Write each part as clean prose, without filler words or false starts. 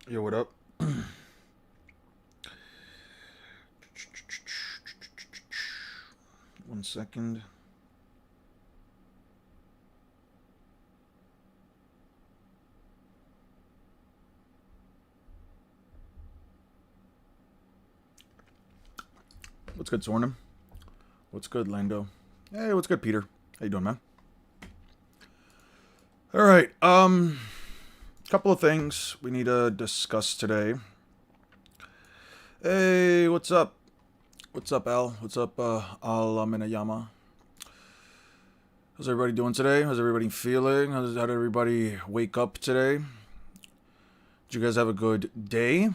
Yo, what up? 1 second. What's good, Sornum? What's good, Lando? Hey, what's good, Peter? How you doing, man? All right. Couple of things we need to discuss today. Hey, what's up? What's up, Al? What's up, Al Minayama? How's everybody doing today? How's everybody feeling? How did everybody wake up today? Did you guys have a good day?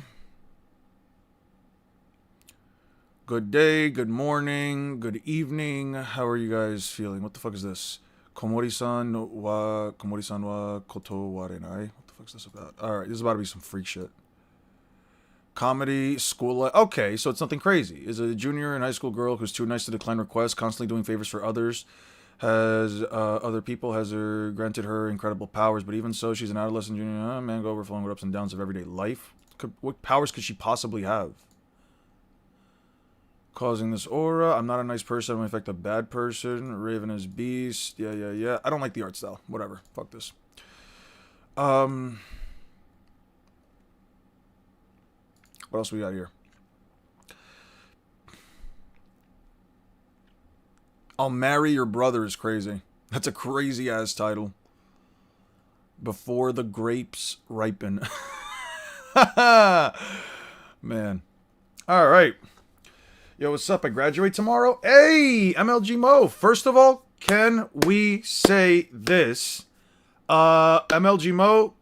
Good day, good morning, good evening. How are you guys feeling? What the fuck is this? Komori-san wa koto warenai. What the fuck's this about? Alright, this is about to be some freak shit. Comedy, school life. Okay, so it's nothing crazy. Is a junior in high school girl who's too nice to decline requests, constantly doing favors for others, has other people, has her granted her incredible powers, but even so, she's an adolescent junior. Man, go overflowing with ups and downs of everyday life. What powers could she possibly have? Causing this aura. I'm not a nice person. I'm in fact a bad person. Raven is beast. Yeah. I don't like the art style. Whatever. Fuck this. What else we got here? I'll marry your brother is crazy. That's a crazy ass title. Before the grapes ripen. Man. All right. Yo, what's up? I graduate tomorrow. Hey, MLG Mo. First of all, can we say this? MLG Mo,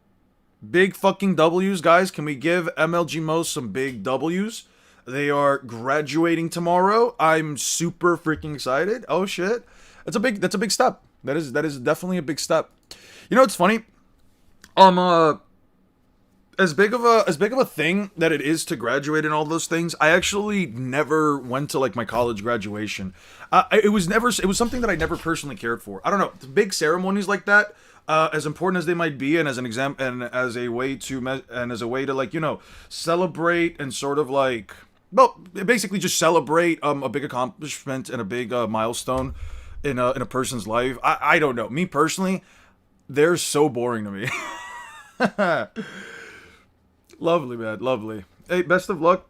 big fucking W's, guys. Can we give MLG Mo some big W's? They are graduating tomorrow. I'm super freaking excited. Oh shit. That's a big step. That is definitely a big step. You know what's funny? As big of a thing that it is to graduate and all those things, I actually never went to like my college graduation. It was something that I never personally cared for. I don't know, big ceremonies like that, as important as they might be, and as an exam and as a way to like celebrate and sort of like, well, basically just celebrate a big accomplishment and a big milestone in a person's life. I don't know, me personally, they're so boring to me. Lovely, man. Lovely. Hey, best of luck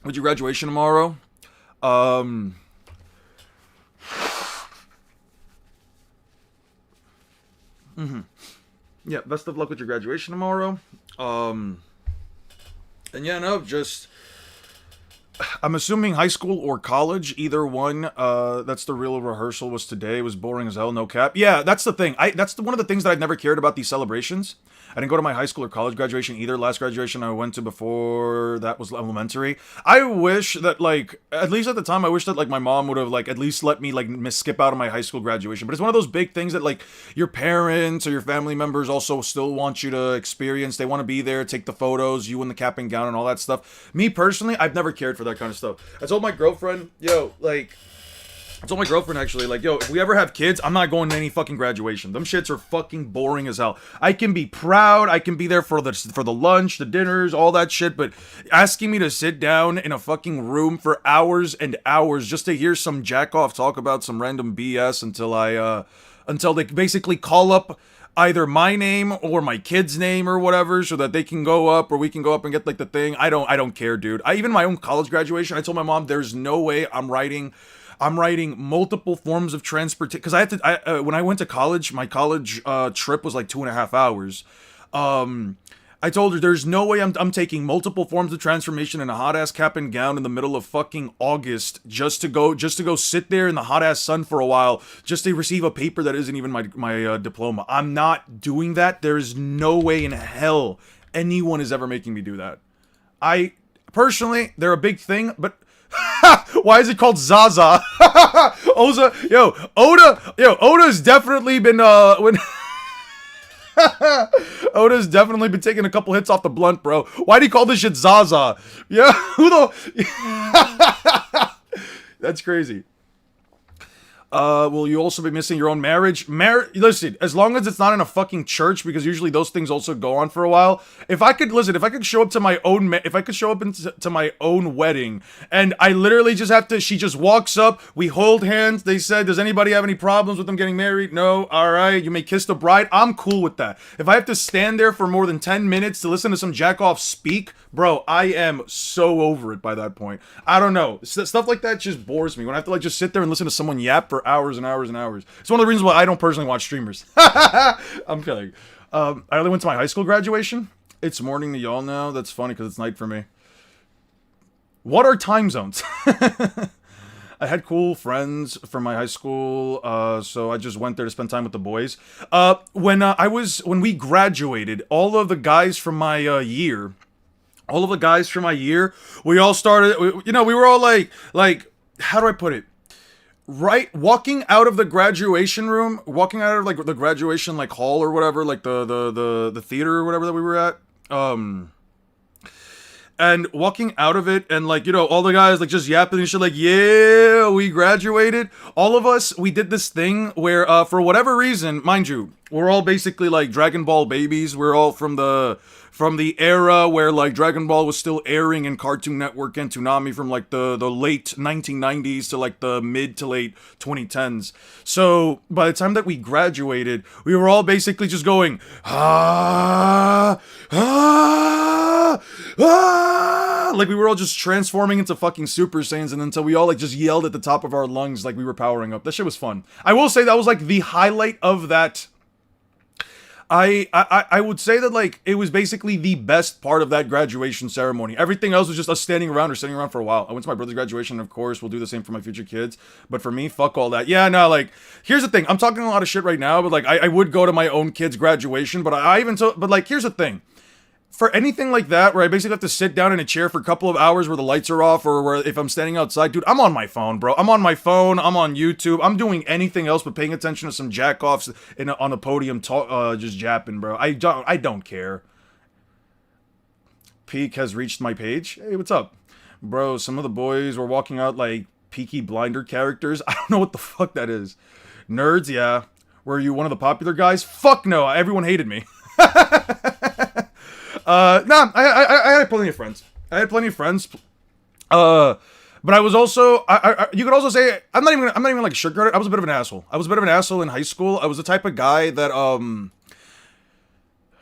with your graduation tomorrow. Um, yeah, best of luck with your graduation tomorrow. And yeah, no, just I'm assuming high school or college, either one. That's the real rehearsal was today. It was boring as hell, no cap. Yeah, that's the thing. One of the things that I've never cared about these celebrations. I didn't go to my high school or college graduation either. Last graduation I went to before that was elementary. I wish that like at least at the time I wish that like my mom would have like at least let me like skip out of my high school graduation. But it's one of those big things that like your parents or your family members also still want you to experience. They want to be there, take the photos, you in the cap and gown and all that stuff. Me personally, I've never cared for that kind of stuff. I told my girlfriend, actually, like, yo, if we ever have kids, I'm not going to any fucking graduation. Them shits are fucking boring as hell. I can be proud, I can be there for the lunch, the dinners, all that shit, but asking me to sit down in a fucking room for hours and hours just to hear some jack off talk about some random BS until they basically call up either my name or my kid's name or whatever so that they can go up or we can go up and get like the thing. I don't care, dude. Even my own college graduation, I told my mom there's no way I'm writing multiple forms of transportation because when I went to college, my college trip was like 2.5 hours. I told her there's no way I'm taking multiple forms of transformation in a hot ass cap and gown in the middle of fucking August just to go sit there in the hot ass sun for a while just to receive a paper that isn't even my diploma. I'm not doing that. There's no way in hell anyone is ever making me do that. I personally, they're a big thing, but why is it called Zaza? Oda's definitely been Oda's definitely been taking a couple hits off the blunt, bro. Why do you call this shit Zaza? Yeah, who the? That's crazy. Will you also be missing your own marriage? Listen, as long as it's not in a fucking church, because usually those things also go on for a while. If I could show up to my own, if I could show up to my own wedding, and I literally just have to, she just walks up, we hold hands. They said, does anybody have any problems with them getting married? No. All right, you may kiss the bride. I'm cool with that. If I have to stand there for more than 10 minutes to listen to some jack off speak, bro, I am so over it by that point. I don't know. Stuff like that just bores me. When I have to like just sit there and listen to someone yap for hours and hours and hours. It's one of the reasons why I don't personally watch streamers. I'm kidding. I only went to my high school graduation. It's morning to y'all now. That's funny because it's night for me. What are time zones? I had cool friends from my high school, so I just went there to spend time with the boys. When we graduated, all of the guys from my year, we all started, we were all like, how do I put it? Right, walking out of the graduation room, walking out of like the graduation like hall or whatever, like the theater or whatever that we were at, and walking out of it and like, all the guys like just yapping and shit like, yeah, we graduated. All of us, we did this thing where, for whatever reason, mind you, we're all basically like Dragon Ball babies. We're all from the era where like Dragon Ball was still airing in Cartoon Network and Toonami from like the late 1990s to like the mid to late 2010s. So by the time that we graduated, we were all basically just going, like we were all just transforming into fucking Super Saiyans, and until we all like just yelled at the top of our lungs like we were powering up. That shit was fun. I will say that was like the highlight of that. I would say that like it was basically the best part of that graduation ceremony. Everything else was just us standing around for a while. I went to my brother's graduation, and of course we'll do the same for my future kids. But for me, fuck all that. Yeah, no, like here's the thing. I'm talking a lot of shit right now, but like I would go to my own kid's graduation, but but like here's the thing. For anything like that, where I basically have to sit down in a chair for a couple of hours where the lights are off, or where if I'm standing outside, dude, I'm on my phone, bro. I'm on my phone. I'm on YouTube. I'm doing anything else but paying attention to some jack-offs on the podium, just japping, bro. I don't care. Peak has reached my page. Hey, what's up? Bro, some of the boys were walking out like Peaky Blinder characters. I don't know what the fuck that is. Nerds, yeah. Were you one of the popular guys? Fuck no. Everyone hated me. Nah, I had plenty of friends. But I was also, you could also say, I'm not even like sugarcoat it. I was a bit of an asshole. In high school. I was the type of guy that,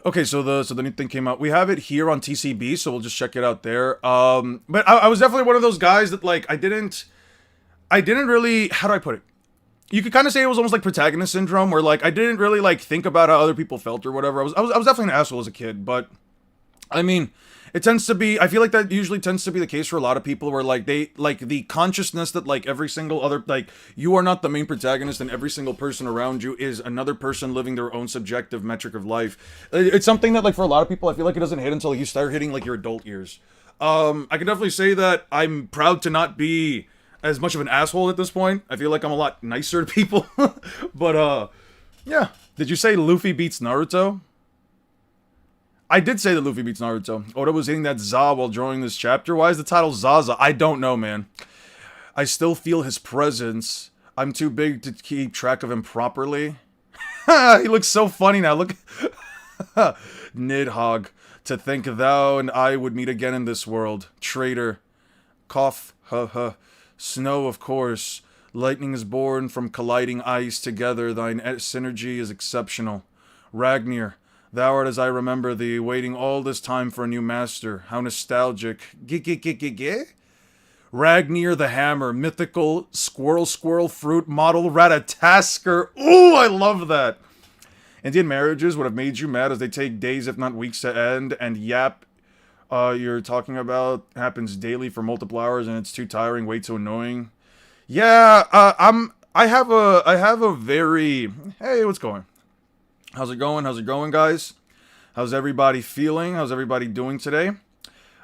okay, so the new thing came out. We have it here on TCB, so we'll just check it out there. But I was definitely one of those guys that, like, I didn't really, how do I put it? You could kind of say it was almost like protagonist syndrome, where, like, I didn't really, like, think about how other people felt or whatever. I was definitely an asshole as a kid, but I mean, it tends to be, I feel like that usually tends to be the case for a lot of people, where like they, like the consciousness that like every single other, like you are not the main protagonist and every single person around you is another person living their own subjective metric of life. It's something that like for a lot of people, I feel like it doesn't hit until you start hitting like your adult years. I can definitely say that I'm proud to not be as much of an asshole at this point. I feel like I'm a lot nicer to people. But yeah. Did you say Luffy beats Naruto? I did say that Luffy beats Naruto. Oda was hitting that za while drawing this chapter. Why is the title Zaza? I don't know, man. I still feel his presence. I'm too big to keep track of him properly. He looks so funny now. Look. Nidhogg. To think thou and I would meet again in this world. Traitor. Cough. Snow, of course. Lightning is born from colliding ice together. Thine synergy is exceptional. Ragnir. Thou art as I remember thee, waiting all this time for a new master. How nostalgic. Ragnir the Hammer, mythical squirrel fruit model Ratatasker. Ooh, I love that. Indian marriages would have made you mad as they take days if not weeks to end, and yap you're talking about happens daily for multiple hours and it's too tiring, way too annoying. Yeah, I have a very, hey, what's going? How's it going, guys? How's everybody feeling? How's everybody doing today?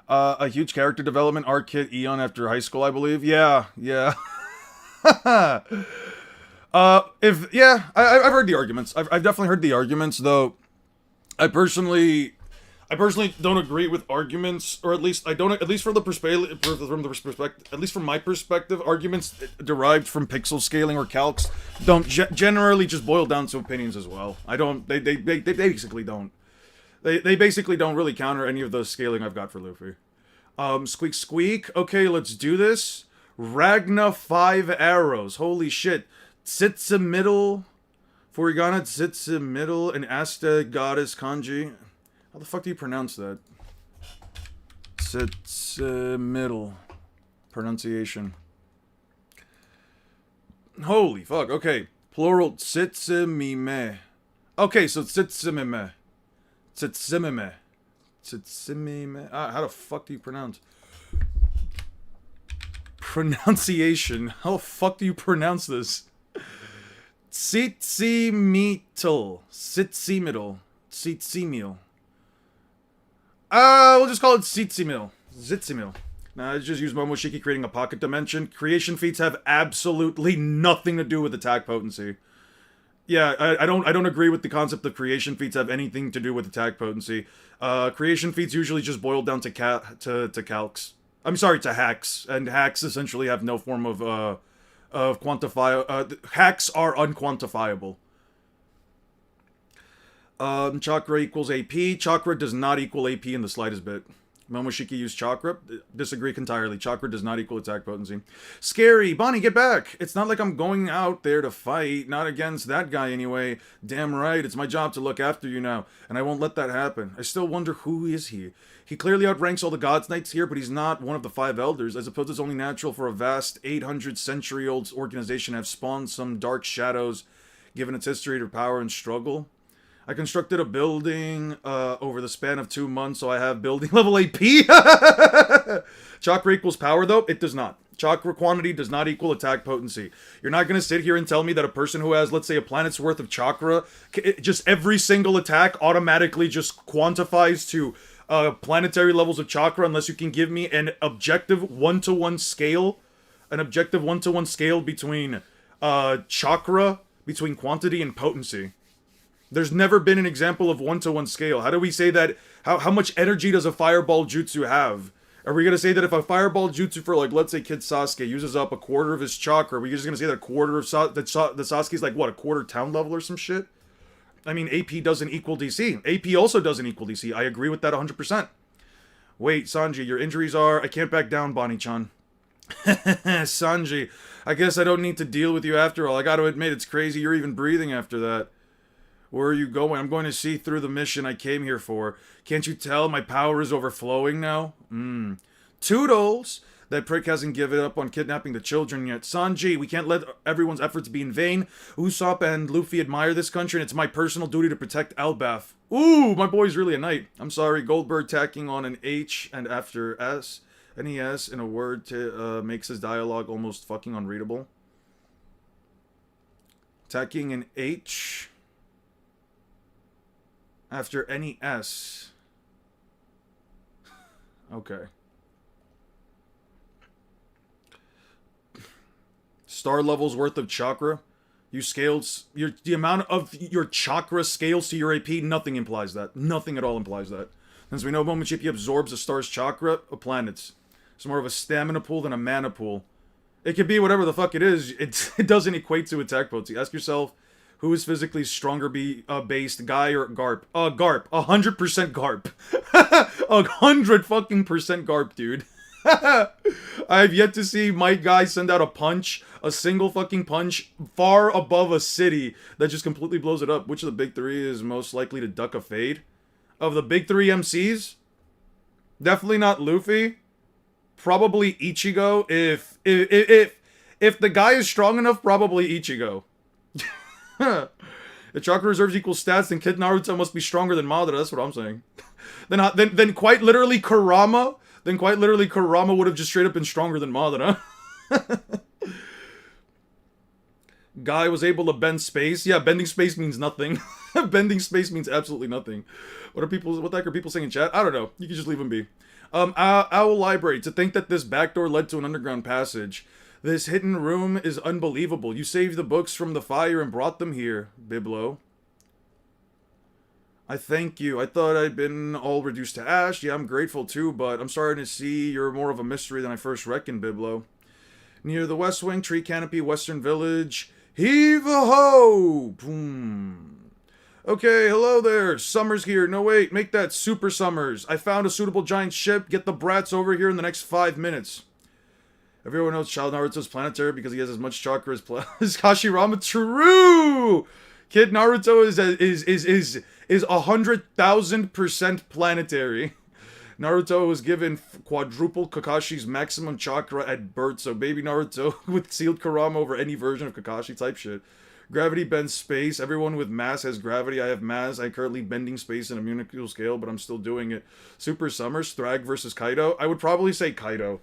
A huge character development arc hit Eon after high school, I believe. Yeah. I've heard the arguments. I've definitely heard the arguments, though. I I personally don't agree with arguments, or at least I don't. At least from the perspective, at least from my perspective, arguments derived from pixel scaling or calcs don't generally just boil down to opinions as well. I don't. They basically don't. They basically don't really counter any of the scaling I've got for Luffy. Squeak squeak. Okay, let's do this. Ragna 5 arrows. Holy shit. Tsitsa middle. Furigana Tsitsa middle and Asta goddess kanji. How the fuck do you pronounce that? Tsitsa middle. Pronunciation. Holy fuck. Okay. Plural tsitsa mime. Okay, so tsitsa mime. Tsitsimime. Tsitsimime. How the fuck do you pronounce? Pronunciation. How the fuck do you pronounce this? Tsitsimitl. Tsitsimitl. Tsitsimil. We'll just call it Tsitsimil. Zitsimil. Now, I just use Momoshiki creating a pocket dimension. Creation feats have absolutely nothing to do with attack potency. Yeah, I don't agree with the concept of creation feats have anything to do with attack potency. Creation feats usually just boil down to calcs. I'm sorry, to hacks, and hacks essentially have no form of quantify. Hacks are unquantifiable. Chakra equals AP. Chakra does not equal AP in the slightest bit. Momoshiki used chakra. Disagree entirely. Chakra does not equal attack potency. Scary. Bonnie, get back. It's not like I'm going out there to fight. Not against that guy anyway. Damn right. It's my job to look after you now. And I won't let that happen. I still wonder who is he. He clearly outranks all the God's Knights here, but he's not one of the 5 elders. I suppose it's only natural for a vast 800-century-old organization to have spawned some dark shadows, given its history of power and struggle. I constructed a building over the span of 2 months, so I have building level AP. Chakra equals power, though? It does not. Chakra quantity does not equal attack potency. You're not going to sit here and tell me that a person who has, let's say, a planet's worth of chakra, just every single attack automatically just quantifies to planetary levels of chakra unless you can give me an objective one-to-one scale. An objective one-to-one scale between chakra, between quantity and potency. There's never been an example of one-to-one scale. How do we say that? How much energy does a fireball jutsu have? Are we going to say that if a fireball jutsu for, like, let's say Kid Sasuke uses up a quarter of his chakra, are we just going to say that a quarter of that Sasuke's like, what, a quarter town level or some shit? I mean, AP doesn't equal DC. AP also doesn't equal DC. I agree with that 100%. Wait, Sanji, your injuries are... I can't back down, Bonnie-chan. Sanji, I guess I don't need to deal with you after all. I gotta admit, it's crazy you're even breathing after that. Where are you going? I'm going to see through the mission I came here for. Can't you tell my power is overflowing now? Toodles! That prick hasn't given up on kidnapping the children yet. Sanji, we can't let everyone's efforts be in vain. Usopp and Luffy admire this country, and it's my personal duty to protect Elbaf. Ooh, my boy's really a knight. I'm sorry, Goldberg tacking on an H and after S. Any S in a word makes his dialogue almost fucking unreadable. Tacking an H... after any S. Okay. Star levels worth of chakra. You scaled... the amount of your chakra scales to your AP, nothing implies that. Nothing at all implies that. Since we know Momoshiki absorbs a star's chakra, a planet's. It's more of a stamina pool than a mana pool. It could be whatever the fuck it is. It doesn't equate to attack potency. Ask yourself... who is physically stronger based, Guy or Garp? Garp. 100% Garp. 100 fucking percent Garp, dude. I've yet to see my guy send out a single fucking punch, far above a city that just completely blows it up. Which of the big 3 is most likely to duck a fade? Of the big 3 MCs? Definitely not Luffy. Probably Ichigo. If the guy is strong enough, probably Ichigo. If chakra reserves equal stats, then Kid Naruto must be stronger than Madara. That's what I'm saying. Then quite literally Kurama. Then quite literally Kurama would have just straight up been stronger than Madara. Guy was able to bend space. Yeah, bending space means nothing. Bending space means absolutely nothing. What the heck are people saying in chat? I don't know. You can just leave them be. Owl Library. To think that this back door led to an underground passage. This hidden room is unbelievable. You saved the books from the fire and brought them here, Biblo. I thank you. I thought I'd been all reduced to ash. Yeah, I'm grateful too, but I'm starting to see you're more of a mystery than I first reckoned, Biblo. Near the West Wing, Tree Canopy, Western Village. Heave a ho! Boom. Okay, hello there. Summers here. No, wait, make that Super Summers. I found a suitable giant ship. Get the brats over here in the next 5 minutes. Everyone knows Child Naruto's planetary because he has as much chakra as Hashirama. True! Kid Naruto is 100,000% planetary. Naruto was given quadruple Kakashi's maximum chakra at birth, so baby Naruto with sealed Kurama over any version of Kakashi type shit. Gravity bends space. Everyone with mass has gravity. I have mass. I'm currently bending space in a minuscule scale, but I'm still doing it. Super Summers, Thrag versus Kaido. I would probably say Kaido.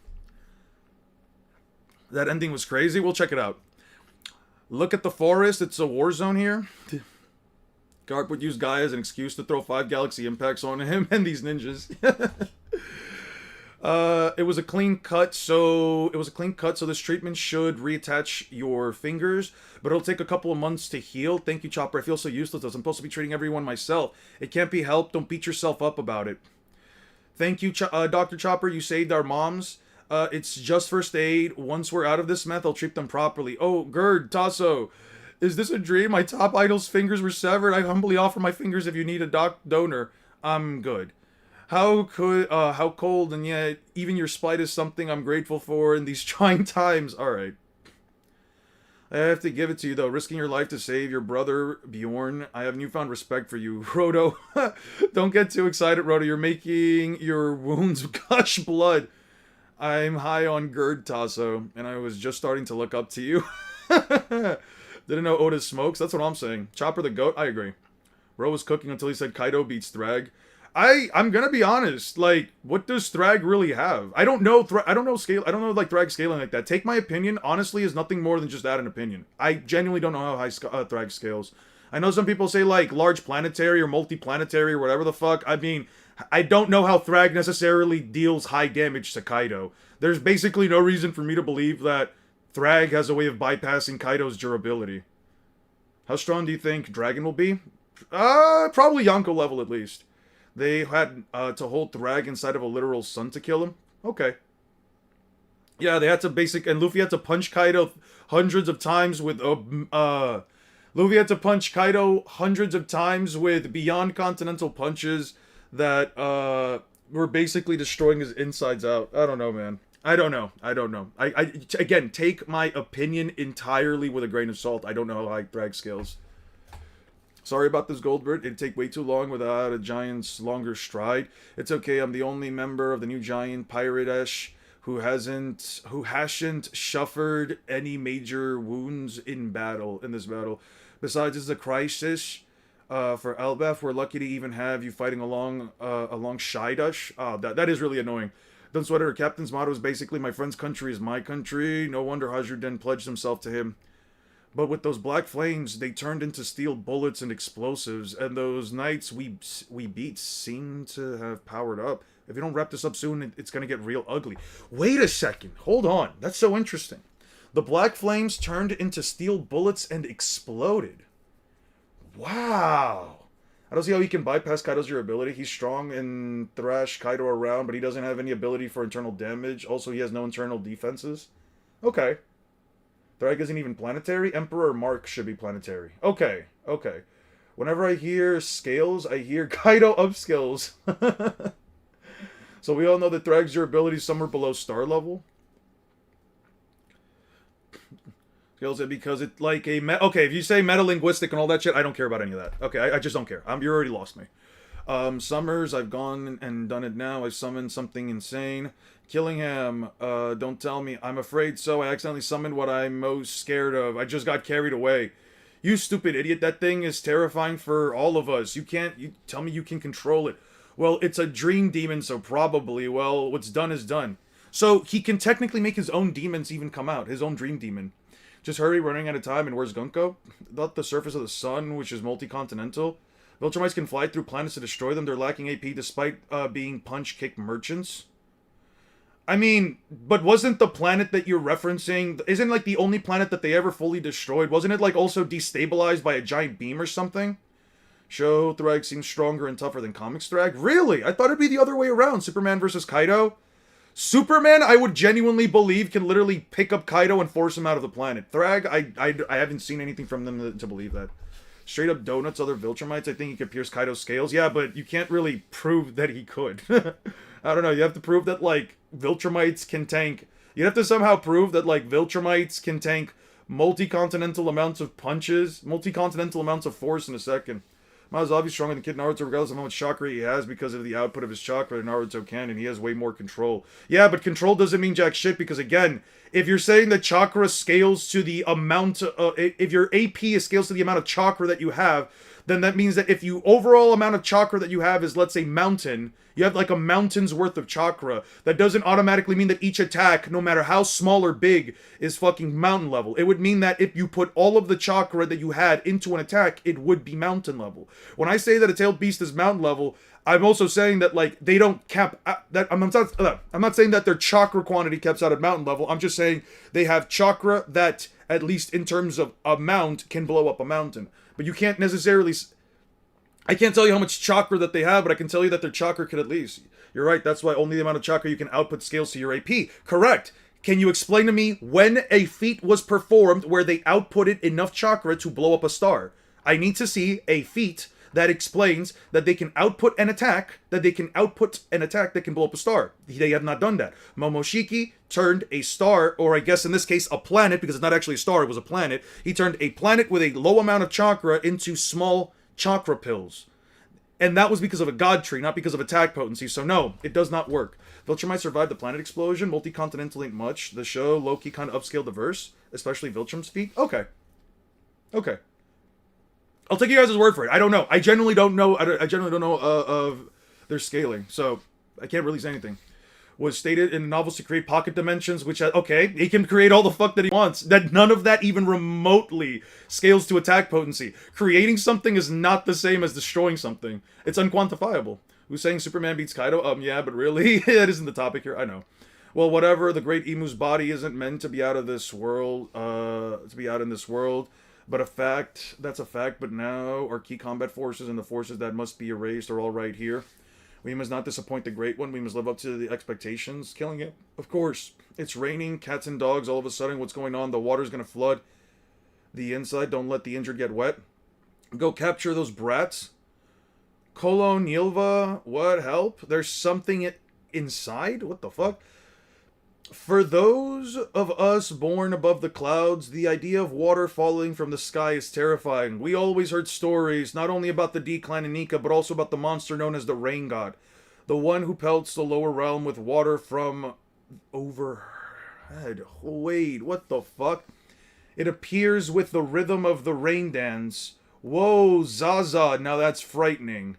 That ending was crazy. We'll check it out. Look at the forest. It's a war zone here. Garp would use Guy as an excuse to throw 5 galaxy impacts on him and these ninjas. It was a clean cut, so this treatment should reattach your fingers, but it'll take a couple of months to heal. Thank you, Chopper. I feel so useless. I'm supposed to be treating everyone myself. It can't be helped. Don't beat yourself up about it. Thank you, Dr. Chopper. You saved our moms. It's just first aid. Once we're out of this meth, I'll treat them properly. Oh, Gerd, Tasso. Is this a dream? My top idol's fingers were severed. I humbly offer my fingers if you need a donor. I'm good. How cold, and yet even your spite is something I'm grateful for in these trying times. Alright. I have to give it to you, though. Risking your life to save your brother, Bjorn. I have newfound respect for you. Roto. Don't get too excited, Roto. You're making your wounds gush blood. I'm high on Gerd, Tasso, and I was just starting to look up to you. Didn't know Oda smokes? That's what I'm saying. Chopper the goat? I agree. Ro was cooking until he said Kaido beats Thrag. I'm gonna be honest, like, what does Thrag really have? I don't know like Thrag scaling like that. Take my opinion, honestly, is nothing more than just that, an opinion. I genuinely don't know how high Thrag scales. I know some people say like large planetary or multi-planetary or whatever the fuck. I mean, I don't know how Thrag necessarily deals high damage to Kaido. There's basically no reason for me to believe that Thrag has a way of bypassing Kaido's durability. How strong do you think Dragon will be? Probably Yonko level at least. They had to hold Thrag inside of a literal sun to kill him? Okay. Yeah, they had to and Luffy had to punch Kaido hundreds of times with, Luffy had to punch Kaido hundreds of times with beyond continental punches that, were basically destroying his insides out. I don't know, man. I don't know. Again, take my opinion entirely with a grain of salt. I don't know how high Thrag scales. Sorry about this, Goldbird. It'd take way too long without a giant's longer stride. It's okay, I'm the only member of the new giant Pirate-esh who hasn't suffered any major wounds in this battle. Besides, it's a crisis. For Elbaf, we're lucky to even have you fighting along Shidash. Oh, that is really annoying. Don't sweat it, her captain's motto is basically, my friend's country is my country. No wonder Hajuden pledged himself to him. But with those black flames, they turned into steel bullets and explosives, and those knights we beat seem to have powered up. If you don't wrap this up soon, it's gonna get real ugly. Wait a second. Hold on. That's so interesting. The black flames turned into steel bullets and exploded. Wow. I don't see how he can bypass Kaido's durability. He's strong and thrash Kaido around, but he doesn't have any ability for internal damage. Also, he has no internal defenses. Okay. Thrag isn't even planetary? Emperor Mark should be planetary. Okay. Whenever I hear scales, I hear Kaido upskills. So we all know that Thrag's durability is somewhere below star level. Scales it because it's like a okay, if you say metalinguistic and all that shit, I don't care about any of that. Okay, I just don't care. You already lost me. Summers, I've gone and done it now. I summoned something insane. Killingham, don't tell me. I'm afraid so. I accidentally summoned what I'm most scared of. I just got carried away. You stupid idiot. That thing is terrifying for all of us. You tell me you can control it. Well, it's a dream demon, so probably. Well, what's done is done. So he can technically make his own demons even come out. His own dream demon. Just hurry, running out of time, and where's Gunko? Not the surface of the sun, which is multi-continental. Viltrumites can fly through planets to destroy them. They're lacking AP despite being punch-kick merchants. I mean, but wasn't the planet that you're referencing, isn't like the only planet that they ever fully destroyed? Wasn't it like also destabilized by a giant beam or something? Show Thrag seems stronger and tougher than comics Thrag. Really? I thought it'd be the other way around. Superman versus Kaido. Superman, I would genuinely believe, can literally pick up Kaido and force him out of the planet. Thrag, I haven't seen anything from them to believe that. Straight up donuts, other Viltrumites, I think he could pierce Kaido's scales. Yeah, but you can't really prove that he could. I don't know, you have to prove that, like, Viltrumites can tank... You'd have to somehow prove that, like, Viltrumites can tank multi-continental amounts of punches, multi-continental amounts of force in a second. Miles obviously stronger than Kid Naruto regardless of how much chakra he has because of the output of his chakra in Naruto canon. He has way more control. Yeah, but control doesn't mean jack shit because, again, if you're saying that chakra scales to the amount if your AP scales to the amount of chakra that you have, then that means that if you overall amount of chakra that you have is, let's say, mountain, you have like a mountain's worth of chakra. That doesn't automatically mean that each attack, no matter how small or big, is fucking mountain level. It would mean that if you put all of the chakra that you had into an attack, it would be mountain level. When I say that a tailed beast is mountain level, I'm also saying that, like, they don't cap that. I'm not saying that their chakra quantity caps out at mountain level. I'm just saying they have chakra that, at least in terms of amount, can blow up a mountain. But you can't necessarily... I can't tell you how much chakra that they have, but I can tell you that their chakra could at least... You're right, that's why only the amount of chakra you can output scales to your AP. Correct. Can you explain to me when a feat was performed where they outputted enough chakra to blow up a star? I need to see a feat that explains that they can output an attack, that can blow up a star. They have not done that. Momoshiki turned a star, or I guess in this case a planet, because it's not actually a star, it was a planet. He turned a planet with a low amount of chakra into small chakra pills. And that was because of a god tree, not because of attack potency. So no, it does not work. Viltrumite survived the planet explosion. Multi-continental ain't much. The show low-key kind of upscaled the verse, especially Viltrum's feat. Okay. I'll take you guys' word for it. I don't know. I genuinely don't know. I genuinely don't know of their scaling, so I can't really say anything. Was stated in the novels to create pocket dimensions, which, okay, he can create all the fuck that he wants. That none of that even remotely scales to attack potency. Creating something is not the same as destroying something. It's unquantifiable. Who's saying Superman beats Kaido? Yeah, but really? That isn't the topic here. I know. Well, whatever. The Great Emu's body isn't meant to be out of this world. But that's a fact, but now our key combat forces and the forces that must be erased are all right here. We must not disappoint the Great One, we must live up to the expectations. Killing it? Of course. It's raining, cats and dogs, all of a sudden, what's going on? The water's gonna flood the inside, don't let the injured get wet. Go capture those brats. Kolon Yilva, what help? There's something inside? What the fuck? For those of us born above the clouds, the idea of water falling from the sky is terrifying. We always heard stories, not only about the decline in Nika, but also about the monster known as the Rain God. The one who pelts the lower realm with water from overhead. Wait, what the fuck? It appears with the rhythm of the rain dance. Whoa, Zaza, now that's frightening.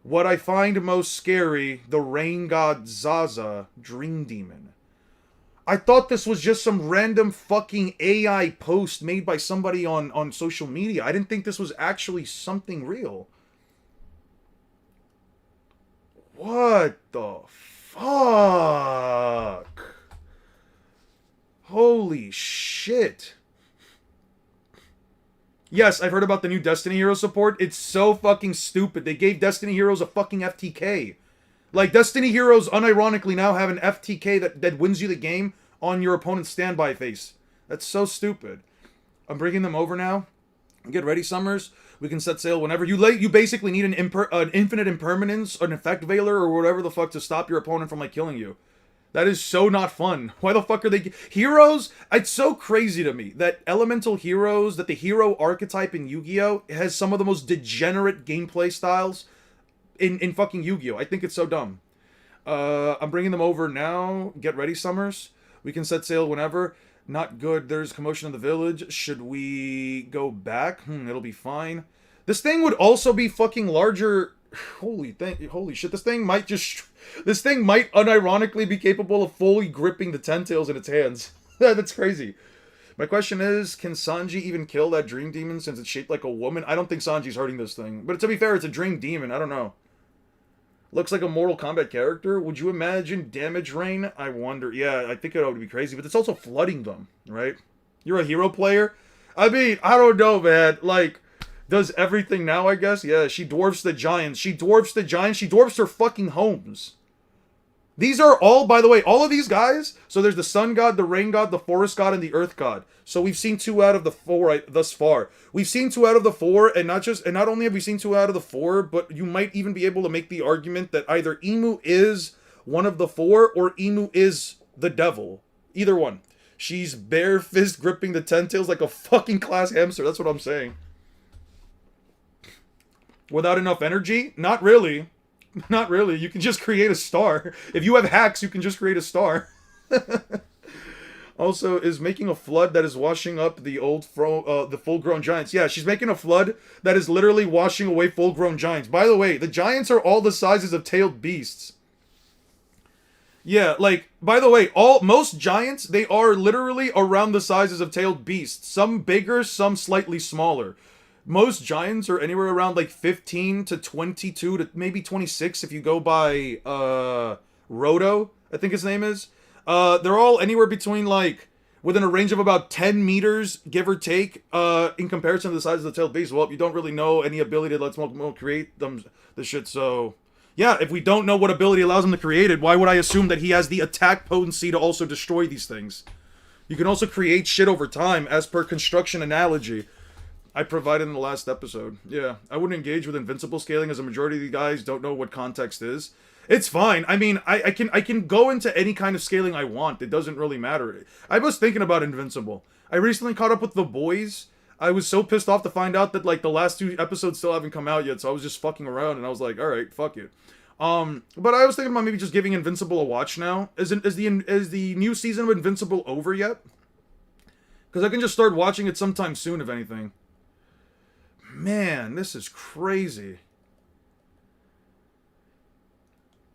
What I find most scary, the Rain God Zaza, Dream Demon. I thought this was just some random fucking AI post made by somebody on social media. I didn't think this was actually something real. What the fuck? Holy shit. Yes, I've heard about the new Destiny Hero support. It's so fucking stupid. They gave Destiny Heroes a fucking FTK. Like, Destiny Heroes unironically now have an FTK that wins you the game on your opponent's standby face. That's so stupid. I'm bringing them over now. Get ready, Summers. We can set sail whenever. You basically need an infinite impermanence, an effect veiler, or whatever the fuck to stop your opponent from, like, killing you. That is so not fun. Why the fuck are they... Heroes? It's so crazy to me that elemental heroes, that the hero archetype in Yu-Gi-Oh! Has some of the most degenerate gameplay styles in fucking Yu-Gi-Oh! I think it's so dumb. I'm bringing them over now. Get ready, Summers. We can set sail whenever. Not good. There's commotion in the village. Should we go back? It'll be fine. This thing would also be fucking larger. Holy shit. This thing might unironically be capable of fully gripping the Tentails in its hands. That's crazy. My question is, can Sanji even kill that Dream Demon since it's shaped like a woman? I don't think Sanji's hurting this thing. But to be fair, it's a Dream Demon. I don't know. Looks like a Mortal Kombat character. Would you imagine damage rain? I wonder. Yeah, I think it would be crazy. But it's also flooding them, right? You're a hero player? I mean, I don't know, man. Like, Does everything now, I guess? Yeah, she dwarfs the giants. She dwarfs the giants. She dwarfs her fucking homes. These are all, by the way, all of these guys. So there's the sun god, the rain god, the forest god, and the earth god. So we've seen 2 out of the 4 thus far. We've seen 2 out of the 4, and not only have we seen 2 out of the 4, but you might even be able to make the argument that either Emu is one of the 4 or Emu is the devil. Either one. She's bare fist gripping the 10 tails like a fucking class hamster. That's what I'm saying. Without enough energy? Not really. Not really. You can just create a star. If you have hacks, you can just create a star. Also, is making a flood that is washing up the the full-grown giants. Yeah, she's making a flood that is literally washing away full-grown giants. By the way, the giants are all the sizes of tailed beasts. Yeah, like, by the way, most giants, they are literally around the sizes of tailed beasts. Some bigger, some slightly smaller. Most giants are anywhere around like 15 to 22 to maybe 26 if you go by Roto, I think his name is. They're all anywhere between like within a range of about 10 meters, give or take, in comparison to the size of the tailed beast. Well, you don't really know any ability that lets them create them the shit, so yeah, if we don't know what ability allows him to create it, why would I assume that he has the attack potency to also destroy these things? You can also create shit over time, as per construction analogy I provided in the last episode. Yeah, I wouldn't engage with invincible scaling, as a majority of the guys don't know what context is. It's fine. I mean, I can go into any kind of scaling I want. It doesn't really matter. I was thinking about invincible. I recently caught up with The Boys. I was so pissed off to find out that like the last 2 episodes still haven't come out yet, so I was just fucking around and I was like, all right, fuck it. But I was thinking about maybe just giving Invincible a watch now. Is the new season of Invincible over yet? Because I can just start watching it sometime soon, if anything. Man, this is crazy.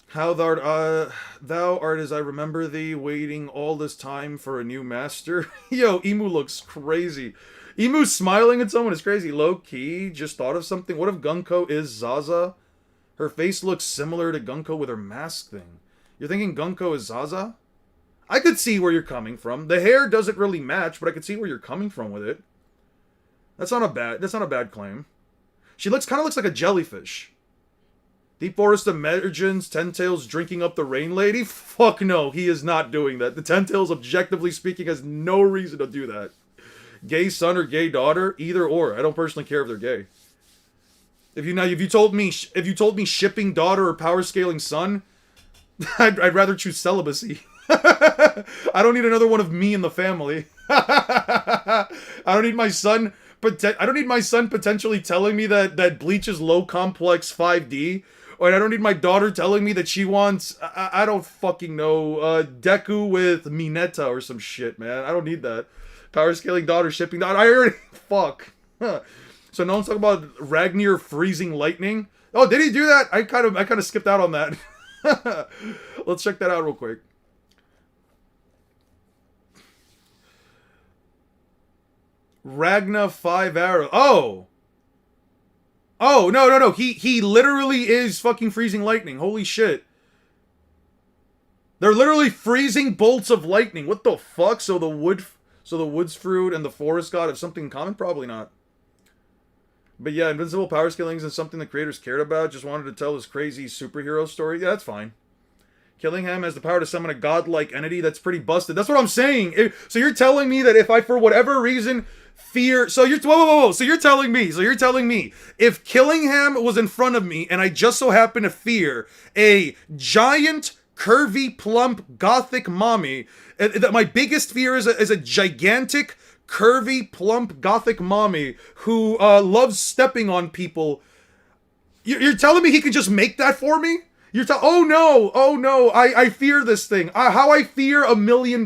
How thou art as I remember thee, waiting all this time for a new master. Yo, Emu looks crazy. Emu smiling at someone is crazy. Low key, just thought of something. What if Gunko is Zaza? Her face looks similar to Gunko with her mask thing. You're thinking Gunko is Zaza? I could see where you're coming from. The hair doesn't really match, but I could see where you're coming from with it. That's not a bad claim. She kind of looks like a jellyfish. Deep Forest Emergence, Ten Tails drinking up the Rain Lady? Fuck no, he is not doing that. The Ten Tails, objectively speaking, has no reason to do that. Gay son or gay daughter? Either or. I don't personally care if they're gay. If you told me shipping daughter or power scaling son, I'd rather choose celibacy. I don't need another one of me in the family. I don't need my son potentially telling me that Bleach is low complex 5D. Or I don't need my daughter telling me that she wants, I don't fucking know, Deku with Mineta or some shit, man. I don't need that. Power scaling daughter, shipping daughter. I already, fuck. So no one's talking about Ragnar freezing lightning. Oh, did he do that? I kind of skipped out on that. Let's check that out real quick. Ragna 5 arrow. Oh, no. He literally is fucking freezing lightning. Holy shit. They're literally freezing bolts of lightning. What the fuck? So the woods fruit and the forest god have something in common? Probably not. But yeah, invincible power scaling isn't something the creators cared about. Just wanted to tell this crazy superhero story. Yeah, that's fine. Killingham has the power to summon a godlike entity. That's pretty busted. That's what I'm saying. So you're telling me that if I, for whatever reason, fear... So you're... Whoa. So you're telling me... If Killingham was in front of me and I just so happen to fear a giant, curvy, plump, gothic mommy, that my biggest fear is a gigantic, curvy, plump, gothic mommy who loves stepping on people, you're telling me he could just make that for me? Oh no, I fear this thing. How I fear $1 million.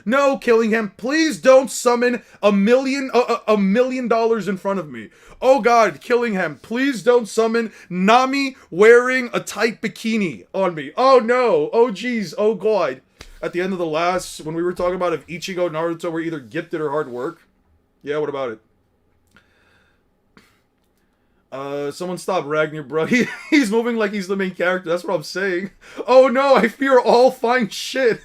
No, Killingham, please don't summon $1 million in front of me. Oh god, Killingham, please don't summon Nami wearing a tight bikini on me. Oh no, oh geez, oh god. At the end of the last, when we were talking about if Ichigo and Naruto were either gifted or hard work. Yeah, what about it? Someone stop Ragnar, bro. He's moving like he's the main character. That's what I'm saying. Oh no, I fear all fine shit.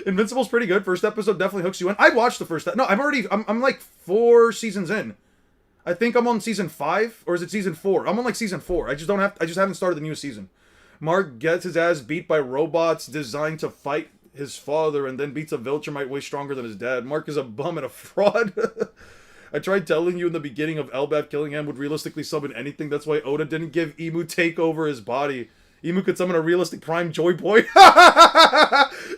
Invincible's pretty good. First episode definitely hooks you in. I watched the first. No, I'm like 4 seasons in. I think I'm on season 5, or is it season 4? I'm on like season 4. I just haven't started the newest season. Mark gets his ass beat by robots designed to fight his father, and then beats a Viltrumite way stronger than his dad. Mark is a bum and a fraud. I tried telling you in the beginning of Elbaf killing him would realistically summon anything. That's why Oda didn't give Emu take over his body. Emu could summon a realistic Prime Joy Boy.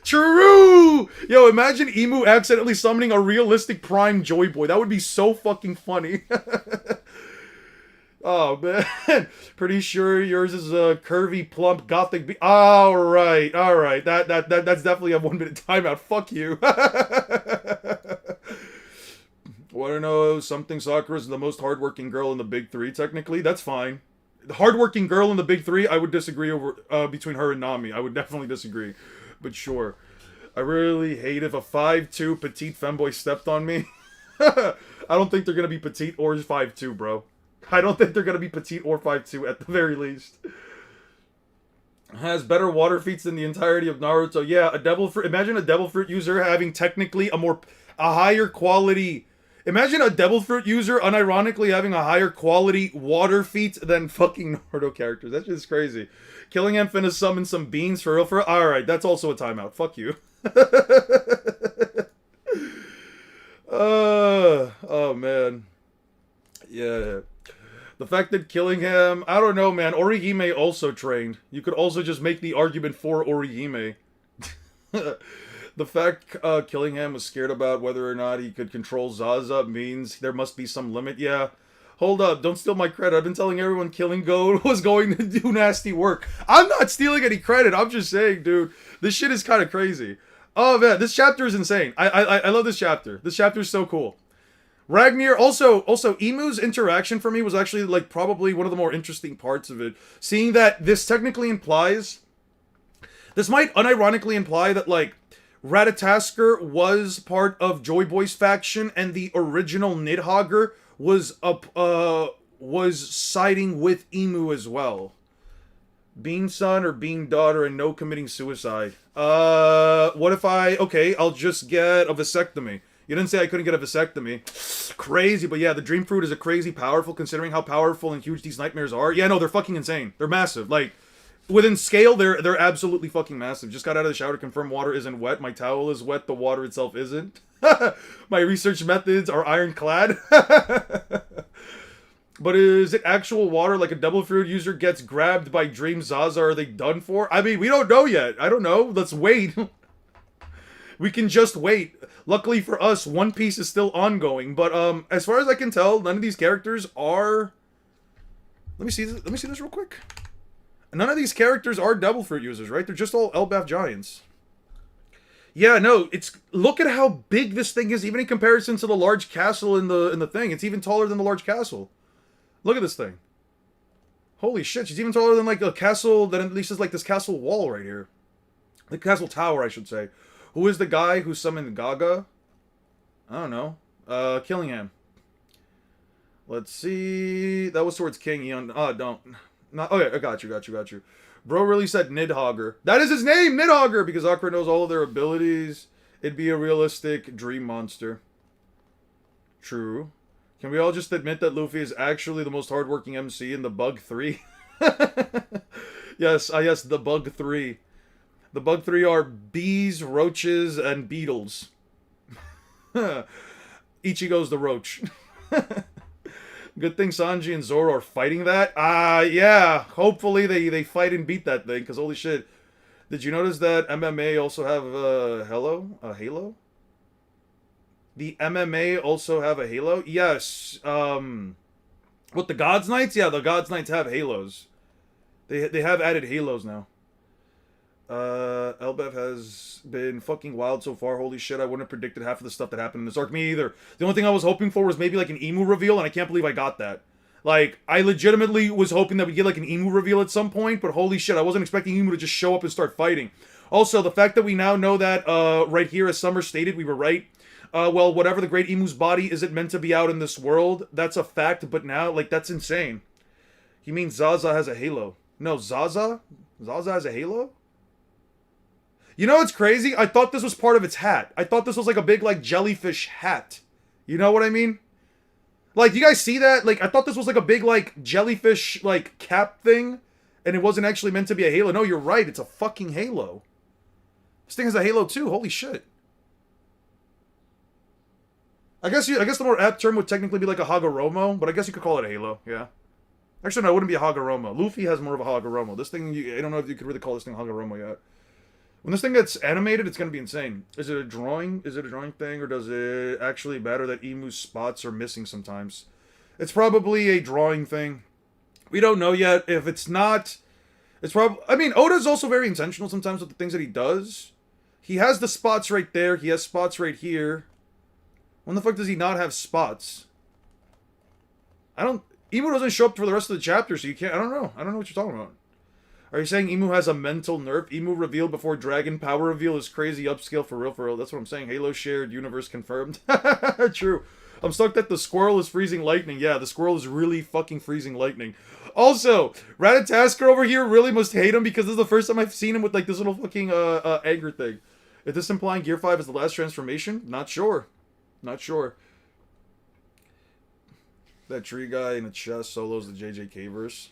True! Yo, imagine Emu accidentally summoning a realistic Prime Joy Boy. That would be so fucking funny. Oh, man. Pretty sure yours is a curvy, plump, gothic Alright, alright. That's definitely a 1 minute timeout. Fuck you. Wanna know something? Sakura is the most hardworking girl in the big three, technically? That's fine. The hardworking girl in the big three, I would disagree over between her and Nami. I would definitely disagree. But sure. I really hate if a 5'2" petite femboy stepped on me. I don't think they're gonna be petite or 5'2", bro. I don't think they're gonna be petite or 5'2" at the very least. Has better water feats than the entirety of Naruto. Yeah, a devil fruit. Imagine a devil fruit user having technically a higher quality. Imagine a devil fruit user unironically having a higher quality water feat than fucking Naruto characters. That's just crazy. Killing him finna summon some beans for real. Alright, that's also a timeout. Fuck you. Oh man. Yeah. The fact that killing him, I don't know, man. Orihime also trained. You could also just make the argument for Orihime. The fact killing him was scared about whether or not he could control Zaza means there must be some limit. Yeah. Hold up, don't steal my credit. I've been telling everyone killing Go was going to do nasty work. I'm not stealing any credit. I'm just saying, dude, this shit is kind of crazy. Oh man, this chapter is insane. I love this chapter. This chapter is so cool. Ragnar, also, Emu's interaction for me was actually, like, probably one of the more interesting parts of it. Seeing that this technically implies... This might unironically imply that, like, Ratatoskr was part of Joy Boy's faction, and the original Nidhogger was siding with Emu as well. Bean son or bean daughter and no committing suicide. What if okay, I'll just get a vasectomy. You didn't say I couldn't get a vasectomy. Crazy, but yeah, the dream fruit is a crazy powerful considering how powerful and huge these nightmares are. Yeah, no, they're fucking insane. They're massive. Like, within scale, they're absolutely fucking massive. Just got out of the shower to confirm water isn't wet. My towel is wet, the water itself isn't. My research methods are ironclad. But is it actual water like a double fruit user gets grabbed by Dream Zaza? Are they done for? I mean, we don't know yet. I don't know. Let's wait. We can just wait. Luckily for us, One Piece is still ongoing. But as far as I can tell, none of these characters are... Let me see this real quick. None of these characters are Devil Fruit users, right? They're just all Elbaf giants. Yeah, no, look at how big this thing is, even in comparison to the large castle in the thing. It's even taller than the large castle. Look at this thing. Holy shit, she's even taller than, like, a castle that at least is, like, this castle wall right here. The castle tower, I should say. Who is the guy who summoned Gaga? I don't know. Killingham. Let's see. That was towards King Eon. Don't. Not. Okay, I got you. Bro really said Nidhogger. That is his name, Nidhogger, because Akira knows all of their abilities. It'd be a realistic dream monster. True. Can we all just admit that Luffy is actually the most hardworking MC in the Bug 3? Yes, the Bug 3. The Bug 3 are bees, roaches, and beetles. Ichigo's the roach. Good thing Sanji and Zoro are fighting that. Yeah. Hopefully they fight and beat that thing, because holy shit. Did you notice that MMA also have a halo? The MMA also have a halo? Yes. What, the Gods Knights? Yeah, the Gods Knights have halos. They have added halos now. Elbaf has been fucking wild so far. Holy shit, I wouldn't have predicted half of the stuff that happened in this arc. Me either. The only thing I was hoping for was maybe like an Emu reveal, and I can't believe I got that. Like, I legitimately was hoping that we'd get like an Emu reveal at some point, but holy shit, I wasn't expecting Emu to just show up and start fighting. Also, the fact that we now know that, right here, as Summer stated, we were right. Well, whatever the Great Emu's body isn't meant to be out in this world, that's a fact, but now, like, that's insane. He means Zaza has a halo. No, Zaza? Zaza has a halo? You know what's crazy? I thought this was part of its hat. I thought this was like a big, like, jellyfish hat. You know what I mean? Like, you guys see that? Like, I thought this was like a big, like, jellyfish, like, cap thing. And it wasn't actually meant to be a halo. No, you're right. It's a fucking halo. This thing has a halo too. Holy shit. I guess the more apt term would technically be like a Hagoromo, but I guess you could call it a halo, yeah. Actually, no, it wouldn't be a Hagoromo. Luffy has more of a Hagoromo. This thing, I don't know if you could really call this thing Hagoromo yet. When this thing gets animated, it's going to be insane. Is it a drawing? Is it a drawing thing, or does it actually matter that Emu's spots are missing sometimes? It's probably a drawing thing. We don't know yet. If it's not, it's probably... I mean, Oda's also very intentional sometimes with the things that he does. He has the spots right there. He has spots right here. When the fuck does he not have spots? Emu doesn't show up for the rest of the chapter, so you can't... I don't know what you're talking about. Are you saying Emu has a mental nerf? Emu revealed before Dragon Power reveal is crazy upscale for real, for real. That's what I'm saying. Halo shared universe confirmed. True. I'm stuck that the squirrel is freezing lightning. Yeah, the squirrel is really fucking freezing lightning. Also, Ratatasker over here really must hate him because this is the first time I've seen him with like this little fucking anger thing. Is this implying Gear 5 is the last transformation? Not sure. Not sure. That tree guy in the chest solos the JJK verse.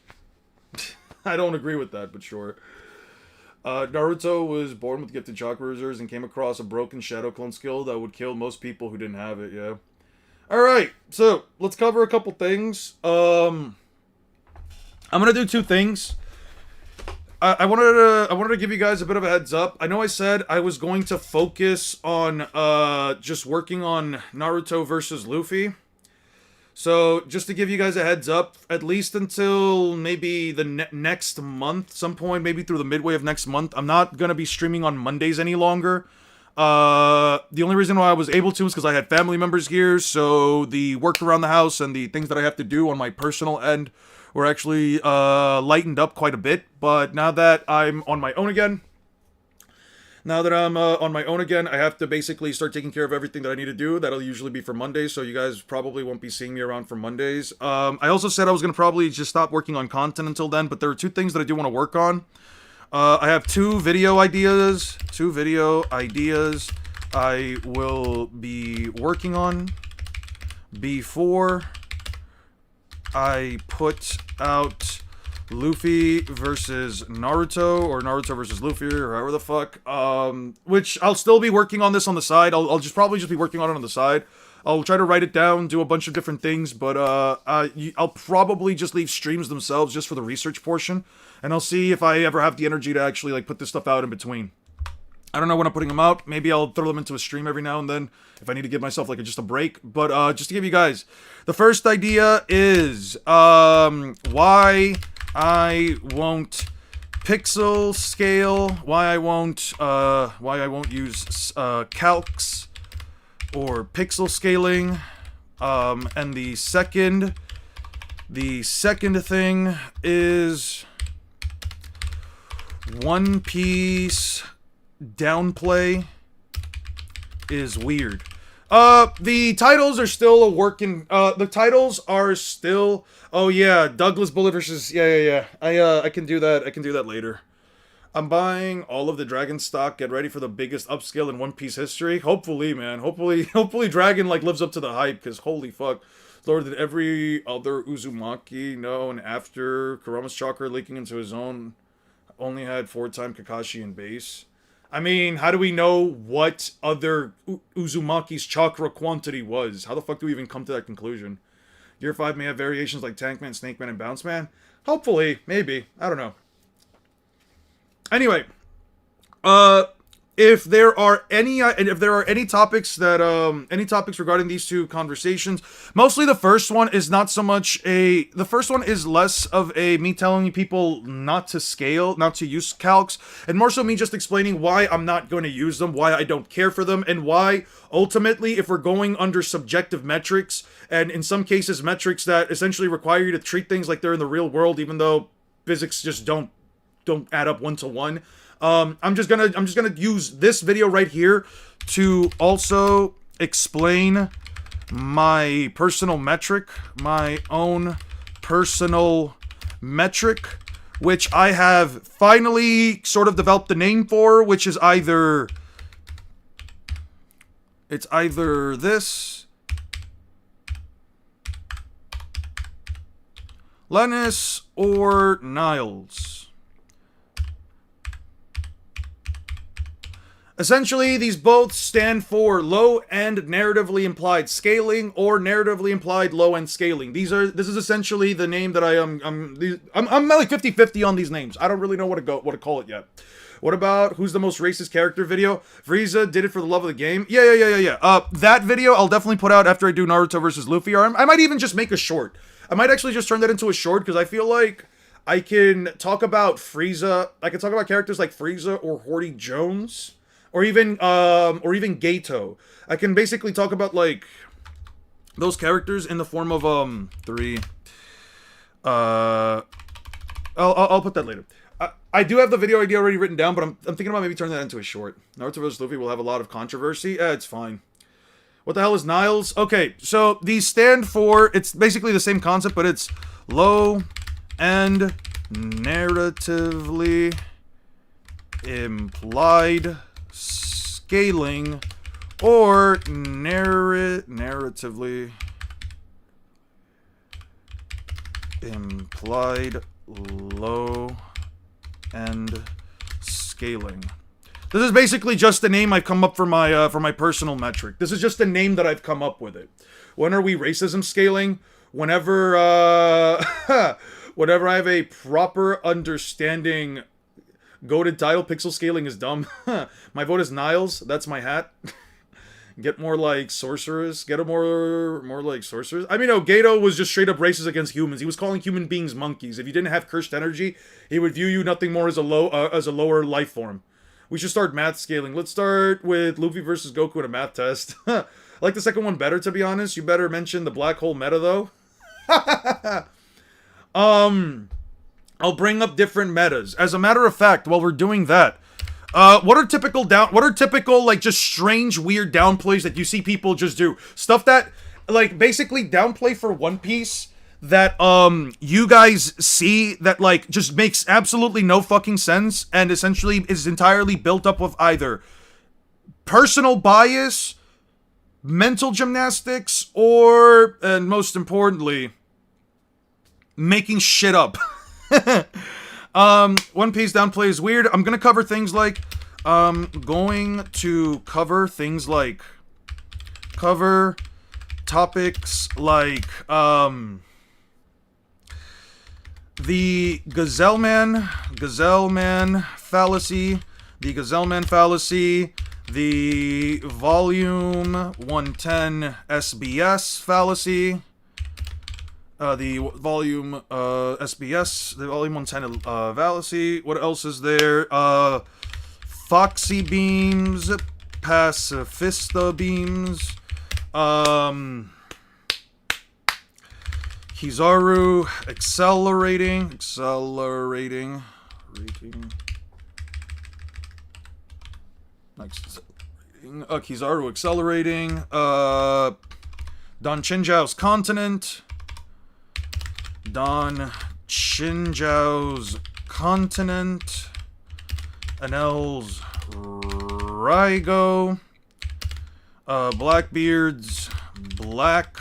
I don't agree with that, but sure. Naruto was born with gifted chakra reserves and came across a broken shadow clone skill that would kill most people who didn't have it, yeah. Alright, so let's cover a couple things. I'm gonna do two things. I wanted to give you guys a bit of a heads up. I know I said I was going to focus on just working on Naruto versus Luffy. So, just to give you guys a heads up, at least until maybe the next month, some point, maybe through the midway of next month, I'm not going to be streaming on Mondays any longer. The only reason why I was able to is because I had family members here, so the work around the house and the things that I have to do on my personal end were actually lightened up quite a bit. But now that I'm on my own again, I have to basically start taking care of everything that I need to do. That'll usually be for Mondays, so you guys probably won't be seeing me around for Mondays. I also said I was going to probably just stop working on content until then, but there are two things that I do want to work on. I have two video ideas I will be working on before I put out Luffy versus Naruto, or Naruto versus Luffy, or however the fuck. Which I'll still be working on this on the side. I'll probably just be working on it on the side. I'll try to write it down, do a bunch of different things, but I'll probably just leave streams themselves just for the research portion, and I'll see if I ever have the energy to actually like put this stuff out in between. I don't know when I'm putting them out. Maybe I'll throw them into a stream every now and then if I need to give myself like just a break. But just to give you guys, the first idea is why I won't pixel scale, why I won't use calcs or pixel scaling, and the second thing is One Piece downplay is weird. The titles are still a work in, the titles are still, oh yeah, Douglas Bullet versus, yeah, I can do that later. I'm buying all of the Dragon stock, get ready for the biggest upscale in One Piece history. Hopefully, man, hopefully Dragon, like, lives up to the hype, because holy fuck. Lord, did every other Uzumaki know, and after Kurama's chakra leaking into his own, only had 4-time Kakashi in base? I mean, how do we know what other Uzumaki's chakra quantity was? How the fuck do we even come to that conclusion? Gear 5 may have variations like Tankman, Snake Man, and Bounce Man? Hopefully, maybe. I don't know. Anyway, if there are any topics that any topics regarding these two conversations, mostly the first one is not so much the first one is less of a me telling people not to scale, not to use calcs, and more so me just explaining why I'm not going to use them, why I don't care for them, and why ultimately, if we're going under subjective metrics, and in some cases metrics that essentially require you to treat things like they're in the real world, even though physics just don't add up one to one. I'm just gonna use this video right here to also explain my personal metric, my own personal metric, which I have finally sort of developed the name for, which is either this Lennis or Niles? Essentially, these both stand for low-end narratively implied scaling or narratively implied low-end scaling. This is essentially the name that I'm like 50-50 on these names. I don't really know what to call it yet. What about who's the most racist character video? Frieza did it for the love of the game. Yeah. That video I'll definitely put out after I do Naruto versus Luffy. Or I might even just make a short. I might actually just turn that into a short because I feel like I can talk about Frieza. I can talk about characters like Frieza or Horty Jones. Or even Gato. I can basically talk about, like, those characters in the form of, I'll put that later. I do have the video idea already written down, but I'm thinking about maybe turning that into a short. Naruto vs. Luffy will have a lot of controversy. It's fine. What the hell is Niles? Okay, so these stand for, it's basically the same concept, but it's low and narratively implied scaling or narratively implied low end scaling. This is basically just the name I've come up for my personal metric. This is just the name that I've come up with it. When are we racism scaling? Whenever whenever I have a proper understanding. Goated title, pixel scaling is dumb. My vote is Niles. That's my hat. Get more like sorcerers. Get a more like sorcerers. I mean, no, Gato was just straight up racist against humans. He was calling human beings monkeys. If you didn't have cursed energy, he would view you nothing more as a lower life form. We should start math scaling. Let's start with Luffy versus Goku in a math test. I like the second one better, to be honest. You better mention the black hole meta, though. I'll bring up different metas. As a matter of fact, while we're doing that, what are typical like just strange, weird downplays that you see people just do? Stuff that, like, basically downplay for One Piece that, you guys see that, like, just makes absolutely no fucking sense and essentially is entirely built up with either personal bias, mental gymnastics, or, and most importantly, making shit up. One Piece downplay is weird. I'm gonna cover things like, cover topics like, the Gazelle Man fallacy, the Volume 110 SBS fallacy, the Volume SBS, the Volume 110 fallacy. What else is there? Foxy beams, pacifista beams, Kizaru accelerating, Kizaru accelerating, Don Chinjao's continent, Anel's Raigo, Blackbeard's black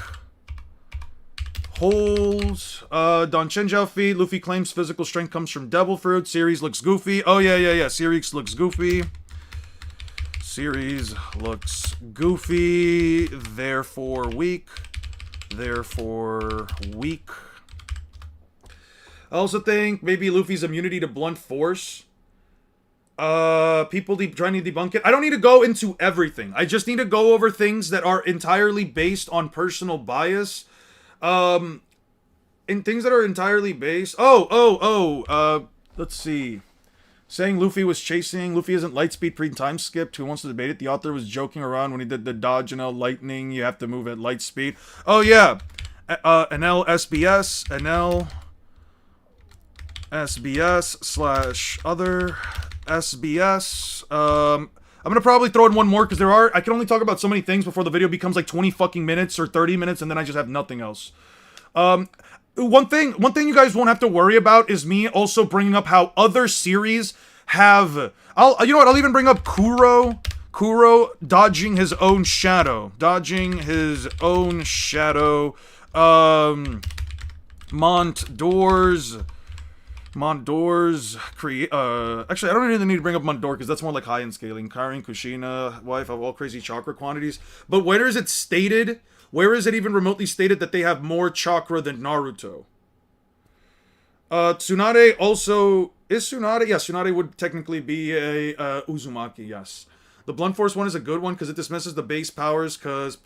holes, Don Chinjiao feet. Luffy claims physical strength comes from devil fruit. Series looks goofy. Oh yeah. Series looks goofy. Therefore weak. I also think maybe Luffy's immunity to blunt force. People trying to debunk it. I don't need to go into everything. I just need to go over things that are entirely based on personal bias. In things that are entirely based. Let's see. Saying Luffy isn't lightspeed pre-time skipped. Who wants to debate it? The author was joking around when he did the dodge and lightning. You have to move at light speed. Oh yeah. Anel SBS / other SBS. I'm gonna probably throw in one more because I can only talk about so many things before the video becomes like 20 fucking minutes or 30 minutes and then I just have nothing else. One thing you guys won't have to worry about is me also bringing up how other series have. I'll even bring up Kuro dodging his own shadow. Montdoors create. Actually, I don't really need to bring up Mondor because that's more like high-end scaling. Karin Kushina, wife of all crazy chakra quantities. But where is it stated? Where is it even remotely stated that they have more chakra than Naruto? Tsunade also is Tsunade. Yes, Tsunade would technically be a Uzumaki. Yes, the Blunt Force one is a good one because it dismisses the base powers because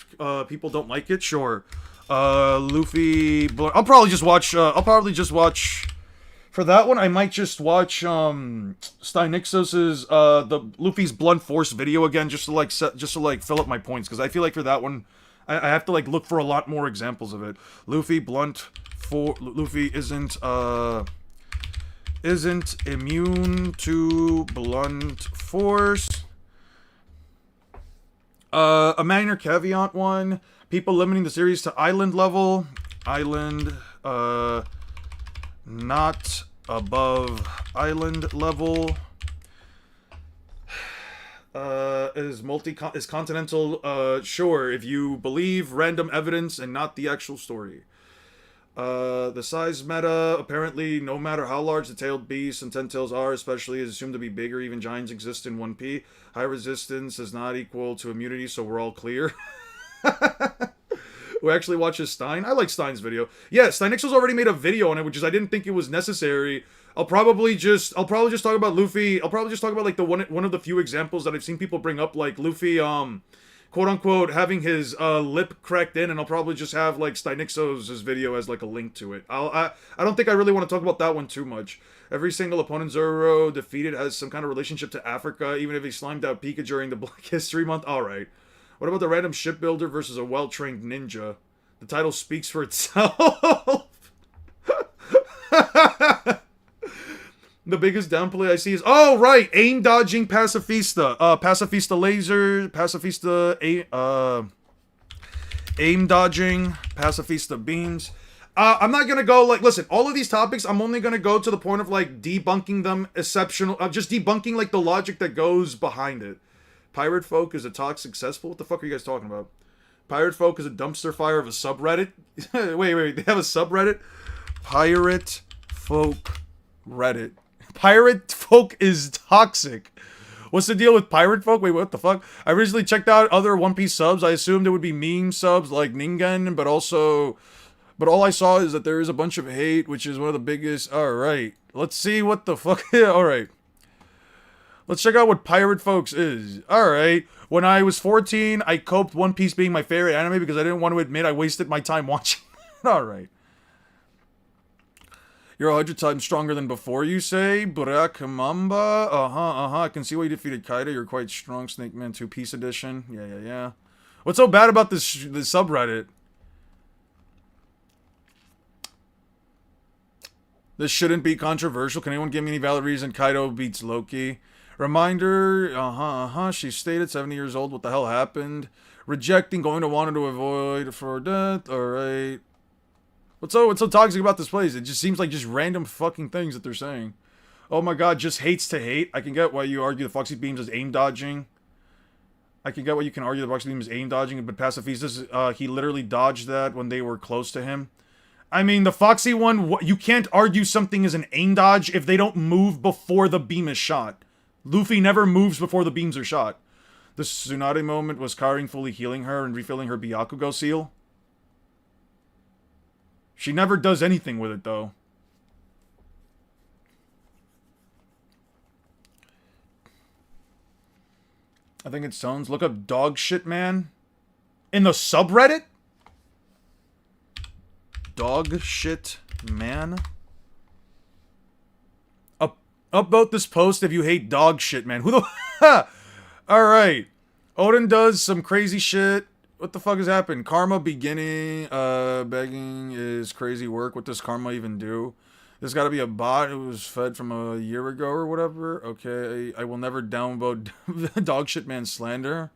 people don't like it. Sure. Luffy. I'll probably just watch. For that one, I might just watch Steinixos's the Luffy's Blunt Force video again, just to like fill up my points, because I feel like for that one, I have to like look for a lot more examples of it. Luffy isn't immune to Blunt Force. A minor caveat one: people limiting the series to island level. Not above island level. Is continental. Sure, if you believe random evidence and not the actual story. The size meta, apparently, no matter how large the tailed beasts and 10 tails are, especially is assumed to be bigger, even giants exist in 1P. High resistance is not equal to immunity, so we're all clear. Who actually watches Stein? I like Stein's video. Yeah, Steinixel's already made a video on it, which is I didn't think it was necessary. I'll probably just talk about Luffy. I'll probably just talk about like the one of the few examples that I've seen people bring up, like Luffy, quote unquote, having his lip cracked in, and I'll probably just have like Steinixel's video as like a link to it. I don't think I really want to talk about that one too much. Every single opponent Zoro defeated has some kind of relationship to Africa, even if he slimed out Pika during the Black History Month. Alright. What about the random shipbuilder versus a well-trained ninja? The title speaks for itself. The biggest downplay I see is, oh right, aim dodging pacifista. Pacifista laser, aim dodging, pacifista beams. I'm not gonna go like, listen, all of these topics, I'm only gonna go to the point of like debunking them exceptional, just debunking like the logic that goes behind it. Pirate folk is a toxic cesspool? What the fuck are you guys talking about? Pirate folk is a dumpster fire of a subreddit? wait, they have a subreddit? Pirate folk Reddit. Pirate folk is toxic. What's the deal with pirate folk? Wait, what the fuck? I recently checked out other One Piece subs. I assumed it would be meme subs like Ningen, but all I saw is that there is a bunch of hate, which is one of the biggest. Alright, let's see what the fuck. Alright. Let's check out what Pirate Folks is. Alright. When I was 14, I coped One Piece being my favorite anime because I didn't want to admit I wasted my time watching. Alright. You're 100 times stronger than before, you say? Burakamamba? I can see why you defeated Kaido. You're quite strong. Snake Man 2 Piece Edition. Yeah. What's so bad about this subreddit? This shouldn't be controversial. Can anyone give me any valid reason Kaido beats Loki? Reminder, she stated 70 years old. What the hell happened? Rejecting, going to Wano to avoid for death. Alright. What's so toxic about this place? It just seems like just random fucking things that they're saying. Oh my god, just hates to hate. I can get why you argue the Foxy Beams is aim dodging. I can get why you can argue the Foxy Beam is aim dodging, but Pacifistas, he literally dodged that when they were close to him. I mean, the Foxy one, you can't argue something is an aim dodge if they don't move before the beam is shot. Luffy never moves before the beams are shot. The Tsunade moment was Karin fully healing her and refilling her Byakugo seal. She never does anything with it, though. I think it's tones. Look up dog shit man. In the subreddit? Dog shit man? Upvote this post if you hate dog shit man. Who the... Alright. Odin does some crazy shit. What the fuck has happened? Karma beginning, begging is crazy work. What does karma even do? There's gotta be a bot who was fed from a year ago or whatever. Okay, I will never downvote dog shit man slander.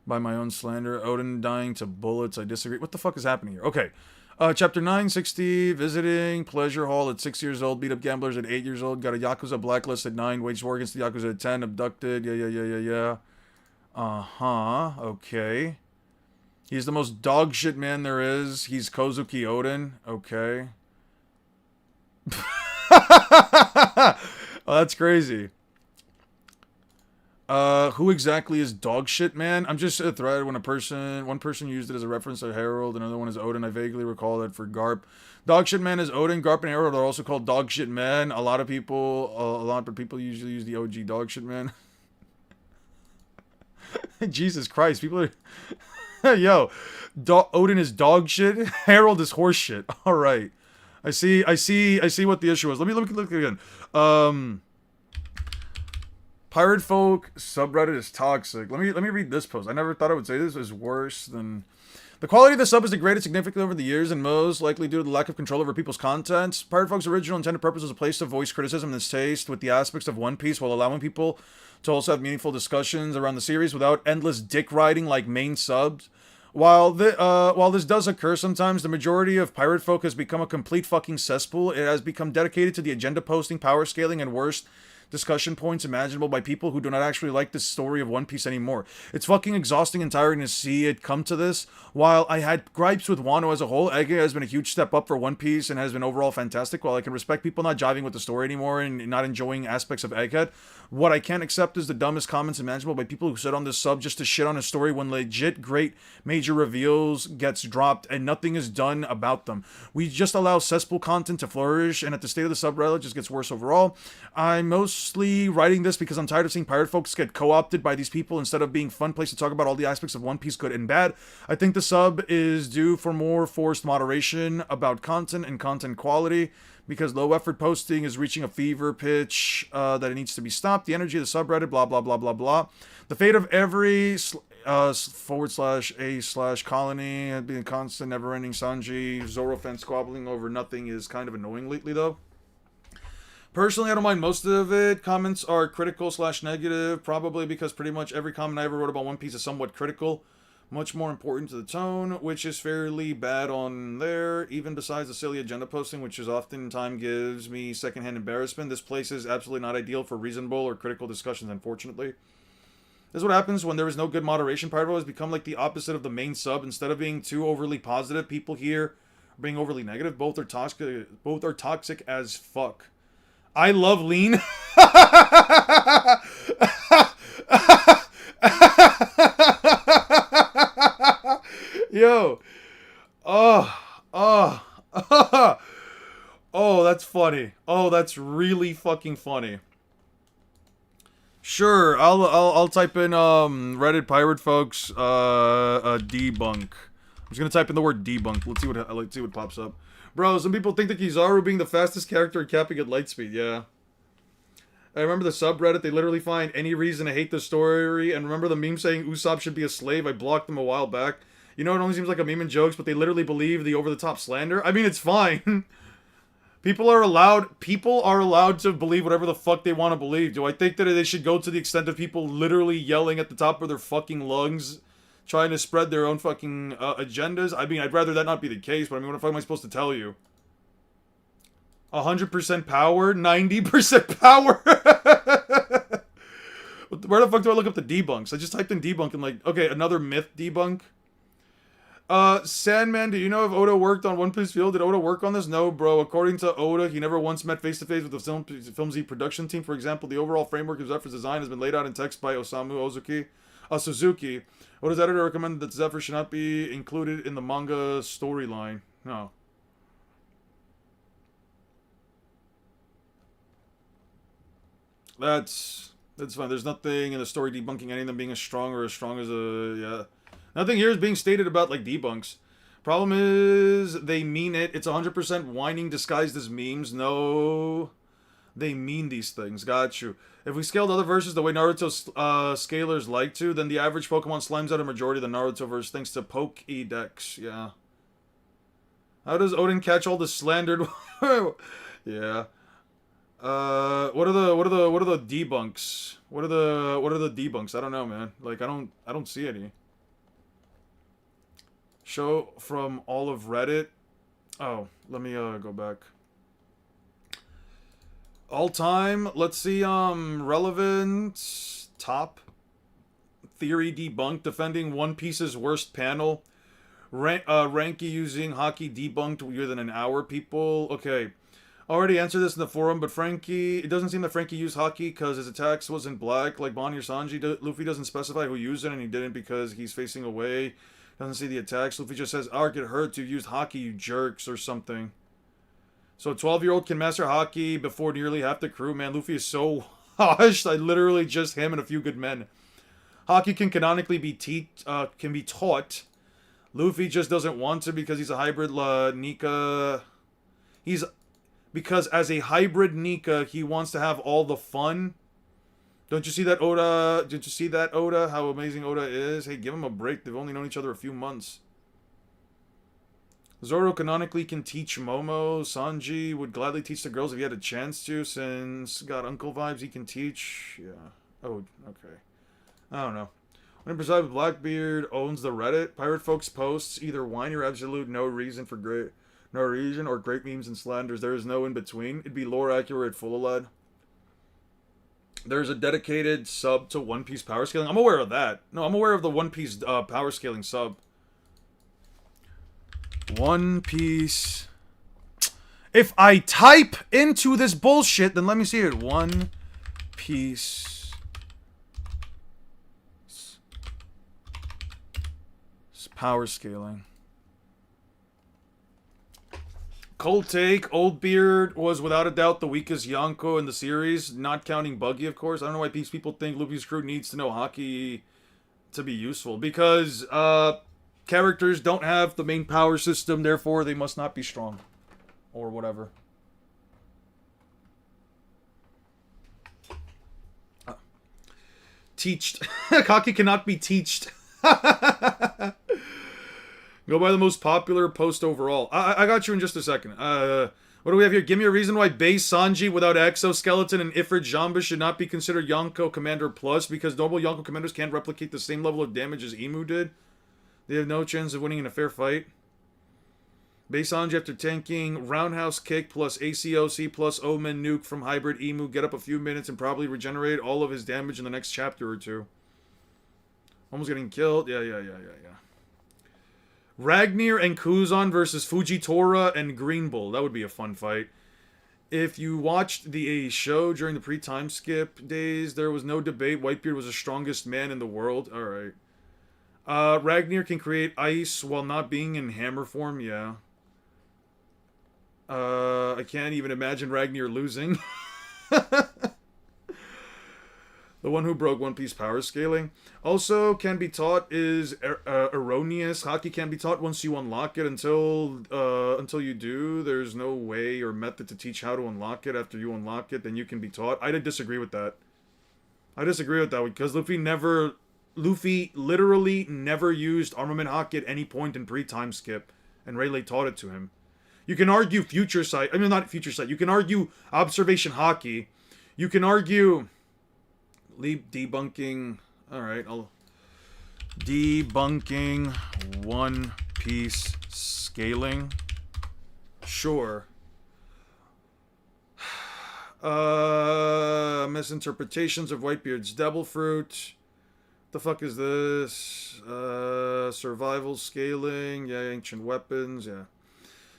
By my own slander. Odin dying to bullets. I disagree. What the fuck is happening here? Okay. Chapter 960, visiting, pleasure hall at 6 years old, beat up gamblers at 8 years old, got a Yakuza blacklist at 9, waged war against the Yakuza at 10, abducted, yeah. Okay. He's the most dog shit man there is. He's Kozuki Odin. Okay. Oh, that's crazy. Who exactly is dog shit, man? I'm just a thread when one person used it as a reference to Harold, another one is Odin. I vaguely recall that for Garp. Dog shit man is Odin. Garp and Harold are also called dog shit men. A lot of people usually use the OG dog shit man. Jesus Christ, people are, yo, Odin is dog shit. Harold is horse shit. All right, I see what the issue is. Let me look again. Pirate folk subreddit is toxic. Let me read this post. I never thought I would say this is worse than the quality of the sub is degraded significantly over the years, and most likely due to the lack of control over people's content. Pirate Folk's original intended purpose was a place to voice criticism and distaste with the aspects of One Piece while allowing people to also have meaningful discussions around the series without endless dick riding like main subs. While this does occur sometimes, the majority of Pirate Folk has become a complete fucking cesspool. It has become dedicated to the agenda posting, power scaling, and worst discussion points imaginable by people who do not actually like the story of One Piece anymore. It's fucking exhausting and tiring to see it come to this. While I had gripes with Wano as a whole, Egghead has been a huge step up for One Piece and has been overall fantastic. While I can respect people not jiving with the story anymore and not enjoying aspects of Egghead, what I can't accept is the dumbest comments imaginable by people who sit on this sub just to shit on a story when legit great major reveals gets dropped and nothing is done about them. We just allow cesspool content to flourish, and at the state of the subreddit just gets worse overall. I'm mostly writing this because I'm tired of seeing pirate folks get co-opted by these people instead of being a fun place to talk about all the aspects of One Piece, good and bad. I think the sub is due for more forced moderation about content and content quality, because low effort posting is reaching a fever pitch that it needs to be stopped. The energy of the subreddit, blah blah blah blah blah. The fate of every /a/colony had been a constant, never-ending Sanji Zoro fan squabbling over nothing is kind of annoying lately, though. Personally, I don't mind most of it. Comments are critical / negative, probably because pretty much every comment I ever wrote about One Piece is somewhat critical. Much more important to the tone, which is fairly bad on there. Even besides the silly agenda posting, which is oftentimes gives me secondhand embarrassment, this place is absolutely not ideal for reasonable or critical discussions, unfortunately. This is what happens when there is no good moderation. Pyro has become like the opposite of the main sub. Instead of being too overly positive, people here are being overly negative. Both are toxic as fuck. I love lean. Yo. Oh, that's funny. Oh, that's really fucking funny. Sure, I'll type in Reddit pirate folks debunk. I'm just gonna type in the word debunk. Let's see what pops up. Bro, some people think that Kizaru being the fastest character and capping at light speed. Yeah. I remember the subreddit, they literally find any reason to hate the story, and remember the meme saying Usopp should be a slave? I blocked them a while back. You know, it only seems like a meme and jokes, but they literally believe the over-the-top slander. I mean, it's fine. People are allowed to believe whatever the fuck they want to believe. Do I think that they should go to the extent of people literally yelling at the top of their fucking lungs, trying to spread their own fucking agendas? I mean, I'd rather that not be the case, but I mean, what the fuck am I supposed to tell you? 100% power? 90% power? Where the fuck do I look up the debunks? I just typed in debunk and like, okay, another myth debunk. Sandman, do you know if Oda worked on One Piece Field? Did Oda work on this? No, bro. According to Oda, he never once met face-to-face with the Filmzy production team. For example, the overall framework of Zephyr's design has been laid out in text by Suzuki. Oda's editor recommended that Zephyr should not be included in the manga storyline. No. That's fine. There's nothing in the story debunking any of them being as strong as yeah. Nothing here is being stated about, like, debunks. Problem is, they mean it. It's 100% whining disguised as memes. No, they mean these things. Got you. If we scaled other verses the way Naruto scalers like to, then the average Pokemon slimes out a majority of the Naruto verse thanks to Pokédex. Yeah. How does Odin catch all the slandered? Yeah. What are the debunks? What are the debunks? I don't know, man. Like, I don't see any. Show from all of Reddit. Oh, let me go back. All time. Let's see. Relevant top theory debunked defending One Piece's worst panel. Ranky using hockey debunked within an hour. People. Okay. Already answered this in the forum, but Frankie, it doesn't seem that Frankie used Haki because his attacks wasn't black like Bonnie or Sanji. Luffy doesn't specify who used it, and he didn't because he's facing away. Doesn't see the attacks. Luffy just says, "Ark, it hurts. You used Haki, you jerks," or something. So a 12-year-old can master Haki before nearly half the crew. Man, Luffy is so hushed. I literally just him and a few good men. Haki can canonically be taught. Luffy just doesn't want to because he's a hybrid Nika. Because as a hybrid Nika, he wants to have all the fun. Don't you see that, Oda? Did you see that, Oda? How amazing Oda is? Hey, give him a break. They've only known each other a few months. Zoro canonically can teach Momo. Sanji would gladly teach the girls if he had a chance to, since got uncle vibes he can teach. Yeah. Oh, okay. I don't know. When preside with Blackbeard owns the Reddit. Pirate folks posts either whiny or absolute no reason or great memes and slanders. There is no in between. It'd be lore accurate, full of lad. There's a dedicated sub to One Piece power scaling. I'm aware of that. No, I'm aware of the One Piece power scaling sub. One Piece. If I type into this bullshit, then let me see it. One Piece. Power scaling. Cold take. Old Beard was without a doubt the weakest Yonko in the series, not counting Buggy, of course. I don't know why these people think Luffy's crew needs to know Haki to be useful. Because characters don't have the main power system, therefore they must not be strong. Or whatever. Teached. Haki cannot be teached. Go by the most popular post overall. I got you in just a second. What do we have here? Give me a reason why base Sanji without exoskeleton and Ifrit Jamba should not be considered Yonko Commander Plus, because normal Yonko Commanders can't replicate the same level of damage as Emu did. They have no chance of winning in a fair fight. Base Sanji after tanking Roundhouse Kick plus ACOC plus Omen Nuke from Hybrid Emu, get up a few minutes and probably regenerate all of his damage in the next chapter or two. Almost getting killed. Yeah. Ragnar and Kuzan versus Fujitora and Green Bull. That would be a fun fight. If you watched the show during the pre-time skip days, there was no debate. Whitebeard was the strongest man in the world. Alright. Ragnar can create ice while not being in hammer form. Yeah. I can't even imagine Ragnar losing. The one who broke One Piece power scaling. Also, can be taught is erroneous. Haki can be taught once you unlock it. Until you do, there's no way or method to teach how to unlock it. After you unlock it, then you can be taught. I disagree with that. I disagree with that because Luffy literally never used Armament Haki at any point in pre-time skip, and Rayleigh taught it to him. You can argue Future Sight. I mean, not Future Sight. You can argue Observation Haki. You can argue Leap debunking. Alright, I'll debunking One Piece scaling. Sure. Misinterpretations of Whitebeard's Devil Fruit. The fuck is this? Survival scaling. Yeah, ancient weapons. Yeah.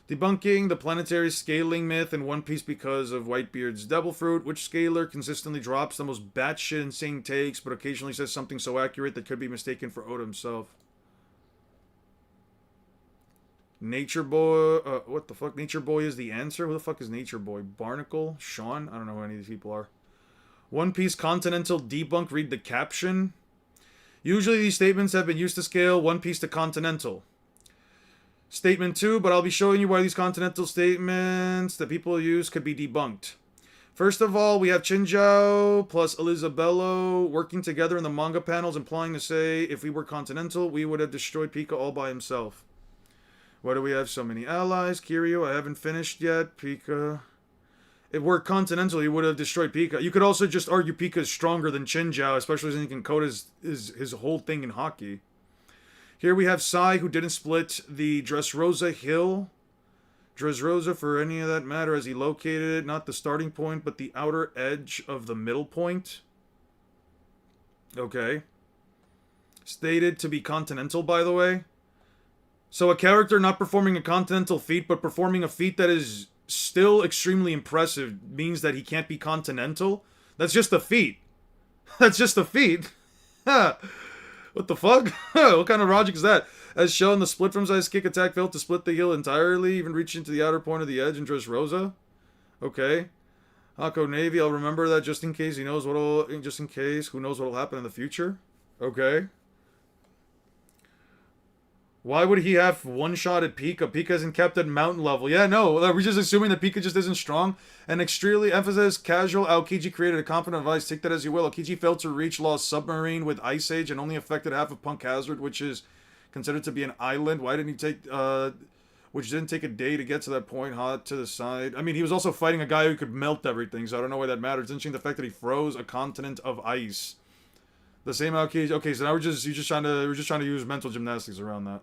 Debunking the planetary scaling myth in One Piece because of Whitebeard's Devil Fruit, which scaler consistently drops the most batshit insane takes, but occasionally says something so accurate that could be mistaken for Oda himself. Nature Boy, what the fuck? Nature Boy is the answer? Who the fuck is Nature Boy? Barnacle? Sean? I don't know who any of these people are. One Piece Continental debunk, read the caption. Usually these statements have been used to scale One Piece to Continental. Statement 2, but I'll be showing you why these continental statements that people use could be debunked. First of all, we have Chinjao plus Elizabello working together in the manga panels, implying to say, if we were continental, we would have destroyed Pika all by himself. Why do we have so many allies? Kiryu, I haven't finished yet. Pika. If we're continental, he would have destroyed Pika. You could also just argue Pika is stronger than Chinjao, especially since he can code his whole thing in Haki. Here we have Sai, who didn't split the Dressrosa Hill. Dressrosa, for any of that matter, as he located it, not the starting point, but the outer edge of the middle point. Okay. Stated to be continental, by the way. So a character not performing a continental feat, but performing a feat that is still extremely impressive means that he can't be continental? That's just a feat. That's just a feat. What the fuck? What kind of logic is that? As shown, the split from size kick attack failed to split the heel entirely, even reaching to the outer point of the edge and Dressrosa. Okay. Hako Navy, I'll remember that just in case. He knows what'll... Just in case. Who knows what'll happen in the future? Okay. Why would he have one shot at Pika? Pika isn't kept at mountain level. Yeah, no. We're just assuming that Pika just isn't strong. And extremely emphasizes casual. Aokiji created a confident advice. Take that as you will. Aokiji failed to reach Lost Submarine with Ice Age and only affected half of Punk Hazard, which is considered to be an island. Why didn't he take... which didn't take a day to get to that point. Hot to the side. I mean, he was also fighting a guy who could melt everything, so I don't know why that matters. It's interesting the fact that he froze a continent of ice. The same Aokiji... Okay, so now we're just trying to use mental gymnastics around that.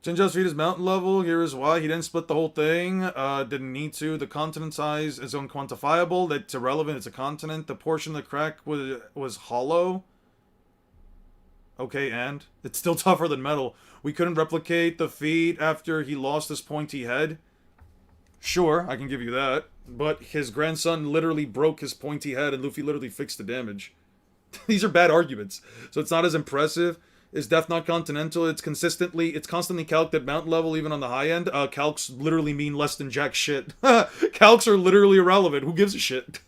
Jinjo's feet is mountain level. Here is why. He didn't split the whole thing. Didn't need to. The continent size is unquantifiable. That's irrelevant. It's a continent. The portion of the crack was hollow. Okay, and? It's still tougher than metal. We couldn't replicate the feat after he lost his pointy head. Sure, I can give you that. But his grandson literally broke his pointy head and Luffy literally fixed the damage. These are bad arguments. So it's not as impressive. Is Death not continental? It's constantly calced at mountain level, even on the high end. Calcs literally mean less than jack shit. Calcs are literally irrelevant. Who gives a shit?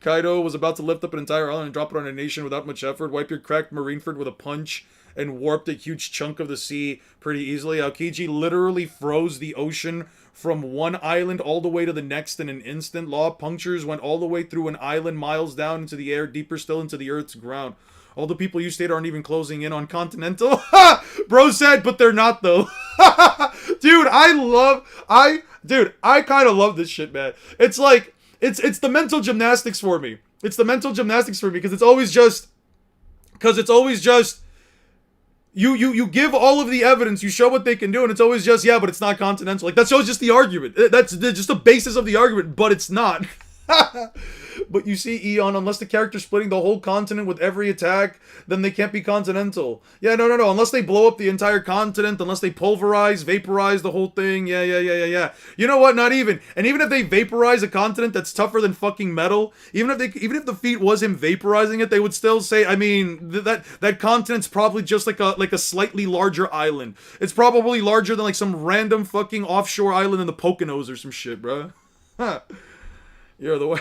Kaido was about to lift up an entire island and drop it on a nation without much effort. Wipe your cracked Marineford with a punch and warped a huge chunk of the sea pretty easily. Aokiji literally froze the ocean from one island all the way to the next in an instant. Law punctures went all the way through an island miles down into the air, deeper still into the Earth's ground. All the people you stayed aren't even closing in on Continental. Bro said, but they're not though. Dude, I kind of love this shit, man. It's like, it's the mental gymnastics for me. It's the mental gymnastics for me because it's always just, you give all of the evidence, you show what they can do, and it's always just, yeah, but it's not continental. Like, that's always just the argument. That's just the basis of the argument, but it's not. But you see, Eon, unless the character's splitting the whole continent with every attack, then they can't be continental. Yeah, no. Unless they blow up the entire continent, unless they pulverize, vaporize the whole thing. Yeah. You know what? Not even. And even if they vaporize a continent that's tougher than fucking metal, even if the feat was him vaporizing it, they would still say, I mean, that continent's probably just like a slightly larger island. It's probably larger than like some random fucking offshore island in the Poconos or some shit, bro. You're the way.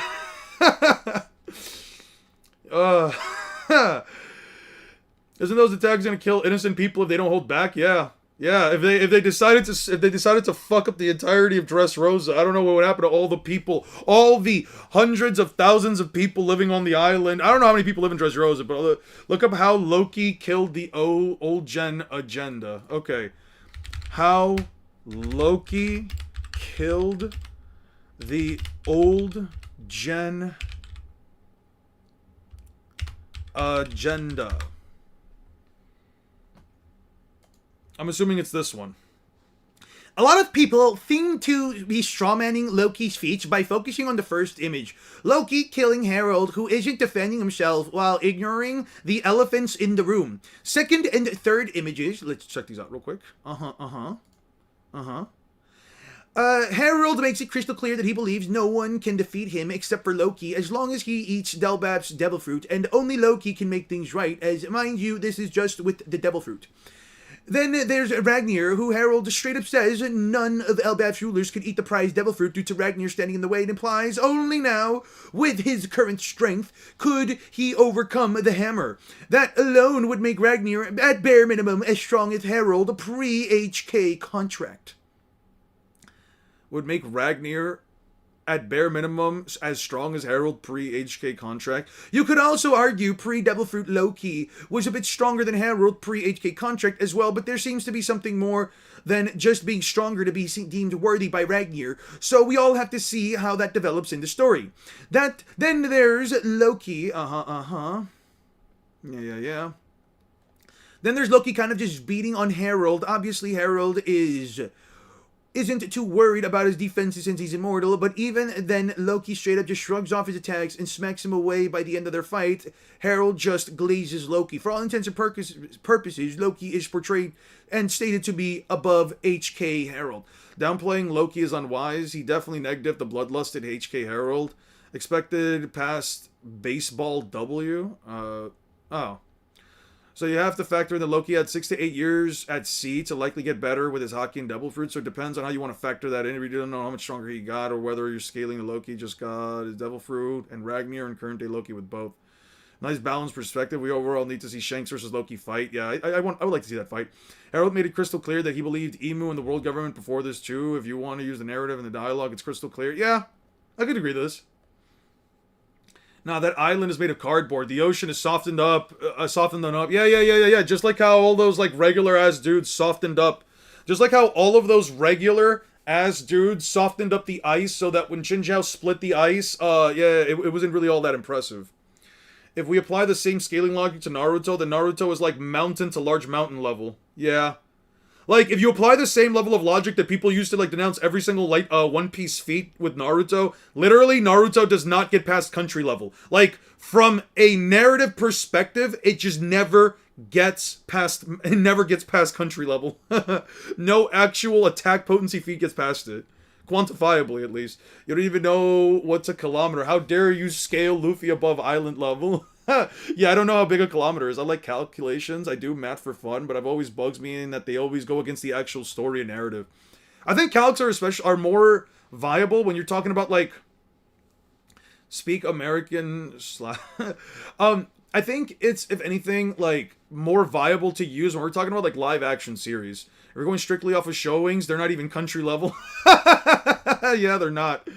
Isn't those attacks gonna kill innocent people if they don't hold back? Yeah. If they decided to fuck up the entirety of Dressrosa, I don't know what would happen to all the people, all the hundreds of thousands of people living on the island. I don't know how many people live in Dressrosa, but look up how Loki killed the old gen agenda. Okay, how Loki killed the old gen agenda. I'm assuming it's this one. A lot of people seem to be strawmanning Loki's feats by focusing on the first image. Loki killing Harold, who isn't defending himself, while ignoring the elephants in the room. Second and third images, let's check these out real quick. Harold makes it crystal clear that he believes no one can defeat him except for Loki as long as he eats Delbap's devil fruit, and only Loki can make things right, as, mind you, this is just with the devil fruit. Then there's Ragnar, who Harold straight up says none of Elbaf's rulers could eat the prized devil fruit due to Ragnar standing in the way. It implies only now, with his current strength, could he overcome the hammer. That alone would make Ragnar, at bare minimum, as strong as Harold pre-HK contract. Would make Ragnar, at bare minimum, as strong as Harold pre-HK contract. You could also argue pre-Devil Fruit Loki was a bit stronger than Harold pre-HK contract as well, but there seems to be something more than just being stronger to be deemed worthy by Ragnar, so we all have to see how that develops in the story. Then there's Loki, Yeah. Then there's Loki kind of just beating on Harold. Obviously, Harold is isn't too worried about his defenses since he's immortal, but even then, Loki straight up just shrugs off his attacks and smacks him away by the end of their fight. Harold just glazes Loki. For all intents and purposes, Loki is portrayed and stated to be above HK Harold. Downplaying Loki is unwise. He definitely negative the bloodlusted HK Harold. Expected past baseball W. Oh. So you have to factor in that Loki had 6 to 8 years at sea to likely get better with his hockey and devil fruit. So it depends on how you want to factor that in. If you don't know how much stronger he got, or whether you're scaling the Loki just got his devil fruit and Ragnar and current day Loki with both. Nice balanced perspective. We overall need to see Shanks versus Loki fight. Yeah, I would like to see that fight. Harold made it crystal clear that he believed Emu and the world government before this too. If you want to use the narrative and the dialogue, it's crystal clear. Yeah, I could agree to this. Now that island is made of cardboard. The ocean is softened up. Yeah. Just like how all those like regular ass dudes softened up. Just like how all of those regular ass dudes softened up the ice so that when Jinzhao split the ice, it wasn't really all that impressive. If we apply the same scaling logic to Naruto, then Naruto is like mountain to large mountain level. Yeah. Like, if you apply the same level of logic that people used to, like, denounce every single One Piece feat with Naruto, literally, Naruto does not get past country level. Like, from a narrative perspective, it just never gets past country level. No actual attack potency feat gets past it. Quantifiably, at least. You don't even know what's a kilometer. How dare you scale Luffy above island level? Yeah, I don't know how big a kilometer is. I like calculations. I do math for fun, but I've always bugs me in that they always go against the actual story and narrative. I think calcs are more viable when you're talking about like speak American I think it's, if anything, like more viable to use when we're talking about like live action series. If we're going strictly off of showings, they're not even country level. Yeah, they're not.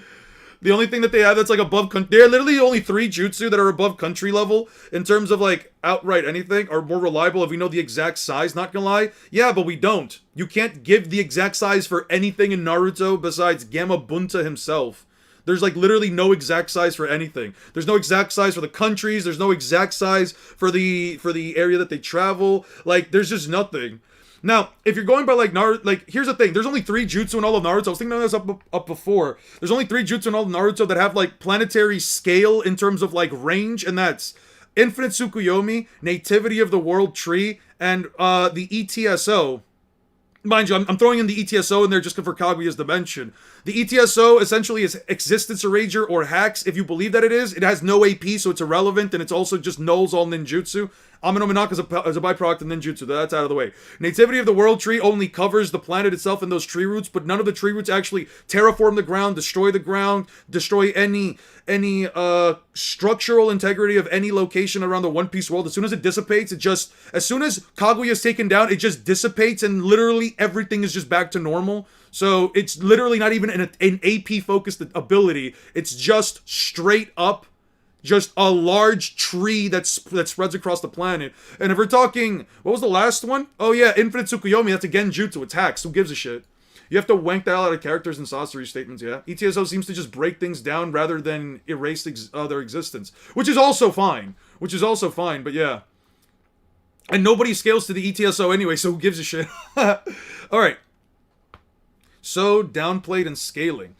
The only thing that they have that's like above they're literally only 3 jutsu that are above country level in terms of like outright anything, are more reliable if we know the exact size, not gonna lie. Yeah, but we don't. You can't give the exact size for anything in Naruto besides Gamma Bunta himself. There's like literally no exact size for anything. There's no exact size for the countries, there's no exact size for the area that they travel. Like there's just nothing. Now, if you're going by like Naruto, like here's the thing, there's only 3 jutsu in all of Naruto. I was thinking of this up before. There's only 3 jutsu in all of Naruto that have like planetary scale in terms of like range, and that's Infinite Tsukuyomi, Nativity of the World Tree, and the ETSO. Mind you, I'm throwing in the ETSO in there just for Kaguya's dimension. The ETSO essentially is Existence Eraser or Hacks. If you believe that it is, it has no AP, so it's irrelevant, and it's also just nulls all ninjutsu. Amino Minaka is a byproduct of ninjutsu. That's out of the way. Nativity of the World Tree only covers the planet itself and those tree roots, but none of the tree roots actually terraform the ground, destroy any structural integrity of any location around the One Piece world. As soon as it dissipates, as soon as Kaguya is taken down, it just dissipates, and literally everything is just back to normal. So it's literally not even an AP-focused ability. It's just straight up just a large tree that spreads across the planet. And if we're talking, what was the last one? Oh yeah, Infinite Tsukuyomi, that's a Genjutsu, it's hacks, who gives a shit? You have to wank that out of characters and sorcery statements, yeah? ETSO seems to just break things down rather than erase their existence. Which is also fine, but yeah. And nobody scales to the ETSO anyway, so who gives a shit? Alright. So, downplayed and scaling.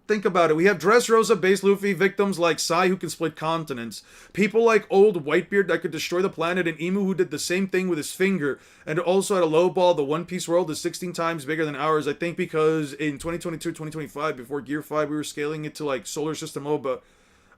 Think about it. We have Dressrosa, Base Luffy, victims like Sai who can split continents. People like Old Whitebeard that could destroy the planet, and Emu who did the same thing with his finger. And also at a low ball, the One Piece world is 16 times bigger than ours. I think because in 2022, 2025, before Gear 5, we were scaling it to like Solar System MOBA.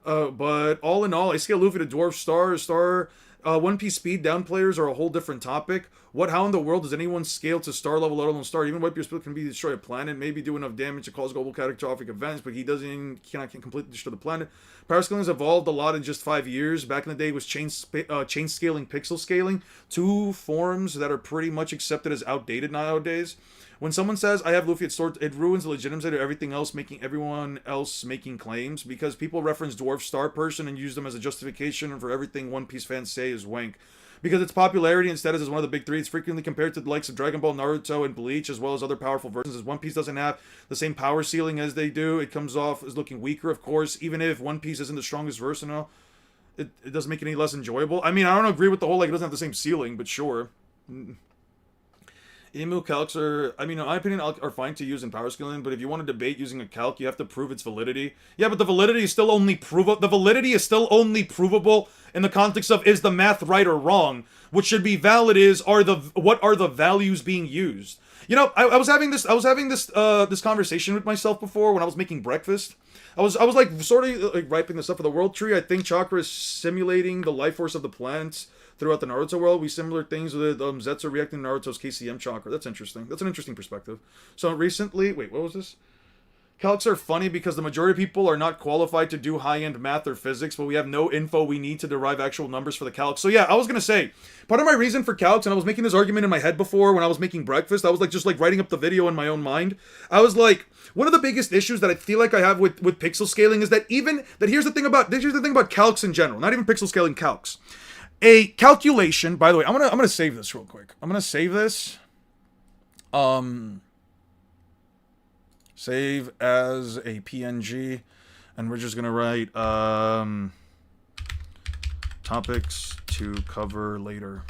But all in all, I scale Luffy to Dwarf Star. One Piece speed down players are a whole different topic. How in the world does anyone scale to star level, let alone star? Even Whitebeard Split can destroy a planet, maybe do enough damage to cause global catastrophic events, but he cannot completely destroy the planet. Power scaling has evolved a lot in just 5 years. Back in the day, it was chain scaling, pixel scaling. 2 forms that are pretty much accepted as outdated nowadays. When someone says, I have Luffy at sword, it ruins the legitimacy of everyone else making claims, because people reference Dwarf Star Person and use them as a justification for everything One Piece fans say is wank. Because its popularity and status as one of the big 3, it's frequently compared to the likes of Dragon Ball, Naruto, and Bleach, as well as other powerful versions. As One Piece doesn't have the same power ceiling as they do, it comes off as looking weaker, of course. Even if One Piece isn't the strongest verse and all, it doesn't make it any less enjoyable. I mean, I don't agree with the whole, like, it doesn't have the same ceiling, but sure. Emu calcs are, I mean, in my opinion, are fine to use in power scaling, but if you want to debate using a calc, you have to prove its validity. Yeah, but the validity is still only provable. The validity is still only provable in the context of, is the math right or wrong? What should be valid is, what are the values being used? You know, I was having this conversation with myself before when I was making breakfast. I was like sort of like ripening this up for the world tree. I think chakra is simulating the life force of the plants throughout the Naruto world. We similar things with Zetsu reacting to Naruto's KCM chakra. That's interesting. That's an interesting perspective. So recently, wait, what was this? Calcs are funny because the majority of people are not qualified to do high-end math or physics, but we have no info we need to derive actual numbers for the calcs. So yeah, I was gonna say, part of my reason for calcs, and I was making this argument in my head before when I was making breakfast, I was like just like writing up the video in my own mind. I was like, one of the biggest issues that I feel like I have with pixel scaling is that here's the thing about calcs in general, not even pixel scaling, calcs. A calculation, by the way, I'm gonna save this real quick. I'm gonna save this. Save as a PNG, and we're just gonna write topics to cover later.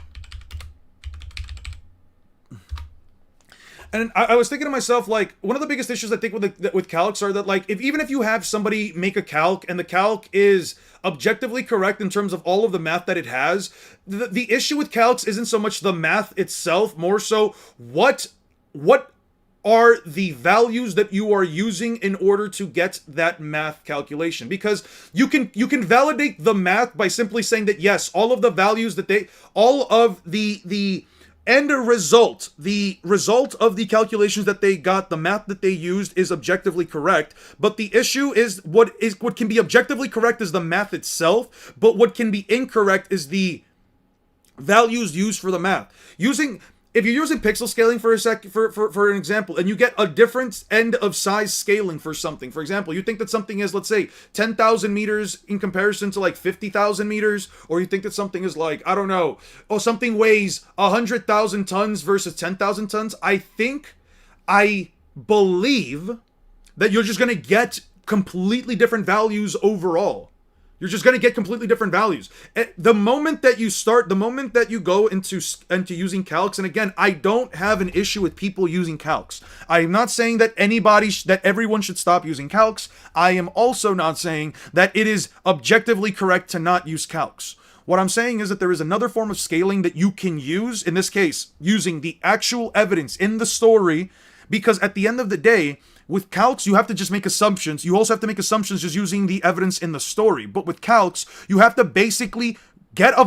And I was thinking to myself, like, one of the biggest issues I think with calcs are that, like, even if you have somebody make a calc and the calc is objectively correct in terms of all of the math that it has, the issue with calcs isn't so much the math itself, more so what are the values that you are using in order to get that math calculation. Because you can validate the math by simply saying that yes, all of the values that all of the end result, the result of the calculations that they got, the math that they used is objectively correct. But the issue is what can be objectively correct is the math itself, but what can be incorrect is the values used for the math. If you're using pixel scaling for an example, and you get a different end of size scaling for something, for example, you think that something is, let's say, 10,000 meters in comparison to like 50,000 meters, or you think that something is like, I don't know, or something weighs 100,000 tons versus 10,000 tons, I believe that you're just going to get completely different values overall. You're just going to get completely different values. The moment that you go into using calcs, and again, I don't have an issue with people using calcs. I'm not saying that everyone should stop using calcs. I am also not saying that it is objectively correct to not use calcs. What I'm saying is that there is another form of scaling that you can use, in this case, using the actual evidence in the story, because at the end of the day, with calcs, you have to just make assumptions. You also have to make assumptions just using the evidence in the story. But with calcs, you have to basically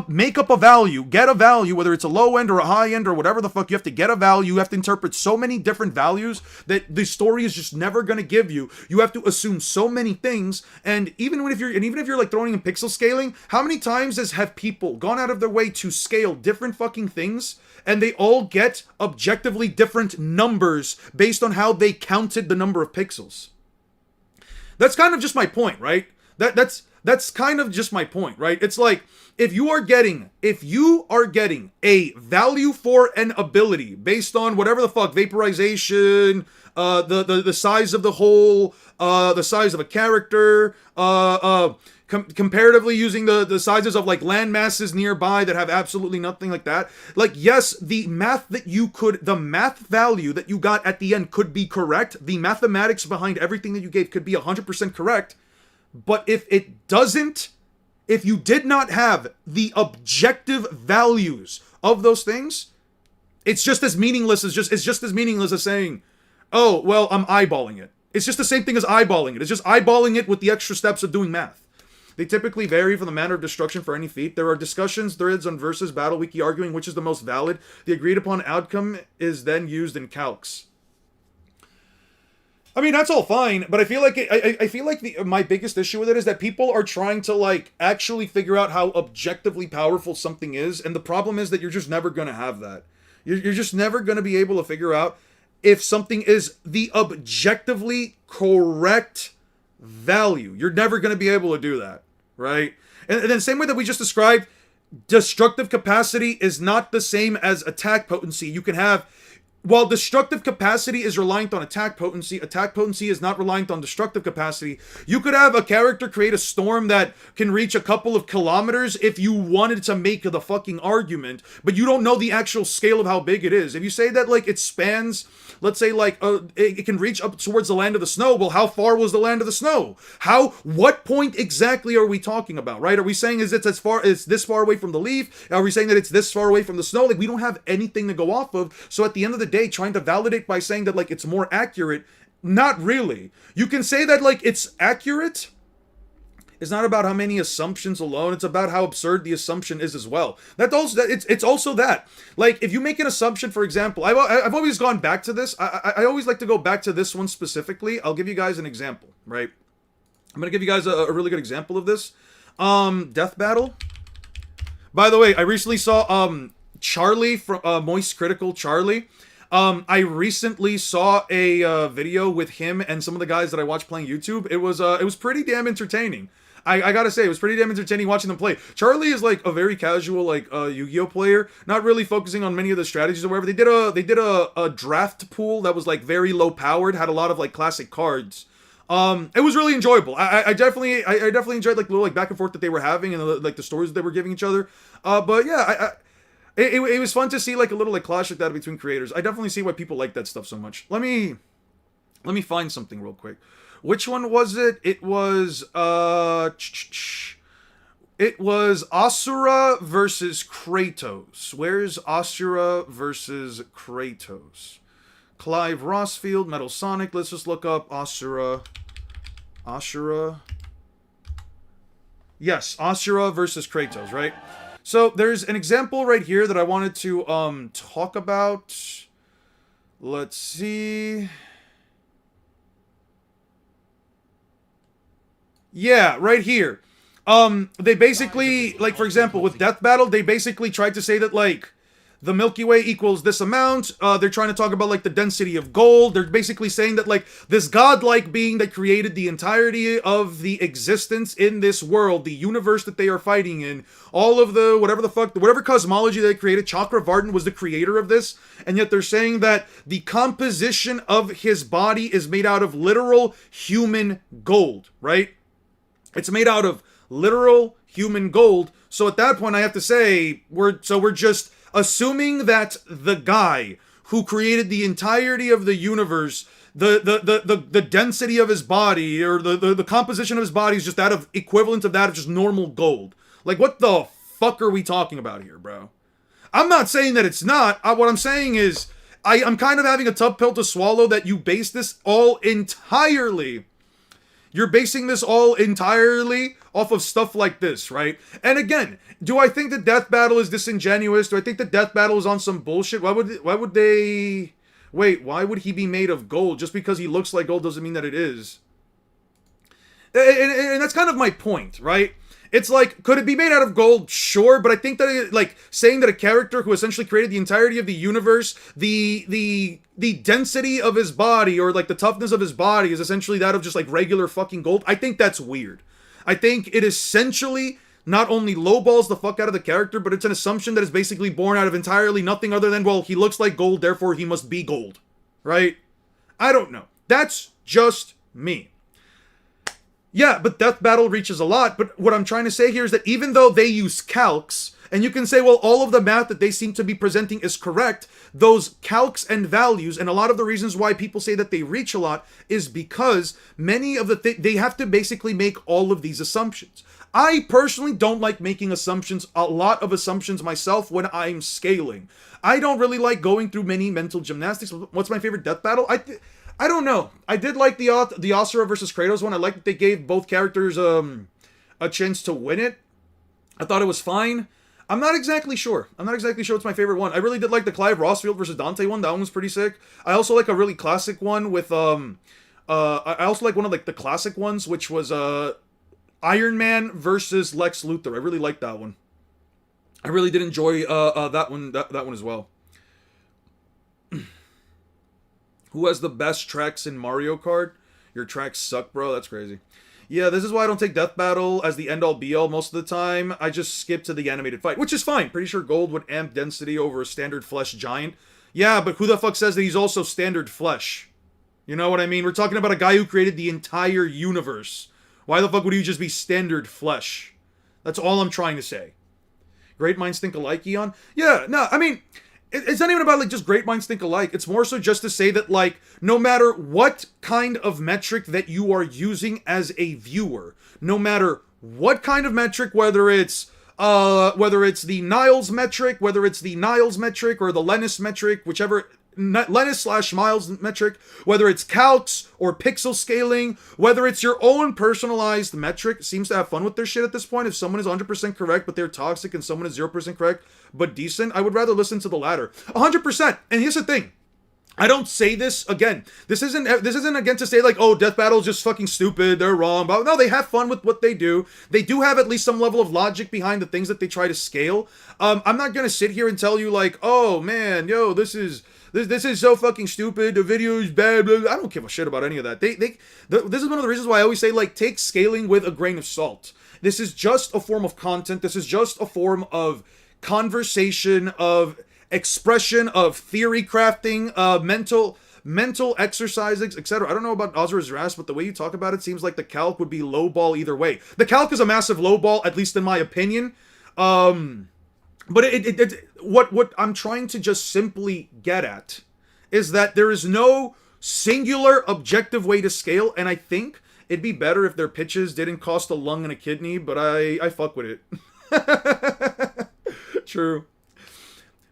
make up a value, whether it's a low end or a high end or whatever the fuck, you have to get a value. You have to interpret so many different values that the story is just never going to give you. You have to assume so many things. And even if you're like throwing in pixel scaling, how many times have people gone out of their way to scale different fucking things, and they all get objectively different numbers based on how they counted the number of pixels? That's kind of just my point, right? That's kind of just my point, right? It's like, if you are getting a value for an ability based on whatever the fuck, vaporization, the size of the hole, the size of a character, comparatively using the sizes of like land masses nearby that have absolutely nothing like that. Like, yes, the math value that you got at the end could be correct. The mathematics behind everything that you gave could be 100% correct. But if you did not have the objective values of those things, it's just as meaningless as saying, oh, well, I'm eyeballing it. It's just the same thing as eyeballing it. It's just eyeballing it with the extra steps of doing math. They typically vary from the manner of destruction for any feat. There are discussions threads on Versus Battle Wiki arguing which is the most valid. The agreed upon outcome is then used in calcs. I mean, that's all fine, but I feel like my biggest issue with it is that people are trying to like actually figure out how objectively powerful something is, and the problem is that you're just never going to have that. You're just never going to be able to figure out if something is the objectively correct value. You're never going to be able to do that, right? And then same way that we just described, destructive capacity is not the same as attack potency. You can have while destructive capacity is reliant on attack potency is not reliant on destructive capacity. You could have a character create a storm that can reach a couple of kilometers if you wanted to make the fucking argument, but you don't know the actual scale of how big it is. If you say that, like, it spans, let's say, like, it can reach up towards the land of the snow, well, how far was the land of the snow? What point exactly are we talking about, right? Are we saying is it's this far away from the leaf? Are we saying that it's this far away from the snow? Like, we don't have anything to go off of, so at the end of the day, trying to validate by saying that, like, it's more accurate, not really. You can say that, like, it's accurate. It's not about how many assumptions alone, it's about how absurd the assumption is as well. It's also that, like, if you make an assumption, for example, I've always gone back to this. I always like to go back to this one specifically. I'll give you guys an example, right? I'm gonna give you guys a really good example of this. Death Battle. By the way, I recently saw Charlie from Moist Critical Charlie. I recently saw a video with him and some of the guys that I watch playing YouTube. It was pretty damn entertaining. I gotta say, it was pretty damn entertaining watching them play. Charlie is like a very casual, like, Yu-Gi-Oh player, not really focusing on many of the strategies or whatever. They did a draft pool that was like very low powered, had a lot of like classic cards. It was really enjoyable. I definitely enjoyed like the little like back and forth that they were having and the stories that they were giving each other. But yeah, it was fun to see like a little like clash like that between creators. I definitely see why people like that stuff so much. Let me find something real quick. Which one was it? It was Asura versus Kratos. Where's Asura versus Kratos? Clive Rossfield, Metal Sonic. Let's just look up Asura. Yes, Asura versus Kratos, right? So there's an example right here that I wanted to talk about. Let's see. Yeah, right here. They basically, like, for example, with Death Battle, they basically tried to say that, like, the Milky Way equals this amount. They're trying to talk about, like, the density of gold. They're basically saying that, like, this godlike being that created the entirety of the existence in this world, the universe that they are fighting in, all of the, whatever cosmology they created, Chakravartin was the creator of this, and yet they're saying that the composition of his body is made out of literal human gold, right? It's made out of literal human gold. So at that point, I have to say, we're just assuming that the guy who created the entirety of the universe, the density of his body, or the composition of his body is just that of equivalent of that of just normal gold. Like, what the fuck are we talking about here, bro? I'm not saying that it's not. What I'm saying is, I'm kind of having a tough pill to swallow that you base this all entirely. You're basing this all entirely off of stuff like this, right? And again, do I think that Death Battle is disingenuous? Do I think that Death Battle is on some bullshit? Why would they... Wait, why would he be made of gold? Just because he looks like gold doesn't mean that it is. And that's kind of my point, right? It's like, could it be made out of gold? Sure, but I think that, like, saying that a character who essentially created the entirety of the universe, the density of his body, or, like, the toughness of his body is essentially that of just, like, regular fucking gold, I think that's weird. I think it essentially not only lowballs the fuck out of the character, but it's an assumption that is basically born out of entirely nothing other than, well, he looks like gold, therefore he must be gold. Right? I don't know. That's just me. Yeah, but Death Battle reaches a lot, but what I'm trying to say here is that even though they use calcs, and you can say, well, all of the math that they seem to be presenting is correct, those calcs and values, and a lot of the reasons why people say that they reach a lot is because many of they have to basically make all of these assumptions. I personally don't like making assumptions, a lot of assumptions myself when I'm scaling. I don't really like going through many mental gymnastics. What's my favorite Death Battle? I don't know. I did like the Asura versus Kratos one. I liked that they gave both characters a chance to win it. I thought it was fine. I'm not exactly sure. What's my favorite one. I really did like the Clive Rossfield versus Dante one. That one was pretty sick. I also like a really classic one with I also like one of like the classic ones, which was Iron Man versus Lex Luthor. I really liked that one. I really did enjoy that one as well. Who has the best tracks in Mario Kart? Your tracks suck, bro. That's crazy. Yeah, this is why I don't take Death Battle as the end-all be-all most of the time. I just skip to the animated fight, which is fine. Pretty sure gold would amp density over a standard flesh giant. Yeah, but who the fuck says that he's also standard flesh? You know what I mean? We're talking about a guy who created the entire universe. Why the fuck would you just be standard flesh? That's all I'm trying to say. Great minds think alike, Eon? Yeah, no, I mean, it's not even about like just great minds think alike. It's more so just to say that like no matter what kind of metric that you are using as a viewer, no matter what kind of metric, whether it's the Niles metric, whether it's the Niles metric or the Lennis metric, whichever Lennis/Miles metric, whether it's calcs or pixel scaling, whether it's your own personalized metric, seems to have fun with their shit at this point. If someone is 100% correct but they're toxic and someone is 0% correct but decent, I would rather listen to the latter. 100%. And here's the thing. I don't say this again. This isn't again to say like, oh, Death Battle is just fucking stupid, they're wrong. But no, they have fun with what they do. They do have at least some level of logic behind the things that they try to scale. I'm not gonna sit here and tell you like, oh man, yo, this is so fucking stupid. The video is bad. Blah, blah. I don't give a shit about any of that. This is one of the reasons why I always say like, take scaling with a grain of salt. This is just a form of content. This is just a form of conversation, of expression, of theory crafting, mental exercises, etc. I don't know about Ozra's Ras, but the way you talk about it seems like the calc would be lowball either way. The calc is a massive lowball, at least in my opinion. But what I'm trying to just simply get at is that there is no singular objective way to scale, and I think it'd be better if their pitches didn't cost a lung and a kidney, but I fuck with it. True.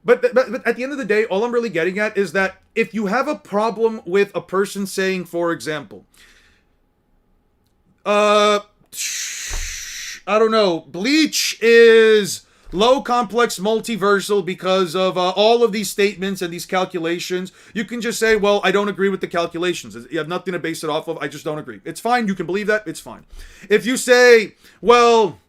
But at the end of the day, all I'm really getting at is that if you have a problem with a person saying, for example, I don't know, Bleach is low complex multiversal because of all of these statements and these calculations, you can just say, well, I don't agree with the calculations. You have nothing to base it off of. I just don't agree. It's fine. You can believe that. It's fine. If you say, well,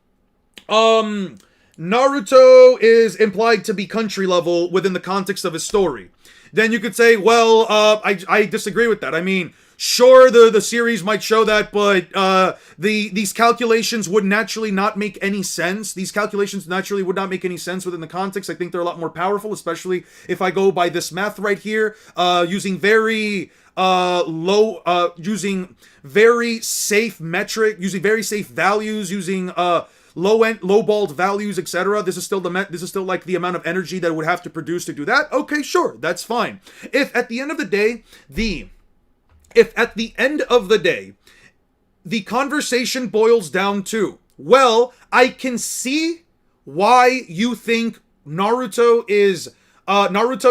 Naruto is implied to be country level within the context of his story, then you could say, well, I disagree with that. I mean, sure, the series might show that, but these calculations would naturally not make any sense. These calculations naturally would not make any sense within the context. I think they're a lot more powerful, especially if I go by this math right here, using very using very safe metric, using very safe values, using low-balled values, etc. This is still like the amount of energy that it would have to produce to do that. Okay, sure, that's fine. If at the end of the day, the conversation boils down to, well, I can see why you think Naruto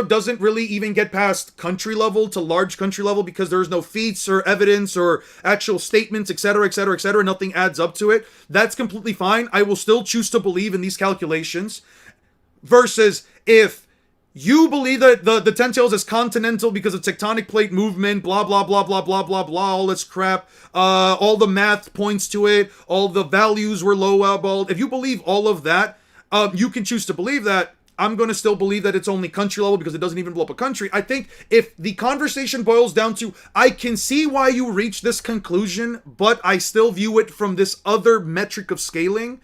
doesn't really even get past country level to large country level because there's no feats or evidence or actual statements, etc., etc., etc. Nothing adds up to it. That's completely fine. I will still choose to believe in these calculations. Versus if you believe that the Ten Tails is continental because of tectonic plate movement, blah, blah, blah, blah, blah, blah, blah, all this crap. All the math points to it. All the values were low-balled. If you believe all of that, you can choose to believe that. I'm going to still believe that it's only country level because it doesn't even blow up a country. I think if the conversation boils down to, I can see why you reach this conclusion, but I still view it from this other metric of scaling,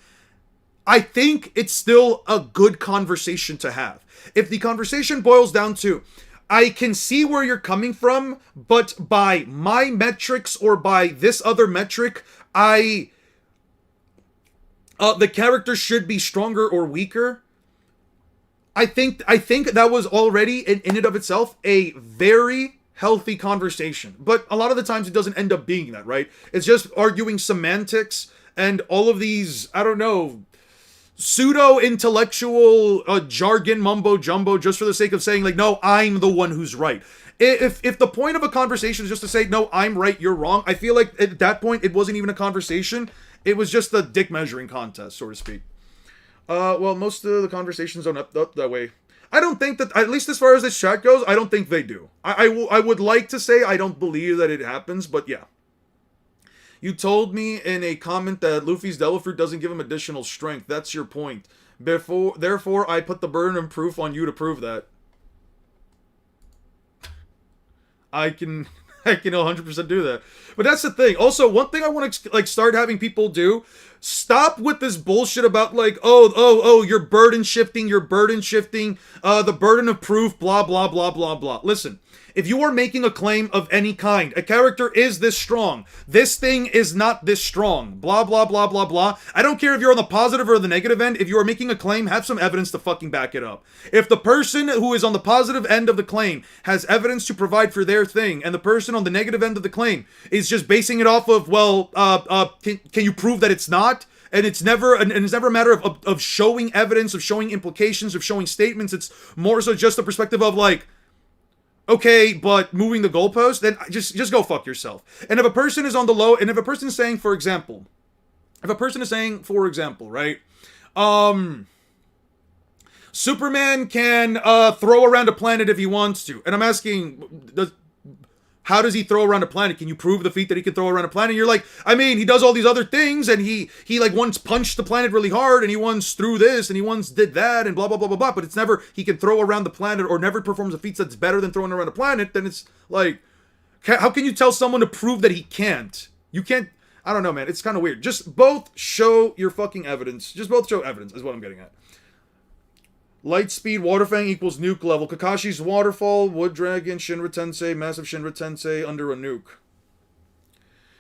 I think it's still a good conversation to have. If the conversation boils down to, I can see where you're coming from, but by my metrics or by this other metric, the character should be stronger or weaker. I think that was already in and of itself a very healthy conversation. But a lot of the times it doesn't end up being that, right? It's just arguing semantics and all of these, I don't know, pseudo-intellectual jargon mumbo-jumbo just for the sake of saying, like, no, I'm the one who's right. If the point of a conversation is just to say, no, I'm right, you're wrong, I feel like at that point it wasn't even a conversation. It was just a dick measuring contest, so to speak. Well, most of the conversations don't up that way. I don't think that, at least as far as this chat goes, I don't think they do. I would like to say I don't believe that it happens, but yeah. You told me in a comment that Luffy's Devil Fruit doesn't give him additional strength. That's your point. Therefore, I put the burden of proof on you to prove that. I can 100% do that. But that's the thing. Also, one thing I want to start having people do, Stop with this bullshit about like, you're burden shifting, the burden of proof, blah, blah, blah, blah, blah. Listen, if you are making a claim of any kind, a character is this strong, this thing is not this strong, blah, blah, blah, blah, blah. I don't care if you're on the positive or the negative end. If you are making a claim, have some evidence to fucking back it up. If the person who is on the positive end of the claim has evidence to provide for their thing, and the person on the negative end of the claim is just basing it off of, can you prove that it's not? And it's never a matter of showing evidence, of showing implications, of showing statements. It's more so just the perspective of like, okay, but moving the goalpost, then just go fuck yourself. And if a person is on the low, and if a person is saying, for example, right, Superman can throw around a planet if he wants to, and I'm asking, how does he throw around a planet? Can you prove the feat that he can throw around a planet? You're like, I mean, he does all these other things, and he like once punched the planet really hard, and he once threw this, and he once did that, and blah, blah, blah, blah, blah. But it's never, he can throw around the planet, or never performs a feat that's better than throwing around a planet. Then it's like, how can you tell someone to prove that he can't? You can't, I don't know, man. It's kind of weird. Just both show your fucking evidence. Just both show evidence is what I'm getting at. Light speed, Waterfang equals nuke level. Kakashi's Waterfall, Wood Dragon, Shinra Tensei, Massive Shinra Tensei under a nuke.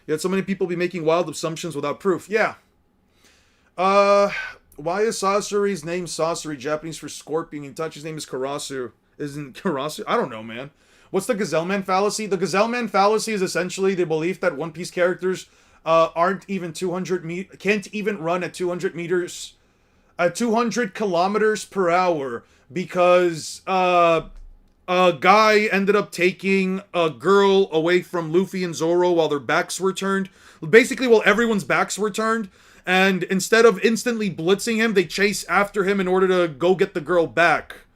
Yet so many people be making wild assumptions without proof. Yeah. Why is Sasori's name Sasori? Japanese for scorpion. Itachi's name is Karasu. Isn't Karasu? I don't know, man. What's the Gazelle Man fallacy? The Gazelle Man fallacy is essentially the belief that One Piece characters aren't even 200 can't even run at 200 meters... at 200 kilometers per hour because a guy ended up taking a girl away from Luffy and Zoro while their backs were turned. Basically, while everyone's backs were turned. And instead of instantly blitzing him, they chase after him in order to go get the girl back.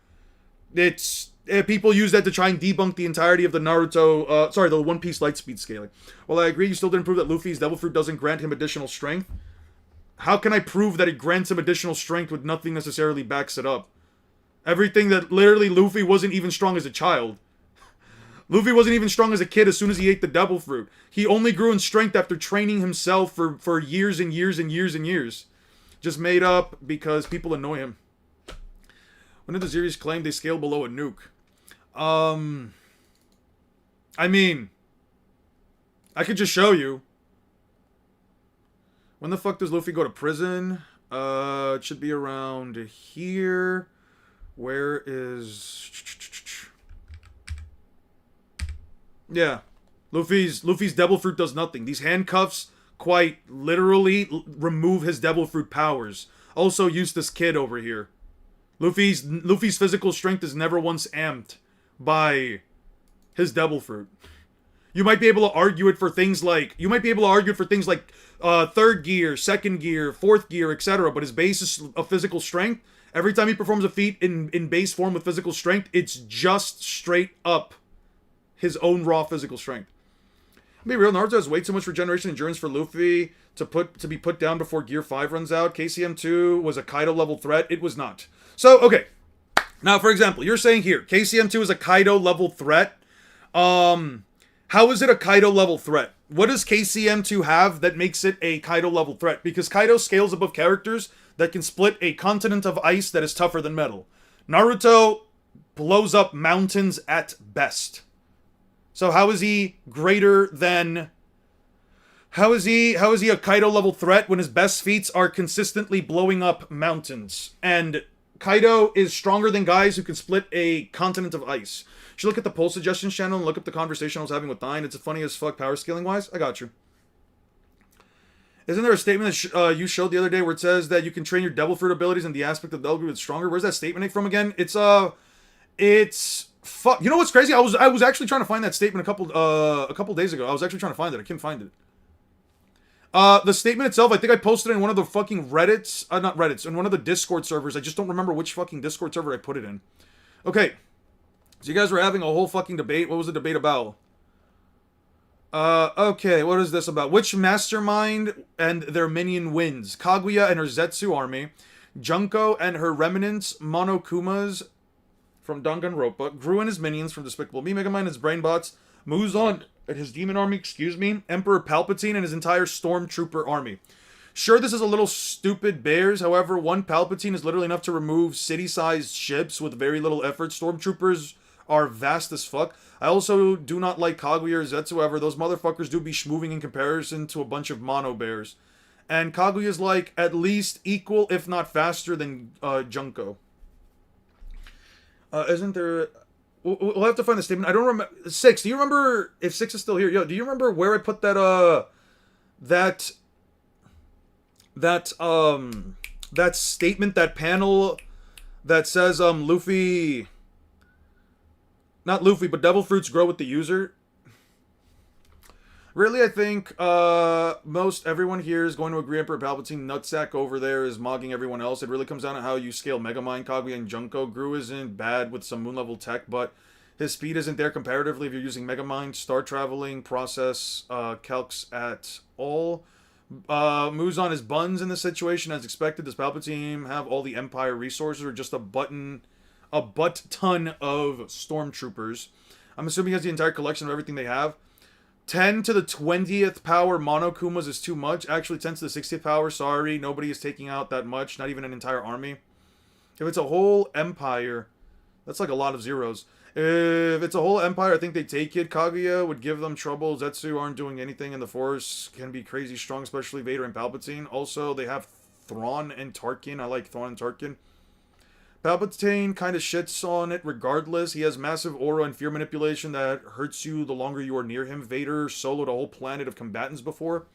People use that to try and debunk the entirety of the Naruto, the One Piece light speed scaling. Well, I agree, you still didn't prove that Luffy's Devil Fruit doesn't grant him additional strength. How can I prove that it grants him additional strength when nothing necessarily backs it up? Everything that literally Luffy wasn't even strong as a child. Luffy wasn't even strong as a kid as soon as he ate the Devil Fruit. He only grew in strength after training himself for years and years and years and years. Just made up because people annoy him. When did the series claim they scale below a nuke? I mean, I could just show you. When the fuck does Luffy go to prison? It should be around here. Where is... Yeah. Luffy's Devil Fruit does nothing. These handcuffs quite literally remove his Devil Fruit powers. Also, Eustace Kid over here. Luffy's physical strength is never once amped by his Devil Fruit. You might be able to argue it for things like... third gear, second gear, fourth gear, etc. But his basis of physical strength, every time he performs a feat in base form with physical strength, it's just straight up his own raw physical strength. To be real, Naruto has way too much regeneration endurance for Luffy to be put down before Gear 5 runs out. KCM2 was a Kaido level threat. It was not. So, okay. Now, for example, you're saying here, KCM2 is a Kaido level threat. How is it a Kaido level threat? What does KCM2 have that makes it a Kaido level threat? Because Kaido scales above characters that can split a continent of ice that is tougher than metal. Naruto blows up mountains at best. So how is he greater than... How is he a Kaido level threat when his best feats are consistently blowing up mountains? And Kaido is stronger than guys who can split a continent of ice. You should look at the poll suggestions channel and look up the conversation I was having with Dine. It's funny as fuck power scaling wise. I got you. Isn't there a statement that you showed the other day where it says that you can train your Devil Fruit abilities and the aspect of Devil Fruit is stronger? Where's that statement from again? It's fuck. You know what's crazy? I was actually trying to find that statement a couple days ago. I was actually trying to find it. I couldn't find it. The statement itself, I think I posted it in one of the fucking Reddits. Not Reddits, in one of the Discord servers. I just don't remember which fucking Discord server I put it in. Okay. So you guys were having a whole fucking debate. What was the debate about? Okay, what is this about? Which mastermind and their minion wins? Kaguya and her Zetsu army. Junko and her remnants, Monokumas from Danganronpa. Gru and his minions from Despicable Me. Megamind and his brainbots. Muzan and his demon army, Emperor Palpatine and his entire stormtrooper army. Sure, this is a little stupid bears. However, one Palpatine is literally enough to remove city-sized ships with very little effort. Stormtroopers are vast as fuck. I also do not like Kaguya or Zetsu. However, those motherfuckers do be schmoving in comparison to a bunch of mono bears. And Kaguya is like at least equal, if not faster, than Junko. Isn't there? We'll have to find the statement. I don't remember. 6. Do you remember if 6 is still here? Yo, do you remember where I put that? That statement, that panel that says Luffy. Not Luffy, but devil fruits grow with the user. Really, I think most everyone here is going to agree Emperor Palpatine nutsack over there is mogging everyone else. It really comes down to how you scale Megamind. Kaguya and Junko. Gru isn't bad with some moon level tech, but his speed isn't there comparatively if you're using Megamind, star traveling, process, calcs at all. Muzan is buns in this situation as expected. Does Palpatine have all the Empire resources or just a butt ton of stormtroopers? I'm assuming he has the entire collection of everything they have. 10 to the 20th power Monokumas is too much. Actually, 10 to the 60th power, sorry. Nobody is taking out that much. Not even an entire army. If it's a whole empire, that's like a lot of zeros. If it's a whole empire, I think they take it. Kaguya would give them trouble. Zetsu aren't doing anything, and the Force can be crazy strong, especially Vader and Palpatine. Also, they have Thrawn and Tarkin. I like Thrawn and Tarkin. Palpatine kind of shits on it regardless. He has massive aura and fear manipulation that hurts you the longer you are near him. Vader soloed a whole planet of combatants before.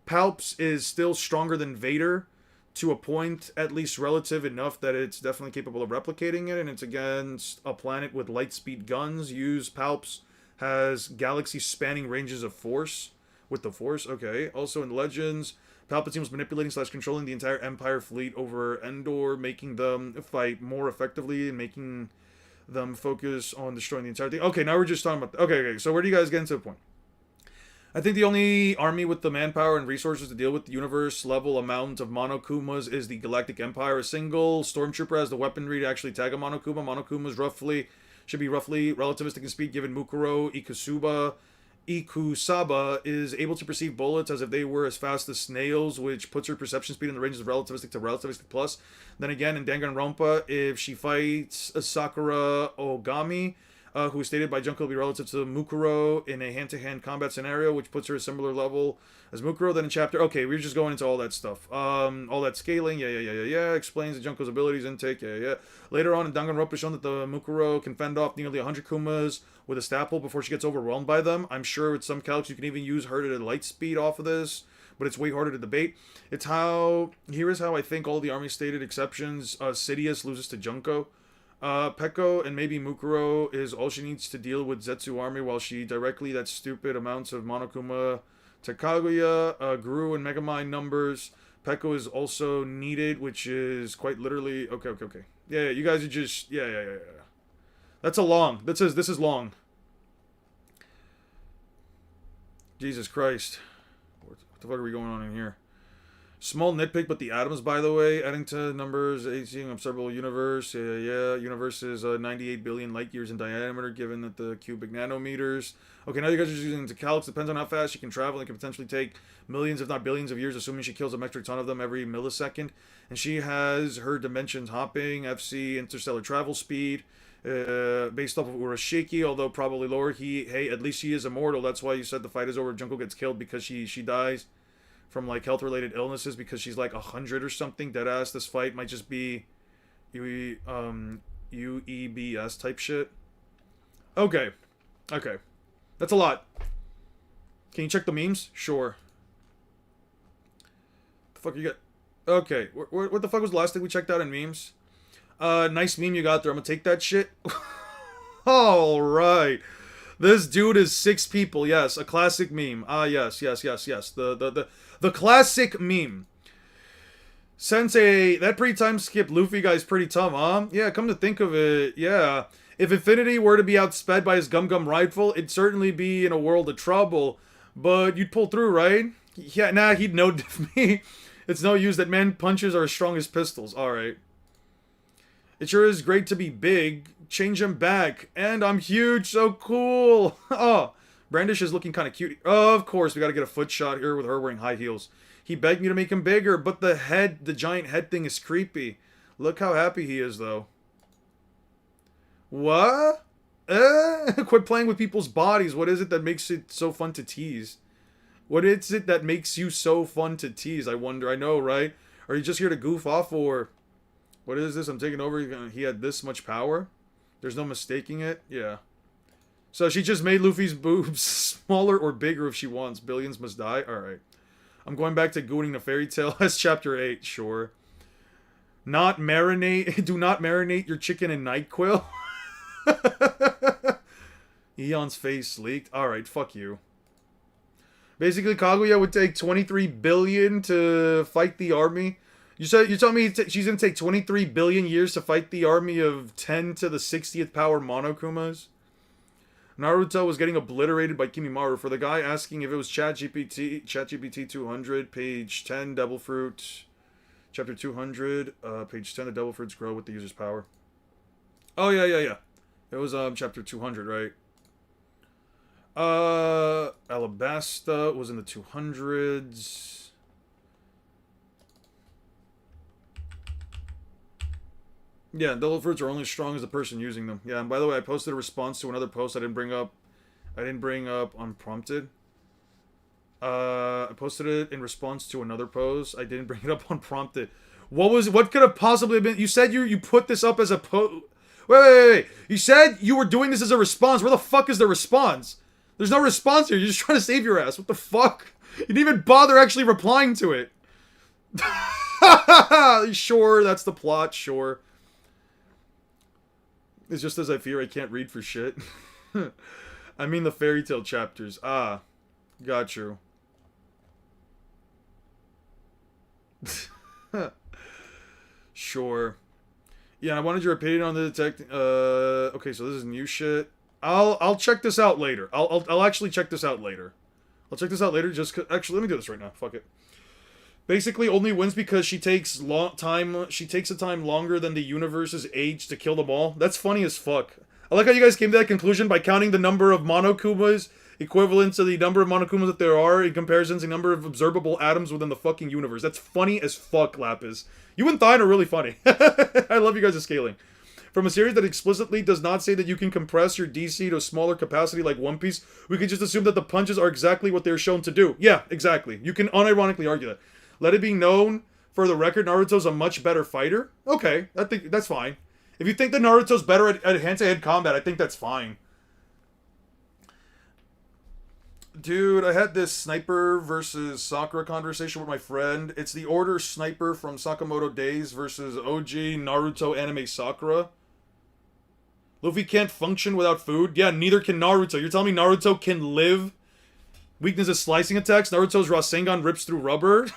Palps is still stronger than Vader to a point, at least relative enough that it's definitely capable of replicating it, and it's against a planet with light speed guns. Use Palps has galaxy-spanning ranges of force with the Force. Okay. Also in Legends, Palpatine was manipulating / controlling the entire Empire fleet over Endor, making them fight more effectively and making them focus on destroying the entire thing. Okay, now we're just talking about... Okay, so where do you guys get into the point? I think the only army with the manpower and resources to deal with the universe-level amount of Monokumas is the Galactic Empire. A single Stormtrooper has the weaponry to actually tag a Monokuma. Monokumas should be roughly relativistic in speed, given Mukuro Ikusaba is able to perceive bullets as if they were as fast as snails, which puts her perception speed in the ranges of relativistic to relativistic plus. Then again, in Danganronpa, if she fights Sakura Ogami, who is stated by Junko to be relative to Mukuro in a hand-to-hand combat scenario, which puts her at a similar level as Mukuro. Then in chapter... Okay, we're just going into all that stuff. All that scaling, yeah. Explains the Junko's abilities, intake, yeah. Later on in Danganronpa, shown that the Mukuro can fend off nearly 100 Kumas with a staple before she gets overwhelmed by them. I'm sure with some calcs you can even use her to light speed off of this, but it's way harder to debate. Here is how I think all the army stated exceptions. Sidious loses to Junko. Peko and maybe Mukuro is all she needs to deal with Zetsu army, while she directly that stupid amounts of Monokuma to Kaguya. Guru and Megamind numbers. Peko is also needed, which is quite literally... Okay. Yeah, you guys are just... Yeah. That's a long. This is long. Jesus Christ. What the fuck are we going on in here? Small nitpick, but the atoms, by the way, adding to numbers, seeing observable universe. Yeah. Universe is 98 billion light years in diameter, given that the cubic nanometers. Okay, now you guys are just using into calcs. Depends on how fast she can travel. It can potentially take millions, if not billions of years, assuming she kills a metric ton of them every millisecond. And she has her dimensions hopping, FC, interstellar travel speed, based off of Urashiki, although probably lower. At least she is immortal. That's why you said the fight is over. Junko gets killed because she dies from like health-related illnesses because she's like 100 or something. Deadass. This fight might just be UEBS type shit. Okay. That's a lot. Can you check the memes? Sure. The fuck you got? Okay. What the fuck was the last thing we checked out in memes? Nice meme you got there. I'm gonna take that shit. Alright. This dude is 6 people. Yes, a classic meme. Yes. The classic meme. Sensei, that pre-time skip Luffy guy's pretty tough, huh? Yeah, come to think of it, yeah. If Infinity were to be outsped by his Gum Gum rifle, it'd certainly be in a world of trouble. But you'd pull through, right? Yeah, nah, he'd no-diff me. It's no use, that man punches are as strong as pistols. Alright. It sure is great to be big. Change him back. And I'm huge, so cool. Oh, Brandish is looking kind of cute. Oh, of course, we gotta get a foot shot here with her wearing high heels. He begged me to make him bigger, but the giant head thing is creepy. Look how happy he is, though. What? Quit playing with people's bodies. What is it that makes it so fun to tease? What is it that makes you so fun to tease? I wonder. I know, right? Are you just here to goof off, or... What is this? I'm taking over. He had this much power? There's no mistaking it? Yeah. So she just made Luffy's boobs smaller or bigger if she wants. Billions must die? Alright. I'm going back to gooning the fairy tale. That's chapter 8, sure. Do not marinate your chicken in NyQuil. Eon's face leaked. Alright, fuck you. Basically, Kaguya would take 23 billion to fight the army. You're telling me she's gonna take 23 billion years to fight the army of 10 to the 60th power Monokumas? Naruto was getting obliterated by Kimimaru. For the guy asking if it was ChatGPT 200, page 10, Devil Fruit, chapter 200, page 10, the Devil Fruits grow with the user's power. Oh, yeah. It was, chapter 200, right? Alabasta was in the 200s. Yeah, devil fruits are only as strong as the person using them. Yeah, and by the way, I posted a response to another post I didn't bring up unprompted. I posted it in response to another post. I didn't bring it up unprompted. What could have possibly been? You said you put this up as a post. Wait. You said you were doing this as a response. Where the fuck is the response? There's no response here. You're just trying to save your ass. What the fuck? You didn't even bother actually replying to it. Sure, that's the plot, sure. It's just as I fear I can't read for shit. I mean the fairy tale chapters. Ah, got you. Sure. Yeah, I wanted your opinion on the detective. Okay, so this is new shit. I'll check this out later. I'll actually check this out later. I'll check this out later. Actually, let me do this right now. Fuck it. Basically, only wins because she takes a time longer than the universe's age to kill them all. That's funny as fuck. I like how you guys came to that conclusion by counting the number of Monokumas equivalent to the number of Monokumas that there are in comparison to the number of observable atoms within the fucking universe. That's funny as fuck, Lapis. You and Thine are really funny. I love you guys' scaling. From a series that explicitly does not say that you can compress your DC to a smaller capacity like One Piece, we can just assume that the punches are exactly what they're shown to do. Yeah, exactly. You can unironically argue that. Let it be known, for the record, Naruto's a much better fighter. Okay, I think that's fine. If you think that Naruto's better at hand-to-hand combat, I think that's fine. Dude, I had this Sniper versus Sakura conversation with my friend. It's the Order Sniper from Sakamoto Days versus OG Naruto anime Sakura. Luffy can't function without food. Yeah, neither can Naruto. You're telling me Naruto can live? Weakness is slicing attacks. Naruto's Rasengan rips through rubber.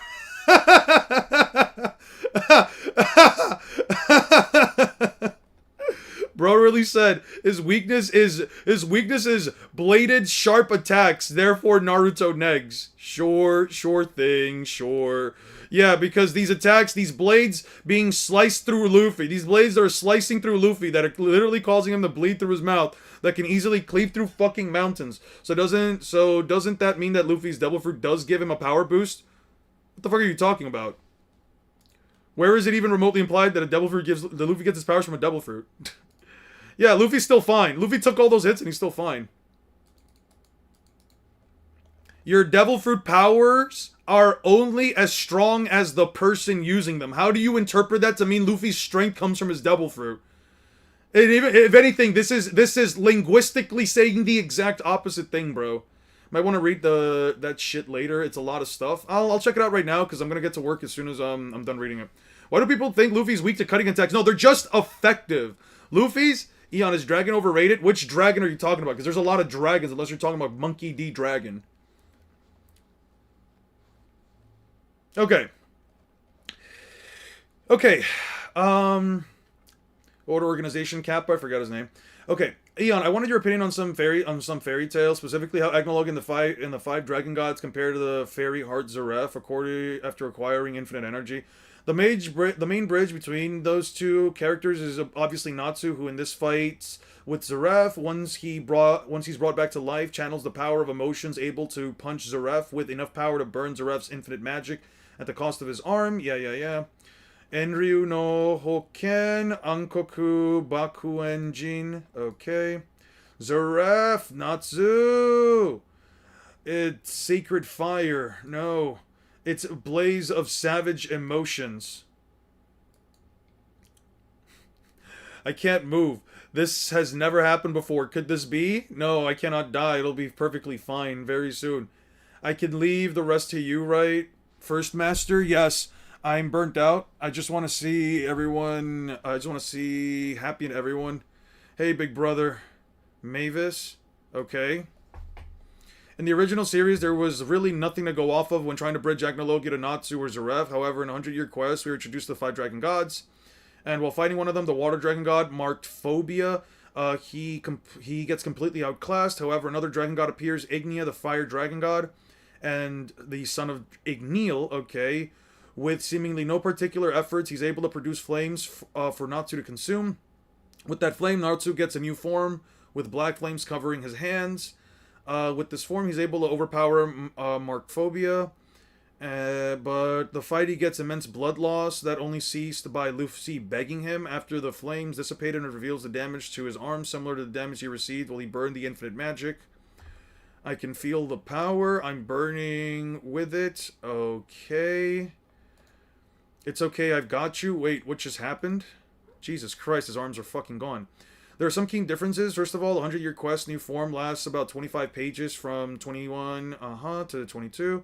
Bro really said his weakness is bladed sharp attacks, therefore Naruto negs. Sure thing, sure. Yeah, because these attacks, these blades being sliced through Luffy, these blades that are slicing through Luffy, that are literally causing him to bleed through his mouth, that can easily cleave through fucking mountains. So doesn't that mean that Luffy's Devil Fruit does give him a power boost? What the fuck are you talking about? Where is it even remotely implied that Luffy gets his powers from a Devil Fruit? Yeah, Luffy's still fine. Luffy took all those hits and he's still fine. Your Devil Fruit powers are only as strong as the person using them. How do you interpret that to mean Luffy's strength comes from his Devil Fruit? And even, if anything, this is linguistically saying the exact opposite thing, bro. Might want to read that shit later. It's a lot of stuff. I'll check it out right now because I'm gonna get to work as soon as I'm done reading it. Why do people think Luffy's weak to cutting attacks? No, they're just effective. Luffy's Eon, is dragon overrated? Which dragon are you talking about? Because there's a lot of dragons, unless you're talking about Monkey D. Dragon. Okay. Order Organization Kappa, I forgot his name. Okay, Eon, I wanted your opinion on some fairy tales, specifically how Agnolog and the five dragon gods compare to the fairy heart Zaref after acquiring infinite energy. The main bridge between those two characters is obviously Natsu, who in this fight with Zaref, once he's brought back to life, channels the power of emotions, able to punch Zaref with enough power to burn Zaref's infinite magic at the cost of his arm. Yeah. Enryu no Hoken Ankoku Bakuenjin. Okay. Zaref Natsu. It's sacred fire. No. It's a blaze of savage emotions. I can't move. This has never happened before. Could this be? No, I cannot die. It'll be perfectly fine very soon. I can leave the rest to you, right? First Master? Yes. I'm burnt out. I just want to see everyone. I just want to see happy in everyone. Hey, big brother. Mavis? Okay. In the original series, there was really nothing to go off of when trying to bridge Agnologia to Natsu or Zaref. However, in 100-Year Quest, we were introduced to the 5 Dragon Gods. And while fighting one of them, the Water Dragon God, marked Phobia, he gets completely outclassed. However, another Dragon God appears, Ignia, the Fire Dragon God, and the son of Igneal, okay. With seemingly no particular efforts, he's able to produce flames for Natsu to consume. With that flame, Natsu gets a new form, with black flames covering his hands. With this form, he's able to overpower Mark Phobia. But the fight, he gets immense blood loss that only ceased by Luffy begging him after the flames dissipated, and reveals the damage to his arm, similar to the damage he received while he burned the infinite magic. I can feel the power. I'm burning with it. Okay. It's okay, I've got you. Wait, what just happened? Jesus Christ, his arms are fucking gone. There are some key differences. First of all, the 100-Year Quest new form lasts about 25 pages from 21 to 22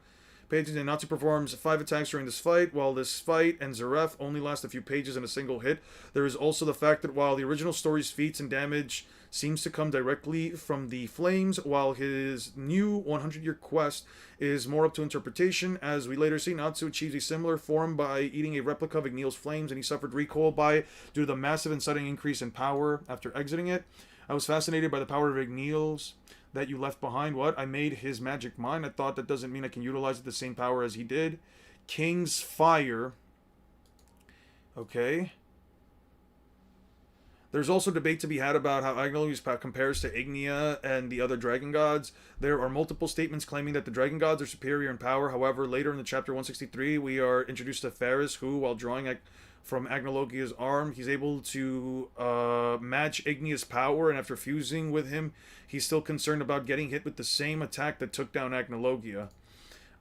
pages, and Natsu performs 5 attacks during this fight. While this fight and Zaref only last a few pages in a single hit, there is also the fact that while the original story's feats and damage seems to come directly from the flames, while his new 100-Year Quest is more up to interpretation. As we later see, Natsu achieves a similar form by eating a replica of Igneal's flames, and he suffered recoil by it due to the massive and sudden increase in power after exiting it. I was fascinated by the power of Igneal's that you left behind. What? I made his magic mine. I thought that doesn't mean I can utilize it the same power as he did. King's Fire. Okay. There's also debate to be had about how Agnolius compares to Ignia and the other Dragon Gods. There are multiple statements claiming that the Dragon Gods are superior in power. However, later in the chapter 163, we are introduced to Ferris, who, while drawing from Agnologia's arm, he's able to match Ignia's power, and after fusing with him, he's still concerned about getting hit with the same attack that took down Agnologia.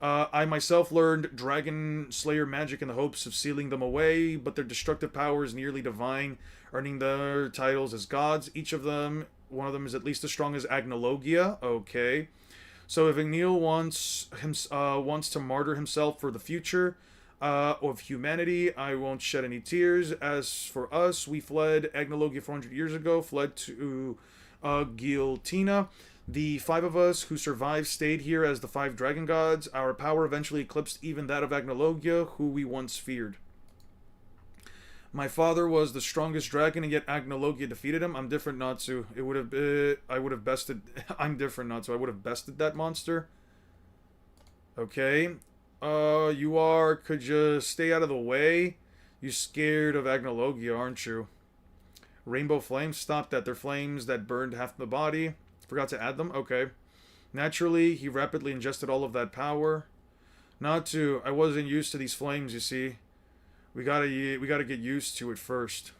I myself learned Dragon Slayer magic in the hopes of sealing them away, but their destructive power is nearly divine, earning their titles as gods. One of them is at least as strong as Agnologia. Okay. So if Igneal wants to martyr himself for the future of humanity, I won't shed any tears. As for us, we fled Agnologia 400 years ago, fled to Guiltina. The 5 of us who survived stayed here as the 5 Dragon Gods. Our power eventually eclipsed even that of Agnologia, who we once feared. My father was the strongest dragon, and yet Agnologia defeated him. I'm different, Natsu. I would have bested... I'm different, Natsu. I would have bested that monster. Okay. Could you stay out of the way? You're scared of Agnologia, aren't you? Rainbow flames? Stop that. They're flames that burned half the body. Forgot to add them? Okay. Naturally, he rapidly ingested all of that power. Natsu, I wasn't used to these flames, you see. We gotta get used to it first.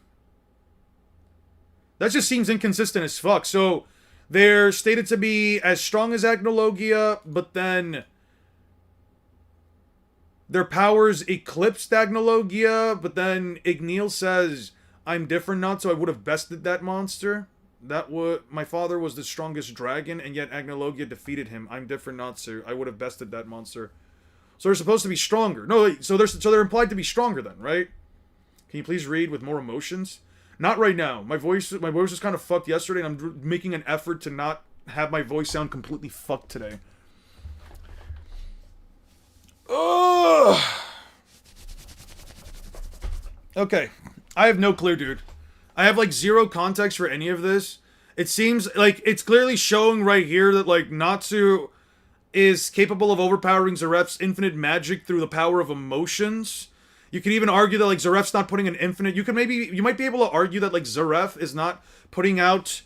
That just seems inconsistent as fuck. So, they're stated to be as strong as Agnologia, but then their powers eclipsed Agnologia, but then Igneal says, I'm different, Natsu. I would have bested that monster. My father was the strongest dragon, and yet Agnologia defeated him. I'm different, Natsu. I would have bested that monster. So they're supposed to be stronger. No, so they're implied to be stronger then, right? Can you please read with more emotions? Not right now. My voice was kind of fucked yesterday, and I'm making an effort to not have my voice sound completely fucked today. Ugh. Okay. I have no clue, dude. I have, like, zero context for any of this. It seems like it's clearly showing right here that, like, Natsu is capable of overpowering Zaref's infinite magic through the power of emotions. You could even argue that like Zaref's not putting an infinite. You might be able to argue that like Zaref is not putting out.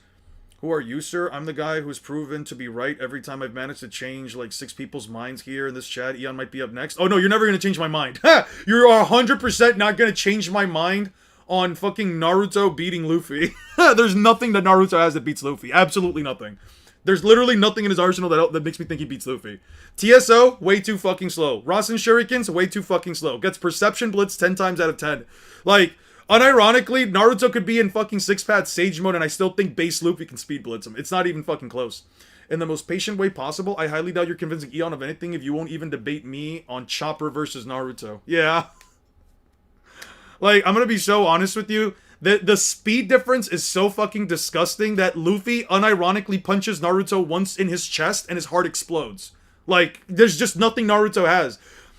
Who are you, sir? I'm the guy who's proven to be right every time I've managed to change like 6 people's minds here in this chat. Eon might be up next. Oh no, you're never gonna change my mind. You're 100% not gonna change my mind on fucking Naruto beating Luffy. There's nothing that Naruto has that beats Luffy. Absolutely nothing. There's literally nothing in his arsenal that makes me think he beats Luffy. TSO, way too fucking slow. Rasen Shurikens, way too fucking slow. Gets Perception Blitz 10 times out of 10. Like, unironically, Naruto could be in fucking 6-path Sage mode and I still think base Luffy can speed blitz him. It's not even fucking close. In the most patient way possible, I highly doubt you're convincing Eon of anything if you won't even debate me on Chopper versus Naruto. Yeah. Like, I'm gonna be so honest with you. The speed difference is so fucking disgusting that Luffy unironically punches Naruto once in his chest and his heart explodes. Like, there's just nothing Naruto has.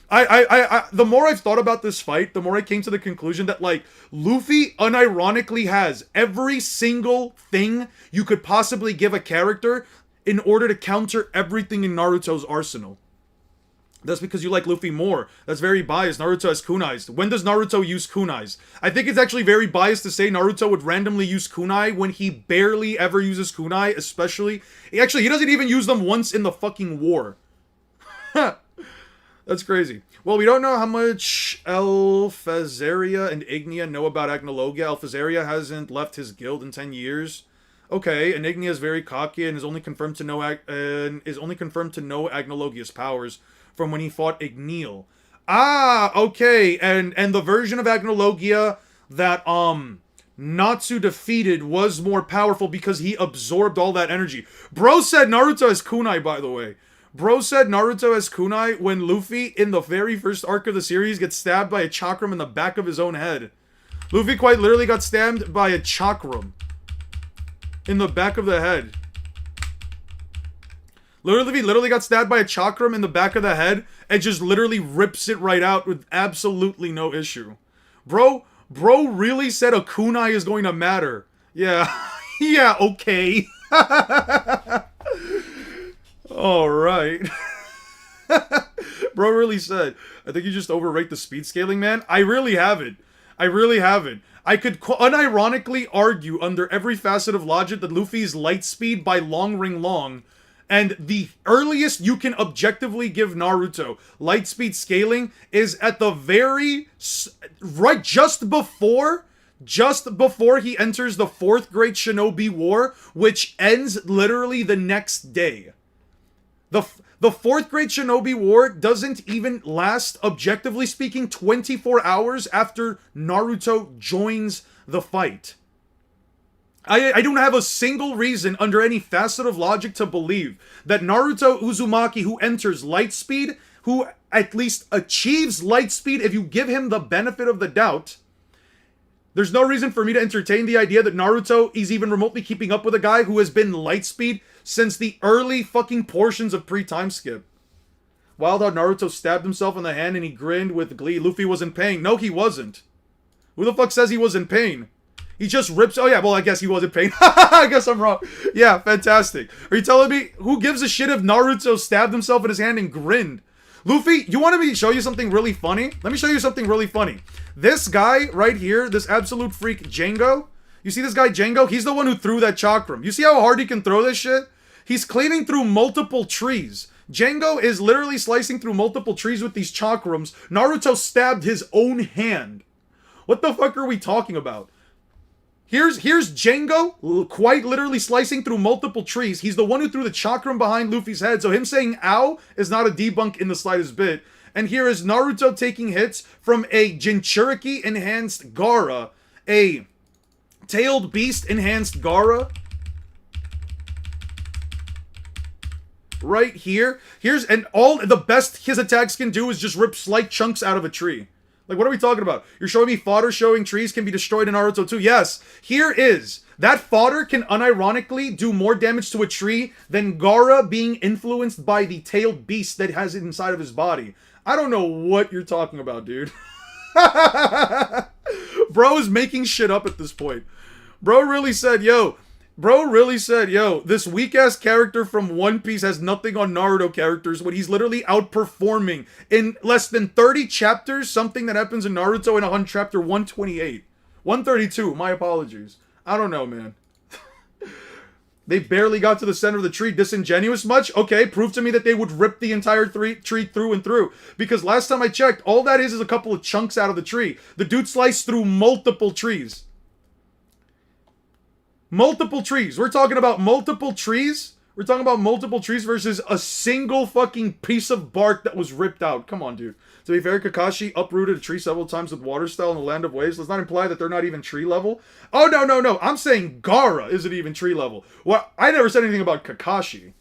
The more I've thought about this fight, the more I came to the conclusion that, like, Luffy unironically has every single thing you could possibly give a character in order to counter everything in Naruto's arsenal. That's because you like Luffy more. That's very biased. Naruto has kunais. When does Naruto use kunais? I think it's actually very biased to say Naruto would randomly use kunai when he barely ever uses kunai, especially... Actually, he doesn't even use them once in the fucking war. That's crazy. Well, we don't know how much Alphazaria and Ignia know about Agnologia. Alphazaria hasn't left his guild in 10 years. Okay, and Ignia is very cocky and is only confirmed to know Agnologia's powers from when he fought Igneel. Ah, okay, and the version of Agnologia that Natsu defeated was more powerful because he absorbed all that energy. Bro said Naruto has kunai, by the way. Bro said Naruto has kunai when Luffy, in the very first arc of the series, gets stabbed by a chakram in the back of his own head. Luffy quite literally got stabbed by a chakram in the back of the head. Literally got stabbed by a chakram in the back of the head and just literally rips it right out with absolutely no issue. Bro really said a kunai is going to matter. Yeah. Yeah, okay. Alright. Bro really said, I think you just overrate the speed scaling, man. I really haven't. I could unironically argue under every facet of logic that Luffy's light speed by long ring long, and the earliest you can objectively give Naruto light speed scaling is at the very right just before he enters the 4th Great Shinobi War, which ends literally the next day. The 4th Great Shinobi War doesn't even last, objectively speaking, 24 hours after Naruto joins the fight. I don't have a single reason under any facet of logic to believe that Naruto Uzumaki, who enters light speed, who at least achieves light speed if you give him the benefit of the doubt, there's no reason for me to entertain the idea that Naruto is even remotely keeping up with a guy who has been light speed since the early fucking portions of pre-time skip. Wild how Naruto stabbed himself in the hand and he grinned with glee. Luffy was in pain. No, he wasn't. Who the fuck says he was in pain? He just rips... Oh yeah, well I guess he was in pain. I guess I'm wrong. Yeah, fantastic. Are you telling me who gives a shit if Naruto stabbed himself in his hand and grinned? Luffy, you wanted me to show you something really funny? Let me show you something really funny. This guy right here, this absolute freak Django, you see this guy Django? He's the one who threw that chakram. You see how hard he can throw this shit? He's cleaving through multiple trees. Django is literally slicing through multiple trees with these chakrams. Naruto stabbed his own hand. What the fuck are we talking about? Here's Django quite literally slicing through multiple trees. He's the one who threw the chakram behind Luffy's head, so him saying ow is not a debunk in the slightest bit. And here is Naruto taking hits from a Jinchuriki enhanced Gaara, a Tailed Beast enhanced Gaara. Right here. And all the best his attacks can do is just rip slight chunks out of a tree. Like, what are we talking about? You're showing me fodder showing trees can be destroyed in Naruto too? Yes. Here is. That fodder can unironically do more damage to a tree than Gaara being influenced by the tailed beast that has it inside of his body. I don't know what you're talking about, dude. Bro is making shit up at this point. Bro really said, yo, Bro really said, yo, this weak ass character from One Piece has nothing on Naruto characters when he's literally outperforming in less than 30 chapters something that happens in Naruto in on chapter 128. 132, my apologies. I don't know, man. They barely got to the center of the tree. Disingenuous much? Okay, prove to me that they would rip the entire tree through and through. Because last time I checked, all that is a couple of chunks out of the tree. The dude sliced through multiple trees. Multiple trees. We're talking about multiple trees. We're talking about multiple trees versus a single fucking piece of bark that was ripped out. Come on, dude. To be fair, Kakashi uprooted a tree several times with water style in the Land of Waves. Does not imply that they're not even tree level. Oh, no, no, no. I'm saying Gaara isn't even tree level. Well, I never said anything about Kakashi.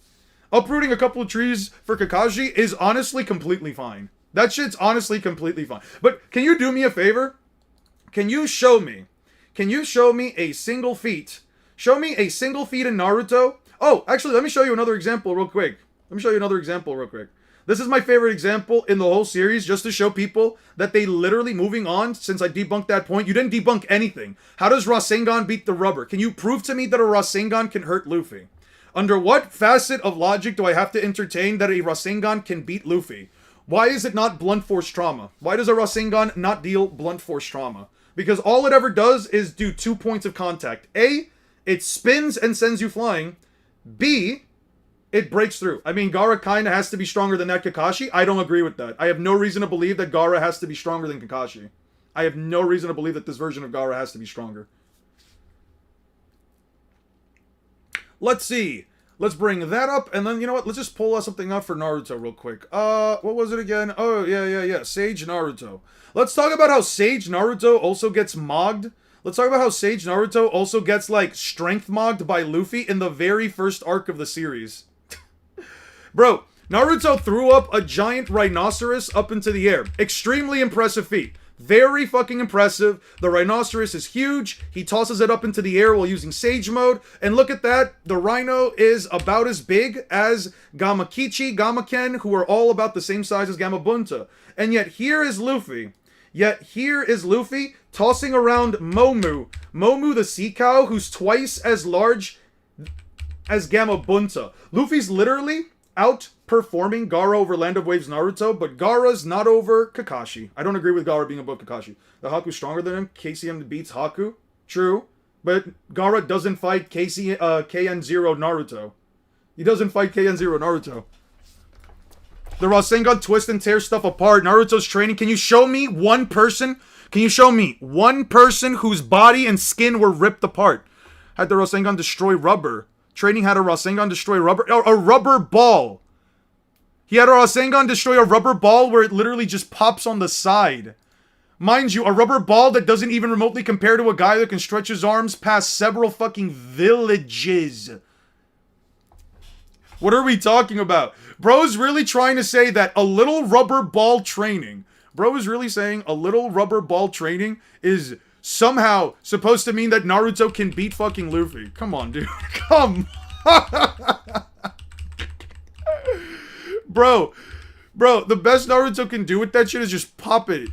Uprooting a couple of trees for Kakashi is honestly completely fine. That shit's honestly completely fine. But can you do me a favor? Can you show me a single feat? Show me a single feat in Naruto. Oh, actually, let me show you another example real quick. This is my favorite example in the whole series, just to show people that they literally, moving on, since I debunked that point, you didn't debunk anything. How does Rasengan beat the rubber? Can you prove to me that a Rasengan can hurt Luffy? Under what facet of logic do I have to entertain that a Rasengan can beat Luffy? Why is it not blunt force trauma? Why does a Rasengan not deal blunt force trauma? Because all it ever does is do 2 points of contact. A, it spins and sends you flying. B, it breaks through. I mean, Gaara kind of has to be stronger than that Kakashi. I don't agree with that. I have no reason to believe that Gaara has to be stronger than Kakashi. I have no reason to believe that this version of Gaara has to be stronger. Let's see. Let's bring that up, and then, you know what? Let's just pull something up for Naruto real quick. What was it again? Oh, yeah. Sage Naruto. Let's talk about how Sage Naruto also gets mogged. Let's talk about how Sage Naruto also gets, like, strength mogged by Luffy in the very first arc of the series. Bro, Naruto threw up a giant rhinoceros up into the air. Extremely impressive feat. Very fucking impressive. The rhinoceros is huge. He tosses it up into the air while using Sage Mode. And look at that. The rhino is about as big as Gamakichi, Gamaken, who are all about the same size as Gamabunta. And yet here is Luffy. Tossing around Momu. Momu the sea cow, who's twice as large as Gamabunta. Luffy's literally outperforming Gaara over Land of Waves Naruto, but Gaara's not over Kakashi. I don't agree with Gaara being above Kakashi. The Haku's stronger than him. KCM beats Haku. True. But Gaara doesn't fight KN0 Naruto. He doesn't fight KN0 Naruto. The Rasengan twist and tear stuff apart. Naruto's training. Can you show me one person? Can you show me one person whose body and skin were ripped apart? Had the Rasengan destroy rubber. Training had a Rasengan destroy rubber. A rubber ball. He had a Rasengan destroy a rubber ball where it literally just pops on the side. Mind you, a rubber ball that doesn't even remotely compare to a guy that can stretch his arms past several fucking villages. What are we talking about? Bro's really trying to say that a little rubber ball training. Bro is really saying a little rubber ball training is somehow supposed to mean that Naruto can beat fucking Luffy. Come on, dude. Come. Bro, the best Naruto can do with that shit is just pop it.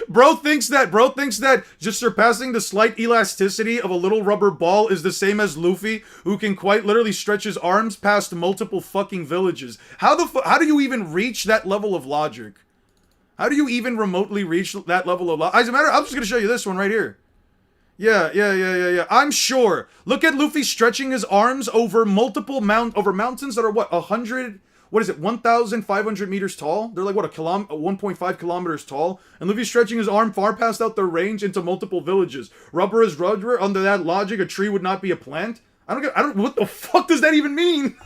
Bro thinks that just surpassing the slight elasticity of a little rubber ball is the same as Luffy, who can quite literally stretch his arms past multiple fucking villages. How do you even reach that level of logic? How do you even remotely reach that level of logic? As a matter, I'm just gonna show you this one right here. Yeah. I'm sure. Look at Luffy stretching his arms over multiple mountains that are what, 1,500 meters tall? They're like, what, 1.5 kilometers tall? And Luffy's stretching his arm far past out their range into multiple villages. Rubber is rubber. Under that logic, a tree would not be a plant. What the fuck does that even mean?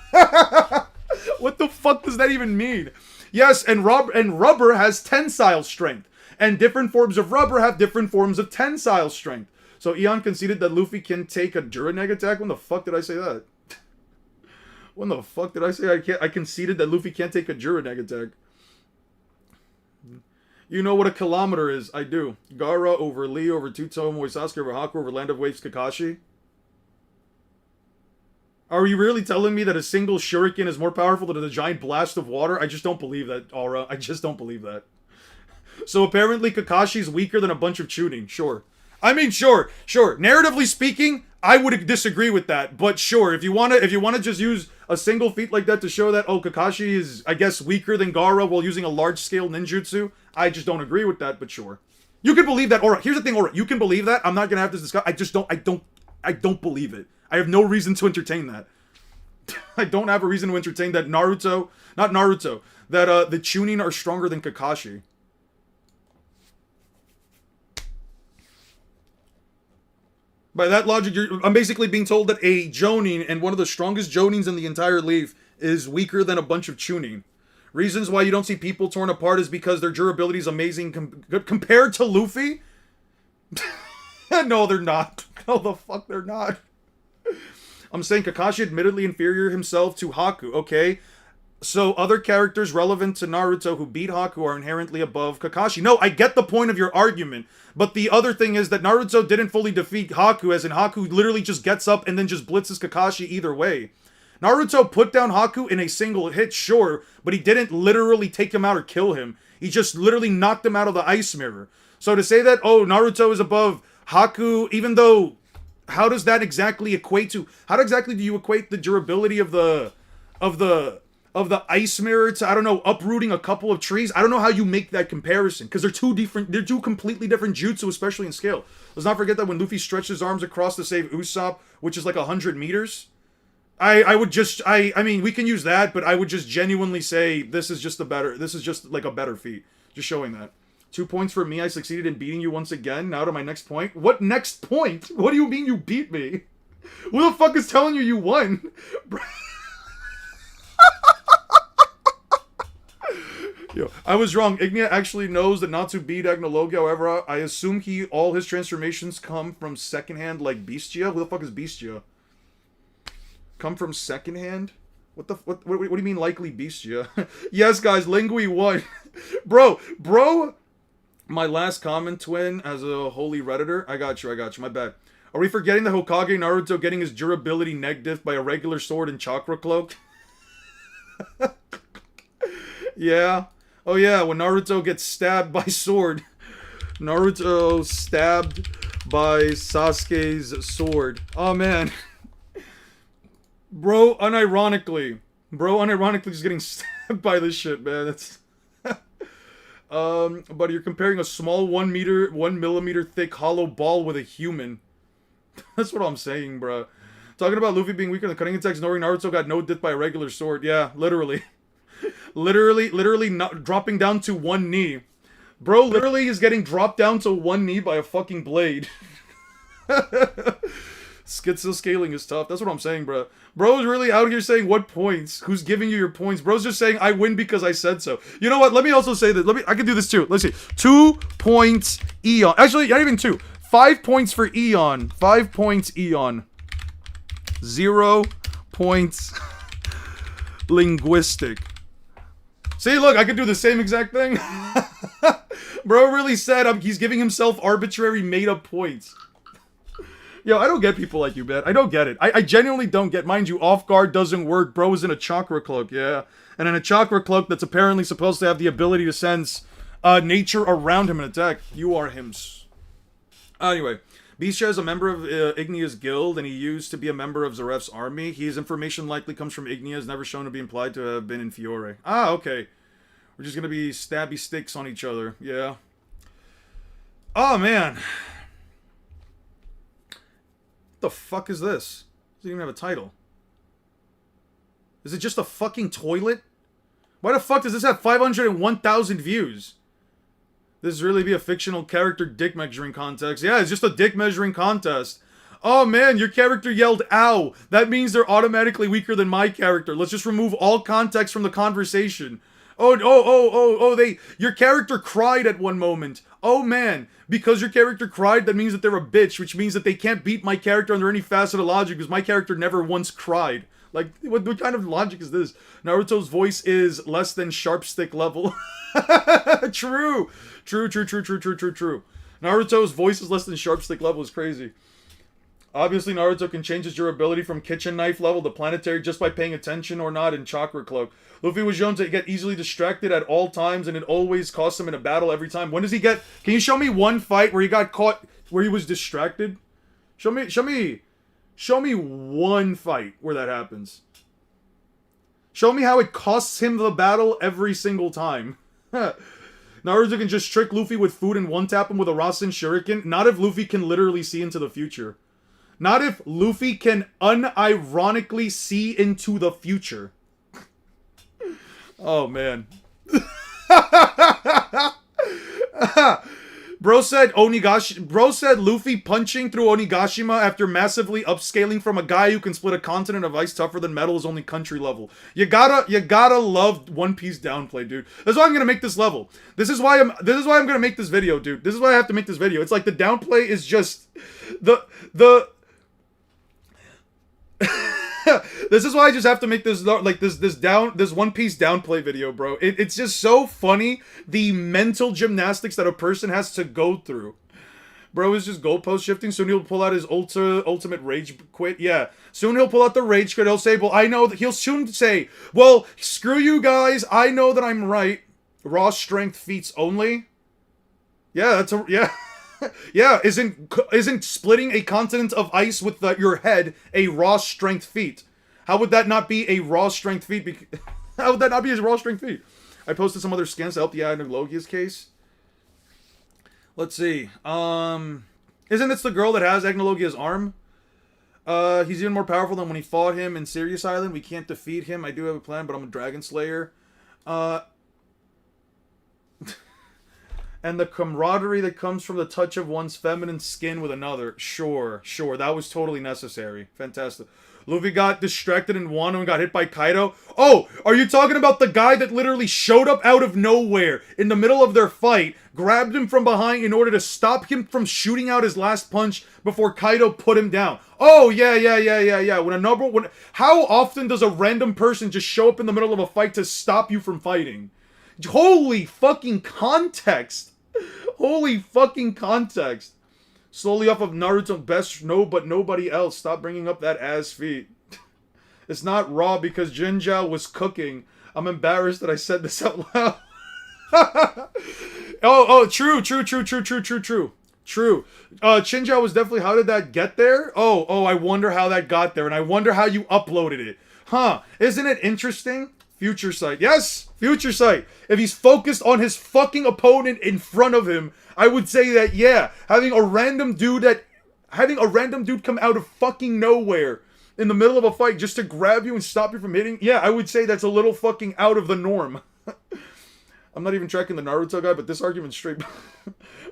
What the fuck does that even mean? Yes, and rubber has tensile strength. And different forms of rubber have different forms of tensile strength. So Eon conceded that Luffy can take a Duraneg attack? When the fuck did I say that? When the fuck did I say I conceded that Luffy can't take a Duraneg attack? You know what a kilometer is. I do. Gaara over Lee over Tutomo Sasuke over Haku over Land of Waves Kakashi. Are you really telling me that a single shuriken is more powerful than a giant blast of water? I just don't believe that, Aura. I just don't believe that. So apparently Kakashi's weaker than a bunch of Chunin. Sure. I mean, sure. Narratively speaking, I would disagree with that, but sure, if you wanna just use a single feat like that to show that Kakashi is, I guess, weaker than Gaara while using a large scale ninjutsu, I just don't agree with that. But sure, you can believe that. Aura, here's the thing, Aura, you can believe that. I'm not gonna have this discuss. I don't believe it. I have no reason to entertain that. I don't have a reason to entertain that not Naruto, that the Chunin are stronger than Kakashi. By that logic, I'm basically being told that a Jonin, and one of the strongest Jonins in the entire leaf, is weaker than a bunch of Chunin. Reasons why you don't see people torn apart is because their durability is amazing compared to Luffy? No, they're not. No, the fuck they're not. I'm saying Kakashi admittedly inferior himself to Haku, okay? So other characters relevant to Naruto who beat Haku are inherently above Kakashi. No, I get the point of your argument. But the other thing is that Naruto didn't fully defeat Haku, as in Haku literally just gets up and then just blitzes Kakashi either way. Naruto put down Haku in a single hit, sure, but he didn't literally take him out or kill him. He just literally knocked him out of the ice mirror. So to say that, oh, Naruto is above Haku, even though, how does that exactly equate to, how exactly do you equate the durability of the ice mirror to, I don't know, uprooting a couple of trees? I don't know how you make that comparison, because they're two completely different jutsu, especially in scale. Let's not forget that when Luffy stretched his arms across to save Usopp, which is like 100 meters, I mean, we can use that, but I would just genuinely say this is just like a better feat. Just showing that. 2 points for me, I succeeded in beating you once again. Now to my next point. What next point? What do you mean you beat me? Who the fuck is telling you won? Yo, I was wrong. Ignia actually knows that not to beat Agnologia. However, I assume all his transformations come from secondhand, like Bestia. Who the fuck is Bestia? Come from secondhand? What do you mean likely Bestia? Yes, guys, Lingui won. bro, my last comment, twin, as a holy redditor. I got you, my bad. Are we forgetting the Hokage Naruto getting his durability negative by a regular sword and chakra cloak? Yeah. Oh yeah, when Naruto gets stabbed by sword. Naruto stabbed by Sasuke's sword. Oh man. Bro, unironically just getting stabbed by this shit, man. That's but you're comparing a small 1 millimeter thick hollow ball with a human. That's what I'm saying, bro. Talking about Luffy being weaker than cutting attacks, knowing Naruto got no death by a regular sword. Yeah, literally. literally not dropping down to one knee. Bro literally is getting dropped down to one knee by a fucking blade. Schizo-scaling is tough. That's what I'm saying, bro. Bro's really out here saying what points. Who's giving you your points? Bro's just saying I win because I said so. You know what? Let me also say that. I can do this too. Let's see. 2 points Eon. Actually, not even 2. 5 points for Eon. 5 points Eon. 0 points linguistic. See, look, I could do the same exact thing. Bro really said he's giving himself arbitrary made-up points. Yo, I don't get people like you, man. I don't get it. I genuinely don't get. Mind you, off guard doesn't work. Bro is in a chakra cloak, yeah. And in a chakra cloak that's apparently supposed to have the ability to sense nature around him and attack. You are him. Anyway, Bisha is a member of Ignia's guild, and he used to be a member of Zaref's army. His information likely comes from Ignia, is never shown to be implied to have been in Fiore. Ah, okay. We're just gonna be stabby sticks on each other, yeah. Oh, man. What the fuck is this? It doesn't even have a title. Is it just a fucking toilet? Why the fuck does this have 501,000 views? This really be a fictional character dick measuring contest. Yeah, it's just a dick measuring contest. Oh man, your character yelled ow. That means they're automatically weaker than my character. Let's just remove all context from the conversation. Your character cried at one moment. Oh man, because your character cried, that means that they're a bitch, which means that they can't beat my character under any facet of logic, because my character never once cried. Like, what kind of logic is this? Naruto's voice is less than sharpstick level. True. Naruto's voice is less than sharpstick level is crazy. Obviously, Naruto can change his durability from kitchen knife level to planetary just by paying attention or not in Chakra Cloak. Luffy was shown to get easily distracted at all times, and it always cost him in a battle every time. When does he get... Can you show me one fight where he got caught where he was distracted? Show me one fight where that happens. Show me how it costs him the battle every single time. Naruto can just trick Luffy with food and one-tap him with a Rasen Shuriken. Not if Luffy can literally see into the future. Not if Luffy can unironically see into the future. Oh, man. Bro said Luffy punching through Onigashima after massively upscaling from a guy who can split a continent of ice tougher than metal is only country level. You gotta love One Piece downplay, dude. That's why I'm gonna make this level. This is why I'm gonna make this video, dude. This is why I have to make this video. It's like the downplay is just the this is why I just have to make this like this One Piece downplay video, bro. It's just so funny the mental gymnastics that a person has to go through. Bro is just goalpost shifting. Soon he'll pull out his ultimate rage quit. Yeah. Soon he'll pull out the rage quit. He'll say, well, I know that he'll soon say, well, screw you guys. I know that I'm right. Raw strength feats only. Yeah, yeah. Yeah, isn't splitting a continent of ice with your head a raw strength feat? How would that not be a raw strength feat? How would that not be a raw strength feat? I posted some other skins to help the Agnologia's case. Let's see. Isn't this the girl that has Agnologia's arm? He's even more powerful than when he fought him in Sirius Island. We can't defeat him. I do have a plan, but I'm a Dragon Slayer. And the camaraderie that comes from the touch of one's feminine skin with another. Sure. That was totally necessary. Fantastic. Luffy got distracted in Wano and got hit by Kaido. Oh, are you talking about the guy that literally showed up out of nowhere in the middle of their fight, grabbed him from behind in order to stop him from shooting out his last punch before Kaido put him down? Oh, yeah. How often does a random person just show up in the middle of a fight to stop you from fighting? Holy fucking context. Holy fucking context. Slowly off of Naruto best but nobody else. Stop bringing up that ass feet. It's not raw because Jinzhou was cooking. I'm embarrassed that I said this out loud. True. Jinzhou was definitely, how did that get there? I wonder how that got there, and I wonder how you uploaded it. Huh, isn't it interesting? Future sight. Yes, future sight. If he's focused on his fucking opponent in front of him, I would say that, yeah, having a random dude come out of fucking nowhere in the middle of a fight just to grab you and stop you from hitting, yeah, I would say that's a little fucking out of the norm. I'm not even tracking the Naruto guy, but this argument's straight.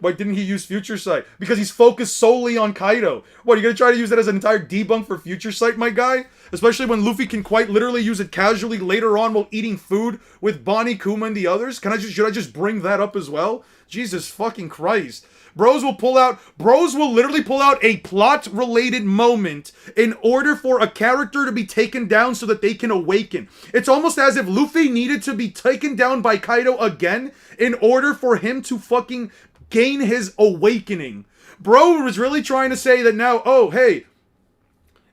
Why didn't he use Future Sight? Because he's focused solely on Kaido. What, are you going to try to use that as an entire debunk for Future Sight, my guy? Especially when Luffy can quite literally use it casually later on while eating food with Bonnie, Kuma, and the others? Should I just bring that up as well? Jesus fucking Christ. Bros will literally pull out a plot-related moment in order for a character to be taken down so that they can awaken. It's almost as if Luffy needed to be taken down by Kaido again in order for him to fucking gain his awakening. Bro was really trying to say that now, oh, hey,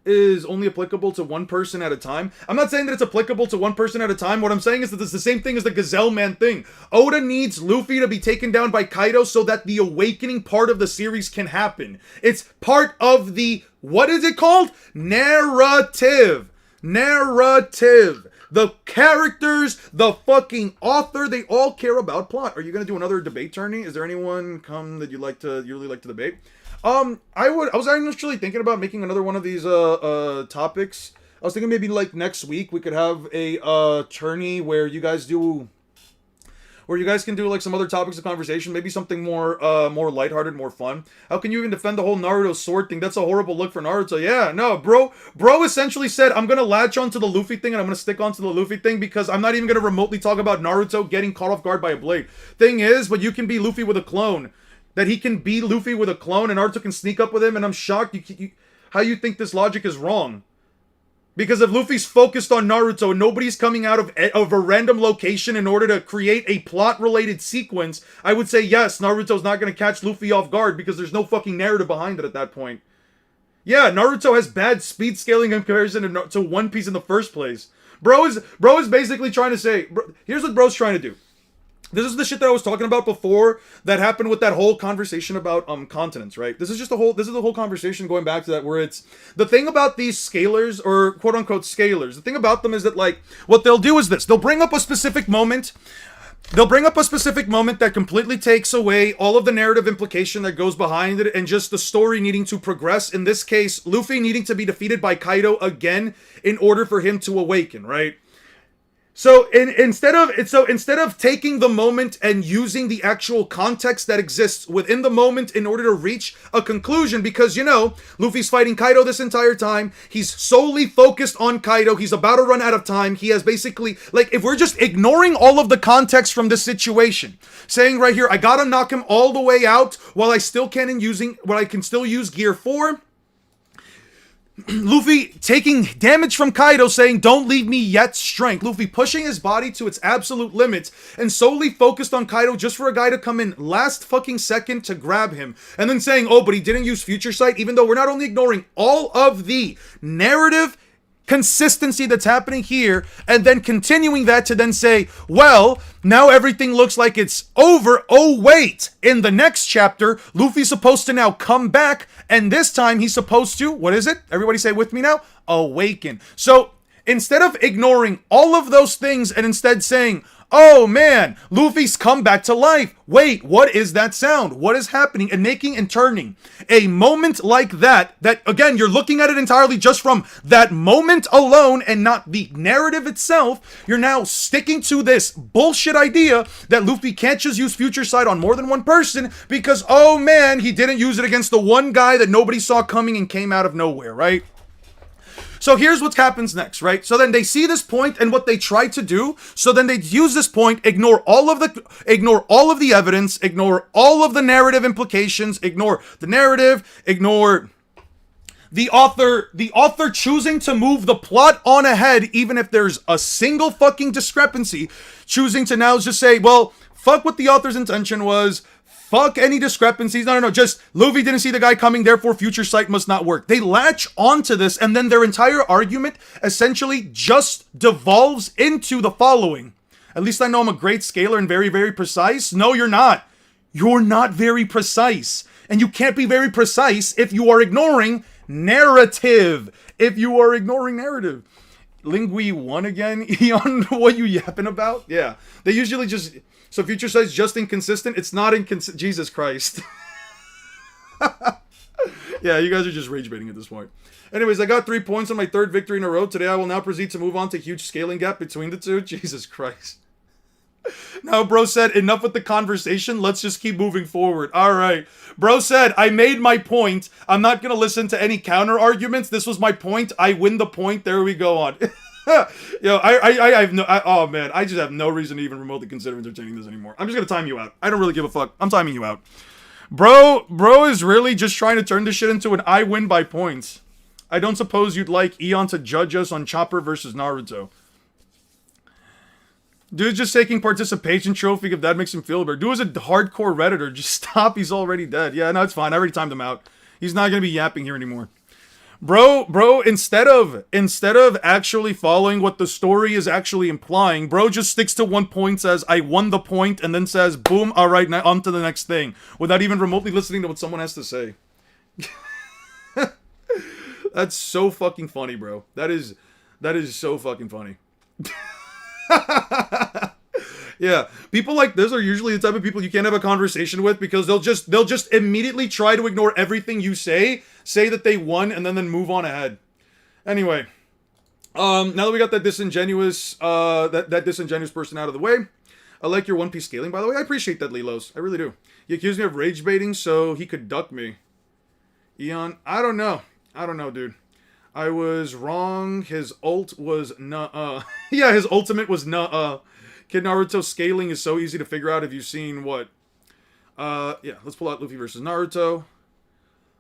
is only applicable to one person at a time. I'm not saying that it's applicable to one person at a time. What I'm saying is that it's the same thing as the Gazelle Man thing. Oda needs Luffy to be taken down by Kaido so that the awakening part of the series can happen. It's part of the, what is it called? Narrative. The characters, the fucking author, they all care about plot. Are you gonna do another debate tourney? Is there anyone come that you really like to debate? I was actually thinking about making another one of these topics. I was thinking maybe like next week we could have a tourney where you guys can do like some other topics of conversation, maybe something more lighthearted, more fun. How can you even defend the whole Naruto sword thing? That's a horrible look for Naruto. Yeah, no, bro essentially said, I'm gonna latch onto the Luffy thing and I'm gonna stick onto the Luffy thing because I'm not even gonna remotely talk about Naruto getting caught off guard by a blade. Thing is, but you can be Luffy with a clone. That he can be Luffy with a clone and Naruto can sneak up with him, and I'm shocked how you think this logic is wrong. Because if Luffy's focused on Naruto and nobody's coming out of a random location in order to create a plot-related sequence, I would say yes, Naruto's not going to catch Luffy off guard because there's no fucking narrative behind it at that point. Yeah, Naruto has bad speed scaling in comparison to One Piece in the first place. Bro is basically trying to say, here's what bro's trying to do. This is the shit that I was talking about before that happened with that whole conversation about continents, right? This is the whole conversation going back to that, where it's the thing about these scalers, or quote unquote scalers. The thing about them is that, like, what they'll do is this: they'll bring up a specific moment. They'll bring up a specific moment that completely takes away all of the narrative implication that goes behind it, and just the story needing to progress. In this case, Luffy needing to be defeated by Kaido again in order for him to awaken, right? So instead of taking the moment and using the actual context that exists within the moment in order to reach a conclusion, because, you know, Luffy's fighting Kaido this entire time. He's solely focused on Kaido. He's about to run out of time. He has basically, like, if we're just ignoring all of the context from this situation, saying right here, I gotta knock him all the way out while I can still use Gear 4. Luffy taking damage from Kaido, saying, don't leave me yet, strength. Luffy pushing his body to its absolute limits and solely focused on Kaido just for a guy to come in last fucking second to grab him. And then saying, oh, but he didn't use future sight, even though we're not only ignoring all of the narrative consistency that's happening here, and then continuing that to then say, well, now everything looks like it's over. Oh, wait. In the next chapter, Luffy's supposed to now come back, and this time he's supposed to, what is it? Everybody say with me now, awaken. So instead of ignoring all of those things and instead saying, oh man, Luffy's come back to life. Wait, what is that sound? What is happening? And making and turning a moment like that again, you're looking at it entirely just from that moment alone and not the narrative itself. You're now sticking to this bullshit idea that Luffy can't just use future sight on more than one person because, oh man, he didn't use it against the one guy that nobody saw coming and came out of nowhere, right? So here's what happens next, right? So then they see this point and what they try to do. So then they use this point, ignore all of the evidence, ignore all of the narrative implications, ignore the narrative, ignore the author choosing to move the plot on ahead, even if there's a single fucking discrepancy, choosing to now just say, well, fuck what the author's intention was. Fuck any discrepancies. No, just Luffy didn't see the guy coming, therefore future sight must not work. They latch onto this, and then their entire argument essentially just devolves into the following. At least I know I'm a great scaler and very, very precise. No, you're not. You're not very precise. And you can't be very precise if you are ignoring narrative. Lingui 1 again? Eon, what you yapping about? Yeah. They usually just... So future sight's just inconsistent? It's not inconsistent. Jesus Christ. Yeah, you guys are just rage baiting at this point. Anyways, I got 3 points on my third victory in a row. Today I will now proceed to move on to huge scaling gap between the two. Jesus Christ. Now, bro said, enough with the conversation. Let's just keep moving forward. All right. Bro said, I made my point. I'm not going to listen to any counter arguments. This was my point. I win the point. There we go on. Yo, I have no... oh, man. I just have no reason to even remotely consider entertaining this anymore. I'm just going to time you out. I don't really give a fuck. I'm timing you out. Bro is really just trying to turn this shit into an I win by points. I don't suppose you'd like Eon to judge us on Chopper versus Naruto. Dude's just taking participation trophy if that makes him feel better. Dude is a hardcore Redditor. Just stop. He's already dead. Yeah, no, it's fine. I already timed him out. He's not going to be yapping here anymore. Bro, instead of actually following what the story is actually implying, bro just sticks to one point, says, I won the point, and then says, boom, alright, now on to the next thing, without even remotely listening to what someone has to say. That's so fucking funny, bro. That is so fucking funny. Yeah, people like this are usually the type of people you can't have a conversation with because they'll just immediately try to ignore everything you say that they won, and then move on ahead. Anyway, now that we got that disingenuous that disingenuous person out of the way, I like your One Piece scaling, by the way. I appreciate that, Lilos. I really do. He accused me of rage baiting so he could duck me. Eon, I don't know, dude. I was wrong. His ult was nuh-uh. Yeah, his ultimate was nuh-uh. Kid Naruto scaling is so easy to figure out if you've seen what. Yeah, let's pull out Luffy versus Naruto.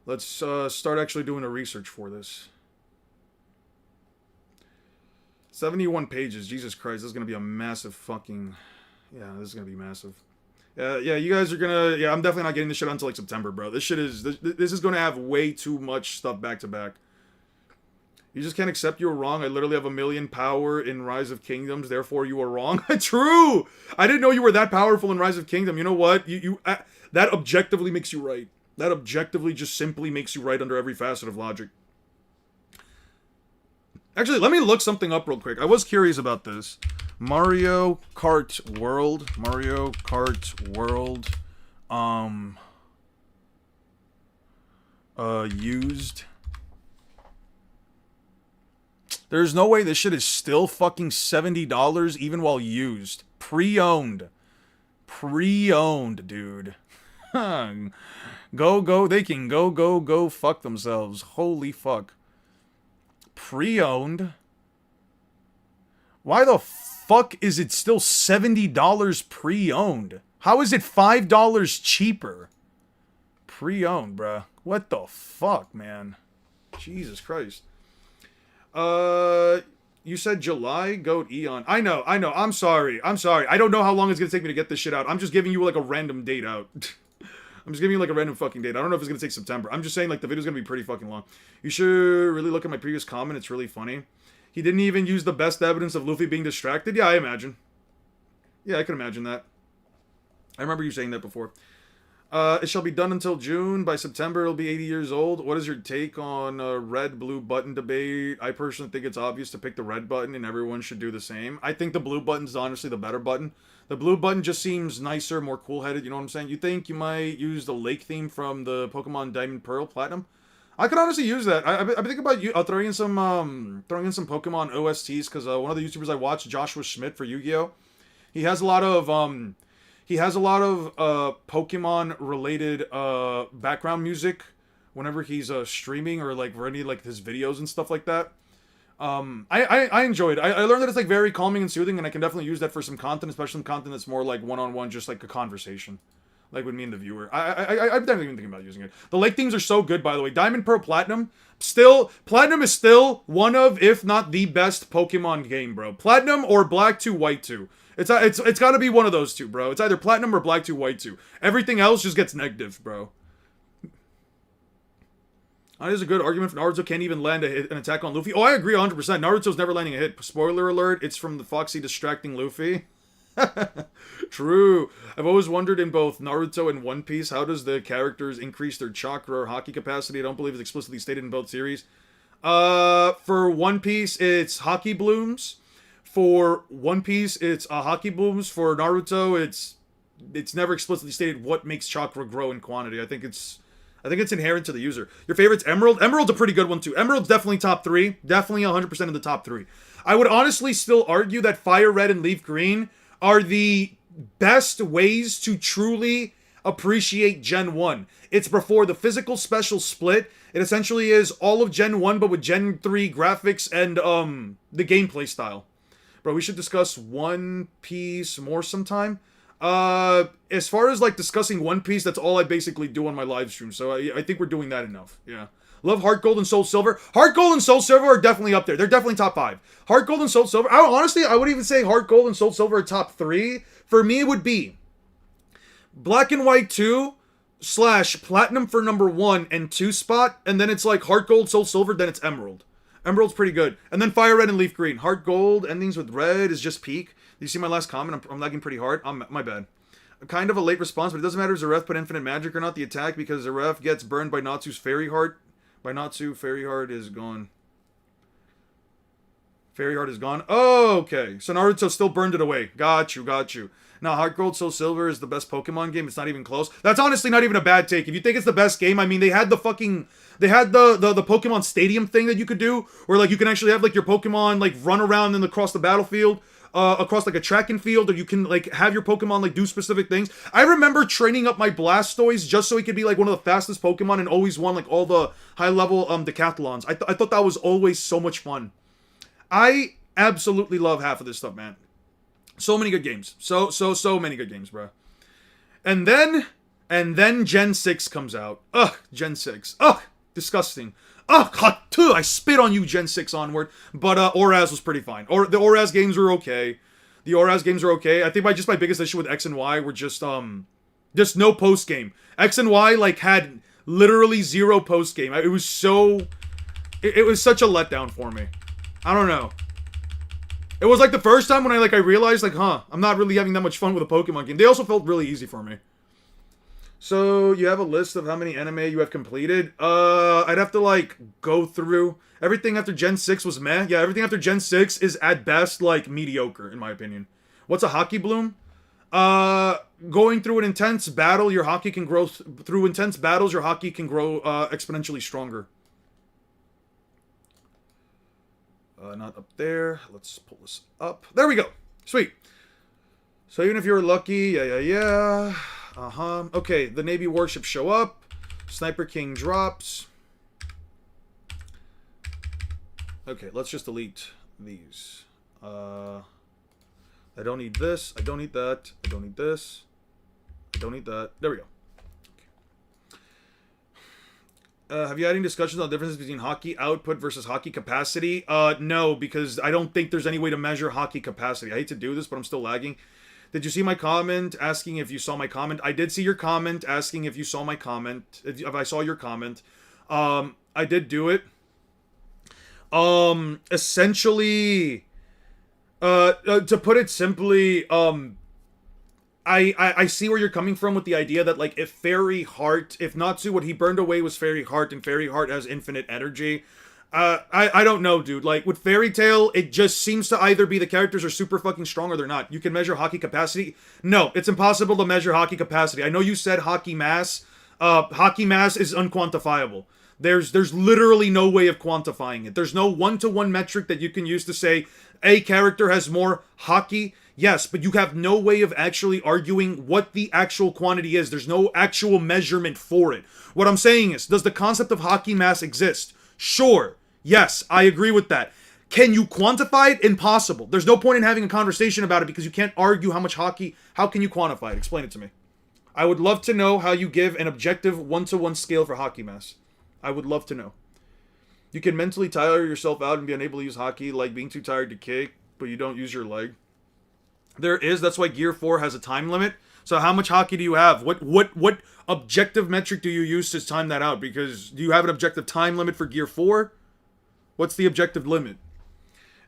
Let's start actually doing a research for this. 71 pages. Jesus Christ, this is going to be a massive fucking... Yeah, this is going to be massive. Yeah, you guys are going to... Yeah, I'm definitely not getting this shit until like September, bro. This shit is... This is going to have way too much stuff back to back. You just can't accept you were wrong. I literally have a million power in Rise of Kingdoms, therefore you are wrong. True! I didn't know you were that powerful in Rise of Kingdom. You know what? That objectively makes you right. That objectively just simply makes you right under every facet of logic. Actually, let me look something up real quick. I was curious about this. Mario Kart World. Mario Kart World. Used. There's no way this shit is still fucking $70 even while used. Pre-owned. Pre-owned, dude. Go. They can go fuck themselves. Holy fuck. Pre-owned? Why the fuck is it still $70 pre-owned? How is it $5 cheaper? Pre-owned, bruh. What the fuck, man? Jesus Christ. You said July? Goat Eon. I know. I'm sorry. I don't know how long it's gonna take me to get this shit out. I'm just giving you like a random date out. I'm just giving you like a random fucking date. I don't know if it's gonna take September. I'm just saying like the video's gonna be pretty fucking long. You should really look at my previous comment. It's really funny. He didn't even use the best evidence of Luffy being distracted. Yeah, I imagine. Yeah, I can imagine that. I remember you saying that before. It shall be done until June. By September, it'll be 80 years old. What is your take on red-blue button debate? I personally think it's obvious to pick the red button, and everyone should do the same. I think the blue button's honestly the better button. The blue button just seems nicer, more cool-headed, you know what I'm saying? You think you might use the lake theme from the Pokemon Diamond Pearl Platinum? I could honestly use that. I think about you throwing in some Pokemon OSTs, because one of the YouTubers I watch, Joshua Schmidt for Yu-Gi-Oh! He has a lot of Pokemon related background music whenever he's streaming or like for any like his videos and stuff like that. I enjoy it. I learned that it's like very calming and soothing, and I can definitely use that for some content, especially some content that's more like one-on-one, just like a conversation. Like with me and the viewer. I'm definitely even thinking about using it. The lake themes are so good, by the way. Diamond, Pearl, Platinum. Platinum is still one of, if not the best Pokemon game, bro. Platinum or Black 2, White 2. It's got to be one of those two, bro. It's either Platinum or Black 2, White 2. Everything else just gets negative, bro. That is a good argument for Naruto can't even land an attack on Luffy. Oh, I agree 100%. Naruto's never landing a hit. Spoiler alert, it's from the Foxy distracting Luffy. True. I've always wondered in both Naruto and One Piece, how does the characters increase their chakra or haki capacity? I don't believe it's explicitly stated in both series. For One Piece, it's haki blooms. For One Piece, it's haki blooms. For Naruto, it's never explicitly stated what makes chakra grow in quantity. I think it's inherent to the user. Your favorite's Emerald? Emerald's a pretty good one too. Emerald's definitely top 3. Definitely 100% in the top 3. I would honestly still argue that Fire Red and Leaf Green are the best ways to truly appreciate Gen 1. It's before the physical special split. It essentially is all of Gen 1 but with Gen 3 graphics and the gameplay style. Bro, we should discuss One Piece more sometime. As far as like discussing One Piece, that's all I basically do on my live stream. So I think we're doing that enough. Yeah. Love Heart Gold and Soul Silver. Heart Gold and Soul Silver are definitely up there. They're definitely top 5. Heart Gold and Soul Silver. I would even say Heart Gold and Soul Silver are top 3. For me, it would be Black and White 2 / Platinum for number 1 and 2 spot. And then it's like Heart Gold, Soul Silver, then it's Emerald. Emerald's pretty good. And then Fire Red and Leaf Green. Heart Gold, endings with Red is just peak. You see my last comment? I'm lagging pretty hard. My bad. Kind of a late response, but it doesn't matter if Zaref put infinite magic or not. The attack, because Zaref gets burned by Natsu's Fairy Heart. By Natsu, Fairy Heart is gone. Fairy Heart is gone. Oh, okay. So Naruto still burned it away. Got you. Now, Heart Gold, Soul Silver is the best Pokemon game. It's not even close. That's honestly not even a bad take. If you think it's the best game, I mean, they had the Pokemon Stadium thing that you could do, where like you can actually have like your Pokemon like run around and across the battlefield. Across like a track and field, or you can like have your Pokemon like do specific things. I remember training up my Blastoise just so he could be like one of the fastest Pokemon and always won like all the high level decathlons. I thought that was always so much fun. I absolutely love half of this stuff, man. So many good games. So many good games, bro. And then Gen 6 comes out. Ugh, Gen 6. Ugh, disgusting. Oh, God, I spit on you, Gen 6 onward. But Oraz was pretty fine. Or the Oraz games were okay. I think my biggest issue with X and Y were just no post game. X and Y like had literally 0 post game. It was so it was such a letdown for me. I don't know. It was like the first time when I realized, like, I'm not really having that much fun with a Pokemon game. They also felt really easy for me. So, you have a list of how many anime you have completed? I'd have to, like, go through. Everything after Gen 6 was meh. Yeah, everything after Gen 6 is, at best, like, mediocre, in my opinion. What's a Hockey Bloom? Going through an intense battle, your Hockey can grow... Through intense battles, your Hockey can grow, exponentially stronger. Not up there. Let's pull this up. There we go. Sweet. So even if you're lucky, yeah. Okay, the Navy warships show up. Sniper King drops. Okay, let's just delete these. I don't need this. I don't need that. I don't need this. I don't need that. There we go. Have you had any discussions on the differences between Hockey output versus Hockey capacity? No, because I don't think there's any way to measure Hockey capacity. I hate to do this, but I'm still lagging. Did you see my comment asking if you saw my comment? I did see your comment asking if you saw my comment. If I saw your comment. I did do it. Essentially, to put it simply, I see where you're coming from with the idea that, like, if Fairy Heart, if Natsu, what he burned away was Fairy Heart, and Fairy Heart has infinite energy. I don't know, dude. Like, with Fairy Tail, it just seems to either be the characters are super fucking strong or they're not. You can measure Hockey capacity. No, it's impossible to measure Hockey capacity. I know you said Hockey mass. Hockey mass is unquantifiable. There's literally no way of quantifying it. There's no one-to-one metric that you can use to say a character has more Hockey. Yes, but you have no way of actually arguing what the actual quantity is. There's no actual measurement for it. What I'm saying is, does the concept of Hockey mass exist? Sure. Yes, I agree with that. Can you quantify it? Impossible. There's no point in having a conversation about it because you can't argue how much Hockey... How can you quantify it? Explain it to me. I would love to know how you give an objective one-to-one scale for Hockey mass. I would love to know. You can mentally tire yourself out and be unable to use Hockey, like being too tired to kick, but you don't use your leg. There is. That's why Gear 4 has a time limit. So how much Hockey do you have? What objective metric do you use to time that out? Because do you have an objective time limit for Gear 4? What's the objective limit?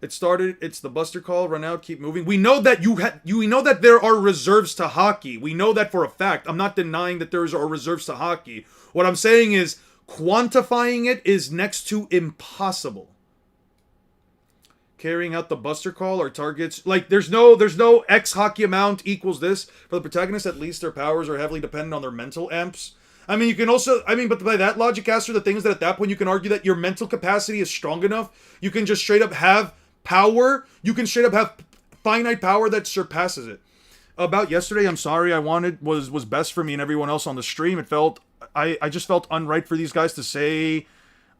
It started. It's the Buster Call. Run out. Keep moving. We know that we know that there are reserves to Hockey. We know that for a fact. I'm not denying that there are reserves to Hockey. What I'm saying is quantifying it is next to impossible. Carrying out the Buster Call or targets, like, there's no X Hockey amount equals this. For the protagonist, at least their powers are heavily dependent on their mental amps. I mean, you can also, but by that logic, Caster, the thing is that at that point you can argue that your mental capacity is strong enough. You can just straight up have power. You can straight up have finite power that surpasses it. About yesterday, I'm sorry, I wanted was best for me and everyone else on the stream. It felt, I just felt unright for these guys to say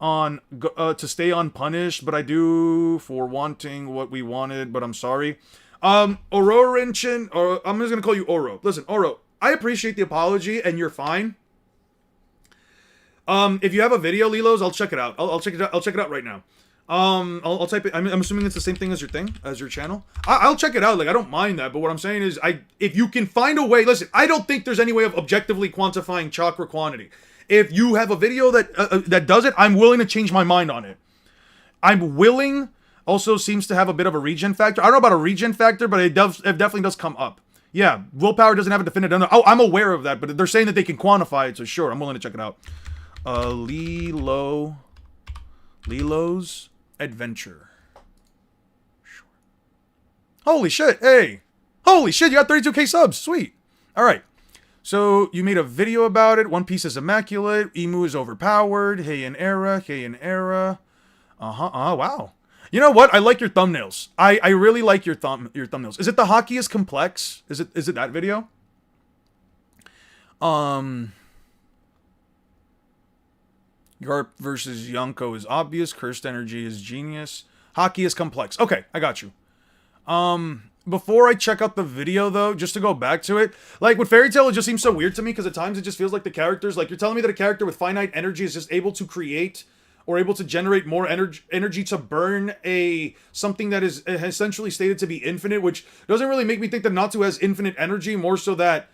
to stay unpunished, but I do for wanting what we wanted, but I'm sorry. Ororinchen, or I'm just gonna call you Oro. Listen, Oro, I appreciate the apology, and you're fine. If you have a video, Lilos, I'll check it out. I'll check it out. I'll check it out right now. I'll type it. I'm assuming it's the same thing as your channel. I'll check it out. Like, I don't mind that, but what I'm saying is, if you can find a way. Listen, I don't think there's any way of objectively quantifying chakra quantity. If you have a video that does it, I'm willing to change my mind on it. I'm willing. Also seems to have a bit of a regen factor. I don't know about a regen factor, but it definitely does come up. Yeah, willpower doesn't have a definitive number. Oh, I'm aware of that, but they're saying that they can quantify it, so sure, I'm willing to check it out. Lilo's Adventure. Sure. Holy shit, hey! Holy shit, you got 32k subs, sweet. Alright. So, you made a video about it. One Piece is immaculate. Emu is overpowered. Hey in era. Wow. You know what? I like your thumbnails. I really like your thumbnails. Is it the Hockey is complex? Is it that video? Garp versus Yonko is obvious. Cursed energy is genius. Hockey is complex. Okay, I got you. Before I check out the video, though, just to go back to it, like, with Fairy Tail, it just seems so weird to me, because at times it just feels like the characters, like, you're telling me that a character with finite energy is just able to create, or able to generate more energy to burn something that is essentially stated to be infinite, which doesn't really make me think that Natsu has infinite energy, more so that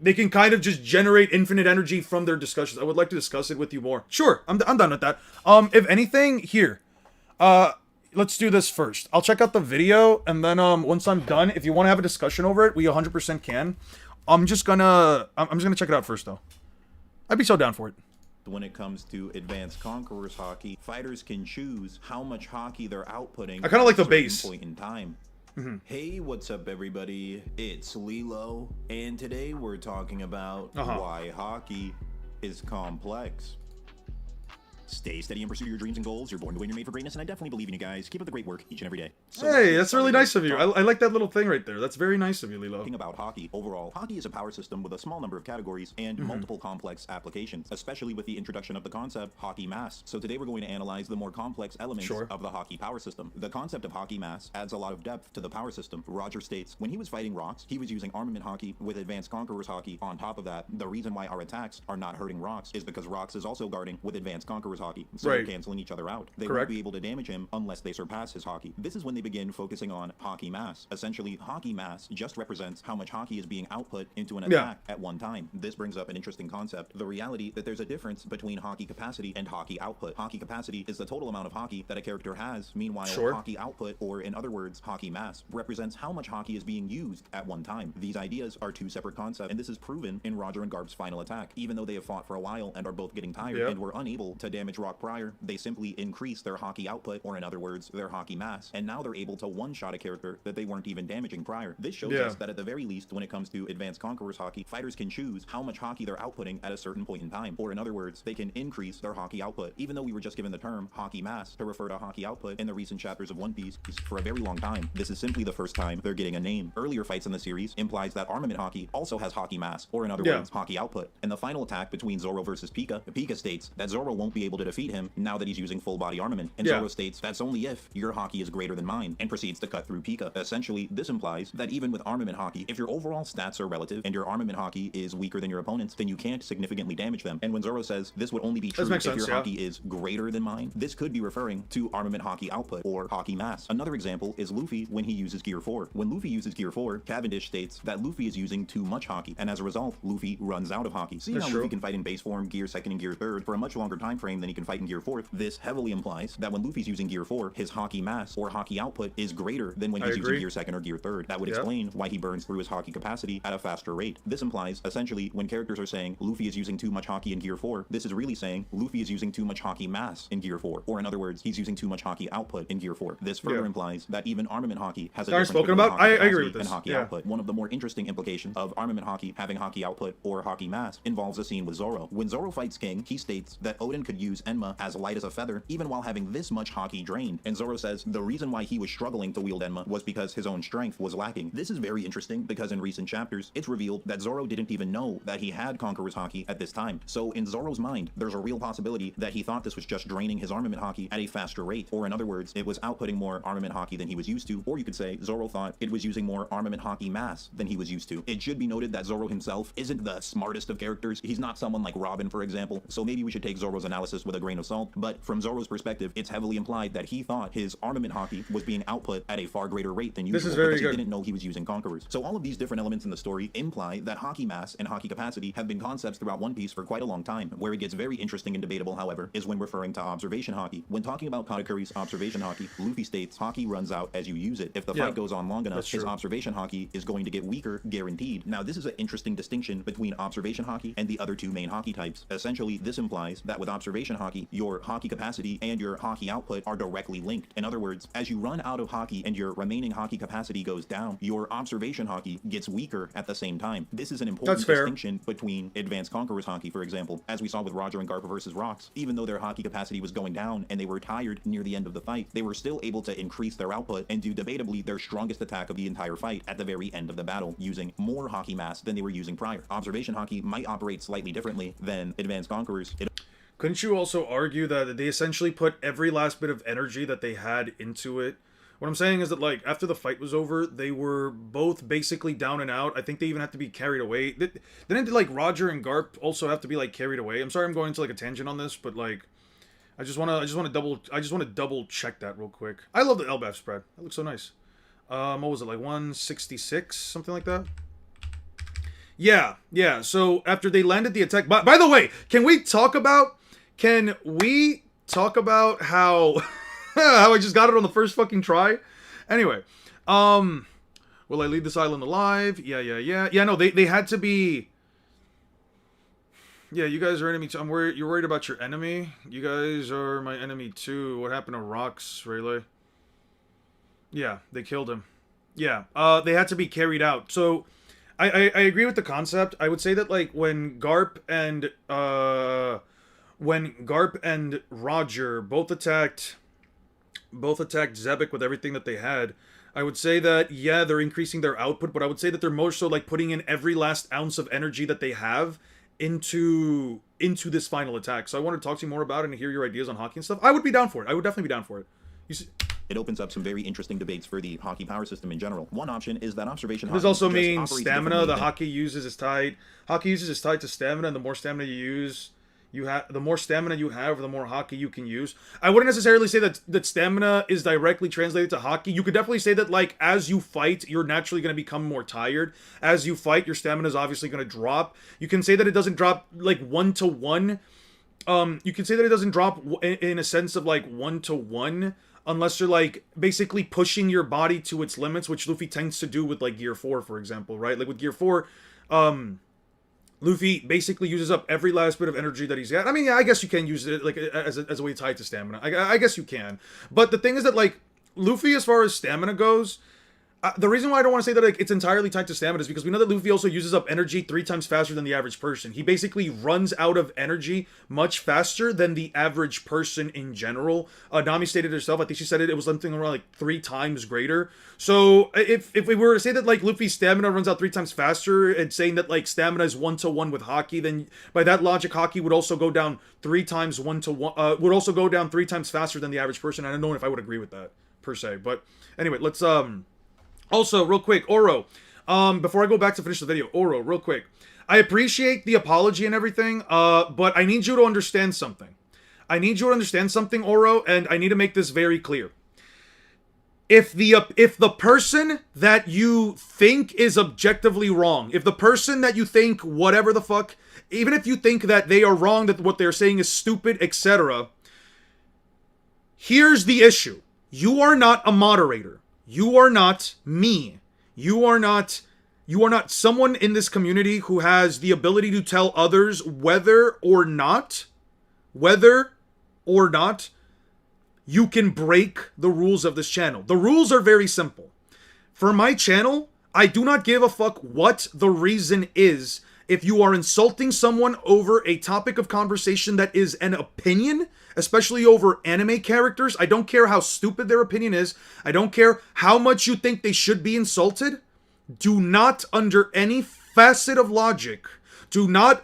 they can kind of just generate infinite energy from their discussions. I would like to discuss it with you more. Sure, I'm done with that. If anything, here, let's do this first. I'll check out the video, and then once I'm done, if you want to have a discussion over it, we 100% can. I'm just gonna check it out first, though. I'd be so down for it. When it comes to Advanced Conquerors hockey, fighters can choose how much hockey they're outputting. I kind of like the at a certain base. point in time. Hey, what's up, everybody? It's Lilo, and today we're talking about why hockey is complex. Stay steady and pursue your dreams and goals. You're born to win, you're made for greatness, and I definitely believe in you guys. Keep up the great work each and every day. So Hey, that's really nice of you. I like that little thing right there. That's very nice of you, Lilo. Talking about hockey, overall, hockey is a power system with a small number of categories and multiple complex applications, especially with the introduction of the concept hockey mass. So today we're going to analyze the more complex elements of the hockey power system. The concept of hockey mass adds a lot of depth to the power system. Roger states, when he was fighting Rocks, he was using armament hockey with Advanced Conquerors hockey on top of that. The reason why our attacks are not hurting Rocks is because Rocks is also guarding with Advanced Conquerors hockey. So they're canceling each other out. They won't be able to damage him unless they surpass his hockey. This is when they begin focusing on hockey mass. Essentially, hockey mass just represents how much hockey is being output into an attack at one time. This brings up an interesting concept. The reality that there's a difference between hockey capacity and hockey output. Hockey capacity is the total amount of hockey that a character has. Meanwhile, hockey output, or in other words, hockey mass, represents how much hockey is being used at one time. These ideas are two separate concepts, and this is proven in Roger and Garp's final attack. Even though they have fought for a while and are both getting tired and were unable to damage Rock prior, they simply increase their hockey output, or in other words, their hockey mass, and now they're able to one-shot a character that they weren't even damaging prior. This shows us that at the very least, when it comes to Advanced Conquerors hockey, fighters can choose how much hockey they're outputting at a certain point in time, or in other words, they can increase their hockey output. Even though we were just given the term hockey mass to refer to hockey output in the recent chapters of One Piece for a very long time, this is simply the first time they're getting a name. Earlier fights in the series implies that armament hockey also has hockey mass, or in other words, hockey output. In the final attack between Zoro versus Pika, Pika states that Zoro won't be able to defeat him now that he's using full body armament, and Zoro states that's only if your hockey is greater than mine, and proceeds to cut through Pika. Essentially, this implies that even with armament hockey, if your overall stats are relative and your armament hockey is weaker than your opponent's, then you can't significantly damage them. And when Zoro says this would only be true if your hockey is greater than mine, this could be referring to armament hockey output, or hockey mass. Another example is Luffy when he uses Gear 4. When Luffy uses Gear 4, Cavendish states that Luffy is using too much hockey, and as a result, Luffy runs out of hockey. Seeing how Luffy can fight in base form, Gear 2nd, and Gear 3rd for a much longer time frame than he can fight in Gear 4th, this heavily implies that when Luffy's using Gear 4, his hockey mass, or hockey output, is greater than when he's using Gear 2nd or Gear 3rd. That would explain why he burns through his hockey capacity at a faster rate. This implies, essentially, when characters are saying Luffy is using too much hockey in Gear 4, this is really saying Luffy is using too much hockey mass in Gear 4, or in other words, he's using too much hockey output in Gear 4. This further implies that even armament hockey has a difference between hockey capacity and hockey output. One of the more interesting implications of armament hockey having hockey output or hockey mass involves a scene with Zoro. When Zoro fights King, he states that Oden could use Enma as light as a feather, even while having this much hockey drained. And Zoro says the reason why he was struggling to wield Enma was because his own strength was lacking. This is very interesting because in recent chapters, it's revealed that Zoro didn't even know that he had Conqueror's hockey at this time. So in Zoro's mind, there's a real possibility that he thought this was just draining his armament hockey at a faster rate, or in other words, it was outputting more armament hockey than he was used to, or you could say Zoro thought it was using more armament hockey mass than he was used to. It should be noted that Zoro himself isn't the smartest of characters. He's not someone like Robin, for example, so maybe we should take Zoro's analysis with a grain of salt, but from Zoro's perspective, it's heavily implied that he thought his armament hockey was being output at a far greater rate than usual because he didn't know he was using Conquerors. So all of these different elements in the story imply that hockey mass and hockey capacity have been concepts throughout One Piece for quite a long time. Where it gets very interesting and debatable, however, is when referring to observation hockey. When talking about Katakuri's observation hockey, Luffy states hockey runs out as you use it. If the fight goes on long enough, his observation hockey is going to get weaker, guaranteed. Now this is an interesting distinction between observation hockey and the other two main hockey types. Essentially, this implies that with observation hockey, your hockey capacity and your hockey output are directly linked. In other words, as you run out of hockey and your remaining hockey capacity goes down, your observation hockey gets weaker at the same time. This is an important distinction between Advanced Conquerors hockey, for example, as we saw with Roger and Garp versus Rocks. Even though their hockey capacity was going down and they were tired near the end of the fight, they were still able to increase their output and do debatably their strongest attack of the entire fight at the very end of the battle, using more hockey mass than they were using prior. Observation hockey might operate slightly differently than Advanced Conquerors. Couldn't you also argue that they essentially put every last bit of energy that they had into it? What I'm saying is that, like, after the fight was over, they were both basically down and out. I think they even had to be carried away. Didn't, like, Roger and Garp also have to be, like, carried away? I'm sorry I'm going into, like, a tangent on this, but, like, I just want to double check that real quick. I love the LBAF spread. That looks so nice. What was it, like 166, something like that? Yeah, yeah. So after they landed the attack, by the way, can we talk about how how I just got it on the first fucking try? Anyway, will I leave this island alive? Yeah, yeah, yeah. Yeah, no, they had to be. Yeah, you guys are enemy too. You're worried about your enemy. You guys are my enemy too. What happened to Rocks, Rayleigh? Yeah, they killed him. Yeah, they had to be carried out. So, I agree with the concept. I would say that like when Garp and Roger both attacked Zebek with everything that they had. I would say that yeah, they're increasing their output, but I would say that they're more so like putting in every last ounce of energy that they have into this final attack. So I want to talk to you more about it and hear your ideas on hockey and stuff. I would be down for it. I would definitely be down for it. You see, it opens up some very interesting debates for the hockey power system in general. One option is that observation this hockey also just means operates stamina. differently The than- hockey uses is tied. Hockey uses is tied to stamina, and the more stamina you use, the more stamina you have, the more hockey you can use. I wouldn't necessarily say that stamina is directly translated to hockey. You could definitely say that like as you fight, you're naturally going to become more tired. As you fight, your stamina is obviously going to drop. You can say that it doesn't drop like 1-to-1. You can say that it doesn't drop in a sense of like 1-to-1 unless you're like basically pushing your body to its limits, which Luffy tends to do with like Gear 4, for example, right? Like with Gear 4, Luffy basically uses up every last bit of energy that he's got. I mean, yeah, I guess you can use it like as a way tied to stamina. I guess you can. But the thing is that like Luffy, as far as stamina goes, the reason why I don't want to say that like it's entirely tied to stamina is because we know that Luffy also uses up energy 3 times faster than the average person. He basically runs out of energy much faster than the average person in general. Nami stated herself, I think she said it was something around like 3 times greater. So if we were to say that like Luffy's stamina runs out 3 times faster and saying that like stamina is 1-to-1 with hockey, then by that logic hockey would also go down 3 times 1-to-1 would also go down 3 times faster than the average person. I don't know if I would agree with that per se. But anyway, let's also, real quick, Oro, before I go back to finish the video, Oro, real quick. I appreciate the apology and everything, but I need you to understand something. I need you to understand something, Oro, and I need to make this very clear. If the person that you think is objectively wrong, if the person that you think whatever the fuck, even if you think that they are wrong, that what they're saying is stupid, etc., here's the issue. You are not a moderator. You are not me. You are not someone in this community who has the ability to tell others whether or not you can break the rules of this channel. The rules are very simple. For my channel, I do not give a fuck what the reason is. If you are insulting someone over a topic of conversation that is an opinion, especially over anime characters, I don't care how stupid their opinion is. I don't care how much you think they should be insulted. Do not, under any facet of logic, do not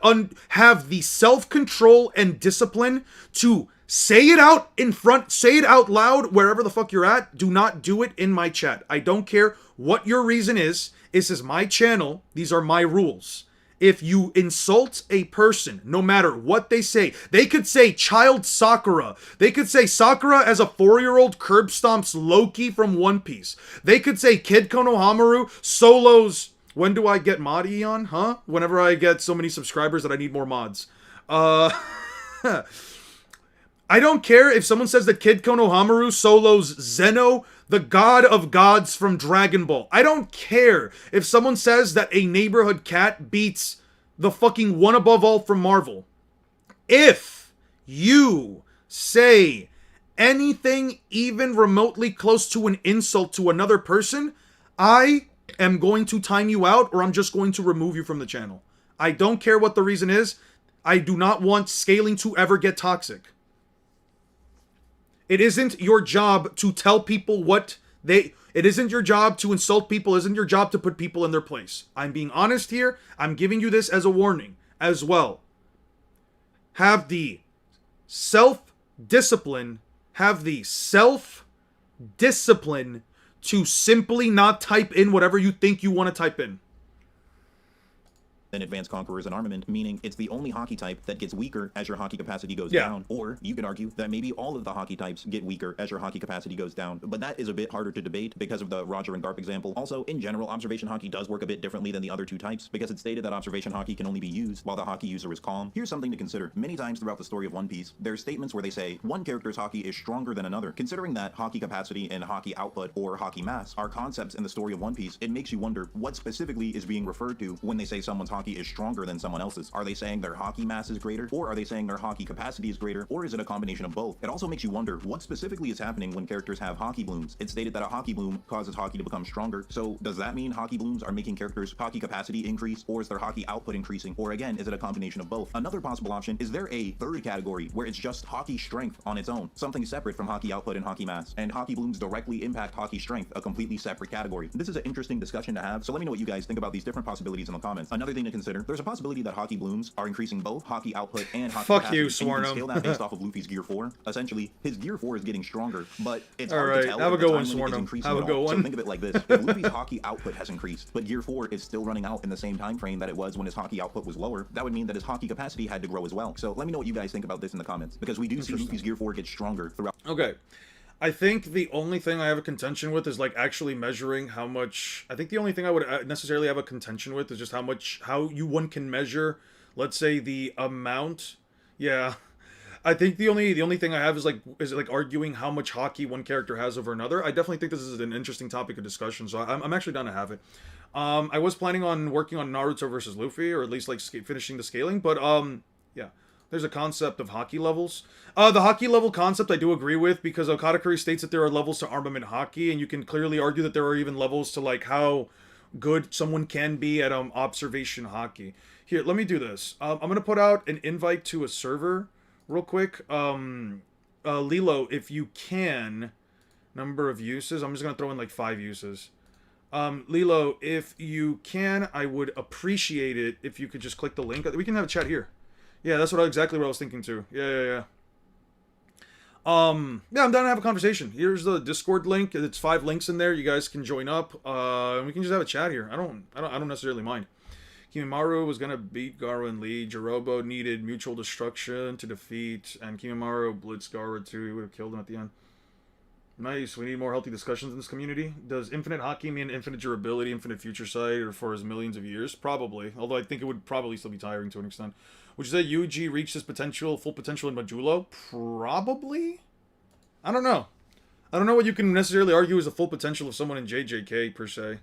have the self-control and discipline to say it out in front, say it out loud wherever the fuck you're at. Do not do it in my chat. I don't care what your reason is. This is my channel. These are my rules. If you insult a person, no matter what they say, they could say child Sakura. They could say Sakura as a 4-year-old curb stomps Loki from One Piece. They could say Kid Konohamaru solos. When do I get mod Eon? Huh? Whenever I get so many subscribers that I need more mods. I don't care if someone says that Kid Konohamaru solos Zeno, the god of gods from Dragon Ball. I don't care if someone says that a neighborhood cat beats the fucking one above all from Marvel. If you say anything even remotely close to an insult to another person, I am going to time you out or I'm just going to remove you from the channel. I don't care what the reason is. I do not want scaling to ever get toxic. It isn't your job to tell people it isn't your job to insult people. It isn't your job to put people in their place. I'm being honest here. I'm giving you this as a warning as well. Have the self-discipline to simply not type in whatever you think you want to type in. an advanced conquerors and armament, meaning it's the only hockey type that gets weaker as your hockey capacity goes Yeah. down. Or you could argue that maybe all of the hockey types get weaker as your hockey capacity goes down. But that is a bit harder to debate because of the Roger and Garp example. Also, in general, observation hockey does work a bit differently than the other two types because it's stated that observation hockey can only be used while the hockey user is calm. Here's something to consider. Many times throughout the story of One Piece, there's statements where they say one character's hockey is stronger than another. Considering that hockey capacity and hockey output or hockey mass are concepts in the story of One Piece, it makes you wonder what specifically is being referred to when they say someone's hockey is stronger than someone else's. Are they saying their hockey mass is greater, or are they saying their hockey capacity is greater, or is it a combination of both? It also makes you wonder what specifically is happening when characters have hockey blooms. It's stated that a hockey bloom causes hockey to become stronger, so does that mean hockey blooms are making characters' hockey capacity increase, or is their hockey output increasing, or again, is it a combination of both? Another possible option, is there a third category where it's just hockey strength on its own, something separate from hockey output and hockey mass, and hockey blooms directly impact hockey strength, a completely separate category? This is an interesting discussion to have, so let me know what you guys think about these different possibilities in the comments. Another thing to consider, there's a possibility that hockey blooms are increasing both hockey output and hockey Fuck capacity. you, And you can Swarnum. scale that based off of Luffy's Gear 4. Essentially, his Gear 4 is getting stronger, but it's hard Alright, to tell have if a the good one, time limit is Swarnum. increasing Have a at good all. So one. think of it like this. If Luffy's hockey output has increased, but Gear 4 is still running out in the same time frame that it was when his hockey output was lower, that would mean that his hockey capacity had to grow as well. So let me know what you guys think about this in the comments, because we do see Luffy's Gear 4 get stronger throughout. Okay. I think the only thing I have a contention with is like actually measuring how much. I think the only thing I would necessarily have a contention with is just how one can measure, let's say, the amount. Yeah. I think the only thing I have is like arguing how much hockey one character has over another. I definitely think this is an interesting topic of discussion, so I'm actually down to have it. I was planning on working on Naruto versus Luffy, or at least like finishing the scaling, but yeah. There's a concept of hockey levels. The hockey level concept I do agree with, because Okadakuri states that there are levels to armament hockey, and you can clearly argue that there are even levels to like how good someone can be at observation hockey. Here, let me do this. I'm gonna put out an invite to a server real quick. Lilo, if you can, number of uses. I'm just gonna throw in like 5 uses. Lilo, if you can, I would appreciate it if you could just click the link. We can have a chat here. Yeah, that's exactly what I was thinking too. Yeah. Yeah, I'm down to have a conversation. Here's the Discord link. It's 5 links in there. You guys can join up. And we can just have a chat here. I don't necessarily mind. Kimimaro was gonna beat Gaara and Lee. Jirobo needed mutual destruction to defeat, and Kimimaro blitzed Gaara too. He would have killed him at the end. Nice. We need more healthy discussions in this community. Does infinite hockey mean infinite durability, infinite future sight, or for his millions of years? Probably. Although I think it would probably still be tiring to an extent. Would you say Yuji reached his full potential in Majulo? Probably? I don't know. I don't know what you can necessarily argue is the full potential of someone in JJK, per se.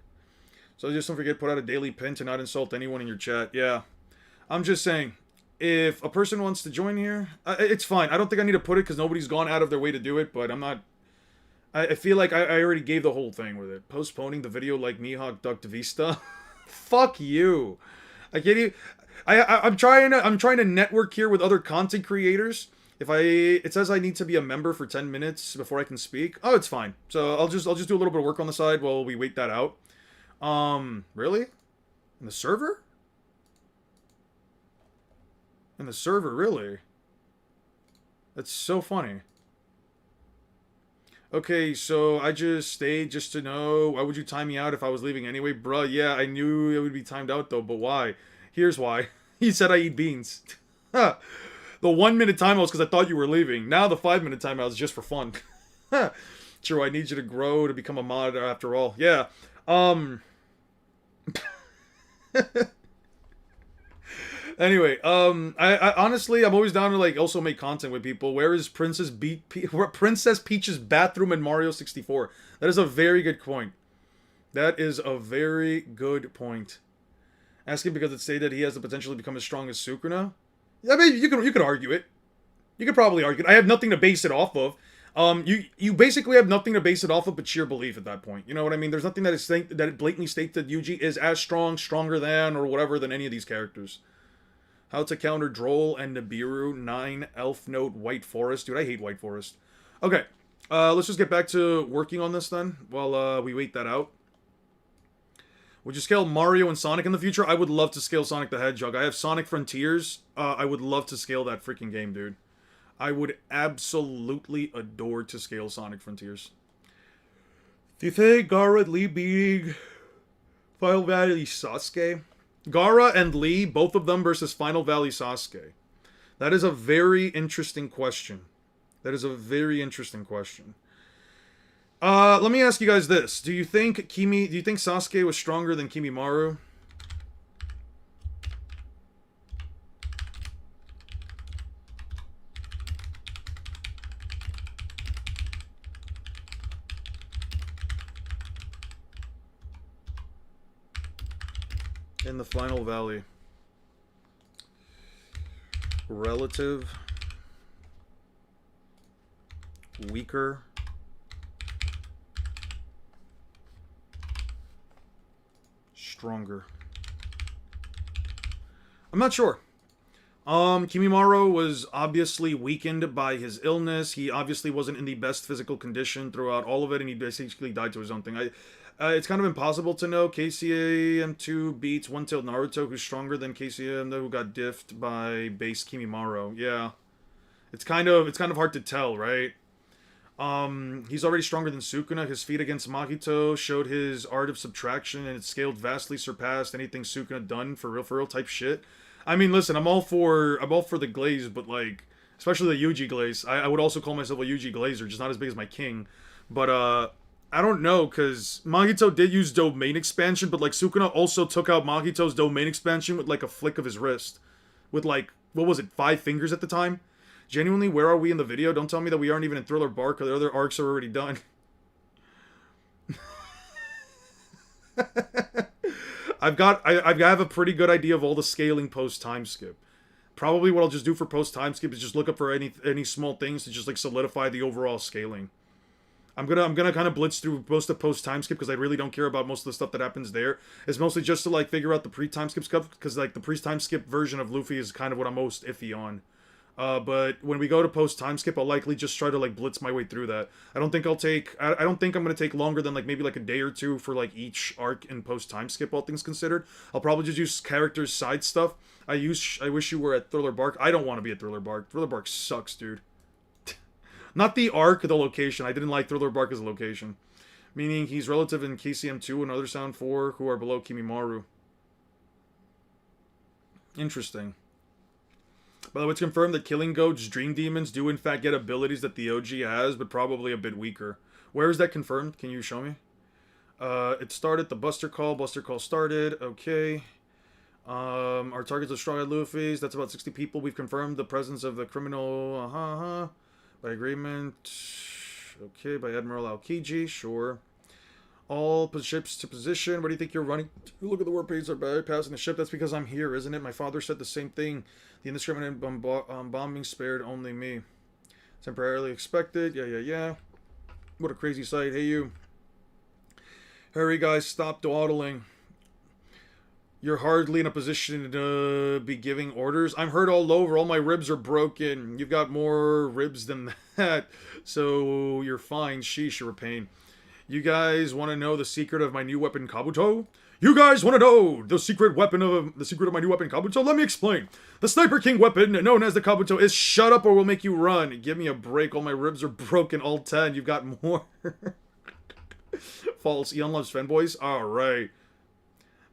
So just don't forget, put out a daily pin to not insult anyone in your chat. Yeah. I'm just saying, if a person wants to join here, it's fine. I don't think I need to put it because nobody's gone out of their way to do it, but I'm not... I feel like I already gave the whole thing with it. Postponing the video like Mihawk Ducked Vista. Fuck you. I can't even... I'm trying to network here with other content creators. It says I need to be a member for 10 minutes before I can speak. Oh, it's fine. So I'll just do a little bit of work on the side while we wait that out. Really? In the server? In the server, really? That's so funny. Okay, so I just stayed just to know. Why would you time me out if I was leaving anyway? Bruh, yeah, I knew it would be timed out though, but why? Here's why. He said I eat beans. The 1 minute timeout was because I thought you were leaving. Now the 5 minute timeout is just for fun. True, I need you to grow to become a mod after all. Yeah. Anyway, I honestly, I'm always down to like also make content with people. Where is Princess Peach's bathroom in Mario 64? That is a very good point. That is a very good point. Asking because it stated he has the potential to become as strong as Sukuna. I mean, you could argue it. You could probably argue it. I have nothing to base it off of. You basically have nothing to base it off of but sheer belief at that point. You know what I mean? There's nothing that blatantly states that Yuji is as strong, stronger than, or whatever than any of these characters. How to counter Droll and Nibiru. 9 Elf Note White Forest. Dude, I hate White Forest. Okay, let's just get back to working on this then while we wait that out. Would you scale Mario and Sonic in the future? I would love to scale Sonic the Hedgehog. I have Sonic Frontiers. I would love to scale that freaking game, dude. I would absolutely adore to scale Sonic Frontiers. Do you think Gaara Lee beating Final Valley Sasuke? Gaara and Lee, both of them versus Final Valley Sasuke. That is a very interesting question. That is a very interesting question. Let me ask you guys this. Do you think Sasuke was stronger than Kimimaro? In the Final Valley. Relative. Weaker. Stronger. I'm not sure. Kimimaro was obviously weakened by his illness. He obviously wasn't in the best physical condition throughout all of it, and he basically died to his own thing. It's kind of impossible to know. KCM2 beats One-Tailed Naruto, who's stronger than KCM, who got diffed by base Kimimaro. Yeah. It's kind of hard to tell, right? He's already stronger than Sukuna. His feat against Mahito showed his art of subtraction, and it scaled vastly surpassed anything Sukuna done for real type shit. I mean, listen, I'm all for the glaze, but like, especially the Yuji glaze. I would also call myself a Yuji glazer, just not as big as my king. But I don't know, because Mahito did use domain expansion, but like Sukuna also took out Mahito's domain expansion with like a flick of his wrist. With like, what was it, 5 fingers at the time? Genuinely, where are we in the video? Don't tell me that we aren't even in Thriller Bark, or the other arcs are already done. I have a pretty good idea of all the scaling post time skip. Probably what I'll just do for post time skip is just look up for any small things to just like solidify the overall scaling. I'm gonna kind of blitz through most of post time skip because I really don't care about most of the stuff that happens there. It's mostly just to like figure out the pre time skip stuff, because like the pre time skip version of Luffy is kind of what I'm most iffy on. But when we go to post time skip, I'll likely just try to like blitz my way through that. I don't think I'm gonna take longer than like maybe like a day or two for like each arc in post time skip, all things considered. I'll probably just use characters side stuff. I wish you were at Thriller Bark. I don't want to be at Thriller Bark. Thriller Bark sucks, dude. Not the arc, the location. I didn't like Thriller Bark as a location. Meaning he's relative in KCM2 and other Sound 4 who are below Kimimaro. Interesting. By the way, it's confirmed that Killing Goat's Dream Demons do in fact get abilities that the OG has, but probably a bit weaker. Where is that confirmed? Can you show me? It started the Buster Call. Buster Call started. Okay. Our targets are strong at Luffy's. That's about 60 people. We've confirmed the presence of the criminal. By agreement. Okay, by Admiral Aokiji. Sure. All ships to position. Where do you think you're running? Look at the war pages are bypassing the ship. That's because I'm here, isn't it? My father said the same thing. The indiscriminate bombing spared only me. Temporarily expected. Yeah. What a crazy sight. Hey, you. Hurry, guys. Stop dawdling. You're hardly in a position to be giving orders. I'm hurt all over. All my ribs are broken. You've got more ribs than that. So you're fine. Sheesh, you're a pain. You guys want to know the secret of my new weapon, Kabuto? You guys want to know the secret of my new weapon, Kabuto? Let me explain. The Sniper King weapon, known as the Kabuto, is shut up or we'll make you run. Give me a break. All my ribs are broken. All 10. You've got more. False. Eon loves femboys? Alright.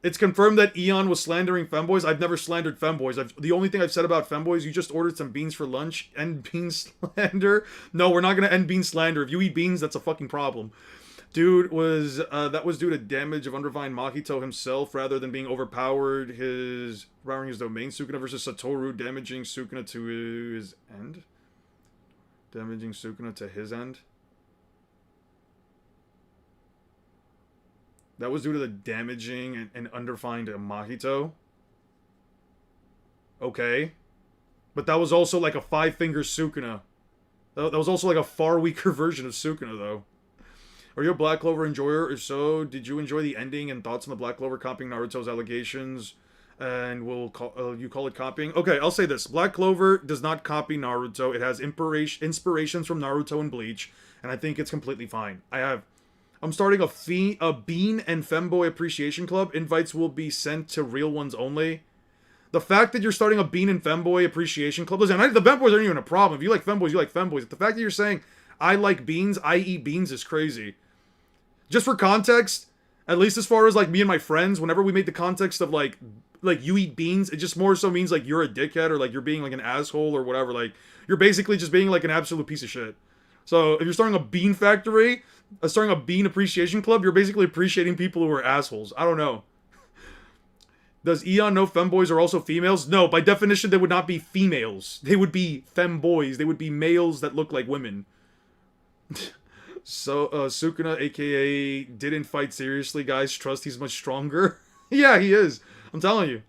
It's confirmed that Eon was slandering femboys. I've never slandered femboys. The only thing I've said about femboys, you just ordered some beans for lunch. End bean slander. No, we're not going to end bean slander. If you eat beans, that's a fucking problem. Dude was, that was due to damage of Unrefined Mahito himself rather than being overpowered. Powering his domain. Sukuna versus Satoru, damaging Sukuna to his end? Damaging Sukuna to his end? That was due to the damaging and underfined Mahito. Okay. But that was also like a 5-finger Sukuna. That was also like a far weaker version of Sukuna, though. Are you a Black Clover enjoyer? If so, did you enjoy the ending and thoughts on the Black Clover copying Naruto's allegations? And you call it copying? Okay, I'll say this. Black Clover does not copy Naruto. It has inspirations from Naruto and Bleach. And I think it's completely fine. I'm starting a Bean and Femboy Appreciation Club. Invites will be sent to real ones only. The fact that you're starting a Bean and Femboy Appreciation Club... Listen, the Femboys aren't even a problem. If you like Femboys, you like Femboys. The fact that you're saying, I like beans, I eat beans is crazy. Just for context, at least as far as like me and my friends, whenever we made the context of like like you eat beans. It just more so means like you're a dickhead or like you're being like an asshole or whatever. Like you're basically just being like an absolute piece of shit. So if you're starting a bean factory, starting a bean appreciation club, you're basically appreciating people who are assholes. I don't know. Does Eon know femboys are also females? No, by definition, they would not be females. They would be femboys. They would be males that look like women. So, Sukuna, aka didn't fight seriously, guys. Trust he's much stronger. Yeah, he is. I'm telling you.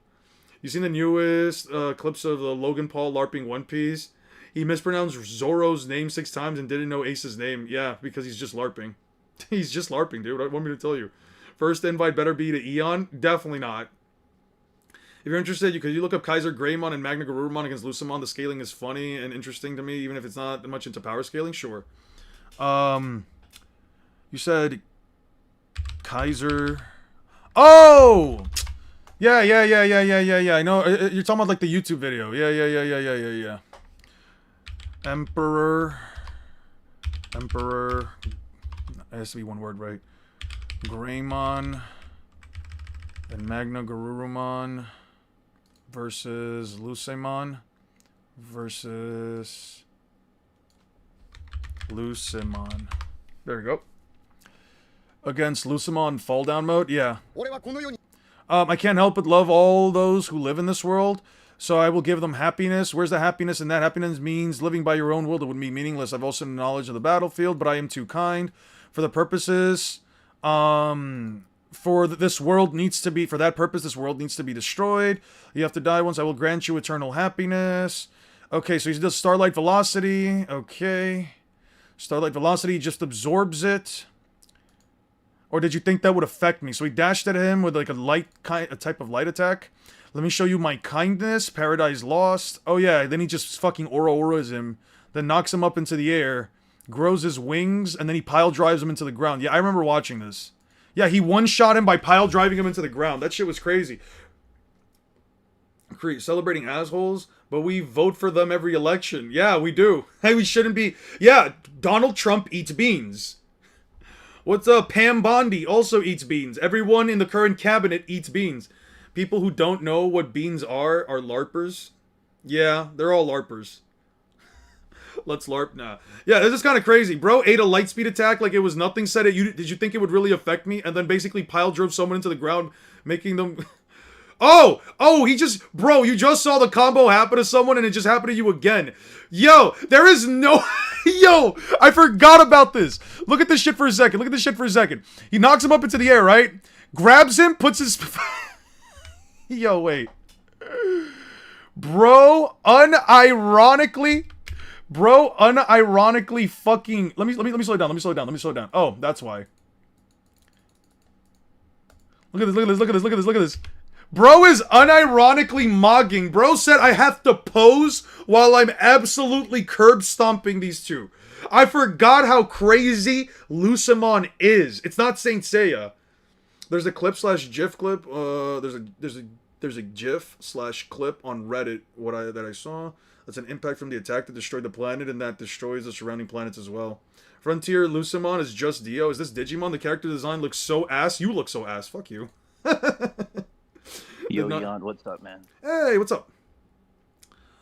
You seen the newest clips of the Logan Paul LARPing One Piece? He mispronounced Zoro's name 6 times and didn't know Ace's name. Yeah, because he's just LARPing. He's just LARPing, dude. What want me to tell you? First invite better be to Eon? Definitely not. If you're interested, you look up Kaiser Greymon and Magna Garurumon against Lucemon. The scaling is funny and interesting to me, even if it's not much into power scaling. Sure. You said Kaiser. Oh, yeah. I know you're talking about like the YouTube video. Yeah. Emperor. It has to be one word, right? Greymon and Magna Garurumon versus Lucemon versus Lucemon. There we go. Against Lucemon fall down mode, yeah. I can't help but love all those who live in this world, so I will give them happiness. Where's the happiness in that? Happiness means living by your own will. It would be meaningless. I've also knowledge of the battlefield, but I am too kind. For the purposes, this world needs to be destroyed. You have to die once. I will grant you eternal happiness. Okay, so he does Starlight Velocity. Okay. Starlight Velocity just absorbs it. Or did you think that would affect me? So he dashed at him with like a type of light attack. Let me show you my kindness. Paradise Lost. Oh yeah, then he just fucking Aura-Auras him. Then knocks him up into the air. Grows his wings. And then he pile drives him into the ground. Yeah, I remember watching this. Yeah, he one-shot him by pile driving him into the ground. That shit was crazy. Celebrating assholes, but we vote for them every election. Yeah, we do. Hey, we shouldn't be. Yeah, Donald Trump eats beans. What's up? Pam Bondi also eats beans. Everyone in the current cabinet eats beans. People who don't know what beans are LARPers. Yeah, they're all LARPers. Let's LARP. Nah. Yeah, this is kind of crazy. Bro ate a lightspeed attack like it was nothing. Said it. Did you think it would really affect me? And then basically pile drove someone into the ground, making them... Oh, he just... Bro, you just saw the combo happen to someone and it just happened to you again. Yo, there is no... Yo, I forgot about this. Look at this shit for a second. He knocks him up into the air, right? Grabs him, puts his... Yo, wait. Bro, unironically fucking... Let me slow it down. Oh, that's why. Look at this. Bro is unironically mogging. Bro said I have to pose while I'm absolutely curb stomping these two. I forgot how crazy Lucemon is. It's not Saint Seiya. There's a clip/GIF clip. There's a GIF/clip on Reddit that I saw. That's an impact from the attack that destroyed the planet and that destroys the surrounding planets as well. Frontier Lucemon is just Dio. Is this Digimon? The character design looks so ass. You look so ass. Fuck you. Yo, Jan, what's up, man? Hey, what's up?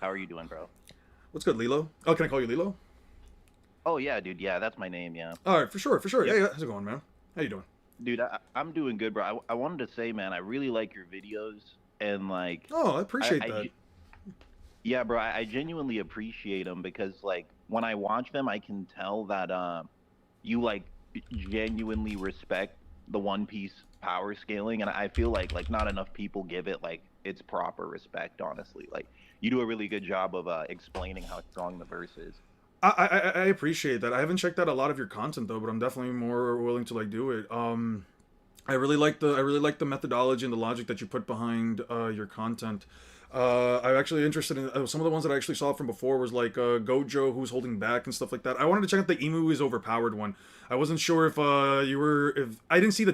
How are you doing, bro? What's good, Lilo? Oh, can I call you Lilo? Oh, yeah, dude. Yeah, that's my name, yeah. Alright, for sure. Yep. Hey, how's it going, man? How you doing? Dude, I'm doing good, bro. I wanted to say, man, I really like your videos, and, like... Oh, I appreciate that. Yeah, bro, I genuinely appreciate them, because, like, when I watch them, I can tell that, you, like, genuinely respect the One Piece power scaling, and I feel like not enough people give it like its proper respect, honestly. Like, you do a really good job of explaining how strong the verse is. I appreciate that. I haven't checked out a lot of your content though, but I'm definitely more willing to like do it. I really like the methodology and the logic that you put behind your content. I'm actually interested in some of the ones that I actually saw from before was like Gojo, who's holding back and stuff like that. I wanted to check out the Emu is overpowered one. I wasn't sure if I didn't see it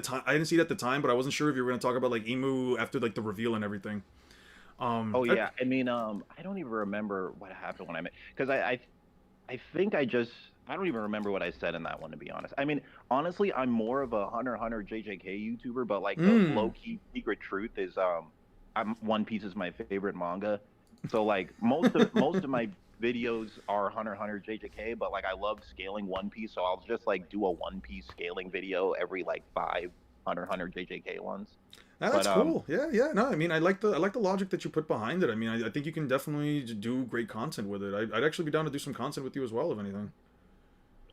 at the time, but I wasn't sure if you were gonna talk about like Emu after like the reveal and everything. Oh yeah, I mean, I don't even remember what happened when I met, because I think I don't even remember what I said in that one, to be honest. I mean, honestly, I'm more of a Hunter x Hunter JJK YouTuber, but like the low-key secret truth is One Piece is my favorite manga, so like most of my videos are Hunter x Hunter JJK, but like I love scaling One Piece, so I'll just like do a One Piece scaling video every like 5 Hunter x Hunter JJK ones. Ah, But that's cool. Yeah, yeah. No, I mean, I like the logic that you put behind it. I mean, I think you can definitely do great content with it. I'd actually be down to do some content with you as well, if anything.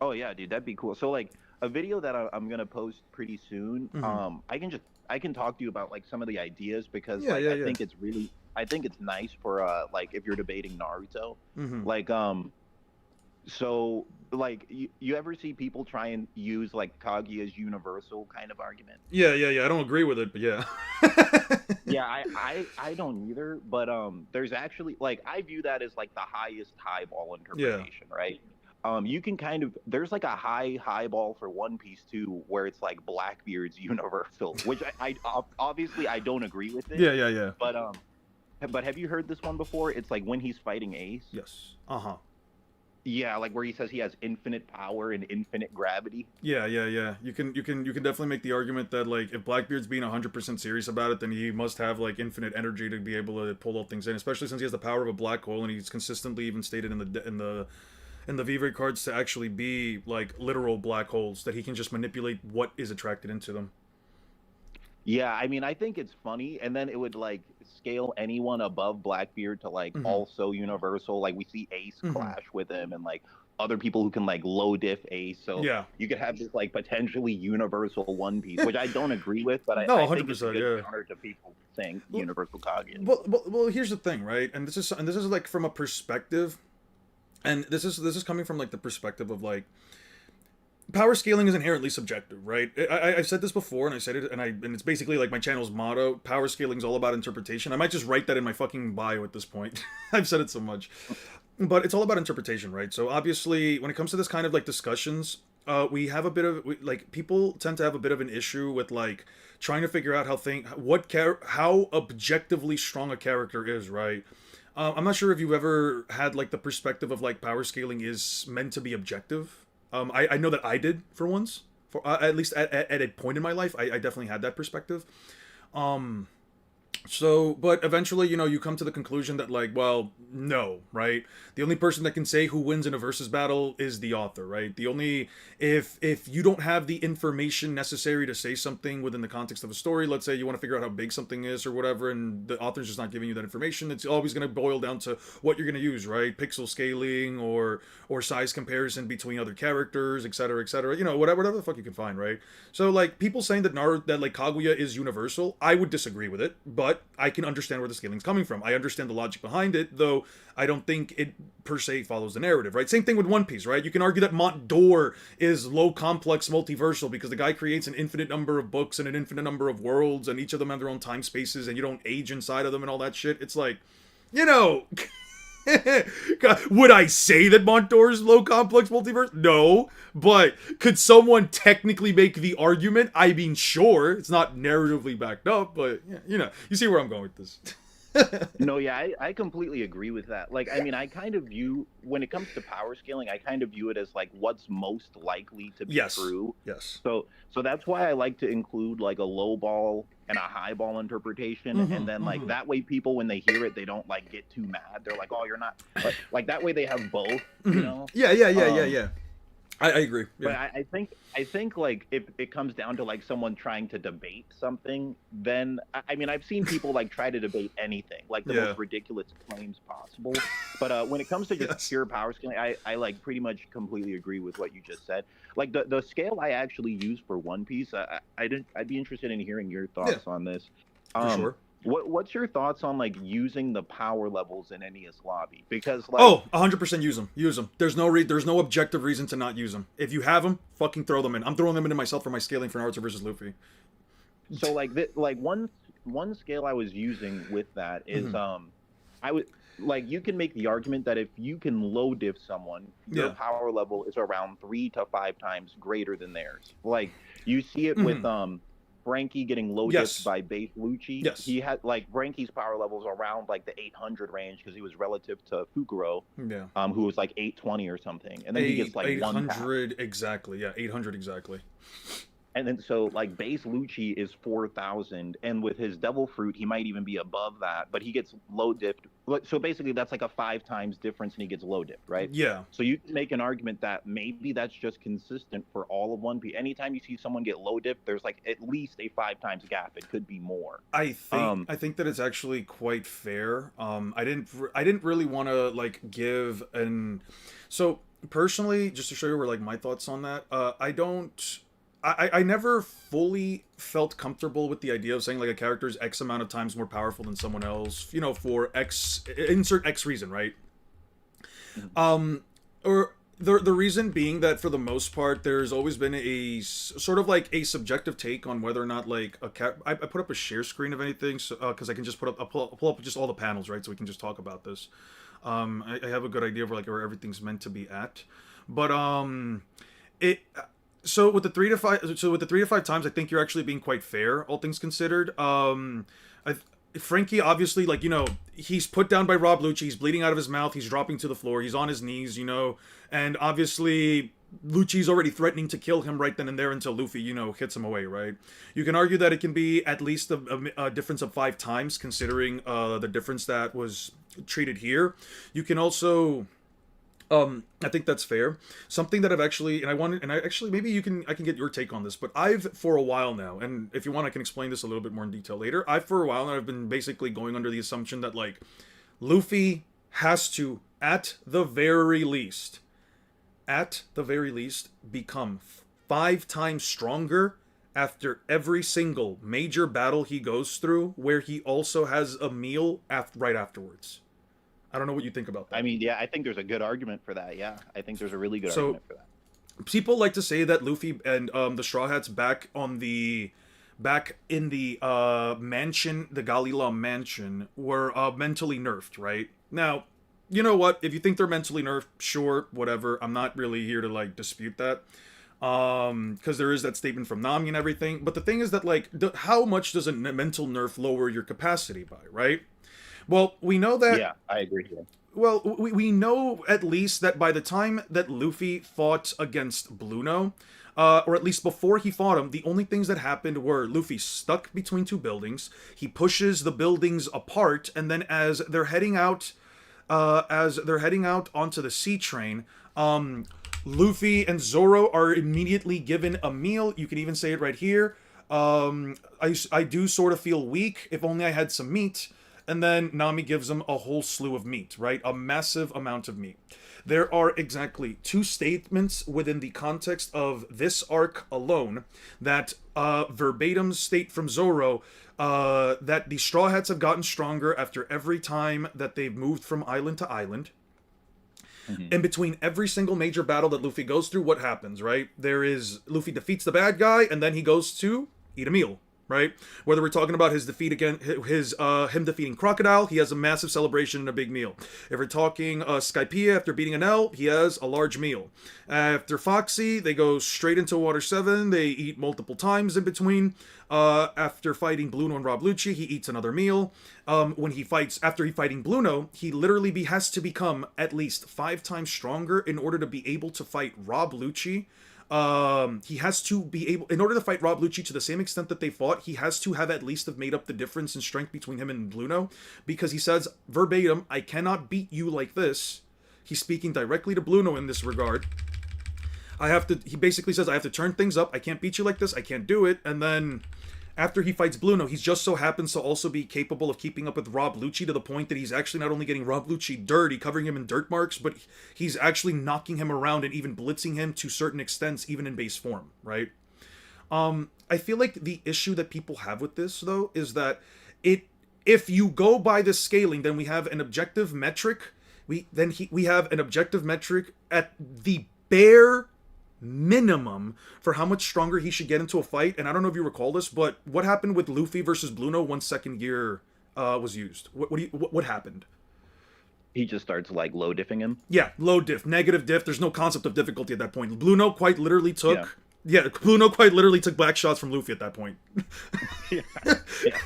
oh yeah, dude, that'd be cool. So like a video that I'm gonna post pretty soon. Hmm. I can talk to you about like some of the ideas because Yeah, like yeah, yeah. I think it's nice for like if you're debating Naruto, Hmm. like so like you ever see people try and use like Kaguya's universal kind of argument? Yeah, yeah, yeah. I don't agree with it, but yeah. Yeah, I don't either, but there's actually like I view that as like the highest highball Yeah. interpretation, right? You can kind of there's like a highball for One Piece too, where it's like Blackbeard's universal, which obviously I don't agree with it, Yeah, yeah, yeah. but have you heard this one before? It's like when he's fighting Ace. Yes. Uh-huh. Yeah, like where he says he has infinite power and infinite gravity. Yeah, yeah, yeah. You can definitely make the argument that like if Blackbeard's being 100% serious about it, then he must have like infinite energy to be able to pull all things in, especially since he has the power of a black hole and he's consistently even stated in the V-Ray cards to actually be like literal black holes that he can just manipulate what is attracted into them. Yeah, I mean, I think it's funny, and then it would like scale anyone above Blackbeard to like Hmm. also universal. Like we see Ace Hmm. clash with him, and like other people who can like low diff Ace. So Yeah. you could have this like potentially universal One Piece, which I don't agree with, but No, I think it's a 100%, good yeah. counter to people saying Well, universal Kaguya. well, here's the thing, right? And this is like from a perspective, and this is coming from like the perspective of like power scaling is inherently subjective, right? I've said this before, and I said it, and it's basically like my channel's motto. Power scaling is all about interpretation. I might just write that in my fucking bio at this point. I've said it so much, but it's all about interpretation, right? So obviously, when it comes to this kind of like discussions, we have a bit of like people tend to have a bit of an issue with like trying to figure out how objectively strong a character is, right? I'm not sure if you've ever had like the perspective of like power scaling is meant to be objective. I know that I did for once, for at least at a point in my life, I definitely had that perspective. Um, so, but eventually, you come to the conclusion that, like, well, no, right? The only person that can say who wins in a versus battle is the author, right? The only if you don't have the information necessary to say something within the context of a story, let's say you want to figure out how big something is or whatever, and the author's just not giving you that information, it's always going to boil down to what you're going to use, right? Pixel scaling or size comparison between other characters, etc., etc. Whatever the fuck you can find, right? So, like, people saying that like Kaguya is universal, I would disagree with it, but I can understand where the scaling's coming from. I understand the logic behind it, though I don't think it per se follows the narrative, right? Same thing with One Piece, right? You can argue that Mont d'Or is low complex multiversal because the guy creates an infinite number of books and an infinite number of worlds, and each of them have their own time spaces, and you don't age inside of them and all that shit. It's like, you know. Would I say that Mont d'Or is low complex multiverse? No. But could someone technically make the argument? I mean, sure. It's not narratively backed up, but you see where I'm going with this. No, yeah, I completely agree with that. Like, I mean, I kind of view when it comes to power scaling, I kind of view it as like what's most likely to be Yes. true. Yes. So that's why I like to include like a low ball and a high ball interpretation, and then like that way people when they hear it they don't like get too mad. They're like, oh, you're not like that way they have both, you know? Yeah. I agree. But Yeah. I think like if it comes down to like someone trying to debate something, then I mean I've seen people like try to debate anything, like the most ridiculous claims possible. But when it comes to just pure power scaling, I like pretty much completely agree with what you just said. Like the scale I actually use for One Piece, I'd be interested in hearing your thoughts on this. For sure. What's your thoughts on like using the power levels in NES lobby? Because like 100% use them. There's no objective reason to not use them. If you have them, fucking throw them in. I'm throwing them into myself for my scaling for Naruto versus Luffy. So like one scale I was using with that is I would like you can make the argument that if you can low diff someone, your power level is around 3 to 5 times greater than theirs. Like you see it with Frankie getting low dipped by base Lucci. Yes. He had like Frankie's power levels around like the 800 range because he was relative to Fukuro, who was like 820 or something, and then he gets like 800 exactly. Yeah, 800 exactly. And then so like base Lucci is 4,000, and with his devil fruit, he might even be above that, but he gets low dipped. So basically, that's like a 5 times difference, and he gets low dipped, right? Yeah. So you can make an argument that maybe that's just consistent for all of One Piece. Anytime you see someone get low dipped, there's like at least a 5 times gap. It could be more. I think that it's actually quite fair. I didn't really want to like give an so personally, just to show you where like my thoughts on that. I never fully felt comfortable with the idea of saying like a character is X amount of times more powerful than someone else, you know, for X insert X reason, right? Or the reason being that for the most part, there's always been a sort of like a subjective take on whether or not like I put up a share screen of anything, so because I can just I'll pull up just all the panels, right? So we can just talk about this. I have a good idea of like where everything's meant to be at, but it. So with the 3 to 5 times, I think you're actually being quite fair, all things considered. Frankie, obviously, like, you know, he's put down by Rob Lucci, he's bleeding out of his mouth, he's dropping to the floor, he's on his knees, you know, and obviously Lucci's already threatening to kill him right then and there until Luffy, you know, hits him away, right? You can argue that it can be at least a difference of 5 times, considering the difference that was treated here. You can also... I think that's fair. Something that I've actually, maybe I can get your take on this, but I've, for a while now, and if you want, I can explain this a little bit more in detail later. For a while now, I've been basically going under the assumption that, like, Luffy has to, at the very least, become 5 times stronger after every single major battle he goes through, where he also has a meal right afterwards. I don't know what you think about that. I mean, yeah, I think there's a good argument for that. Yeah, I think there's a really good argument for that. People like to say that Luffy and the Straw Hats back in the mansion, the Galila mansion, were mentally nerfed, right? Now, you know what? If you think they're mentally nerfed, sure, whatever. I'm not really here to like dispute that. Because there is that statement from Nami and everything. But the thing is that like, how much does a mental nerf lower your capacity by, right? Well, we know that... Yeah, I agree here. Well, we know at least that by the time that Luffy fought against Bluno, or at least before he fought him, the only things that happened were Luffy stuck between 2 buildings, he pushes the buildings apart, and then as they're heading out onto the sea train, Luffy and Zoro are immediately given a meal. You can even say it right here. I do sort of feel weak. If only I had some meat. And then Nami gives him a whole slew of meat, right? A massive amount of meat. There are exactly 2 statements within the context of this arc alone that verbatim state from Zoro that the Straw Hats have gotten stronger after every time that they've moved from island to island. Mm-hmm. In between every single major battle that Luffy goes through, what happens, right? Luffy defeats the bad guy, and then he goes to eat a meal. Right? Whether we're talking about his defeat again, him defeating Crocodile, he has a massive celebration and a big meal. If we're talking Skypiea, after beating an L, he has a large meal. After Foxy, they go straight into Water 7. They eat multiple times in between. After fighting Bluno and Rob Lucci, he eats another meal. After fighting Bluno, he literally has to become at least 5 times stronger in order to be able to fight Rob Lucci. He has to be able, in order to fight Rob Lucci to the same extent that they fought, he has to have at least have made up the difference in strength between him and Bluno, because he says verbatim, I cannot beat you like this. He's speaking directly to Bluno in this regard. He basically says, I have to turn things up, I can't beat you like this, I can't do it, and then after he fights Bluno, he just so happens to also be capable of keeping up with Rob Lucci to the point that he's actually not only getting Rob Lucci dirty, covering him in dirt marks, but he's actually knocking him around and even blitzing him to certain extents, even in base form, right? I feel like the issue that people have with this, though, is that if you go by this scaling, then we have an objective metric. We have an objective metric at the bare minimum for how much stronger he should get into a fight. And I don't know if you recall this, but what happened with Luffy versus Bluno once second gear was used? What happened? He just starts like low diffing him. Yeah, low diff, negative diff. There's no concept of difficulty at that point. Bluno quite literally took Bluno quite literally took back shots from Luffy at that point. yeah,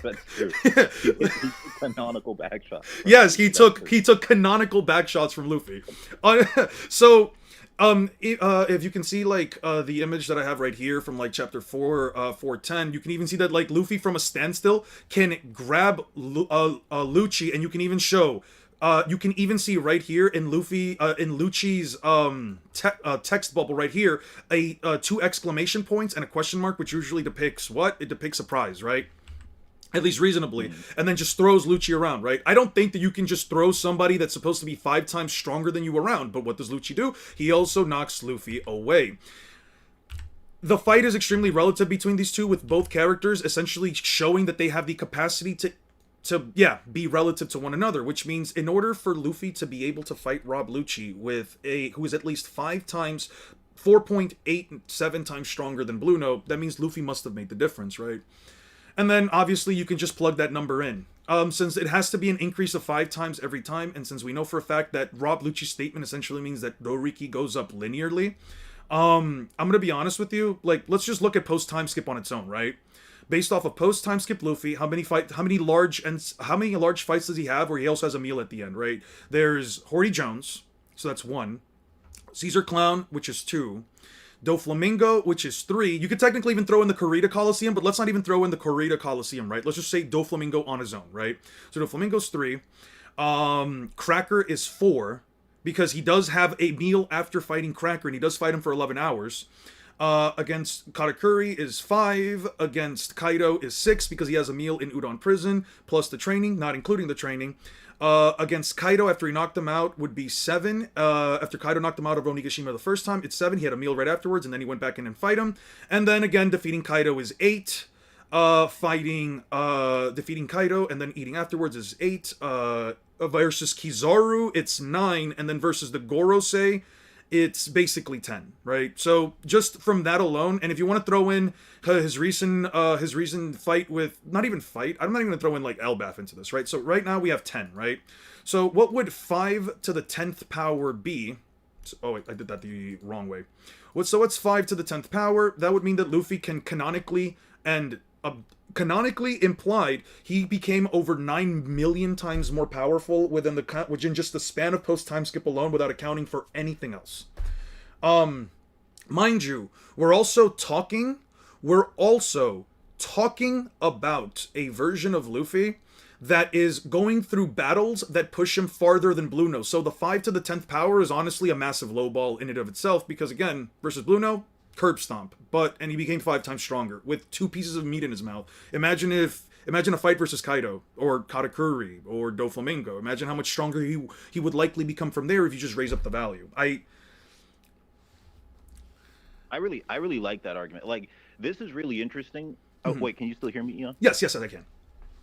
that's true. He took canonical back shots. Yes, he took canonical back shots from Luffy. So If you can see like the image that I have right here from like chapter 410, you can even see that like Luffy from a standstill can grab Lucci, and you can even show. You can even see right here in Lucci's text bubble right here, a two exclamation points and a question mark, which usually depicts what? It depicts a prize, right? At least reasonably, and then just throws Lucci around, right? I don't think that you can just throw somebody that's supposed to be 5 times stronger than you around, but what does Lucci do? He also knocks Luffy away. The fight is extremely relative between these two, with both characters essentially showing that they have the capacity to be relative to one another, which means in order for Luffy to be able to fight Rob Lucci who is at least 5 times 4.87 times stronger than Blue Note, that means Luffy must have made the difference, right? And then, obviously, you can just plug that number in. Since it has to be an increase of 5 times every time, and since we know for a fact that Rob Lucci's statement essentially means that Doriki goes up linearly, I'm going to be honest with you, like, let's just look at post-time skip on its own, right? Based off of post-time skip Luffy, how many large fights does he have where he also has a meal at the end, right? There's Horty Jones, so that's 1. Caesar Clown, which is 2. Doflamingo, which is 3. You could technically even throw in the Corrida Coliseum, but let's not even throw in the Corrida Coliseum, right? Let's just say Doflamingo on his own, right? So Doflamingo's 3. Cracker is 4, because he does have a meal after fighting Cracker, and he does fight him for 11 hours. Against Katakuri is 5. Against Kaido is 6, because he has a meal in Udon Prison, plus the training, not including the training. Against Kaido, after he knocked him out, would be 7. After Kaido knocked him out of Onigashima the first time, it's 7. He had a meal right afterwards, and then he went back in and fight him. And then again, defeating Kaido is 8. Defeating Kaido and then eating afterwards is 8. Versus Kizaru, it's 9. And then versus the Gorosei, it's basically 10, right? So just from that alone, and if you want to throw in his recent fight with, not even fight, I'm not even going to throw in like Elbaf into this, right? So right now we have 10, right? So what would 5 to the 10th power be? Oh wait, I did that the wrong way. So what's 5 to the 10th power? That would mean that Luffy can canonically implied he became over 9 million times more powerful within just the span of post-time skip alone, without accounting for anything else. Mind you, we're also talking about a version of Luffy that is going through battles that push him farther than Blue Note. So the 5 to the 10th power is honestly a massive lowball in and of itself, because again, versus Blue Note, curb stomp, and he became 5 times stronger with 2 pieces of meat in his mouth. Imagine a fight versus Kaido or Katakuri or Doflamingo. Imagine how much stronger he would likely become from there if you just raise up the value. I really like that argument. Like, this is really interesting. Oh, wait, can you still hear me, Ian? Yes, I can.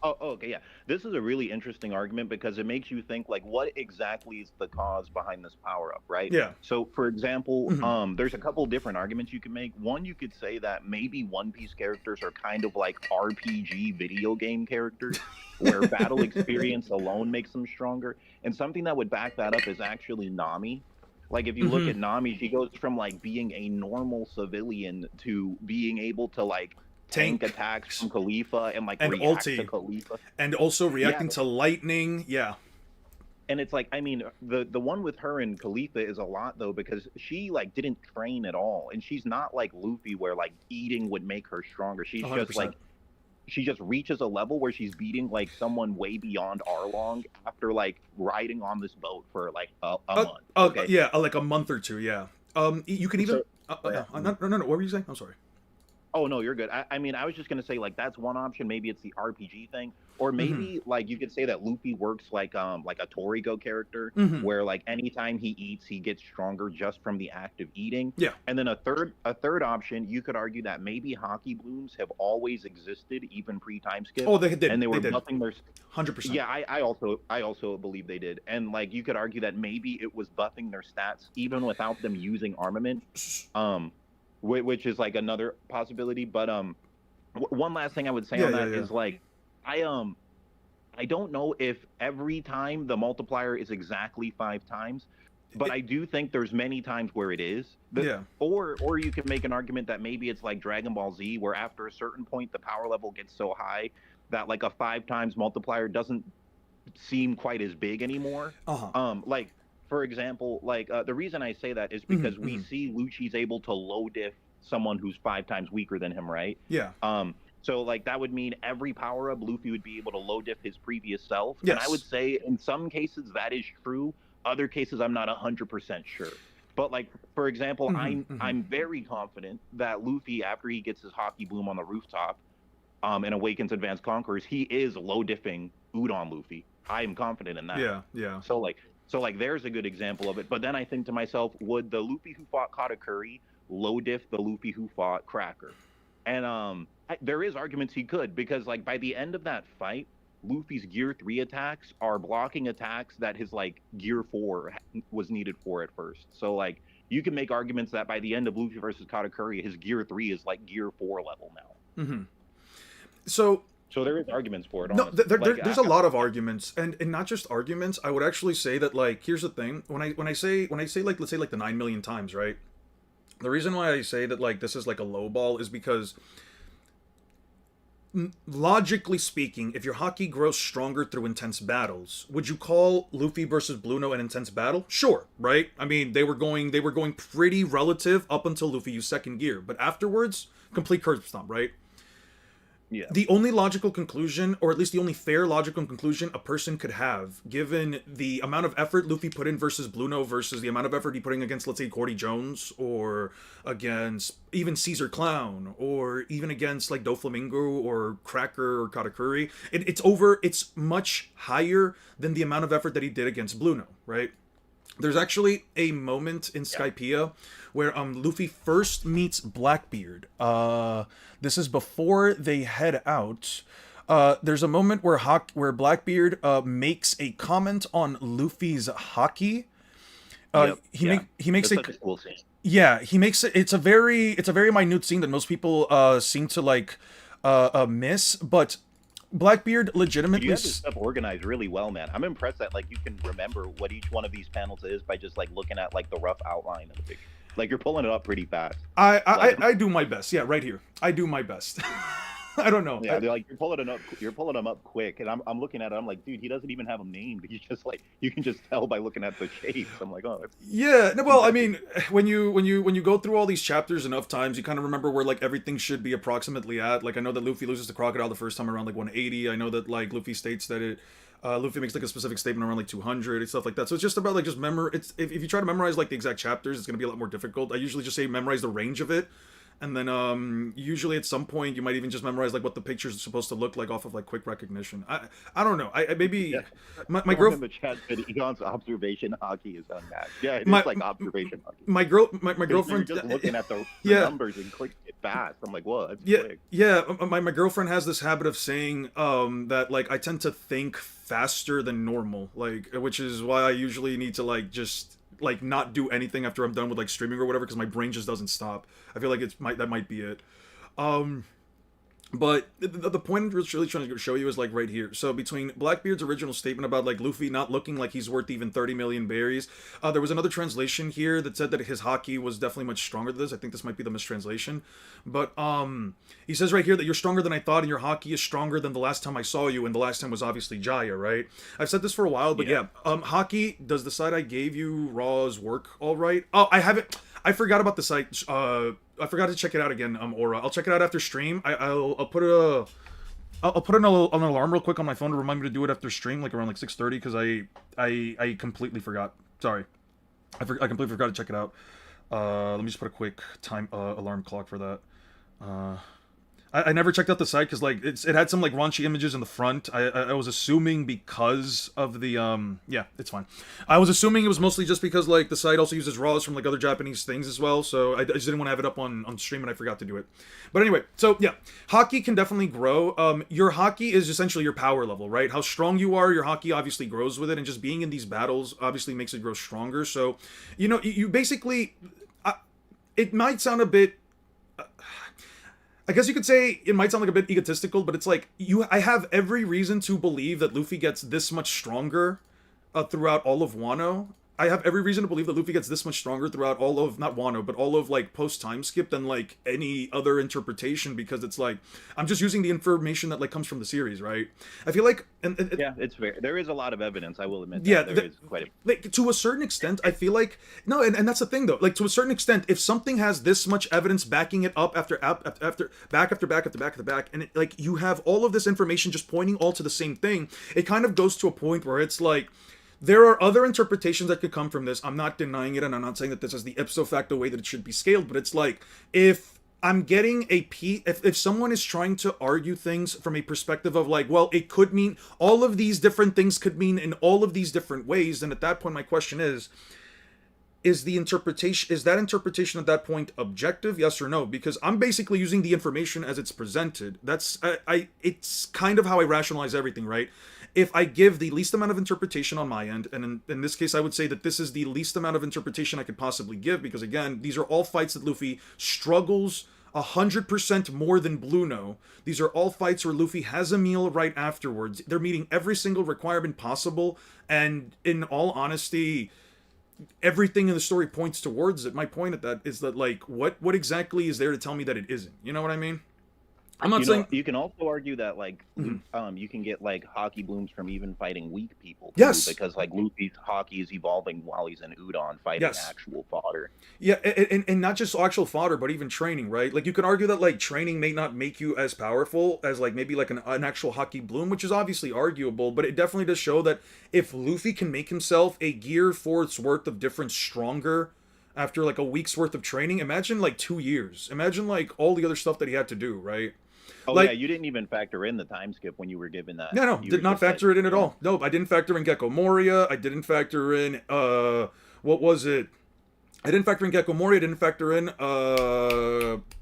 Oh, okay, yeah. This is a really interesting argument because it makes you think, like, what exactly is the cause behind this power-up, right? Yeah. So, for example, there's a couple different arguments you can make. One, you could say that maybe One Piece characters are kind of like RPG video game characters, where battle experience alone makes them stronger. And something that would back that up is actually Nami. Like, if you look at Nami, she goes from, like, being a normal civilian to being able to, like, tank attacks from Khalifa and like react to Khalifa, and also reacting to lightning. And it's like, I mean, the one with her and Khalifa is a lot though, because she like didn't train at all, and she's not like Luffy where like eating would make her stronger. She's 100%. Just like, she just reaches a level where she's beating like someone way beyond Arlong after like riding on this boat for like a month. Okay. Yeah, like a month or 2. Yeah. You can even. No. What were you saying? I'm sorry. Oh, no, you're good. I mean, I was just going to say, like, that's one option. Maybe it's the RPG thing. Or maybe, like, you could say that Luffy works like a Torigo character, where, like, anytime he eats, he gets stronger just from the act of eating. Yeah. And then a third option, you could argue that maybe hockey blooms have always existed, even pre-time skip. Oh, they did. And they were did. buffing their... 100%. Yeah, I also believe they did. And, like, you could argue that maybe it was buffing their stats, even without them using armament. Which is like another possibility, but one last thing I would say on that is like, I don't know if every time the multiplier is exactly 5 times, but I do think there's many times where it is. Or you could make an argument that maybe it's like Dragon Ball Z, where after a certain point the power level gets so high that like a 5 times multiplier doesn't seem quite as big anymore. Like for example, like the reason I say that is because we see Lucci's able to low diff someone who's 5 times weaker than him, right? Yeah. So like that would mean every power up Luffy would be able to low diff his previous self. Yes. And I would say in some cases that is true. Other cases I'm not 100% sure. But like for example, I'm very confident that Luffy, after he gets his hockey bloom on the rooftop, and awakens Advanced Conquerors, he is low diffing Udon Luffy. I am confident in that. Yeah, yeah. So like there's a good example of it. But then I think to myself, would the Luffy who fought Katakuri low diff the Luffy who fought Cracker? And there is arguments he could, because like by the end of that fight, Luffy's Gear 3 attacks are blocking attacks that his like Gear 4 was needed for at first. So like you can make arguments that by the end of Luffy versus Katakuri, his Gear 3 is like Gear 4 level now. So there is arguments for it. No, there's a lot of arguments, and not just arguments. I would actually say that, like, here's the thing: when I say like, let's say like the 9 million times, right? The reason why I say that like this is like a low ball is because logically speaking, if your haki grows stronger through intense battles, would you call Luffy versus Blueno an intense battle? Sure, right? I mean, they were going pretty relative up until Luffy used second gear, but afterwards, complete curb stomp, right? Yeah. The only logical conclusion, or at least the only fair logical conclusion a person could have, given the amount of effort Luffy put in versus Blueno versus the amount of effort he put in against, let's say, Cordy Jones, or against even Caesar Clown, or even against like Doflamingo or Cracker or Katakuri, it's much higher than the amount of effort that he did against Blueno, right? There's actually a moment in Skypiea where Luffy first meets Blackbeard. This is before they head out. There's a moment where Blackbeard makes a comment on Luffy's haki. He makes That's such a cool scene. Yeah, he makes it. It's a very minute scene that most people seem to like miss, but Blackbeard legitimately. You have this stuff organized really well, man. I'm impressed that like you can remember what each one of these panels is by just like looking at like the rough outline of the picture. Like you're pulling it up pretty fast. I do my best. Yeah, right here. I do my best. I don't know. Yeah, like you're pulling them up quick, and I'm looking at it. I'm like, dude, he doesn't even have them named. He's just like, you can just tell by looking at the shapes. I'm like, oh. Yeah. No, well, I mean, when you go through all these chapters enough times, you kind of remember where like everything should be approximately at. Like I know that Luffy loses to Crocodile the first time around like 180. I know that like Luffy states that it. Luffy makes like a specific statement around like 200 and stuff like that. So it's just about like just It's if you try to memorize like the exact chapters, it's gonna be a lot more difficult. I usually just say memorize the range of it. And then usually at some point you might even just memorize like what the pictures are supposed to look like off of like quick recognition. I don't know. I maybe my girlfriend in the chat said Egon's observation hockey is unmatched. Yeah, it's like observation hockey. My girlfriend you're just looking at the numbers and clicking it fast. I'm like, whoa, that's quick. Yeah. My girlfriend has this habit of saying that like I tend to think faster than normal, like which is why I usually need to like just like not do anything after I'm done with like streaming or whatever, because my brain just doesn't stop. I feel like that might be it. But the point I'm really trying to show you is like right here. So between Blackbeard's original statement about like Luffy not looking like he's worth even 30 million berries, there was another translation here that said that his haki was definitely much stronger than this. I think this might be the mistranslation. But he says right here that you're stronger than I thought, and your haki is stronger than the last time I saw you, and the last time was obviously Jaya, right? I've said this for a while, but yeah haki, does the site I gave you, Raw's, work all right? Oh, I haven't. I forgot about the site. I forgot to check it out again, Aura. I'll check it out after stream. I'll put an alarm real quick on my phone to remind me to do it after stream, like around like 6:30, because I completely forgot. Sorry, I completely forgot to check it out. Let me just put a quick time alarm clock for that. I never checked out the site because like it had some like raunchy images in the front. I was assuming because of the yeah, it's fine. I was assuming it was mostly just because like the site also uses RAWs from like other Japanese things as well, so I just didn't want to have it up on stream and I forgot to do it. But anyway, so yeah, haki can definitely grow. Your haki is essentially your power level, right? How strong you are, your haki obviously grows with it, and just being in these battles obviously makes it grow stronger. So, you know, you basically, it might sound a bit. I guess you could say it might sound like a bit egotistical, but it's like I have every reason to believe that Luffy gets this much stronger throughout all of Wano. I have every reason to believe that Luffy gets this much stronger throughout all of, not Wano, but all of like post time skip than like any other interpretation, because it's like I'm just using the information that like comes from the series, right? I feel like, yeah, it's fair. There is a lot of evidence, I will admit. That. Yeah, there is quite a like to a certain extent. I feel like no, and that's the thing though. Like to a certain extent, if something has this much evidence backing it up after back, and it, like you have all of this information just pointing all to the same thing, it kind of goes to a point where it's like, there are other interpretations that could come from this. I'm not denying it, and I'm not saying that this is the ipso facto way that it should be scaled, but it's like, if I'm getting if someone is trying to argue things from a perspective of like, well, it could mean all of these different things could mean in all of these different ways, then at that point my question is that interpretation at that point objective, yes or no? Because I'm basically using the information as it's presented. That's it's kind of how I rationalize everything, right? If I give the least amount of interpretation on my end, and in this case I would say that this is the least amount of interpretation I could possibly give, because again, these are all fights that Luffy struggles 100% more than Blueno. These are all fights where Luffy has a meal right afterwards. They're meeting every single requirement possible, and in all honesty, everything in the story points towards it. My point at that is that like, what exactly is there to tell me that it isn't? You know what I mean? I'm not saying you can also argue that like you can get like hockey blooms from even fighting weak people. Too, Yes, because like Luffy's hockey is evolving while he's in Udon fighting actual fodder. Yeah, and not just actual fodder, but even training, right? Like you could argue that like training may not make you as powerful as like maybe like an actual hockey bloom, which is obviously arguable, but it definitely does show that if Luffy can make himself a gear fourth's worth of difference stronger after like a week's worth of training, imagine like 2 years. Imagine like all the other stuff that he had to do, right? Oh like, yeah, you didn't even factor in the time skip when you were given that. No, did not factor it in at all. Nope, I didn't factor in Gecko Moria. I didn't factor in what was it? I didn't factor in Gecko Moria. I didn't factor in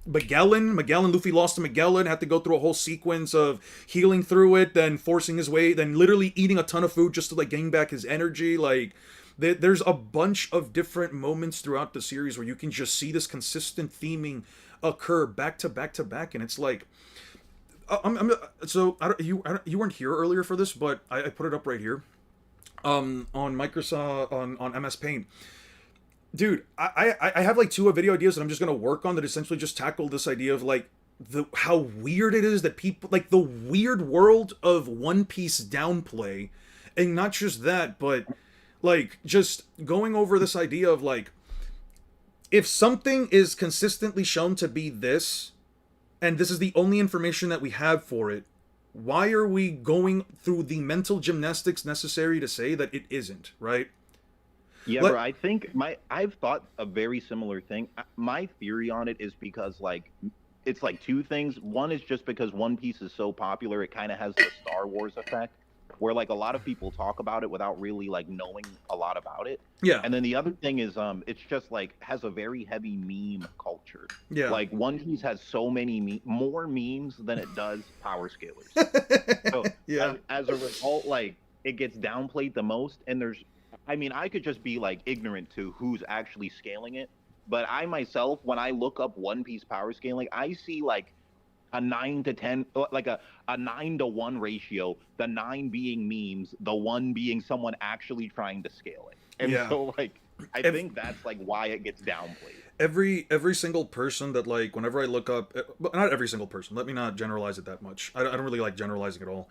Magellan. Luffy lost to Magellan. Had to go through a whole sequence of healing through it, then forcing his way, then literally eating a ton of food just to like gain back his energy. Like there's a bunch of different moments throughout the series where you can just see this consistent theming occur back to back to back, and it's like. You weren't here earlier for this, but I put it up right here, on Microsoft on MS Paint, dude. I have like 2 video ideas that I'm just gonna work on that essentially just tackle this idea of like how weird it is that people like the weird world of One Piece downplay, and not just that, but like just going over this idea of like, if something is consistently shown to be this, and this is the only information that we have for it, why are we going through the mental gymnastics necessary to say that it isn't, right? Yeah, bro, I think I've thought a very similar thing. My theory on it is because like it's like 2 things. One is just because One Piece is so popular, it kind of has the Star Wars effect, where like a lot of people talk about it without really like knowing a lot about it. Yeah. And then the other thing is it's just like has a very heavy meme culture. Yeah. Like One Piece has so many more memes than it does power scalers. So yeah. As a result, like it gets downplayed the most, and I mean, I could just be like ignorant to who's actually scaling it, but I myself, when I look up One Piece power scaling, I see like a 9 to 10, like a 9 to 1 ratio, the 9 being memes, the 1 being someone actually trying to scale it. And so like I think that's like why it gets downplayed. Every single person that like, whenever I look up, not every single person, let me not generalize it that much. I don't really like generalizing at all.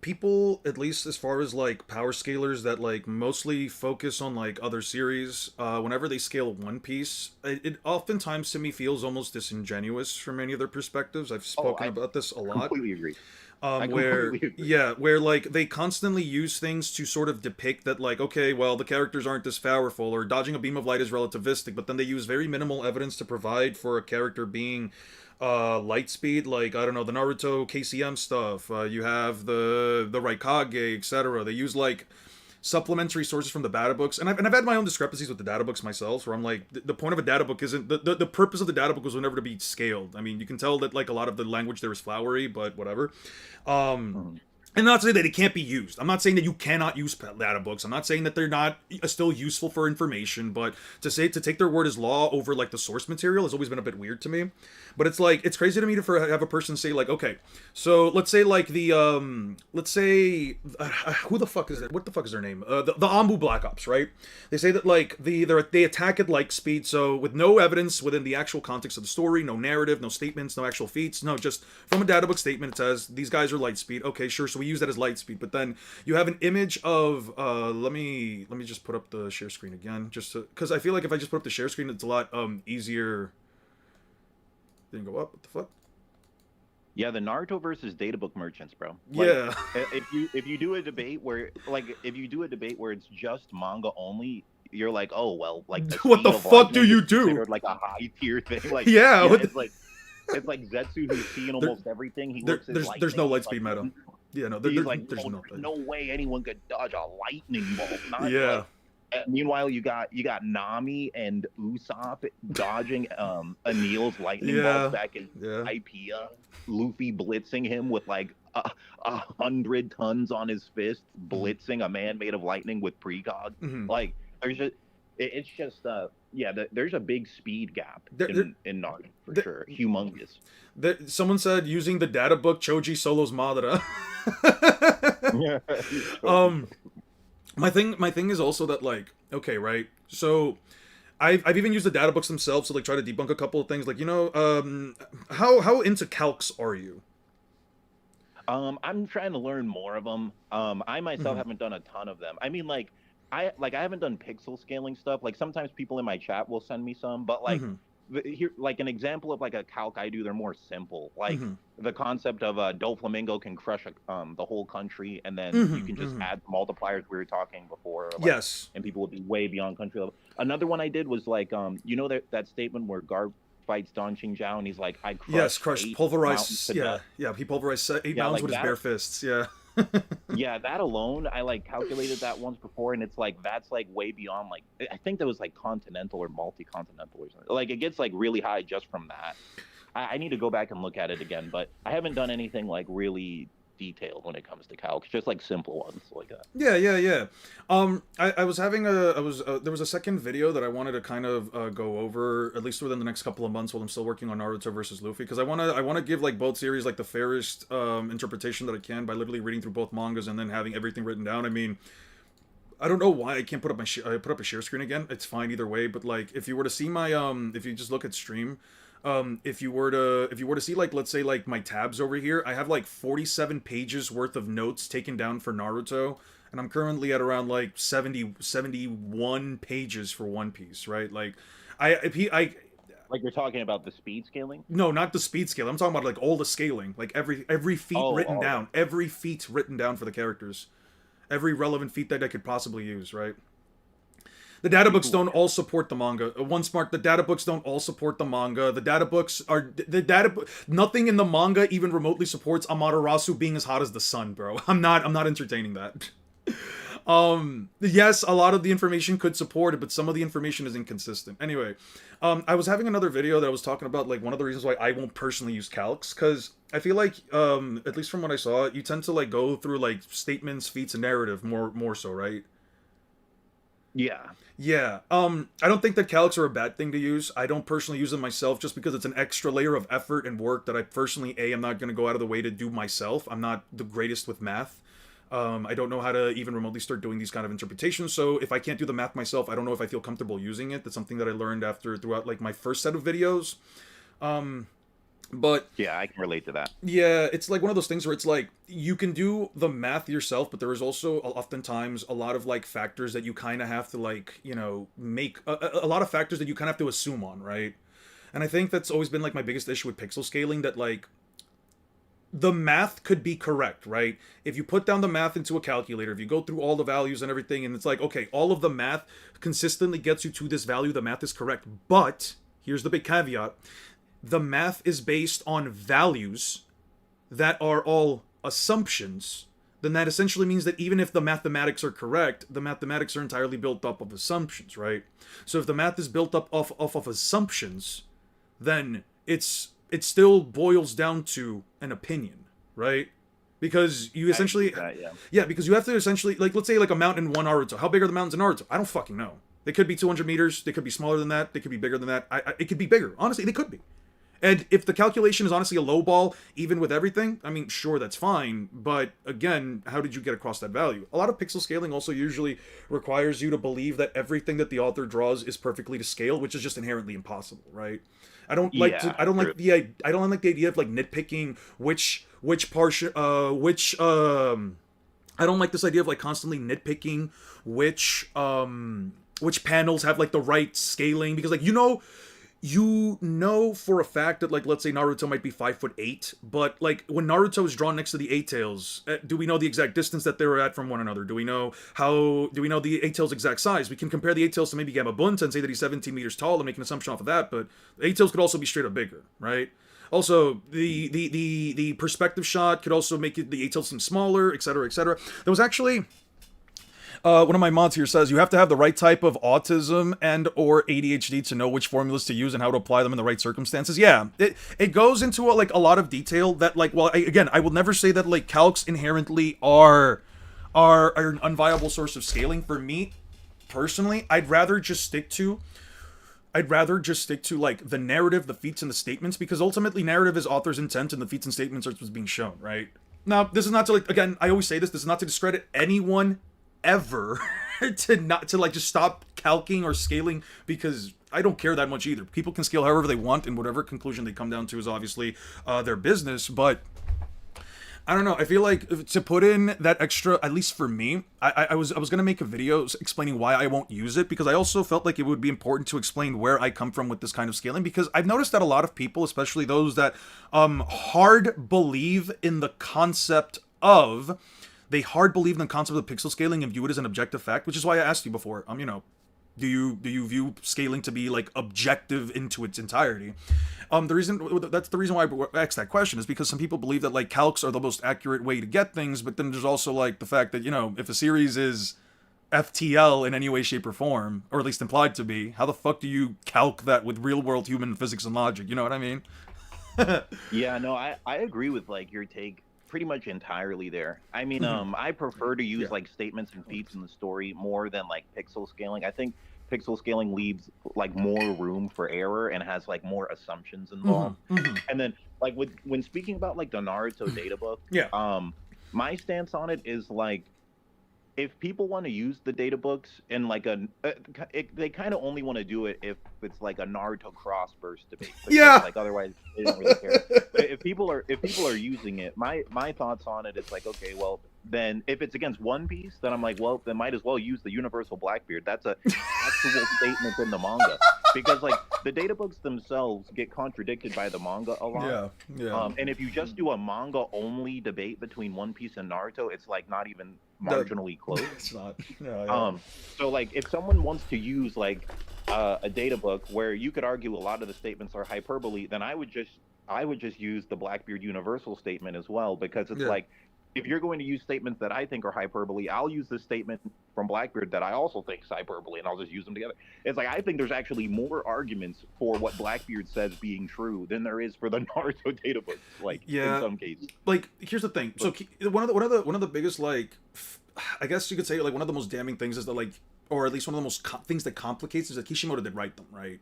People, at least as far as like power scalers that like mostly focus on like other series, whenever they scale One Piece, it oftentimes to me feels almost disingenuous from many of their perspectives. I've spoken about this a lot. Completely agree. Where like they constantly use things to sort of depict that like, okay, well, the characters aren't this powerful, or dodging a beam of light is relativistic, but then they use very minimal evidence to provide for a character being light speed. Like, I don't know, the Naruto KCM stuff, you have the Raikage, etc. They use like supplementary sources from the data books, and I've had my own discrepancies with the data books myself, where I'm like, the point of a data book isn't the purpose of the data book was never to be scaled. I mean, you can tell that like a lot of the language there is flowery, but whatever. And not to say that it can't be used. I'm not saying that you cannot use data books. I'm not saying that they're not still useful for information, but to take their word as law over like the source material has always been a bit weird to me. But it's like, it's crazy to me to have a person say like, okay, so let's say like let's say who the fuck is it? What the fuck is their name? The Ambu Black Ops, right? They say that like they attack at light speed, so with no evidence within the actual context of the story, no narrative, no statements, no actual feats, no, just from a data book statement it says these guys are light speed. Okay, sure. So we use that as light speed, but then you have an image of let me just put up the share screen again, just because I feel like if I just put up the share screen, it's a lot easier. Didn't go up. What the fuck? Yeah, the Naruto versus databook merchants, bro. Yeah. If you do a debate where it's just manga only, you're like, oh well, like the what the fuck do you do? Like a high tier thing, like yeah it's like Zetsu who's seen almost everything. He looks at there's no light speed meta. Yeah, no, there's no way anyone could dodge a lightning bolt. Yeah. Meanwhile, you got Nami and Usopp dodging Anil's lightning bolt back in Hypea. Luffy blitzing him with like 100 tons on his fist, blitzing a man made of lightning with precog. Like there's just there's a big speed gap in Naruto for sure, humongous. Someone said using the data book Choji solos Madara. My thing is also that like, okay, right, so I've even used the data books themselves to like try to debunk a couple of things, like, you know, how into calcs are you? I'm trying to learn more of them. I myself haven't done a ton of them. I mean, I haven't done pixel scaling stuff. Like sometimes people in my chat will send me some, but like here, like an example of like a calc I do, they're more simple. Like the concept of Doflamingo can crush the whole country, and then you can just add multipliers we were talking before. Like, yes. And people would be way beyond country level. Another one I did was like, you know that statement where Garp fights Don Qingjiao and he's like, I crushed pulverized. Yeah, he pulverized 8 mountains with his bare fists. Yeah. Yeah, that alone, I like calculated that once before, and it's like that's like way beyond, like I think that was like continental or multi-continental or something. Like it gets like really high just from that. I need to go back and look at it again, but I haven't done anything like really detailed when it comes to calc. Just like simple ones like that. Yeah. I was having there was a second video that I wanted to kind of go over at least within the next couple of months while I'm still working on Naruto versus Luffy, because I want to give like both series like the fairest interpretation that I can by literally reading through both mangas and then having everything written down. I mean, I don't know why I can't put up put up a share screen again. It's fine either way, but like if you were to see my if you just look at stream, if you were to see like, let's say like my tabs over here, I have like 47 pages worth of notes taken down for Naruto, and I'm currently at around like 71 pages for One Piece, right? Like I like you're talking about the speed scaling? No, not the speed scale. I'm talking about like all the scaling, like every feat written down, every feat written down for the characters, every relevant feat that I could possibly use, right? The data books don't all support the manga. The data books don't all support the manga. The data books are nothing in the manga even remotely supports Amaterasu being as hot as the sun, bro. I'm not entertaining that. Yes, a lot of the information could support it, but some of the information is inconsistent. Anyway, I was having another video that I was talking about like one of the reasons why I won't personally use calcs, because I feel like at least from what I saw, you tend to like go through like statements, feats, and narrative more so, right? Yeah. I don't think that calcs are a bad thing to use. I don't personally use them myself just because it's an extra layer of effort and work that I personally, I'm not going to go out of the way to do myself. I'm not the greatest with math. I don't know how to even remotely start doing these kind of interpretations, so if I can't do the math myself, I don't know if I feel comfortable using it. That's something that I learned throughout like my first set of videos. But yeah, I can relate to that. Yeah, it's like one of those things where it's like you can do the math yourself, but there is also oftentimes a lot of like factors that you kind of have to like, you know, make a lot of factors that you kind of have to assume on, right? And I think that's always been like my biggest issue with pixel scaling, that like the math could be correct, right? If you put down the math into a calculator, if you go through all the values and everything, and it's like, okay, all of the math consistently gets you to this value, the math is correct. But here's the big caveat. The math is based on values that are all assumptions. Then that essentially means that even if the mathematics are correct, the mathematics are entirely built up of assumptions, right? So if the math is built up off of assumptions, then it still boils down to an opinion, right? Because you essentially, yeah. yeah, because you have to essentially, like, let's say like a mountain in one Naruto. How big are the mountains in Naruto? I don't fucking know. They could be 200 meters. They could be smaller than that. They could be bigger than that. It could be bigger. Honestly, they could be. And if the calculation is honestly a low ball, even with everything, I mean, sure, that's fine. But again, how did you get across that value? A lot of pixel scaling also usually requires you to believe that everything that the author draws is perfectly to scale, which is just inherently impossible, right? I don't like Yeah, to. I don't true. like the. I don't like the idea of like nitpicking which portion. I don't like this idea of like constantly nitpicking which panels have like the right scaling, because like you know for a fact that, like, let's say Naruto might be 5'8", but like when Naruto is drawn next to the Eight Tails, do we know the exact distance that they were at from one another? Do we know the Eight Tails' exact size? We can compare the Eight Tails to maybe Gamabunta and say that he's 17 meters tall and make an assumption off of that, but the Eight Tails could also be straight up bigger, right? Also, the perspective shot could also make the Eight Tails seem smaller, etc., etc. There was actually one of my mods here says you have to have the right type of autism and or ADHD to know which formulas to use and how to apply them in the right circumstances. Yeah, it goes into like a lot of detail that, like, well, again, I will never say that like calcs inherently are an unviable source of scaling. For me personally, I'd rather just stick to like the narrative, the feats, and the statements, because ultimately narrative is author's intent and the feats and statements are what's being shown, right? Now, this is not to, like, again, I always say this is not to discredit anyone ever to like just stop calking or scaling, because I don't care that much either. People can scale however they want, and whatever conclusion they come down to is obviously their business, but I don't know. I feel like to put in that extra, at least for me, I was gonna make a video explaining why I won't use it, because I also felt like it would be important to explain where I come from with this kind of scaling, because I've noticed that a lot of people, especially those that hard believe in the concept of pixel scaling and view it as an objective fact, which is why I asked you before, do you view scaling to be like objective into its entirety? That's the reason why I asked that question, is because some people believe that like calcs are the most accurate way to get things, but then there's also like the fact that, if a series is FTL in any way, shape, or form, or at least implied to be, how the fuck do you calc that with real world human physics and logic? You know what I mean? Yeah, no, I agree with like your take pretty much entirely there. I mean, I prefer to use like statements and feats in the story more than like pixel scaling. I think pixel scaling leaves like more room for error and has like more assumptions involved. And then like when speaking about like the Naruto data book, my stance on it is like, if people want to use the data books in like they kind of only want to do it if it's like a Naruto cross burst debate. Yeah. Like otherwise they don't really care. But if people are using it, my thoughts on it is like, okay, well then if it's against One Piece, then I'm like, well then might as well use the Universal Blackbeard. That's a actual statement in the manga, because like the data books themselves get contradicted by the manga a lot. Yeah. And if you just do a manga only debate between One Piece and Naruto, it's like not even marginally close. It's not. Yeah. So like if someone wants to use like a data book where you could argue a lot of the statements are hyperbole, then I would just use the Blackbeard Universal statement as well, because it's like, if you're going to use statements that I think are hyperbole, I'll use this statement from Blackbeard that I also think is hyperbole, and I'll just use them together. It's like, I think there's actually more arguments for what Blackbeard says being true than there is for the Naruto data books, like, in some cases. Like, here's the thing. So one of the biggest, like, I guess you could say, like, one of the most damning things is that, like, or at least one of the most things that complicates is that Kishimoto did write them, right?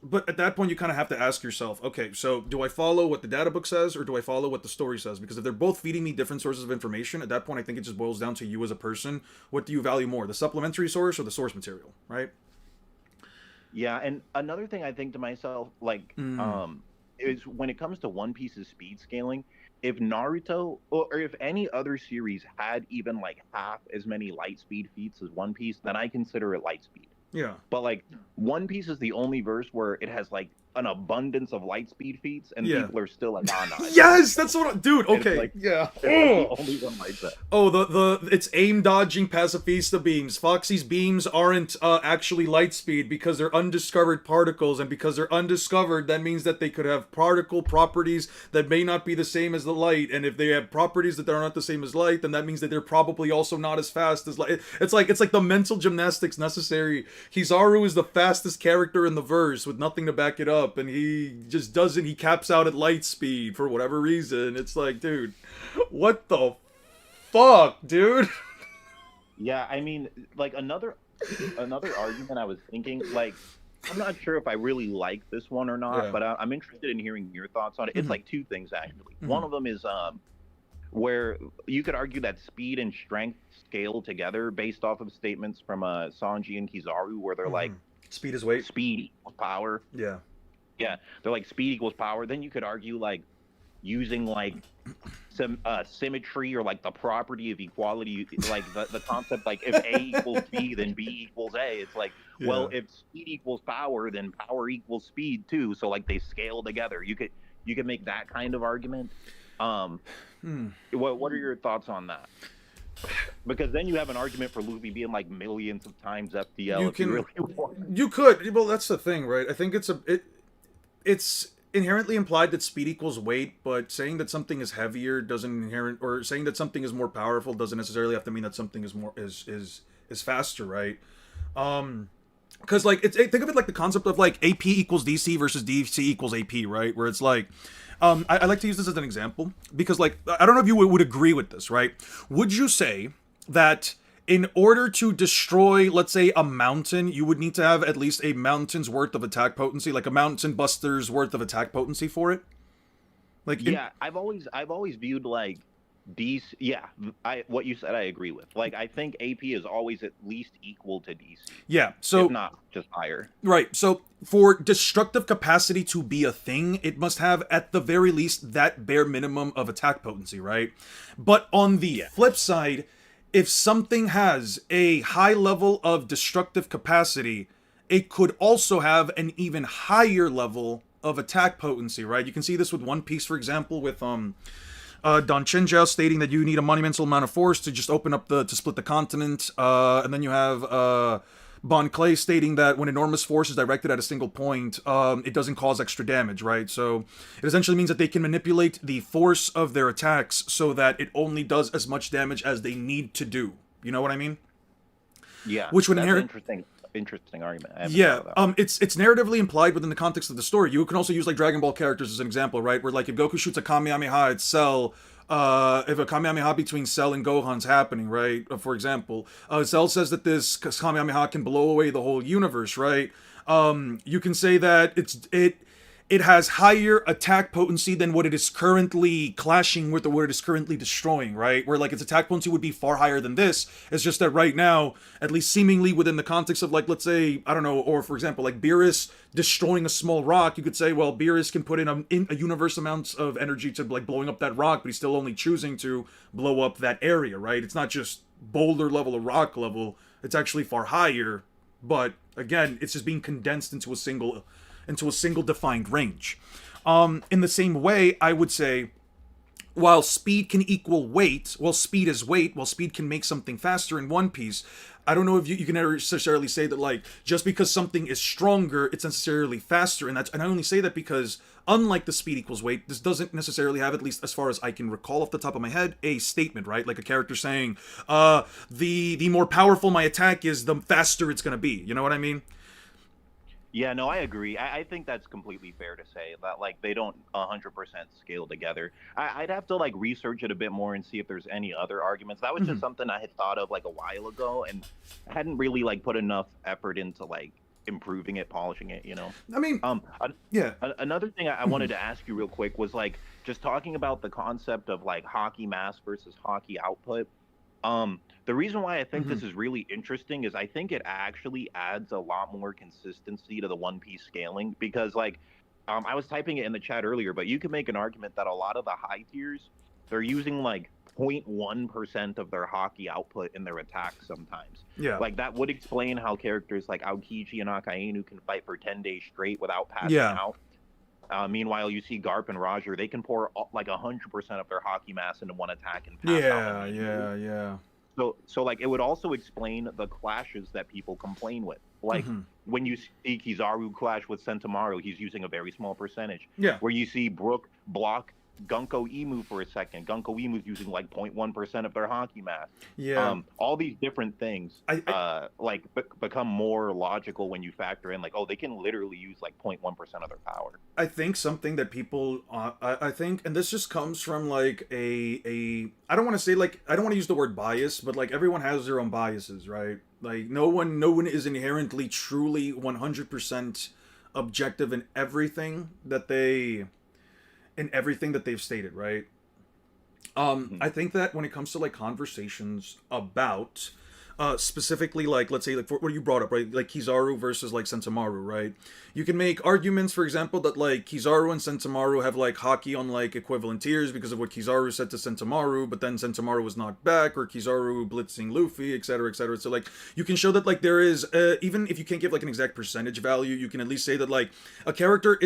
But at that point, you kind of have to ask yourself, okay, so do I follow what the data book says, or do I follow what the story says? Because if they're both feeding me different sources of information, at that point, I think it just boils down to you as a person. What do you value more, the supplementary source or the source material, right? Yeah, and another thing I think to myself, like, is when it comes to One Piece's speed scaling, if Naruto, or if any other series had even, like, half as many light speed feats as One Piece, then I consider it light speed. Yeah. But like One Piece is the only verse where it has like an abundance of light speed feats, and people are still like, nah. Yes, that's what dude, okay. Like, yeah. It's the only one like that. Oh, it's aim dodging pacifista beams. Foxy's beams aren't actually light speed because they're undiscovered particles, and because they're undiscovered, that means that they could have particle properties that may not be the same as the light, and if they have properties that are not the same as light, then that means that they're probably also not as fast as light. It's like the mental gymnastics necessary. Kizaru is the fastest character in the verse with nothing to back it up. up, and he just doesn't. He caps out at light speed for whatever reason. It's like, dude, what the fuck, dude? Yeah, I mean, like another argument I was thinking, like, I'm not sure if I really like this one or not, Yeah. but I'm interested in hearing your thoughts on it. It's like two things actually. One of them is where you could argue that speed and strength scale together based off of statements from Sanji and Kizaru, where they're like, Speed is weight. speed equals power. Yeah. Yeah, they're like speed equals power. Then you could argue like using like some symmetry or like the property of equality, like the concept like if A equals B, then B equals A. It's like, well, Yeah. if speed equals power, then power equals speed too. So like they scale together. You could make that kind of argument. What are your thoughts on that? Because then you have an argument for Luffy being like millions of times FTL if you really want. You could. Well, that's the thing, right? I think it's inherently implied that speed equals weight, but saying that something is heavier doesn't or saying that something is more powerful doesn't necessarily have to mean that something is more is faster, right? Because like think of it like the concept of like AP equals DC versus DC equals AP, right? Where it's like, I like to use this as an example because like I don't know if you would agree with this, right? Would you say that in order to destroy, let's say, a mountain, you would need to have at least a mountain's worth of attack potency, like a mountain buster's worth of attack potency for it? Like Yeah, I've always viewed like DC. Yeah, what you said I agree with. Like I think AP is always at least equal to DC. Yeah, so if not just higher. Right. So for destructive capacity to be a thing, it must have at the very least that bare minimum of attack potency, right? But on the flip side, if something has a high level of destructive capacity, it could also have an even higher level of attack potency, right? You can see this with One Piece, for example, with Don Chinjao stating that you need a monumental amount of force to just open up to split the continent, and then you have Bon Clay stating that when enormous force is directed at a single point, it doesn't cause extra damage, right? So it essentially means that they can manipulate the force of their attacks so that it only does as much damage as they need to do. You know what I mean? Yeah, Which would that's inherit. an interesting argument. Yeah, it's narratively implied within the context of the story. You can also use like Dragon Ball characters as an example, right? Where like if Goku shoots a Kamehameha at Cell, if a Kamehameha between Cell and Gohan's happening, right? For example, Cell says that this Kamehameha can blow away the whole universe, right? You can say that it has higher attack potency than what it is currently clashing with or what it is currently destroying, right? Where like its attack potency would be far higher than this. It's just that right now, at least seemingly within the context of like, let's say, I don't know, or for example, like Beerus destroying a small rock, you could say, well, Beerus can put in a universe amounts of energy to like blowing up that rock, but he's still only choosing to blow up that area, right? It's not just boulder level or rock level. It's actually far higher, but again, it's just being condensed into a single defined range. In the same way, I would say, while speed can equal weight, well, speed is weight, while speed can make something faster in One Piece, I don't know if you can necessarily say that, like, just because something is stronger, it's necessarily faster, and I only say that because, unlike the speed equals weight, this doesn't necessarily have, at least as far as I can recall off the top of my head, a statement, right? Like a character saying, the more powerful my attack is, the faster it's gonna be. You know what I mean? Yeah, no, I agree. I think that's completely fair to say that like they don't 100% scale together. I'd have to like research it a bit more and see if there's any other arguments. That was just something I had thought of like a while ago, and I hadn't really like put enough effort into like improving it, polishing it. You know. I mean, yeah. Another thing I wanted to ask you real quick was like just talking about the concept of like hockey mass versus hockey output. The reason why I think this is really interesting is I think it actually adds a lot more consistency to the One Piece scaling because like I was typing it in the chat earlier, but you can make an argument that a lot of the high tiers, they're using like 0.1% of their hockey output in their attacks sometimes. Yeah. Like that would explain how characters like Aokiji and Akainu can fight for 10 days straight without passing out. Meanwhile, you see Garp and Roger, they can pour like 100% of their hockey mass into one attack and pass out. Yeah. So like it would also explain the clashes that people complain with. Like when you see Kizaru clash with Sentomaru, he's using a very small percentage. Yeah. Where you see Brook block Gunko Emu for a second. Gunko Emu's using like 0.1% of their hockey mass. Yeah. All these different things become more logical when you factor in like, oh, they can literally use like 0.1% of their power. I think something that people, I think, and this just comes from like I don't want to say like, I don't want to use the word bias, but like everyone has their own biases, right? Like no one is inherently truly 100% objective in everything that they've stated, right? I think that when it comes to like conversations about specifically like, let's say like what you brought up, right, like Kizaru versus like Sentomaru, right, you can make arguments, for example, that like Kizaru and Sentomaru have like hockey on like equivalent tiers because of what Kizaru said to Sentomaru, but then Sentomaru was knocked back, or Kizaru blitzing Luffy, etc., etc. So like you can show that like there is even if you can't give like an exact percentage value, you can at least say that like a character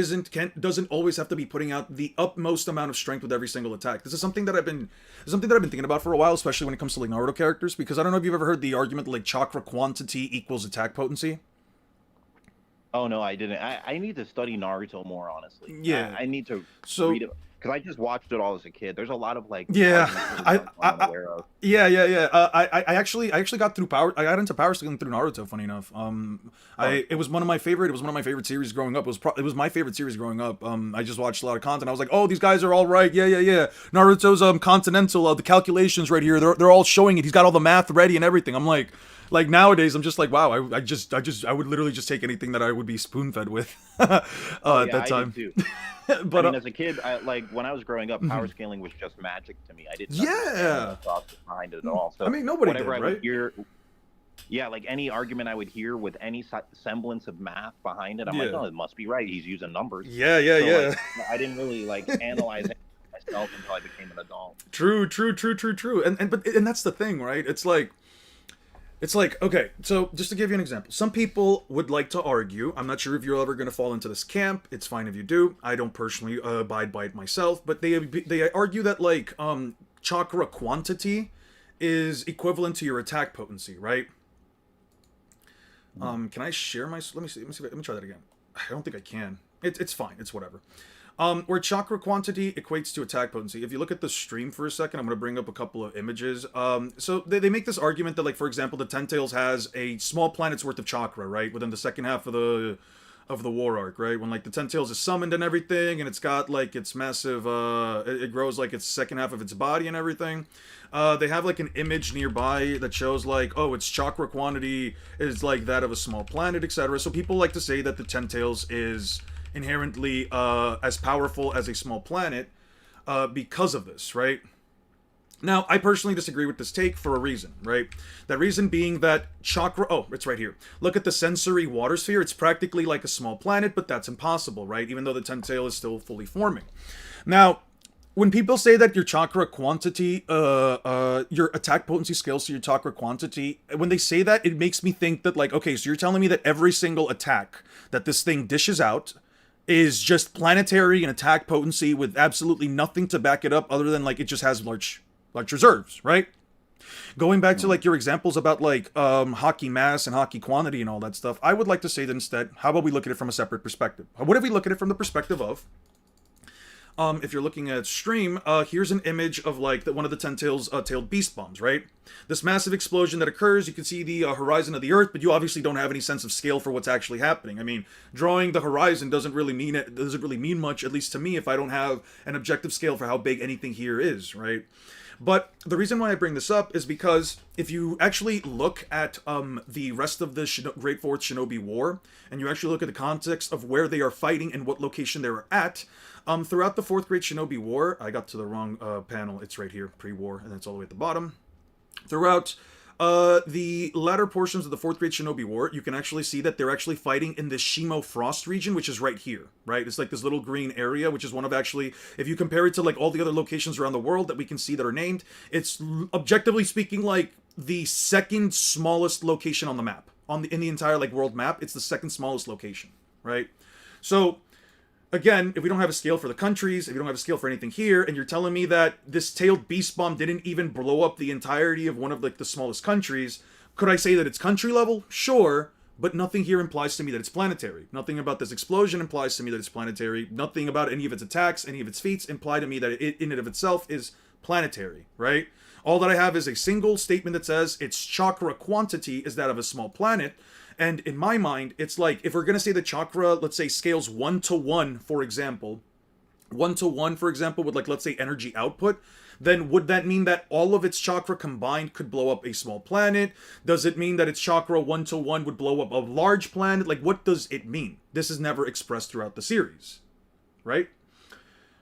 doesn't always have to be putting out the utmost amount of strength with every single attack. This is something that I've been thinking about for a while, especially when it comes to like Naruto characters, because I don't know if you've ever heard the argument that, like, chakra quantity equals attack potency. Oh no, I didn't. I need to study Naruto more, honestly. Yeah, I need to read it because I just watched it all as a kid. There's a lot of like I actually got through power. I got into power scaling through Naruto. Funny enough, it was one of my favorite series growing up. It was my favorite series growing up. I just watched a lot of content. I was like, oh, these guys are all right. Yeah. Naruto's continental. The calculations right here. They're all showing it. He's got all the math ready and everything. I'm like nowadays, I'm just like, wow. I would literally just take anything that I would be spoon fed with at that time. I did too. But I mean, as a kid, when I was growing up, power scaling was just magic to me. I didn't understand the process behind it at all. So I mean, nobody whatever did, I right? would hear, like any argument I would hear with any semblance of math behind it, I'm like, oh, it must be right. He's using numbers. Yeah. Like, I didn't really analyze it myself until I became an adult. True. And that's the thing, right? It's like, okay, so just to give you an example, some people would like to argue, I'm not sure if you're ever going to fall into this camp, it's fine if you do, I don't personally abide by it myself, but they argue that, like, chakra quantity is equivalent to your attack potency, right? Can I share my, let me try that again. I don't think I can. It's fine, it's whatever. Where chakra quantity equates to attack potency. If you look at the stream for a second, I'm going to bring up a couple of images. So they make this argument that, like, for example, the Ten Tails has a small planet's worth of chakra, right, within the second half of the war arc, right, when like the Ten Tails is summoned and everything, and it's got like its massive, it grows like its second half of its body and everything. They have like an image nearby that shows like, oh, its chakra quantity is like that of a small planet, etc. So people like to say that the Ten Tails is inherently as powerful as a small planet because of this, right? Now, I personally disagree with this take for a reason, right? That reason being that chakra... Oh, it's right here. Look at the sensory water sphere. It's practically like a small planet, but that's impossible, right? Even though the Ten Tail is still fully forming. Now, when people say that your chakra quantity, your attack potency scales to your chakra quantity, when they say that, it makes me think that, like, okay, so you're telling me that every single attack that this thing dishes out is just planetary and attack potency with absolutely nothing to back it up other than, like, it just has large reserves, right? Going back to, like, your examples about, like, hockey mass and hockey quantity and all that stuff, I would like to say that instead, how about we look at it from a separate perspective? What if we look at it from the perspective of, if you're looking at stream, here's an image of, like, one of the Ten Tails tailed beast bombs, right? This massive explosion that occurs, you can see the horizon of the Earth, but you obviously don't have any sense of scale for what's actually happening. I mean, drawing the horizon doesn't really mean much, at least to me, if I don't have an objective scale for how big anything here is, right? But the reason why I bring this up is because if you actually look at the rest of the Great Fourth Shinobi War, and you actually look at the context of where they are fighting and what location they're at, throughout the Fourth Great Shinobi War, I got to the wrong panel, it's right here, pre-war, and it's all the way at the bottom. Throughout the latter portions of the Fourth Great Shinobi War, you can actually see that they're actually fighting in the Shimo Frost region, which is right here, right? It's like this little green area, which is one of actually, if you compare it to like all the other locations around the world that we can see that are named, it's objectively speaking like the second smallest location on the map. In the entire like world map, it's the second smallest location, right? So again, if we don't have a scale for the countries, if you don't have a scale for anything here, and you're telling me that this tailed beast bomb didn't even blow up the entirety of one of like the smallest countries, could I say that it's country level? Sure, But nothing here implies to me that it's planetary. Nothing about this explosion implies to me that it's planetary. Nothing about any of its attacks, any of its feats imply to me that it in and of itself is planetary, right? All that I have is a single statement that says its chakra quantity is that of a small planet. And in my mind, it's like, if we're going to say the chakra, let's say, scales 1 to 1, for example, 1 to 1, for example, with, like, let's say, energy output, then would that mean that all of its chakra combined could blow up a small planet? Does it mean that its chakra 1 to 1 would blow up a large planet? Like, what does it mean? This is never expressed throughout the series, right?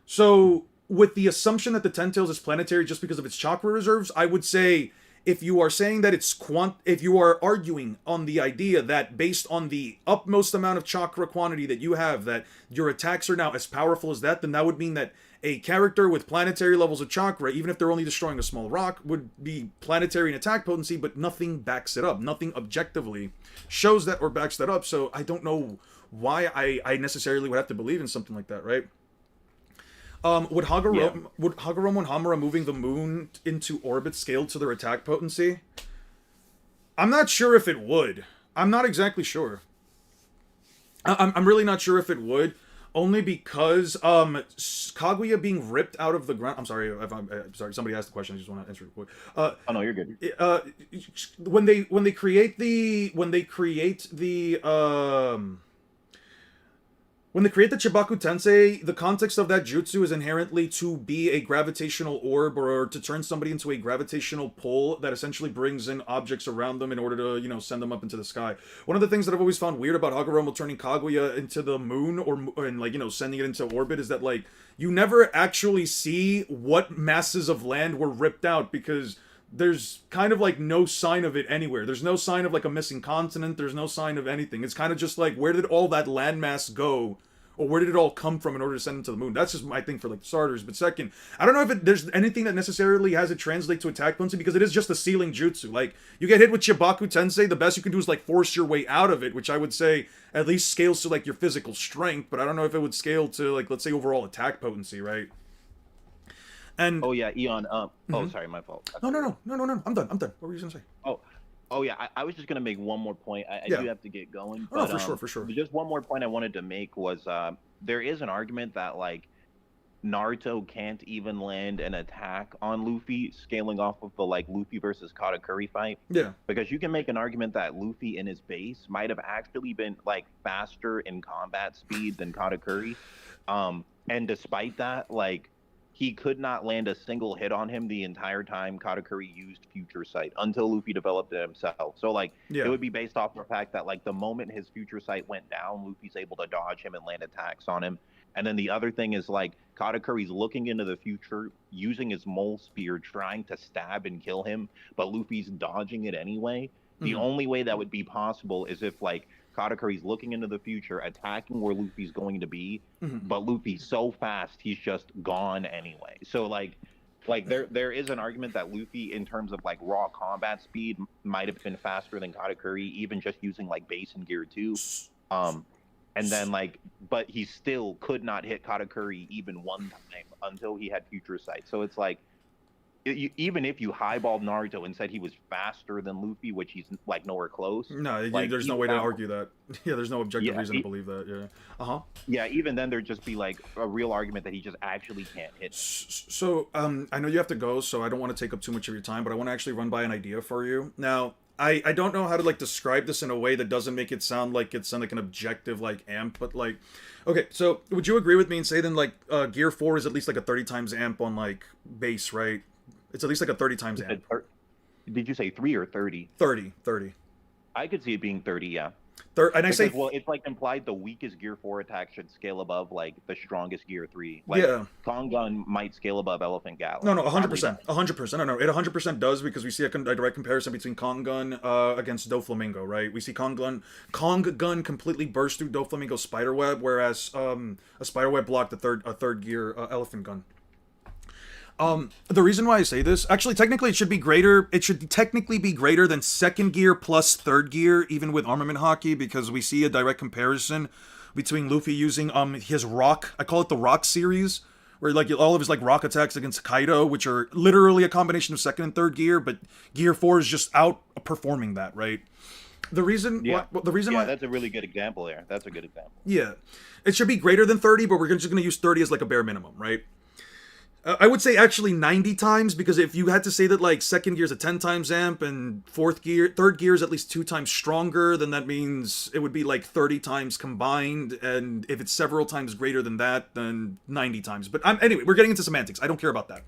So, with the assumption that the Ten Tails is planetary just because of its chakra reserves, I would say, if you are saying that it's if you are arguing on the idea that based on the utmost amount of chakra quantity that you have, that your attacks are now as powerful as that, then that would mean that a character with planetary levels of chakra, even if they're only destroying a small rock, would be planetary in attack potency, but nothing backs it up. Nothing objectively shows that or backs that up, so I don't know why I necessarily would have to believe in something like that, right? Would Hagoromo and Hamura moving the moon into orbit scale to their attack potency? I'm not sure if it would. I'm not exactly sure. I'm really not sure if it would, only because Kaguya being ripped out of the ground. I'm sorry. I'm sorry. Somebody asked the question. I just want to answer it quick. Oh no, you're good. When they create the Chibaku Tensei, the context of that jutsu is inherently to be a gravitational orb or to turn somebody into a gravitational pull that essentially brings in objects around them in order to, send them up into the sky. One of the things that I've always found weird about Hagoromo turning Kaguya into the moon and sending it into orbit is that, like, you never actually see what masses of land were ripped out because there's kind of like no sign of it anywhere. There's no sign of like a missing continent. There's no sign of anything. It's kind of just like, where did all that landmass go? Or where did it all come from in order to send it to the moon? That's just my thing for like starters. But second, I don't know if there's anything that necessarily has it translate to attack potency because it is just a ceiling jutsu. Like, you get hit with Chibaku Tensei, the best you can do is like force your way out of it, which I would say at least scales to like your physical strength. But I don't know if it would scale to like, let's say, overall attack potency, right? And oh yeah, Eon. Oh, sorry, my fault. No. I'm done. What were you gonna say? Oh yeah, I was just gonna make one more point. I do have to get going. But, for sure. Just one more point I wanted to make was there is an argument that like Naruto can't even land an attack on Luffy, scaling off of the like Luffy versus Katakuri fight. Yeah. Because you can make an argument that Luffy in his base might have actually been like faster in combat speed than Katakuri. And despite that, like, he could not land a single hit on him the entire time Katakuri used Future Sight until Luffy developed it himself. So, like, it would be based off the fact that, like, the moment his Future Sight went down, Luffy's able to dodge him and land attacks on him. And then the other thing is, like, Katakuri's looking into the future, using his mole spear, trying to stab and kill him, but Luffy's dodging it anyway. The only way that would be possible is if, like, Katakuri's looking into the future, attacking where Luffy's going to be, but Luffy's so fast, he's just gone anyway. So, like there is an argument that Luffy, in terms of, like, raw combat speed, might have been faster than Katakuri, even just using, like, base and gear 2. And then, like, but he still could not hit Katakuri even one time until he had Future Sight. So it's like, even if you highballed Naruto and said he was faster than Luffy, which he's like nowhere close. No, like, there's no way to argue that. Yeah, there's no objective reason to believe that. Yeah. Yeah, even then there'd just be like a real argument that he just actually can't hit. So, I know you have to go, so I don't want to take up too much of your time, but I want to actually run by an idea for you. Now, I don't know how to like describe this in a way that doesn't make it sound like it's like an objective like amp, but like, okay, so would you agree with me and say then like Gear 4 is at least like a 30 times amp on like base, right? It's at least like a 30 times amp. Did you say 3 or 30? 30. I could see it being 30, yeah. Well, it's like implied the weakest Gear 4 attack should scale above like the strongest Gear 3. Like, Kongan might scale above Elephant Galley. No, 100%. 100%. No, it 100% does because we see a direct comparison between Kongan against Doflamingo, right? We see Kongan completely burst through Doflamingo's spiderweb, whereas a spiderweb blocked a third gear Elephant Gun. The reason why I say this, actually, technically it should be greater. It should technically be greater than second gear plus third gear, even with armament hockey, because we see a direct comparison between Luffy using his rock. I call it the rock series, where like all of his like rock attacks against Kaido, which are literally a combination of second and third gear, but Gear 4 is just outperforming that, right? The reason, Yeah, the reason why, that's a really good example there. That's a good example. yeah, it should be greater than 30, but we're just going to use 30 as like a bare minimum, right? I would say actually 90 times, because if you had to say that like second gear is a 10 times amp and third gear is at least 2 times stronger, then that means it would be like 30 times combined. And if it's several times greater than that, then 90 times. But anyway, we're getting into semantics. I don't care about that.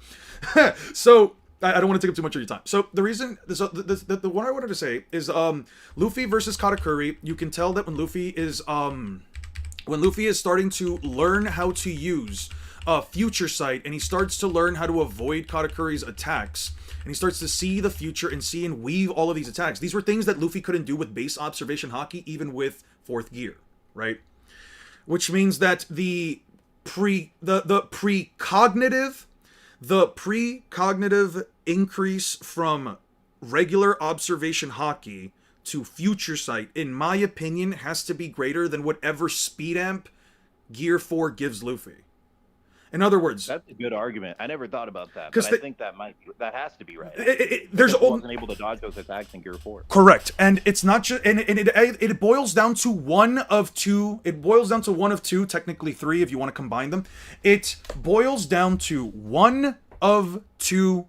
So I don't want to take up too much of your time. So the reason, so the one I wanted to say is Luffy versus Katakuri. You can tell that when Luffy is starting to learn how to use future sight, and he starts to learn how to avoid Katakuri's attacks, and he starts to see the future and see and weave all of these attacks. These were things that Luffy couldn't do with base observation haki, even with fourth gear, right? Which means that the precognitive increase from regular observation haki to future sight, in my opinion, has to be greater than whatever speed amp Gear 4 gives Luffy. In other words, that's a good argument. I never thought about that, but I think that has to be right. There's wasn't able to dodge those attacks in Gear 4. Correct, and it's not just, and it boils down to one of two. It boils down to one of two, technically three, if you want to combine them. It boils down to one of two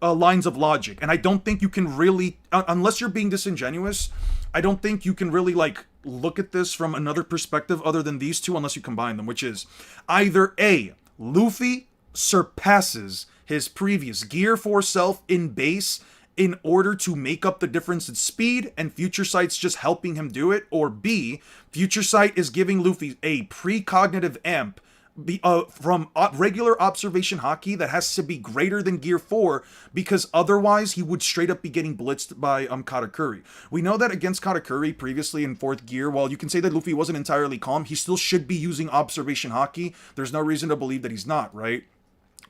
lines of logic, and I don't think you can really, unless you're being disingenuous, I don't think you can really like look at this from another perspective other than these two unless you combine them, which is either A, Luffy surpasses his previous Gear 4 self in base in order to make up the difference in speed, and Future Sight's just helping him do it, or B, Future Sight is giving Luffy a precognitive amp from regular observation haki that has to be greater than Gear 4, because otherwise he would straight up be getting blitzed by Katakuri. We know that against Katakuri previously in 4th gear, while you can say that Luffy wasn't entirely calm, he still should be using observation haki. There's no reason to believe that he's not, right?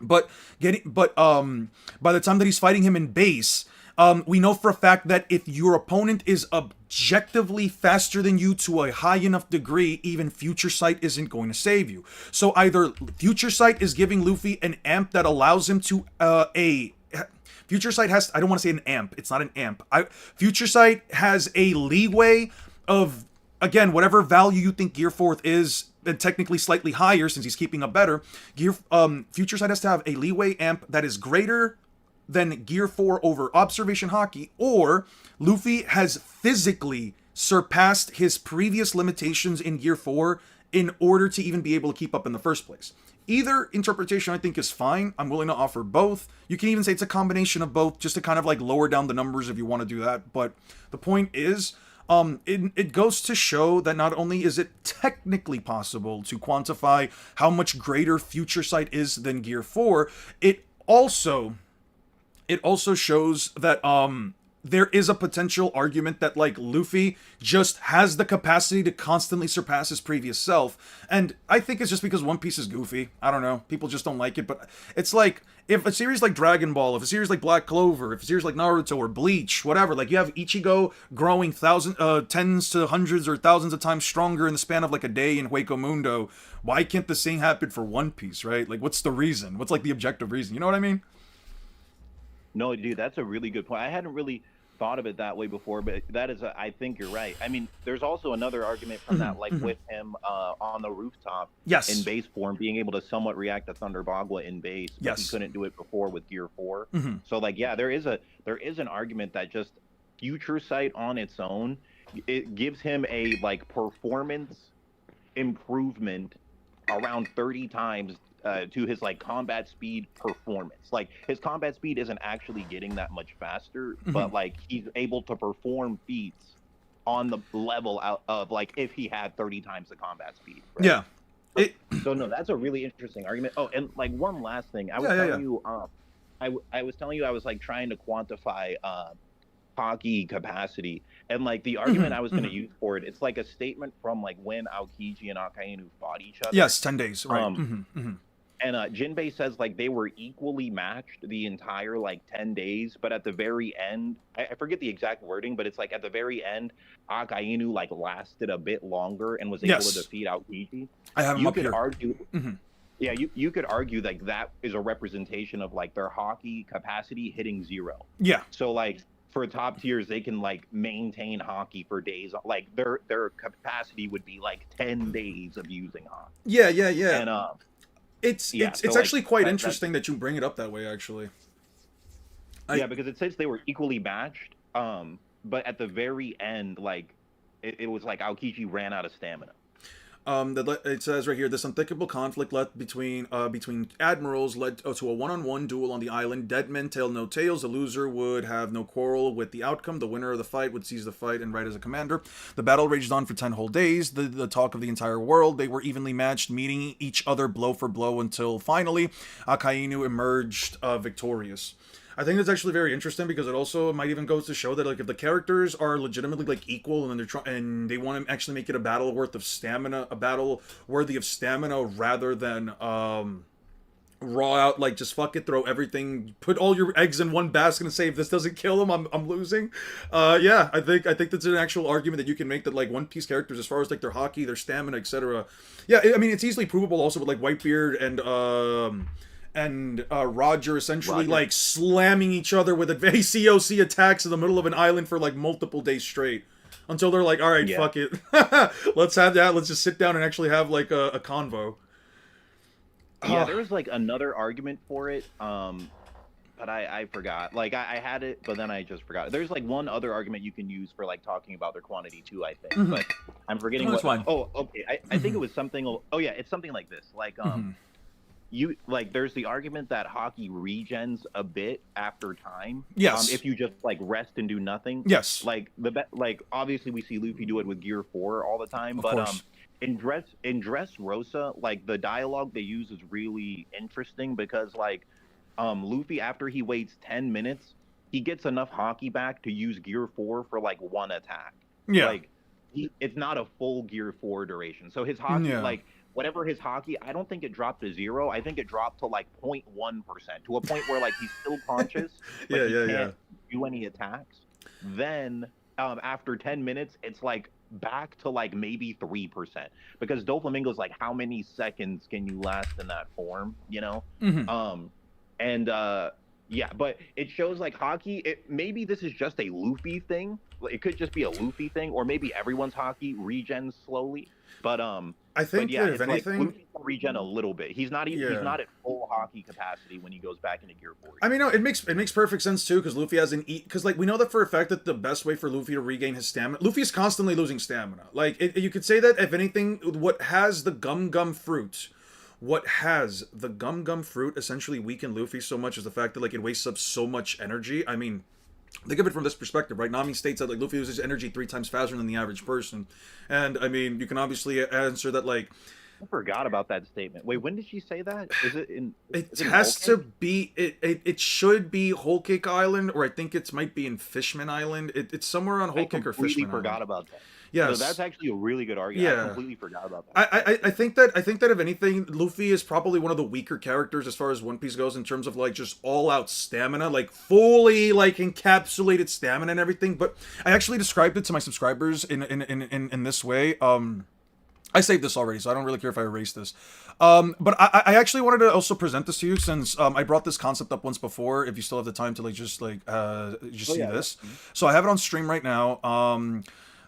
But by the time that he's fighting him in base, we know for a fact that if your opponent is objectively faster than you to a high enough degree, even Future Sight isn't going to save you. So either Future Sight is giving Luffy an amp that allows him to Future Sight has, I don't want to say an amp, it's not an amp. Future Sight has a leeway of, again, whatever value you think Gear 4th is, and technically slightly higher since he's keeping up better. Future Sight has to have a leeway amp that is greater than Gear 4 over observation haki, or Luffy has physically surpassed his previous limitations in Gear 4 in order to even be able to keep up in the first place. Either interpretation I think is fine. I'm willing to offer both. You can even say it's a combination of both, just to kind of like lower down the numbers if you want to do that. But the point is, it goes to show that not only is it technically possible to quantify how much greater Future Sight is than Gear 4, it also shows that there is a potential argument that like Luffy just has the capacity to constantly surpass his previous self. And I think it's just because One Piece is goofy. I don't know. People just don't like it. But it's like, if a series like Dragon Ball, if a series like Black Clover, if a series like Naruto or Bleach, whatever, like you have Ichigo growing tens to hundreds or thousands of times stronger in the span of like a day in Hueco Mundo, why can't the same happen for One Piece, right? Like, what's the reason? What's like the objective reason? You know what I mean? No, dude, that's a really good point. I hadn't really thought of it that way before, but I think you're right. I mean, there's also another argument from that, like with him on the rooftop, yes, in base form, being able to somewhat react to Thunder Bagua in base, but yes, he couldn't do it before with Gear 4. So like, yeah, there is an argument that just Future Sight on its own, it gives him a like performance improvement around 30 times to his like combat speed performance. Like his combat speed isn't actually getting that much faster, but like he's able to perform feats on the level out of like if he had 30 times the combat speed. Right? Yeah. So no, that's a really interesting argument. Oh, and like one last thing, I was telling you, I was telling you I was like trying to quantify hockey capacity, and like the argument I was going to use for it, it's like a statement from like when Aokiji and Akainu fought each other. Yes, 10 days, right. And Jinbei says like they were equally matched the entire like 10 days, but at the very end, I forget the exact wording, but it's like at the very end, Akainu like lasted a bit longer and was able to defeat Aokiji. I have him up here. Argue, yeah, you could argue that is a representation of like their hockey capacity hitting 0. Yeah. So like for top tiers, they can like maintain hockey for days. Like their capacity would be like 10 days of using hockey. Yeah, And it's yeah, it's so, it's like, actually quite that interesting that you bring it up that way. Actually, yeah, because it says they were equally matched. But at the very end, like it was like Aokichi ran out of stamina. It says right here, this unthinkable conflict led between admirals led to a one-on-one duel on the island. Dead men tell no tales. The loser would have no quarrel with the outcome. The winner of the fight would seize the fight and ride as a commander. The battle raged on for 10 whole days. The talk of the entire world. They were evenly matched, meeting each other blow for blow until finally Akainu emerged victorious. I think that's actually very interesting because it also might even goes to show that like if the characters are legitimately like equal and and they want to actually make it a battle worthy of stamina rather than raw out like just fuck it, throw everything, put all your eggs in one basket and say if this doesn't kill him, I'm losing. Yeah, I think that's an actual argument that you can make that like One Piece characters as far as like their hockey, their stamina, etc. Yeah, I mean it's easily provable also with like Whitebeard and Roger essentially like slamming each other with COC attacks in the middle of an island for like multiple days straight until they're like, all right, fuck it, let's have that. Let's just sit down and actually have like a convo. Yeah, there was like another argument for it, but I forgot. Like I had it, but then I just forgot. There's like one other argument you can use for like talking about their quantity too, I think, but I'm forgetting what. Fine. Oh, okay. I think it was something. Oh yeah, it's something like this. Like you like there's the argument that hockey regens a bit after time. Yes. If you just like rest and do nothing. Yes. Like like obviously we see Luffy do it with Gear 4 all the time, Of but course. in Dressrosa, like the dialogue they use is really interesting because like Luffy, after he waits 10 minutes, he gets enough hockey back to use Gear 4 for like one attack. Yeah. Like it's not a full Gear 4 duration. So his hockey, like whatever his hockey, I don't think it dropped to 0. I think it dropped to like 0.1%, to a point where like he's still conscious, but he can't do any attacks. Then after 10 minutes, it's like back to like maybe 3%, because Doflamingo's like, how many seconds can you last in that form, you know? Yeah, but it shows like hockey, maybe this is just a Luffy thing. It could just be a Luffy thing, or maybe everyone's hockey regens slowly. But I think that if anything, Luffy can regen a little bit. He's not even he's not at full hockey capacity when he goes back into Gear 4. I mean, no, it makes perfect sense too, because Luffy has an because like we know that for a fact that the best way for Luffy to regain his stamina, Luffy is constantly losing stamina. Like you could say that if anything, what has the gum fruit essentially weaken Luffy so much is the fact that like it wastes up so much energy. I mean, think of it from this perspective, right? Nami states that like Luffy uses energy 3 times faster than the average person, and I mean you can obviously answer that like. I forgot about that statement. Wait, when did she say that? Is it in? It has to be. It should be Whole Cake Island, or I think it might be in Fishman Island. It's somewhere on Whole Cake or Fishman. I completely forgot about that. Yes. So that's actually a really good argument. Yeah. I completely forgot about that. I think that if anything, Luffy is probably one of the weaker characters as far as One Piece goes in terms of like just all out stamina, like fully like encapsulated stamina and everything. But I actually described it to my subscribers in this way. I saved this already, so I don't really care if I erase this. But I actually wanted to also present this to you since I brought this concept up once before. If you still have the time to like just see this, so I have it on stream right now.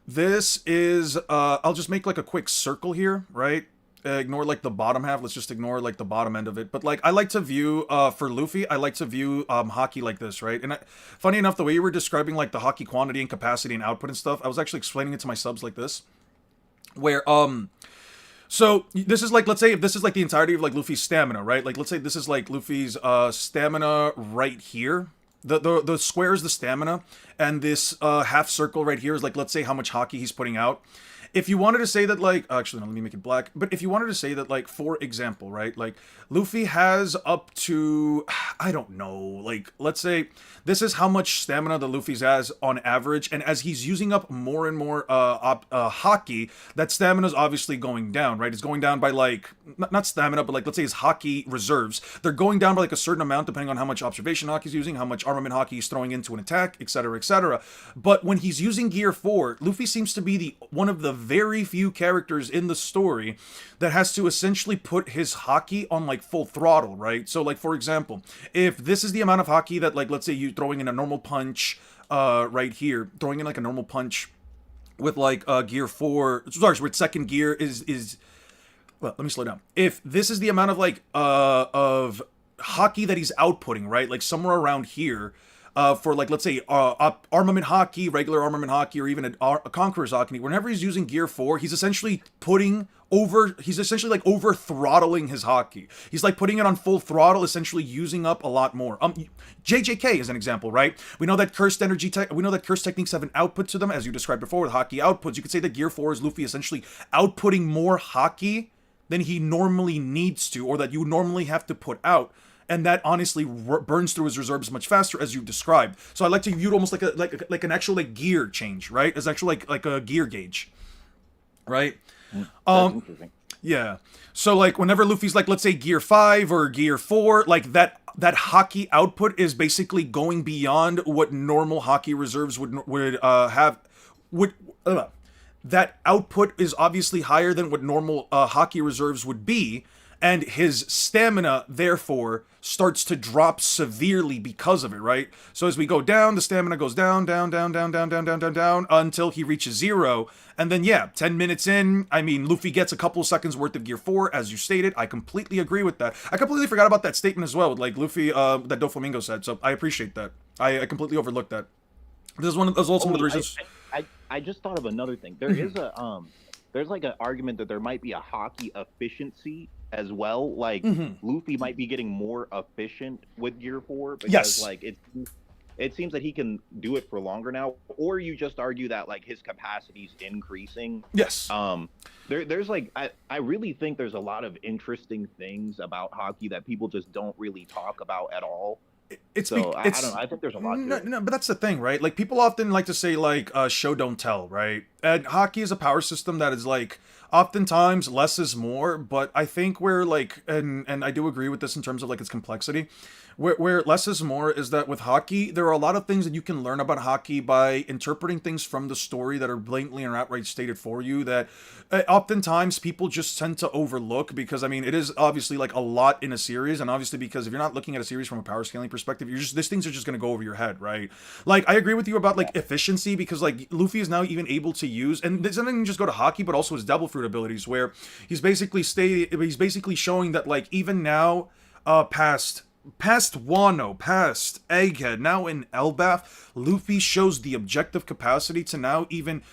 This is, I'll just make like a quick circle here, right? Ignore like the bottom half. Let's just ignore like the bottom end of it. But like I like to view, for Luffy, I like to view hockey like this, right? And funny enough, the way you were describing like the hockey quantity and capacity and output and stuff, I was actually explaining it to my subs like this. Where, so this is like, let's say if this is like the entirety of like Luffy's stamina, right? Like let's say this is like Luffy's stamina right here. The square is the stamina, and this half circle right here is like, let's say how much hockey he's putting out. If you wanted to say that like, actually no, let me make it black, but if you wanted to say that like, for example, right, like Luffy has up to, I don't know, like let's say this is how much stamina the Luffy's has on average, and as he's using up more and more hockey, that stamina is obviously going down, right? It's going down by like, not stamina, but like let's say his hockey reserves, they're going down by like a certain amount depending on how much observation hockey he's using, how much armament hockey he's throwing into an attack, etc., etc. But when he's using Gear 4, Luffy seems to be one of the very few characters in the story that has to essentially put his hockey on like full throttle, right? So like for example, if this is the amount of hockey that like let's say you throwing in a normal punch, right here, throwing in like a normal punch with like gear 4, sorry, with second gear is well, let me slow down. If this is the amount of like of hockey that he's outputting, right? Like somewhere around here, for like, let's say armament hockey, regular armament hockey, or even a conqueror's hockey, whenever he's using gear 4, he's essentially like over throttling his hockey. He's like putting it on full throttle, essentially using up a lot more. JJK is an example, right? We know that cursed techniques have an output to them, as you described before with hockey outputs. You could say that gear 4 is Luffy essentially outputting more hockey than he normally needs to, or that you normally have to put out. And that honestly burns through his reserves much faster, as you described. So I like to view it almost like an actual like gear change, right? It's actually like a gear gauge, right? That's interesting. Yeah. So like whenever Luffy's like, let's say gear 5 or gear 4, like that hockey output is basically going beyond what normal hockey reserves would have. That output is obviously higher than what normal hockey reserves would be, and his stamina therefore starts to drop severely because of it, right? So as we go down, the stamina goes down until he reaches 0, and then 10 minutes in, I mean, Luffy gets a couple of seconds worth of gear 4, as you stated. I completely agree with that. I completely forgot about that statement as well, like Luffy, that Doflamingo said, so I appreciate that. I completely overlooked that. This is also one of the reasons. I just thought of another thing. There is there's like an argument that there might be a hockey efficiency as well. Like Luffy might be getting more efficient with gear 4 because like it seems that he can do it for longer now. Or you just argue that like his capacity's increasing. Yes. There's like I really think there's a lot of interesting things about hockey that people just don't really talk about at all. I don't know. I think there's a lot to it. No, but that's the thing, right? Like people often like to say like show don't tell, right? And hockey is a power system that is like oftentimes less is more, but I think where like and I do agree with this in terms of like its complexity. Where less is more is that with hockey, there are a lot of things that you can learn about hockey by interpreting things from the story that are blatantly and outright stated for you that oftentimes people just tend to overlook because, I mean, it is obviously like a lot in a series, and obviously because if you're not looking at a series from a power scaling perspective, these things are just going to go over your head, right? Like, I agree with you about like efficiency because like Luffy is now even able to use, and this doesn't even just go to hockey, but also his Devil Fruit abilities where he's basically showing that like even now, past Wano, past Egghead, now in Elbaf, Luffy shows the objective capacity to now even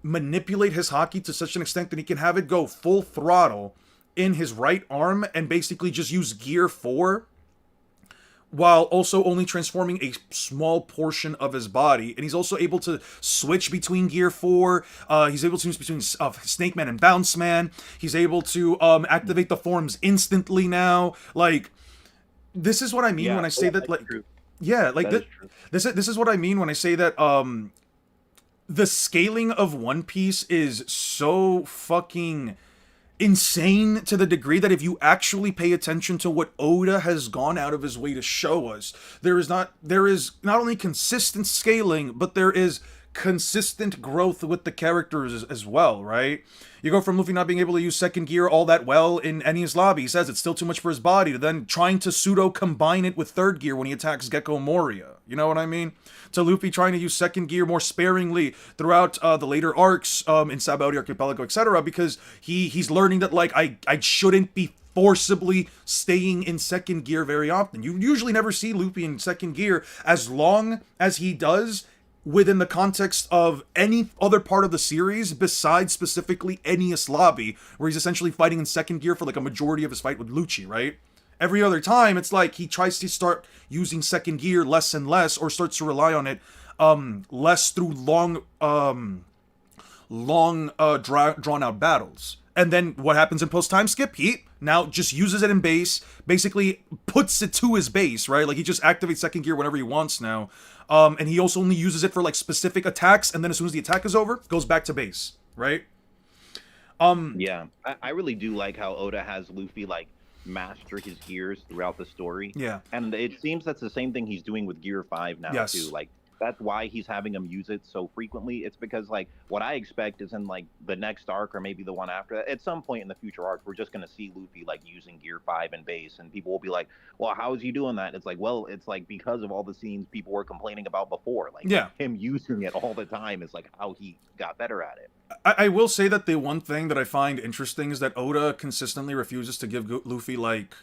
manipulate his hockey to such an extent that he can have it go full throttle in his right arm and basically just use gear 4 while also only transforming a small portion of his body. And he's also able to switch between gear 4. He's able to switch between Snake Man and Bounce Man. He's able to activate the forms instantly now. Like, this is what I mean when I say that, like, true. Yeah, like this is what I mean when I say that the scaling of One Piece is so fucking insane to the degree that if you actually pay attention to what Oda has gone out of his way to show us, there is not only consistent scaling, but there is consistent growth with the characters as well, right? You go from Luffy not being able to use second gear all that well in Enies Lobby, he says it's still too much for his body, to then trying to pseudo combine it with third gear when he attacks Gecko Moria. You know what I mean? To Luffy trying to use second gear more sparingly throughout the later arcs in Sabaody Archipelago, etc., because he's learning that like I shouldn't be forcibly staying in second gear very often. You usually never see Luffy in second gear as long as he does within the context of any other part of the series besides specifically Enies Lobby, where he's essentially fighting in second gear for like a majority of his fight with Lucci, right? Every other time, it's like he tries to start using second gear less and less, or starts to rely on it less through long drawn out battles. And then what happens in post time skip? He now just uses it in base, basically puts it to his base, right? Like he just activates second gear whenever he wants now. And he also only uses it for like specific attacks, and then as soon as the attack is over, goes back to base, right? Yeah, I really do like how Oda has Luffy like master his gears throughout the story. Yeah. And it seems that's the same thing he's doing with Gear 5 now too. Like that's why he's having him use it so frequently. It's because like what I expect is in like the next arc or maybe the one after that, at some point in the future arc, we're just gonna see Luffy like using Gear 5 and base, and people will be like, "Well, how is he doing that?" And it's like, well, it's like because of all the scenes people were complaining about before, like Yeah. him using it all the time is like how he got better at it. I will say that the one thing that I find interesting is that Oda consistently refuses to give Luffy like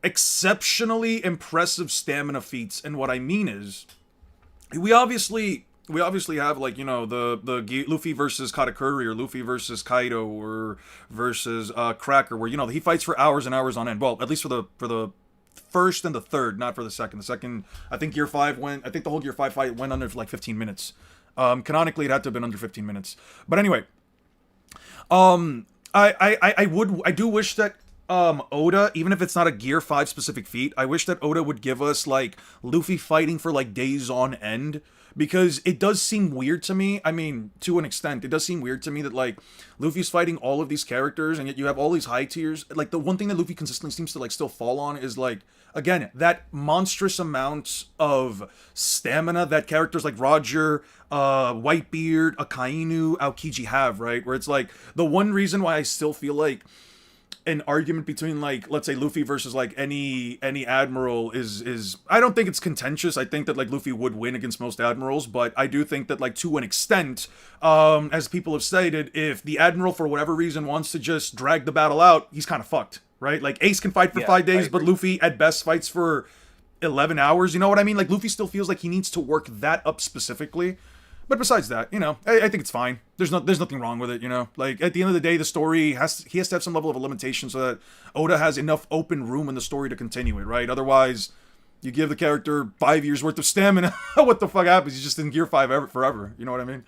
exceptionally impressive stamina feats, and what I mean is, we obviously have like, you know, the Luffy versus Katakuri, or Luffy versus Kaido, or versus Cracker, where, you know, he fights for hours and hours on end. Well, at least for the first and the third, not for the second. The second, I think the whole Gear 5 fight went under like 15 minutes. Canonically, it had to have been under 15 minutes. But anyway, I do wish that Oda, even if it's not a Gear 5 specific feat, I wish that Oda would give us like Luffy fighting for like days on end, because it does seem weird to me. I mean, to an extent, it does seem weird to me that like Luffy's fighting all of these characters, and yet you have all these high tiers. Like, the one thing that Luffy consistently seems to like still fall on is like, again, that monstrous amount of stamina that characters like Roger, Whitebeard, Akainu, Aokiji have, right? Where it's like, the one reason why I still feel like an argument between, like, let's say Luffy versus like any admiral is I don't think it's contentious. I think that like Luffy would win against most admirals, but I do think that like to an extent, as people have stated, if the admiral for whatever reason wants to just drag the battle out, he's kind of fucked, right? Like Ace can fight for 5 days, but Luffy at best fights for 11 hours. You know what I mean? Like, Luffy still feels like he needs to work that up specifically. But besides that, you know, I think it's fine. There's nothing wrong with it, you know? Like, at the end of the day, the story he has to have some level of a limitation so that Oda has enough open room in the story to continue it, right? Otherwise, you give the character 5 years worth of stamina, what the fuck happens? He's just in Gear 5 forever. You know what I mean?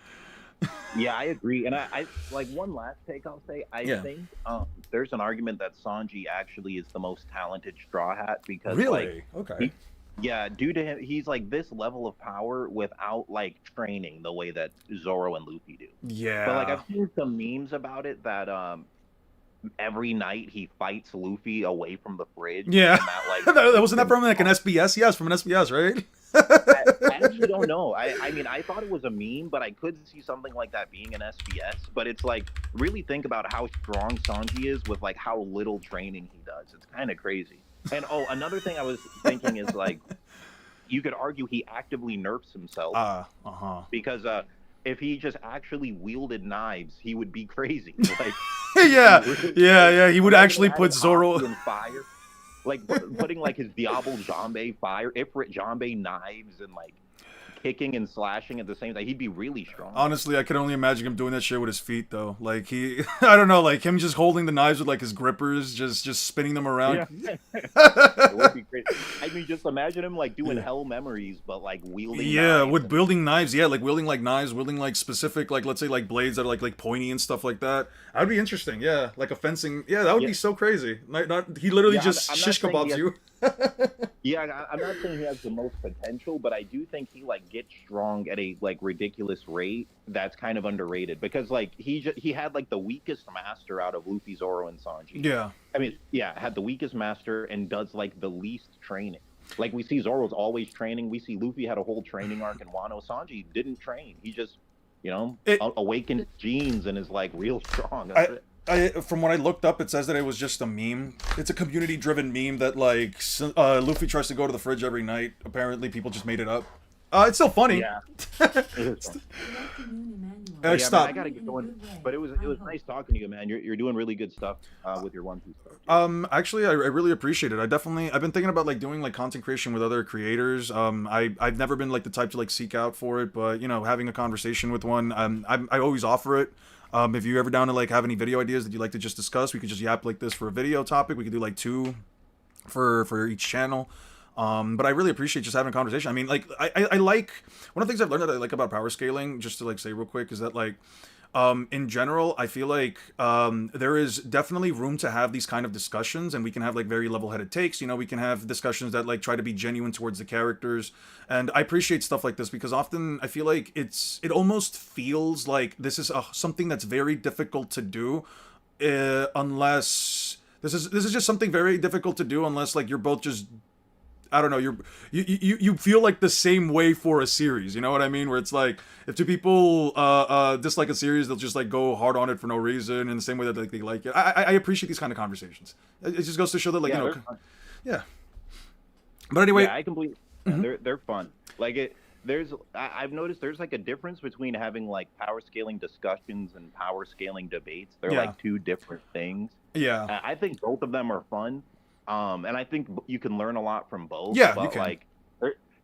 Yeah, I agree. And I like, one last take I'll say. I think there's an argument that Sanji actually is the most talented Straw Hat, because really? Like, okay. yeah, due to him, he's like this level of power without like training the way that Zoro and Luffy do. Yeah. But like, I've seen some memes about it that every night he fights Luffy away from the fridge. Yeah. And that, like, that wasn't that from like an SBS? Yes, from an SBS, right? I actually don't know. I mean, I thought it was a meme, but I could see something like that being an SBS. But it's like, really think about how strong Sanji is with like how little training he does. It's kind of crazy. And another thing I was thinking is like, you could argue he actively nerfs himself. Because if he just actually wielded knives, he would be crazy. Like, yeah. He would actually put Zoro in fire. Like putting like his Diablo Jambe fire, Ifrit Jambe knives, and like kicking and slashing at the same time. He'd be really strong. Honestly, I could only imagine him doing that shit with his feet, though. Like, I don't know, like him just holding the knives with like his grippers, just spinning them around. Yeah. It would be great. I mean, just imagine him like doing hell memories, but like wielding. Knives with building knives. Yeah, like wielding like knives, wielding like specific, like, let's say like blades that are like pointy and stuff like that. That'd be interesting. Yeah, like a fencing. Yeah, that would be so crazy. He literally just shish kebabs you. Yeah, I'm not saying he has the most potential, but I do think he like gets strong at a like ridiculous rate that's kind of underrated, because like he had like the weakest master out of Luffy, Zoro, and Sanji. Yeah. I mean, yeah, had the weakest master and does like the least training. Like, we see Zoro's always training. We see Luffy had a whole training arc in Wano. Sanji didn't train. He just, you know, awakened his genes and is like real strong. That's it. From what I looked up, it says that it was just a meme. It's a community-driven meme that, like, Luffy tries to go to the fridge every night. Apparently, people just made it up. It's still funny. Yeah. Stop. I gotta get going. But it was nice talking to you, man. You're doing really good stuff with your One Piece stuff. Actually, I really appreciate it. I've been thinking about like doing like content creation with other creators. I've never been like the type to like seek out for it, but you know, having a conversation with one, I always offer it. If you're ever down to like have any video ideas that you'd like to just discuss, we could just yap like this for a video topic. We could do like 2 for each channel. But I really appreciate just having a conversation. I mean, like, I like, one of the things I've learned that I like about power scaling, just to like say real quick, is that like, in general, I feel like there is definitely room to have these kind of discussions, and we can have like very level-headed takes. You know, we can have discussions that like try to be genuine towards the characters, and I appreciate stuff like this because often I feel like it almost feels like this is something that's very difficult to do, unless this is just something very difficult to do unless like you're both just I don't know, you feel like the same way for a series, you know what I mean? Where it's like, if two people dislike a series, they'll just like go hard on it for no reason, in the same way that like they like it. I appreciate these kind of conversations. It just goes to show that, like, Yeah, you know, they're fun. yeah. But anyway, Yeah, I completely. They're fun. Like it. I've noticed there's like a difference between having like power scaling discussions and power scaling debates. They're Yeah. like two different things. yeah, I think both of them are fun. And I think you can learn a lot from both. Yeah, you but can. like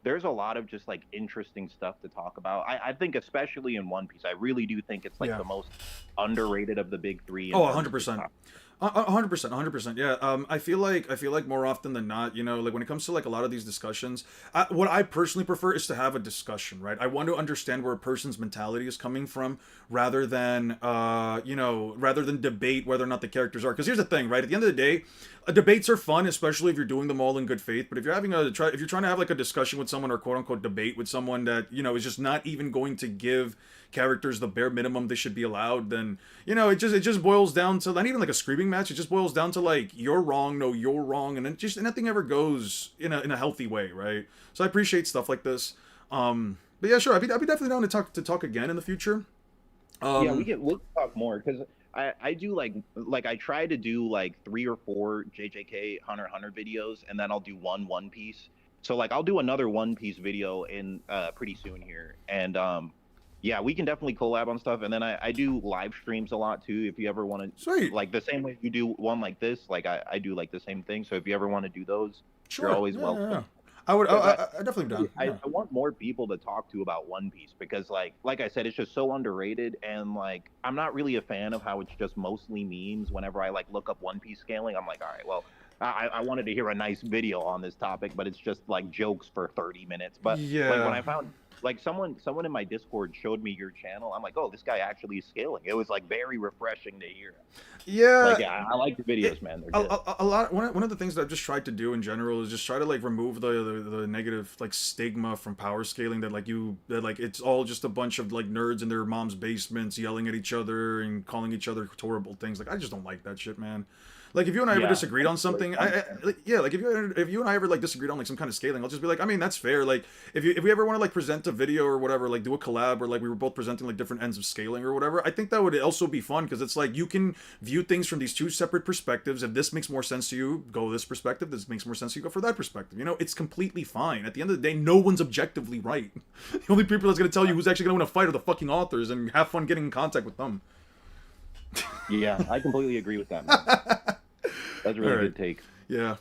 there's a lot of just like interesting stuff to talk about. I think especially in One Piece, I really do think it's like Yeah. the most underrated of the big three. in Oh, terms of 100%. top- 100%. Yeah. I feel like more often than not, you know, like when it comes to like a lot of these discussions, what I personally prefer is to have a discussion, right? I want to understand where a person's mentality is coming from, rather than, rather than debate whether or not the characters are. Because here's the thing, right? At the end of the day, debates are fun, especially if you're doing them all in good faith. But if you're if you're trying to have like a discussion with someone, or quote unquote debate with someone that, you know, is just not even going to give characters the bare minimum they should be allowed, then, you know, it just boils down to not even like a screaming match. It just boils down to like, you're wrong, no, you're wrong, and then just nothing ever goes in a healthy way, right? So I appreciate stuff like this. But yeah, sure, I'd be definitely down to talk again in the future. Yeah, we'll talk more because I do like I try to do like 3 or 4 JJK Hunter x Hunter videos, and then I'll do One Piece. So like I'll do another One Piece video in pretty soon here, and yeah, we can definitely collab on stuff. And then I do live streams a lot too. If you ever want to, Sweet. like the same way you do one like this, like I do like the same thing. So if you ever want to do those, Sure. you're always Yeah, welcome. yeah. I definitely down. I Yeah. want more people to talk to about One Piece because, like I said, it's just so underrated, and like I'm not really a fan of how it's just mostly memes. Whenever I like look up One Piece scaling, I'm like, all right, well, I wanted to hear a nice video on this topic, but it's just like jokes for 30 minutes. But Yeah. like when I found like someone in my Discord showed me your channel, I'm like, oh, this guy actually is scaling. It was like very refreshing to hear. Yeah. Like, yeah, I like the videos, man. They're good. A lot. One of the things that I've just tried to do in general is just try to like remove the negative like stigma from power scaling, that like it's all just a bunch of like nerds in their mom's basements yelling at each other and calling each other horrible things. Like, I just don't like that shit, man. Like, if you and I ever Yeah. disagreed on something, like if you and I ever like disagreed on like some kind of scaling, I'll just be like, I mean, that's fair. Like, if we ever want to like present a video or whatever, like do a collab where like we were both presenting like different ends of scaling or whatever, I think that would also be fun, because it's like you can view things from these two separate perspectives. If this makes more sense to you, go this perspective. This makes more sense to you, go for that perspective. You know, it's completely fine. At the end of the day, no one's objectively right. The only people that's gonna tell you who's actually gonna win a fight are the fucking authors, and have fun getting in contact with them. Yeah, I completely agree with that, man. That's a really good take. Yeah.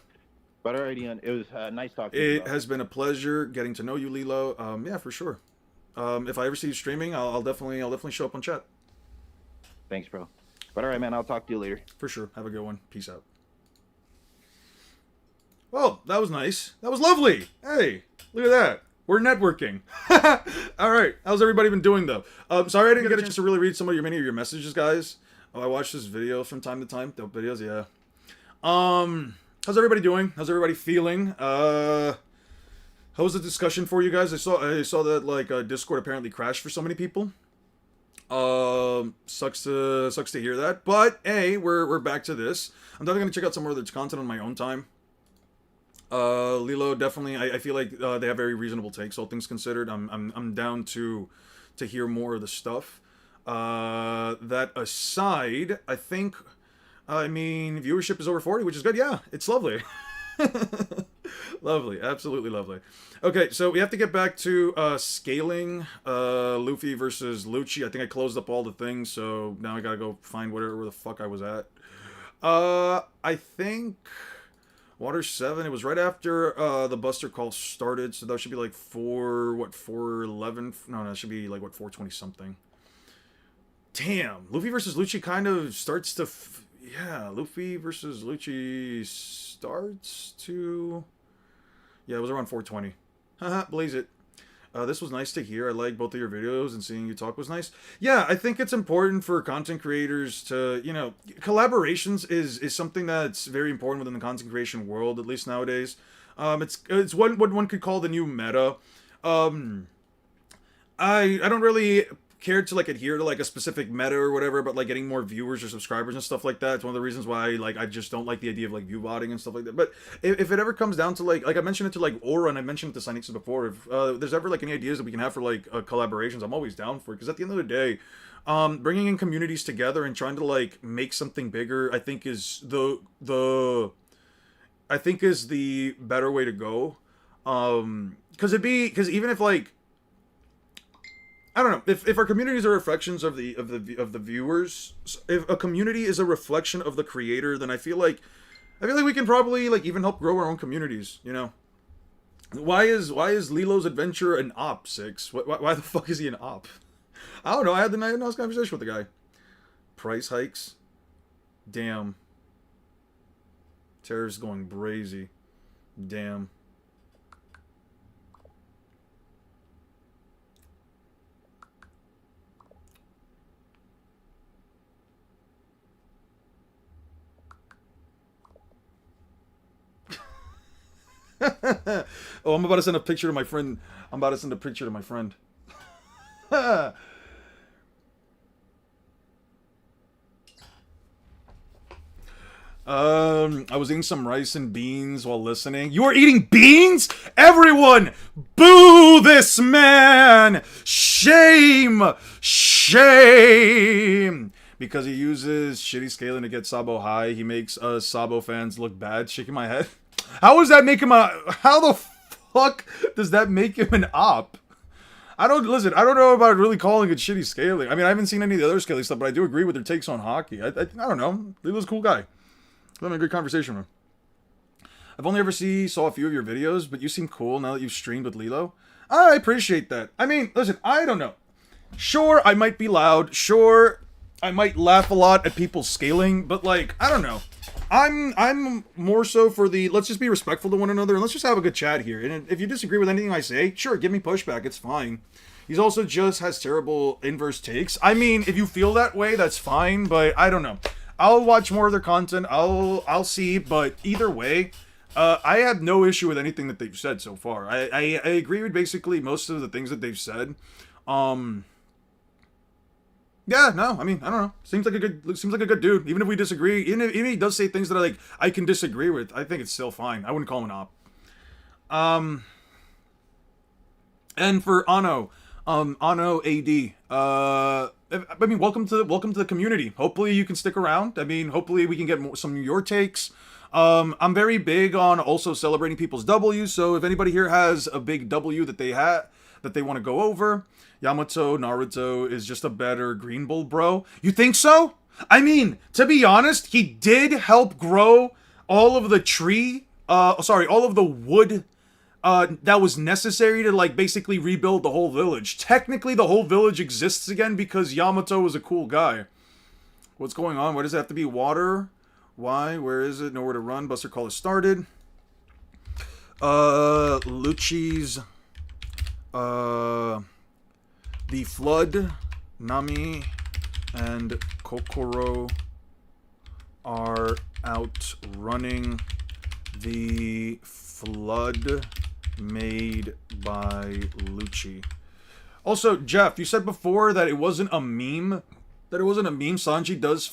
But alright, Ian, it was nice talking to you. It has been a pleasure getting to know you, Lilo. Yeah, for sure. If I ever see you streaming, I'll definitely show up on chat. Thanks, bro. But alright, man, I'll talk to you later. For sure. Have a good one. Peace out. Well, that was nice. That was lovely. Hey, look at that. We're networking. All right. How's everybody been doing, though? Sorry I didn't get a chance to really read many of your messages, guys. Oh, I watch this video from time to time. Dope videos, yeah. How's everybody doing? How's everybody feeling? How was the discussion for you guys? I saw that like Discord apparently crashed for so many people. Sucks to hear that. But hey, we're back to this. I'm definitely gonna check out some more of their content on my own time. Lilo, definitely. I feel like they have very reasonable takes, all things considered. I'm down to hear more of the stuff. That aside, I mean, viewership is over 40, which is good. Yeah, it's lovely. Lovely, absolutely lovely. Okay, so we have to get back to scaling Luffy versus Lucci. I think I closed up all the things, so now I gotta go find where the fuck I was at. I think Water 7, it was right after the Buster Call started, so that should be like 411? No, it should be like 420 something. Damn, Luffy versus Lucci kind of starts to... yeah, Luffy versus Lucci starts to... yeah, it was around 420. Haha, blaze it. This was nice to hear. I like both of your videos, and seeing you talk was nice. Yeah, I think it's important for content creators to, you know, collaborations is something that's very important within the content creation world, at least nowadays. It's what one could call the new meta. I don't really cared to like adhere to like a specific meta or whatever, but like getting more viewers or subscribers and stuff like that. It's one of the reasons why like I just don't like the idea of like view botting and stuff like that. But if it ever comes down to like I mentioned it to like Aura and I mentioned it to Cynix before, if there's ever like any ideas that we can have for like collaborations, I'm always down for it, because at the end of the day, bringing in communities together and trying to like make something bigger, I think is the better way to go. Because even if like, I don't know, if our communities are reflections of the viewers, if a community is a reflection of the creator, then I feel like we can probably like even help grow our own communities, you know. Why is Lilo's adventure an op, Six? Why the fuck is he an op? I don't know. I had a nice conversation with the guy. Price hikes. Damn. Tariffs going brazy. Damn. Oh, I'm about to send a picture to my friend. I was eating some rice and beans while listening. You are eating beans? Everyone, boo this man! Shame! Shame! Because he uses shitty scaling to get Sabo high, he makes us Sabo fans look bad. Shaking my head. How does that make him how the fuck does that make him an op? I don't know about really calling it shitty scaling. I mean, I haven't seen any of the other scaling stuff, but I do agree with their takes on hockey. I don't know. Lilo's a cool guy. I'm having a good conversation with him. I've only ever saw a few of your videos, but you seem cool now that you've streamed with Lilo. I appreciate that. I mean, listen, I don't know. Sure, I might be loud. Sure, I might laugh a lot at people scaling, but like, I don't know. I'm more so for the let's just be respectful to one another and let's just have a good chat here. And if you disagree with anything I say, sure, give me pushback. It's fine. He's also just has terrible inverse takes. I mean, if you feel that way, that's fine, but I don't know. I'll watch more of their content. I'll see, but either way, I have no issue with anything that they've said so far. I agree with basically most of the things that they've said. Yeah, no, I mean, I don't know. Seems like a good dude. Even if we disagree, even if he does say things that I can disagree with, I think it's still fine. I wouldn't call him an op. And for Ano AD, I mean, welcome to the community. Hopefully you can stick around. I mean, hopefully we can get some of your takes. I'm very big on also celebrating people's W's. So if anybody here has a big W that they want to go over, Yamato Naruto is just a better Green Bull bro. You think so? I mean, to be honest, he did help grow all of the all of the wood that was necessary to like basically rebuild the whole village. Technically, the whole village exists again because Yamato was a cool guy. What's going on? Why does it have to be water? Why? Where is it? Nowhere to run. Buster Call has started. Lucci's the Flood, Nami, and Kokoro are out running the Flood made by Lucci. Also, Jeff, you said before that it wasn't a meme. Sanji does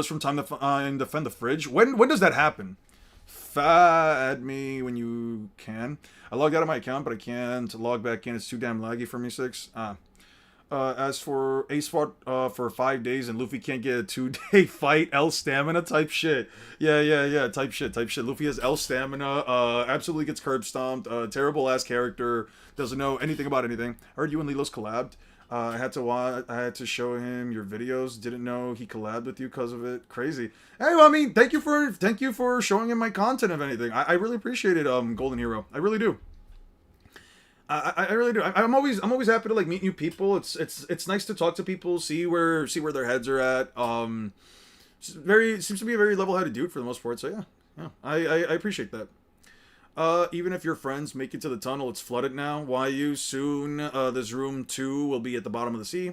from time to time defend the fridge. When does that happen? Add me when you can. I logged out of my account, but I can't log back in. It's too damn laggy for me, Six. As for Ace fought for 5 days and Luffy can't get a 2-day fight, L stamina type shit. Yeah, type shit. Luffy has L stamina, absolutely gets curb stomped, terrible ass character, doesn't know anything about anything. I heard you and Lilo's collabed. I had to show him your videos. Didn't know he collabed with you because of it. Crazy. Hey, well, I mean, thank you for showing him my content. If anything, I really appreciate it. Golden Hero, I really do. I really do. I'm always happy to like meet new people. It's nice to talk to people, see where their heads are at. Seems to be a very level-headed dude for the most part. So yeah, I appreciate that. Even if your friends make it to the tunnel, it's flooded now. YU soon. This room 2 will be at the bottom of the sea.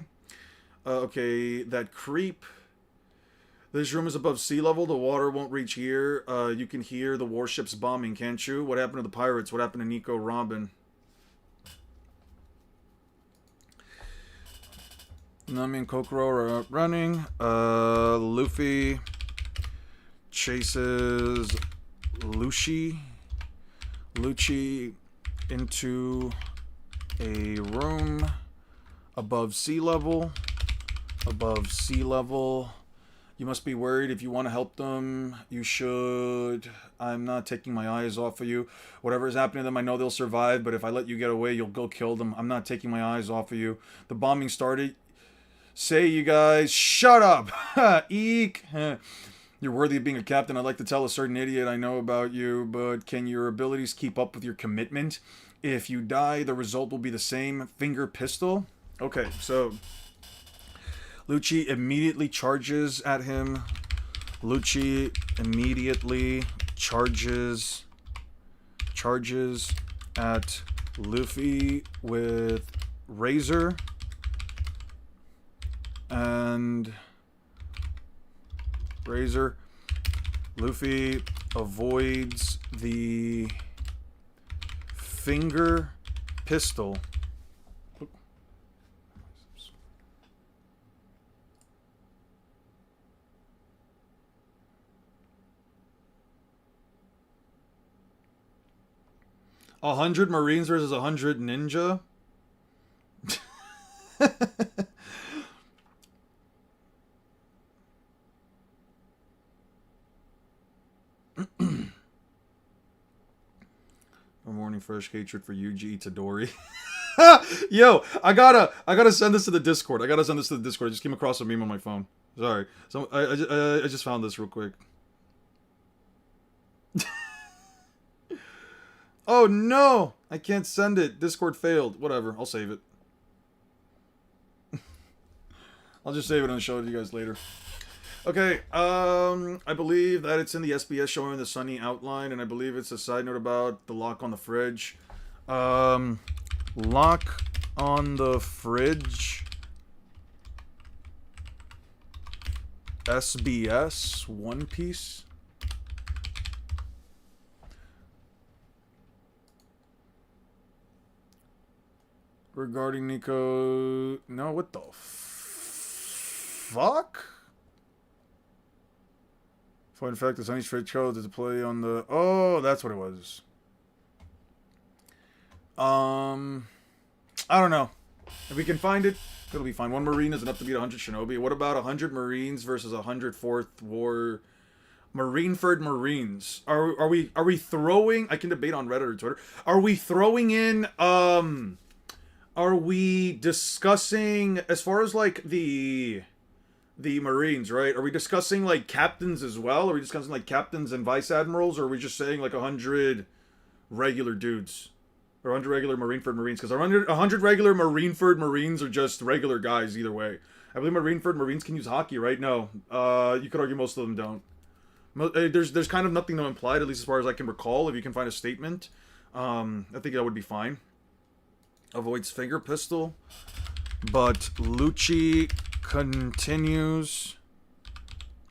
Okay, that creep. This room is above sea level. The water won't reach here. You can hear the warships bombing, can't you? What happened to the pirates? What happened to Nico Robin? Nami and Kokoro are out running. Luffy chases Lucci into a room above sea level. Above sea level. You must be worried. If you want to help them, you should. I'm not taking my eyes off of you. Whatever is happening to them, I know they'll survive, but if I let you get away, you'll go kill them. I'm not taking my eyes off of you. The bombing started. Say, you guys, shut up! Eek! You're worthy of being a captain. I'd like to tell a certain idiot I know about you, but can your abilities keep up with your commitment? If you die, the result will be the same. Finger pistol? Okay, so Lucci immediately charges at him. Lucci immediately charges at Luffy with Razor. And Razor. Luffy avoids the finger pistol. 100 Marines versus 100 ninja? A morning fresh hatred for Yuji Itadori. Yo, I gotta send this to the Discord. I just came across a meme on my phone. Sorry. So I just found this real quick. Oh no! I can't send it. Discord failed. Whatever. I'll save it. I'll just save it and show it to you guys later. Okay, I believe that it's in the SBS showing the sunny outline, and I believe it's a side note about the lock on the fridge. Lock on the fridge. SBS, One Piece. Regarding Nico... No, what the fuck? For in fact, the Sunny Fridge code to play on the... Oh, that's what it was. I don't know. If we can find it, it'll be fine. One Marine is enough to beat 100 Shinobi. What about 100 Marines versus 100 Fourth War... Marineford Marines. Are we throwing... I can debate on Reddit or Twitter. Are we throwing in... Are we discussing, as far as, like, the Marines, right? Are we discussing, like, captains as well? Are we discussing, like, captains and vice admirals? Or are we just saying, like, 100 regular dudes? Or 100 regular Marineford Marines? Because 100 regular Marineford Marines are just regular guys either way. I believe Marineford Marines can use hockey, right? No. You could argue most of them don't. There's kind of nothing to imply, at least as far as I can recall. If you can find a statement, I think that would be fine. Avoids finger pistol, but Lucci continues.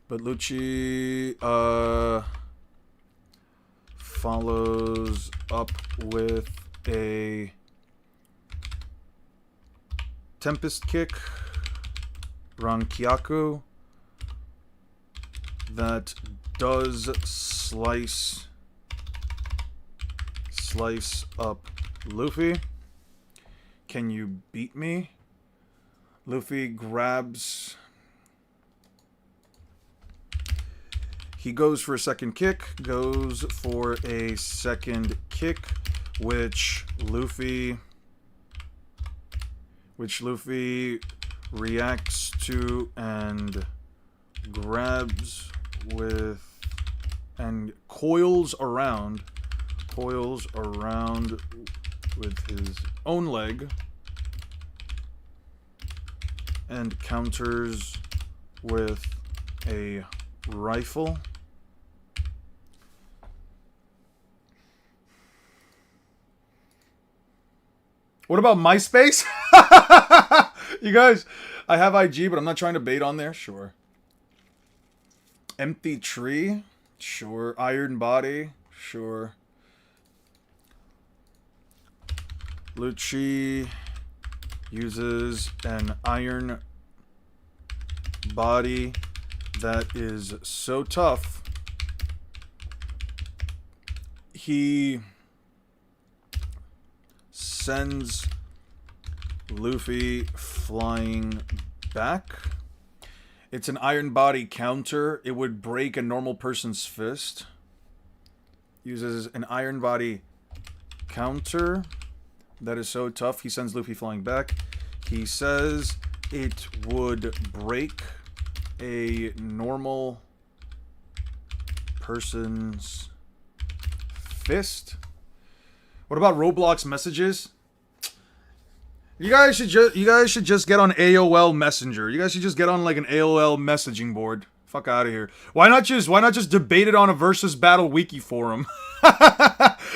But Lucci follows up with a Tempest Kick, Rankyaku, that does slice up Luffy. Can you beat me? Luffy grabs... He goes for a second kick, which Luffy reacts to and grabs with and coils around with his own leg and counters with a rifle. What about MySpace? You guys, I have IG, but I'm not trying to bait on there. Sure. Empty tree? Sure. Iron body? Sure. Lucci uses an iron body that is so tough, he sends Luffy flying back. It's an iron body counter. It would break a normal person's fist. Uses an iron body counter that is so tough, he sends Luffy flying back. He says it would break a normal person's fist. What about Roblox messages? You guys should just get on AOL Messenger. You guys should just get on like an AOL messaging board. Fuck out of here. Why not just debate it on a Versus Battle Wiki forum?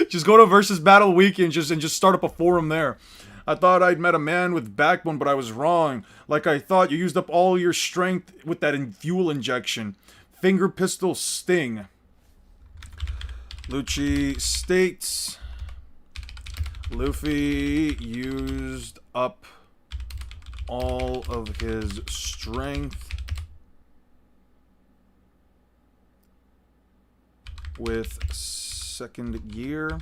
Just go to Versus Battle Wiki and just start up a forum there. I thought I'd met a man with backbone, but I was wrong. Like I thought, you used up all your strength with that fuel injection. Finger pistol sting. Lucci states, Luffy used up all of his strength with second gear.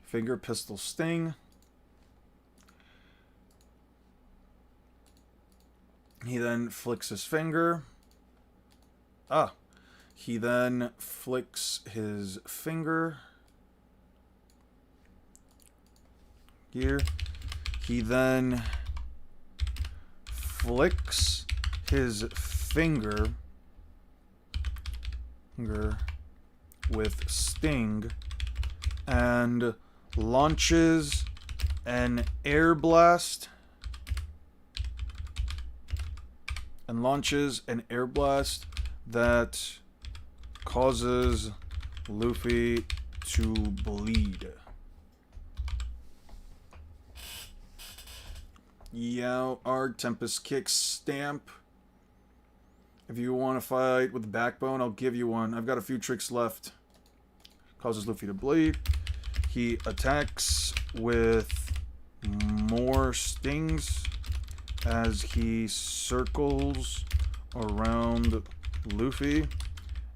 Finger pistol sting. He then flicks his finger. He then flicks his finger. Here. He then flicks his finger with sting and launches an air blast. That causes Luffy to bleed. Yow, Arg, Tempest Kick, Stamp. If you want to fight with Backbone, I'll give you one. I've got a few tricks left. Causes Luffy to bleed. He attacks with more stings as he circles around Luffy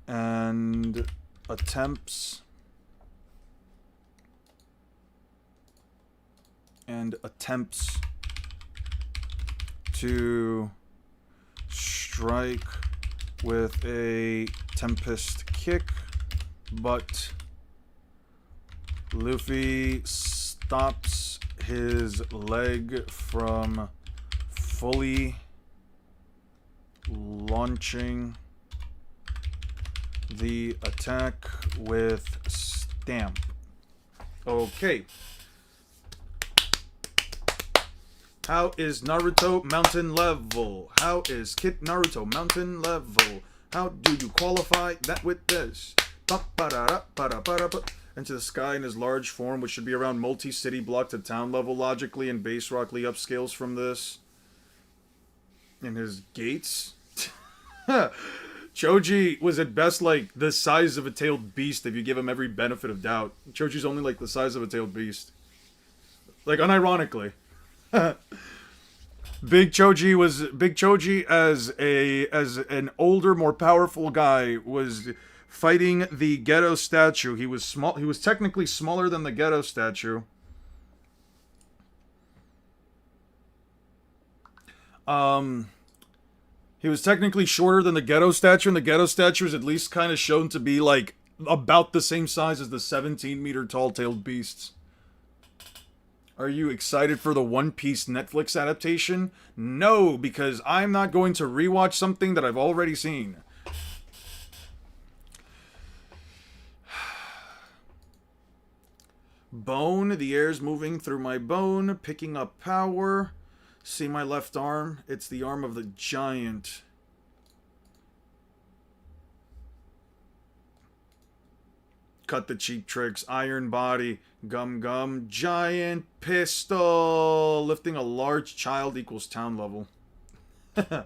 and attempts to strike with a Tempest Kick, but Luffy stops his leg from fully launching the attack with Stamp. Okay. How is Naruto mountain level? How is Kid Naruto mountain level? How do you qualify that with this? Into the sky in his large form, which should be around multi-city block to town level logically, and base rockly upscales from this. In his gates. Choji was at best like the size of a tailed beast if you give him every benefit of doubt. Choji's only like the size of a tailed beast. Like, unironically. Big Choji as an older, more powerful guy was fighting the ghetto statue. He was small. He was technically smaller than the ghetto statue. He was technically shorter than the ghetto statue, and the ghetto statue is at least kind of shown to be like about the same size as the 17-meter tall tailed beasts. Are you excited for the One Piece Netflix adaptation? No, because I'm not going to rewatch something that I've already seen. Bone, the air's moving through my bone, picking up power. See my left arm? It's the arm of the giant. Cut the cheap tricks. Iron body. Gum gum. Giant pistol. Lifting a large child equals town level. Do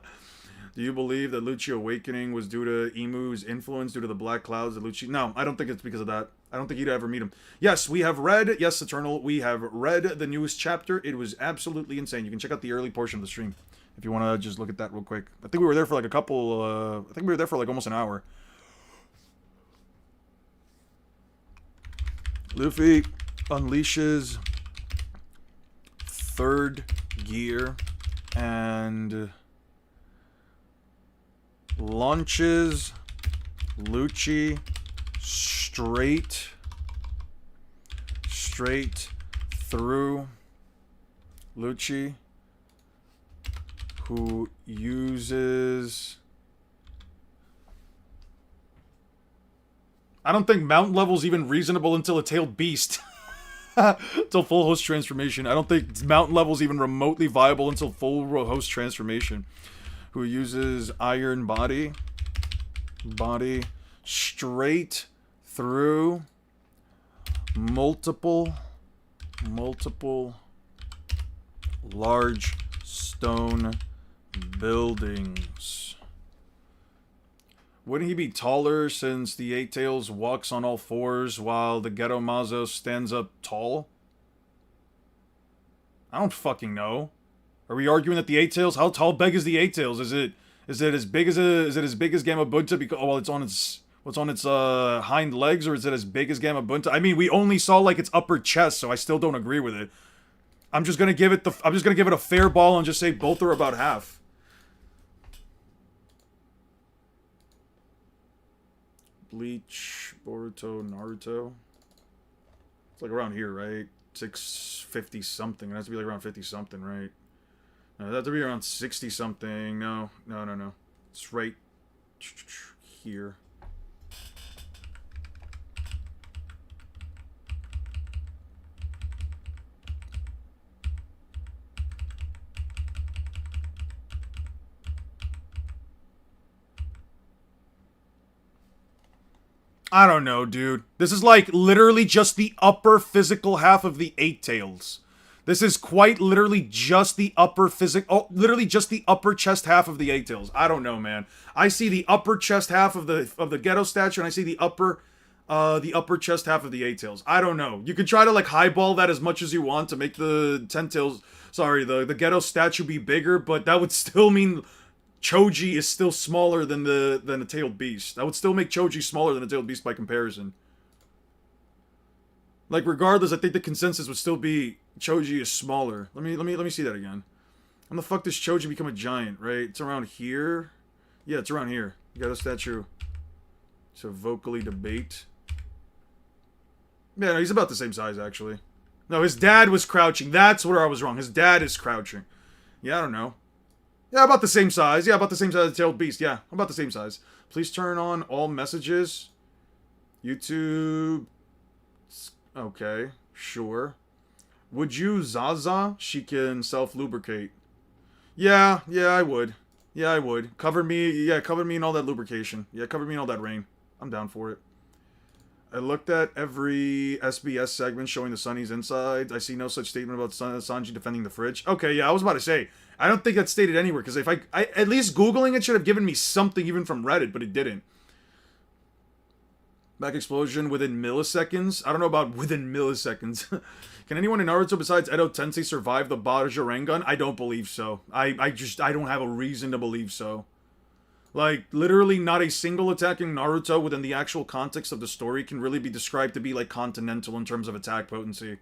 you believe that Lucci Awakening was due to Emu's influence, due to the black clouds that Lucci... No, I don't think it's because of that. I don't think you'd ever meet him. Yes, we have read, yes, Eternal, we have read the newest chapter. It was absolutely insane. You can check out the early portion of the stream if you want to just look at that real quick. I think we were there for like I think we were there for like almost an hour. Luffy unleashes third gear and launches Lucci straight through Lucci, who uses... I don't think mount level's even reasonable until a tailed beast. Until full host transformation. I don't think mount level's even remotely viable until full host transformation. Who uses iron body straight through multiple large stone buildings. Wouldn't he be taller since the Eight Tails walks on all fours while the Ghetto Mazo stands up tall? I don't fucking know. Are we arguing that the Eight Tails? How tall big is the Eight Tails? Is it as big as Gamabunta because it's on its hind legs, or is it as big as Gamabunta? I mean, we only saw like its upper chest, so I still don't agree with it. I'm just gonna give it a fair ball and just say both are about half. Bleach, Boruto, Naruto. It's like around here, right? 650 something. It has to be like around 50 something, right? No, it has to be around 60 something. No. It's right here. I don't know, dude. This is like literally just the upper physical half of the Eight Tails. This is quite literally just the upper literally just the upper chest half of the Eight Tails. I don't know, man. I see the upper chest half of the Ghetto statue, and I see the upper chest half of the Eight Tails. I don't know. You could try to like highball that as much as you want to make the the Ghetto statue be bigger, but that would still mean Choji is still smaller than the tailed beast. That would still make Choji smaller than the tailed beast by comparison. Like regardless, I think the consensus would still be Choji is smaller. Let me see that again. How the fuck does Choji become a giant, right? It's around here. Yeah, it's around here. You got a statue to vocally debate. Yeah, no, he's about the same size actually. No, his dad was crouching. That's where I was wrong. His dad is crouching. Yeah, I don't know. Yeah, about the same size. Yeah, about the same size as the tailed beast. Yeah, about the same size. Please turn on all messages. YouTube. Okay, sure. Would you Zaza? She can self-lubricate. Yeah, I would. Yeah, I would. Cover me in all that lubrication. Yeah, cover me in all that rain. I'm down for it. I looked at every SBS segment showing the Sunny's insides. I see no such statement about Sanji defending the fridge. Okay, yeah, I was about to say. I don't think that's stated anywhere, because if I at least Googling it should have given me something even from Reddit, but it didn't. Back explosion within milliseconds? I don't know about within milliseconds. Can anyone in Naruto besides Edo Tensei survive the Baraja I don't believe so. I don't have a reason to believe so. Like, literally not a single attack in Naruto within the actual context of the story can really be described to be, like, continental in terms of attack potency. In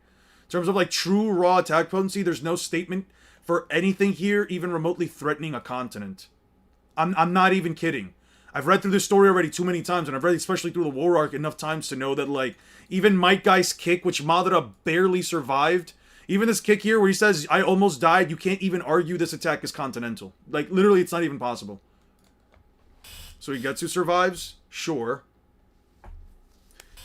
terms of, like, true raw attack potency, there's no statement for anything here even remotely threatening a continent. I'm not even kidding. I've read through this story already too many times, and I've read especially through the War Arc enough times to know that, like, even Might Guy's kick, which Madara barely survived, even this kick here where he says, I almost died, you can't even argue this attack is continental. Like, literally, it's not even possible. So Igetsu survives? Sure.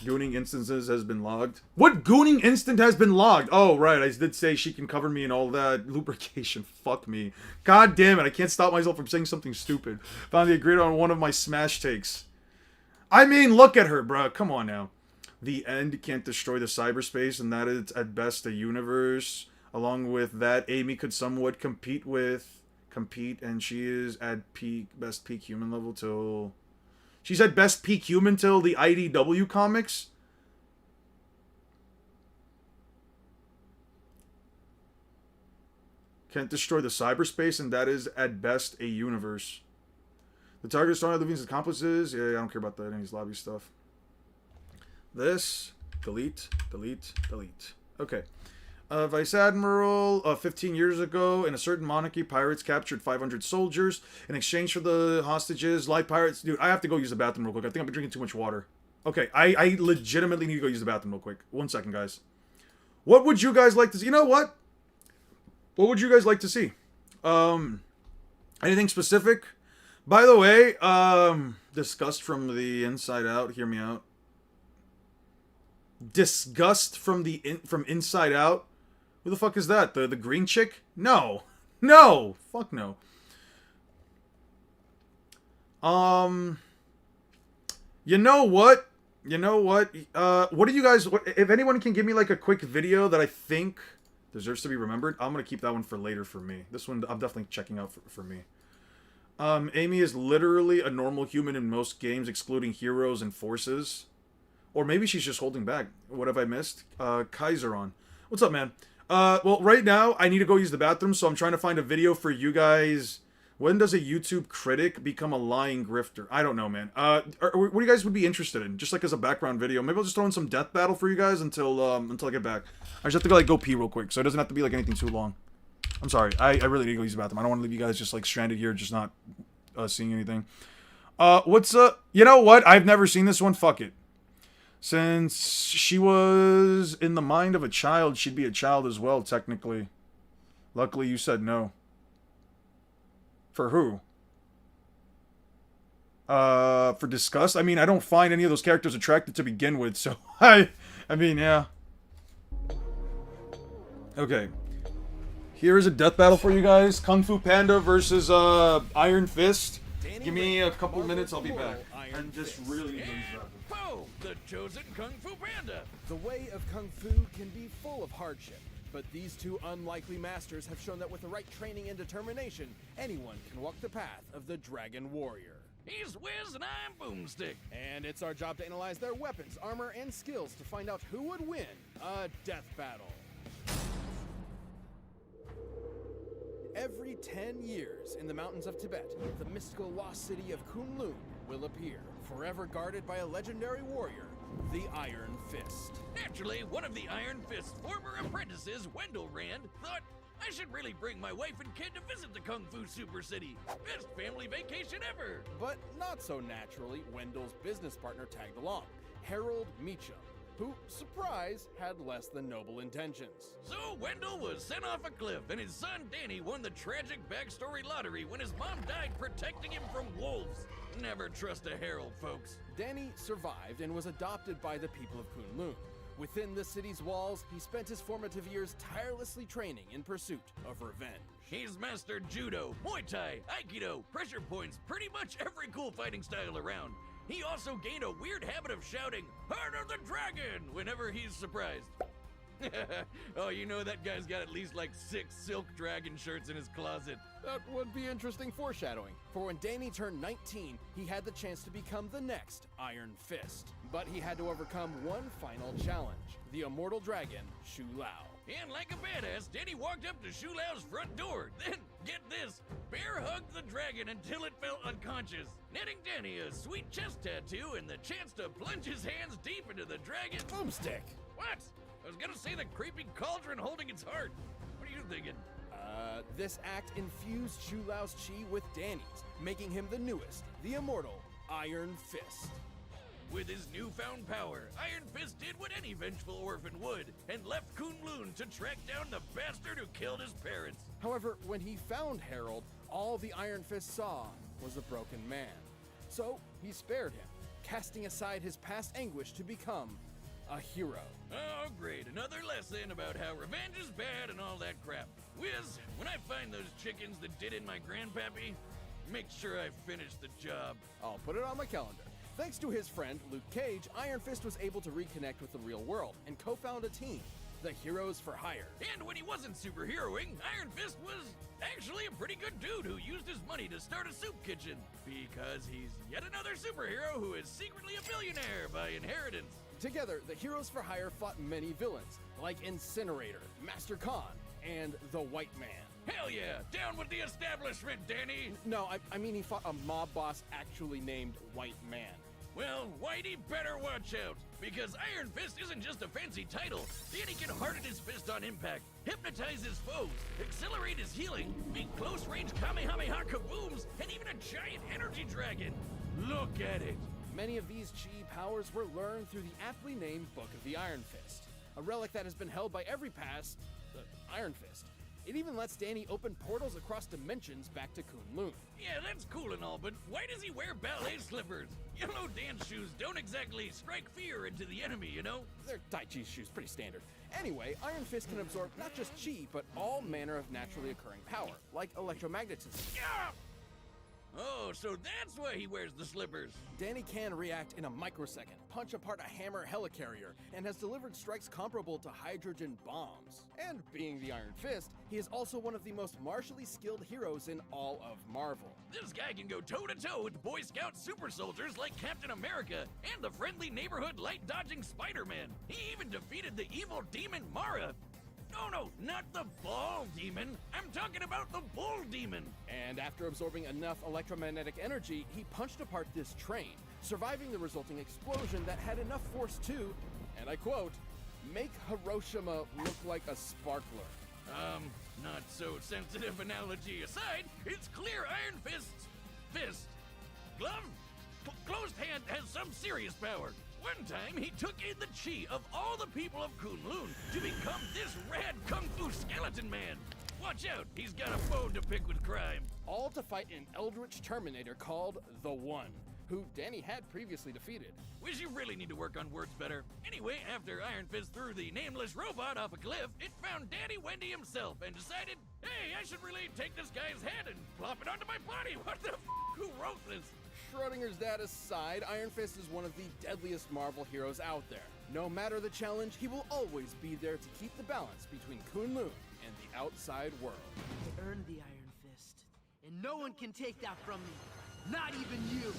Gooning instances has been logged. What gooning instant has been logged? Oh, right, I did say she can cover me in all that lubrication. Fuck me. God damn it, I can't stop myself from saying something stupid. Finally agreed on one of my smash takes. I mean, look at her, bruh. Come on now. The end can't destroy the cyberspace, and that is at best a universe. Along with that, Amy could somewhat compete, and she is at best peak human level till... She's at best peak human till the IDW comics? Can't destroy the cyberspace, and that is at best a universe. The target is stronger than Luffy's accomplices. Yeah, I don't care about that. Any lobby stuff. This. Delete. Delete. Delete. Okay. Vice Admiral, 15 years ago, in a certain monarchy, pirates captured 500 soldiers. In exchange for the hostages, light pirates... Dude, I have to go use the bathroom real quick. I think I've been drinking too much water. Okay, I legitimately need to go use the bathroom real quick. 1 second, guys. What would you guys like to see? You know what? What would you guys like to see? Anything specific? By the way, disgust from the inside out. Hear me out. Disgust from inside out. Who the fuck is that? The green chick? No. No. Fuck no. You know what? You know what? What do you guys... if anyone can give me like a quick video that I think deserves to be remembered, I'm going to keep that one for later for me. This one I'm definitely checking out for me. Amy is literally a normal human in most games, excluding heroes and forces. Or maybe she's just holding back. What have I missed? Kaiser on. What's up, man? Well, right now, I need to go use the bathroom, so I'm trying to find a video for you guys. When does a YouTube critic become a lying grifter? I don't know, man. What do you guys would be interested in? Just like as a background video. Maybe I'll just throw in some death battle for you guys until I get back. I just have to go pee real quick, so it doesn't have to be like anything too long. I'm sorry. I really need to go use the bathroom. I don't want to leave you guys just like stranded here, just not seeing anything. What's you know what? I've never seen this one. Fuck it. Since she was in the mind of a child, she'd be a child as well, technically. Luckily, you said no. For who? For disgust? I mean, I don't find any of those characters attractive to begin with, so I mean, yeah. Okay. Here is a death battle for you guys. Kung Fu Panda versus Iron Fist. Give me a couple minutes, I'll be back. And just really the chosen Kung Fu Panda! The way of Kung Fu can be full of hardship, but these two unlikely masters have shown that with the right training and determination, anyone can walk the path of the Dragon Warrior. He's Wiz and I'm Boomstick. And it's our job to analyze their weapons, armor, and skills to find out who would win a death battle. Every 10 years, in the mountains of Tibet, the mystical lost city of Kunlun will appear, forever guarded by a legendary warrior, the Iron Fist. Naturally, one of the Iron Fist's former apprentices, Wendell Rand, thought, I should really bring my wife and kid to visit the Kung Fu Super City. Best family vacation ever! But not so naturally, Wendell's business partner tagged along, Harold Meacham, who, surprise, had less than noble intentions. So Wendell was sent off a cliff, and his son Danny won the tragic backstory lottery when his mom died protecting him from wolves. Never trust a Harold, folks. Danny survived and was adopted by the people of Kunlun. Within the city's walls, he spent his formative years tirelessly training in pursuit of revenge. He's mastered judo, Muay Thai, Aikido, pressure points, pretty much every cool fighting style around. He also gained a weird habit of shouting, "Heart of the Dragon!" whenever he's surprised. Oh, you know that guy's got at least like 6 silk dragon shirts in his closet. That would be interesting foreshadowing, for when Danny turned 19, he had the chance to become the next Iron Fist. But he had to overcome one final challenge, the immortal dragon, Shu Lao. And like a badass, Danny walked up to Shu Lao's front door. Then, get this, bear hugged the dragon until it fell unconscious, netting Danny a sweet chest tattoo and the chance to plunge his hands deep into the dragon's Boomstick! What? I was gonna say the creepy cauldron holding its heart. What are you thinking? This act infused Shu Lao's chi with Danny's, making him the newest, the immortal Iron Fist. With his newfound power, Iron Fist did what any vengeful orphan would, and left Kunlun to track down the bastard who killed his parents. However, when he found Harold, all the Iron Fist saw was a broken man. So, he spared him, casting aside his past anguish to become a hero. Oh, great. Another lesson about how revenge is bad and all that crap. Wiz, when I find those chickens that did in my grandpappy, make sure I finish the job. I'll put it on my calendar. Thanks to his friend, Luke Cage, Iron Fist was able to reconnect with the real world and co-found a team, the Heroes for Hire. And when he wasn't superheroing, Iron Fist was actually a pretty good dude who used his money to start a soup kitchen. Because he's yet another superhero who is secretly a billionaire by inheritance. Together, the Heroes for Hire fought many villains, like Incinerator, Master Khan, and the White Man. Hell yeah, down with the establishment, Danny! No, I mean he fought a mob boss actually named White Man. Well, Whitey better watch out, because Iron Fist isn't just a fancy title. Danny can harden his fist on impact, hypnotize his foes, accelerate his healing, make close-range Kamehameha kabooms, and even a giant energy dragon. Look at it. Many of these chi powers were learned through the aptly named Book of the Iron Fist, a relic that has been held by every past Iron Fist. It even lets Danny open portals across dimensions back to Kunlun. Yeah, that's cool and all, but why does he wear ballet slippers? Yellow dance shoes don't exactly strike fear into the enemy, you know? They're Tai Chi shoes, pretty standard. Anyway, Iron Fist can absorb not just chi, but all manner of naturally occurring power, like electromagnetism. Yeah! Oh, so that's why he wears the slippers. Danny can react in a microsecond, punch apart a hammer helicarrier, and has delivered strikes comparable to hydrogen bombs. And being the Iron Fist, he is also one of the most martially skilled heroes in all of Marvel. This guy can go toe-to-toe with Boy Scout super soldiers like Captain America and the friendly neighborhood light-dodging Spider-Man. He even defeated the evil demon Mara. No, not the ball demon. I'm talking about the bull demon. And after absorbing enough electromagnetic energy, he punched apart this train, surviving the resulting explosion that had enough force to, and I quote, make Hiroshima look like a sparkler. Not so sensitive analogy aside, it's clear Iron Fist's fist. Glove? Closed hand has some serious power. One time, he took in the chi of all the people of Kunlun to become this rad kung fu skeleton man. Watch out, he's got a bone to pick with crime. All to fight an eldritch Terminator called The One, who Danny had previously defeated. Wish you really need to work on words better. Anyway, after Iron Fist threw the nameless robot off a cliff, it found Daddy Wendy himself and decided, hey, I should really take this guy's head and plop it onto my body. What the f***? Who wrote this? Schrodinger's dad aside, Iron Fist is one of the deadliest Marvel heroes out there. No matter the challenge, he will always be there to keep the balance between Kunlun and the outside world. I earned the Iron Fist, and no one can take that from me. Not even you.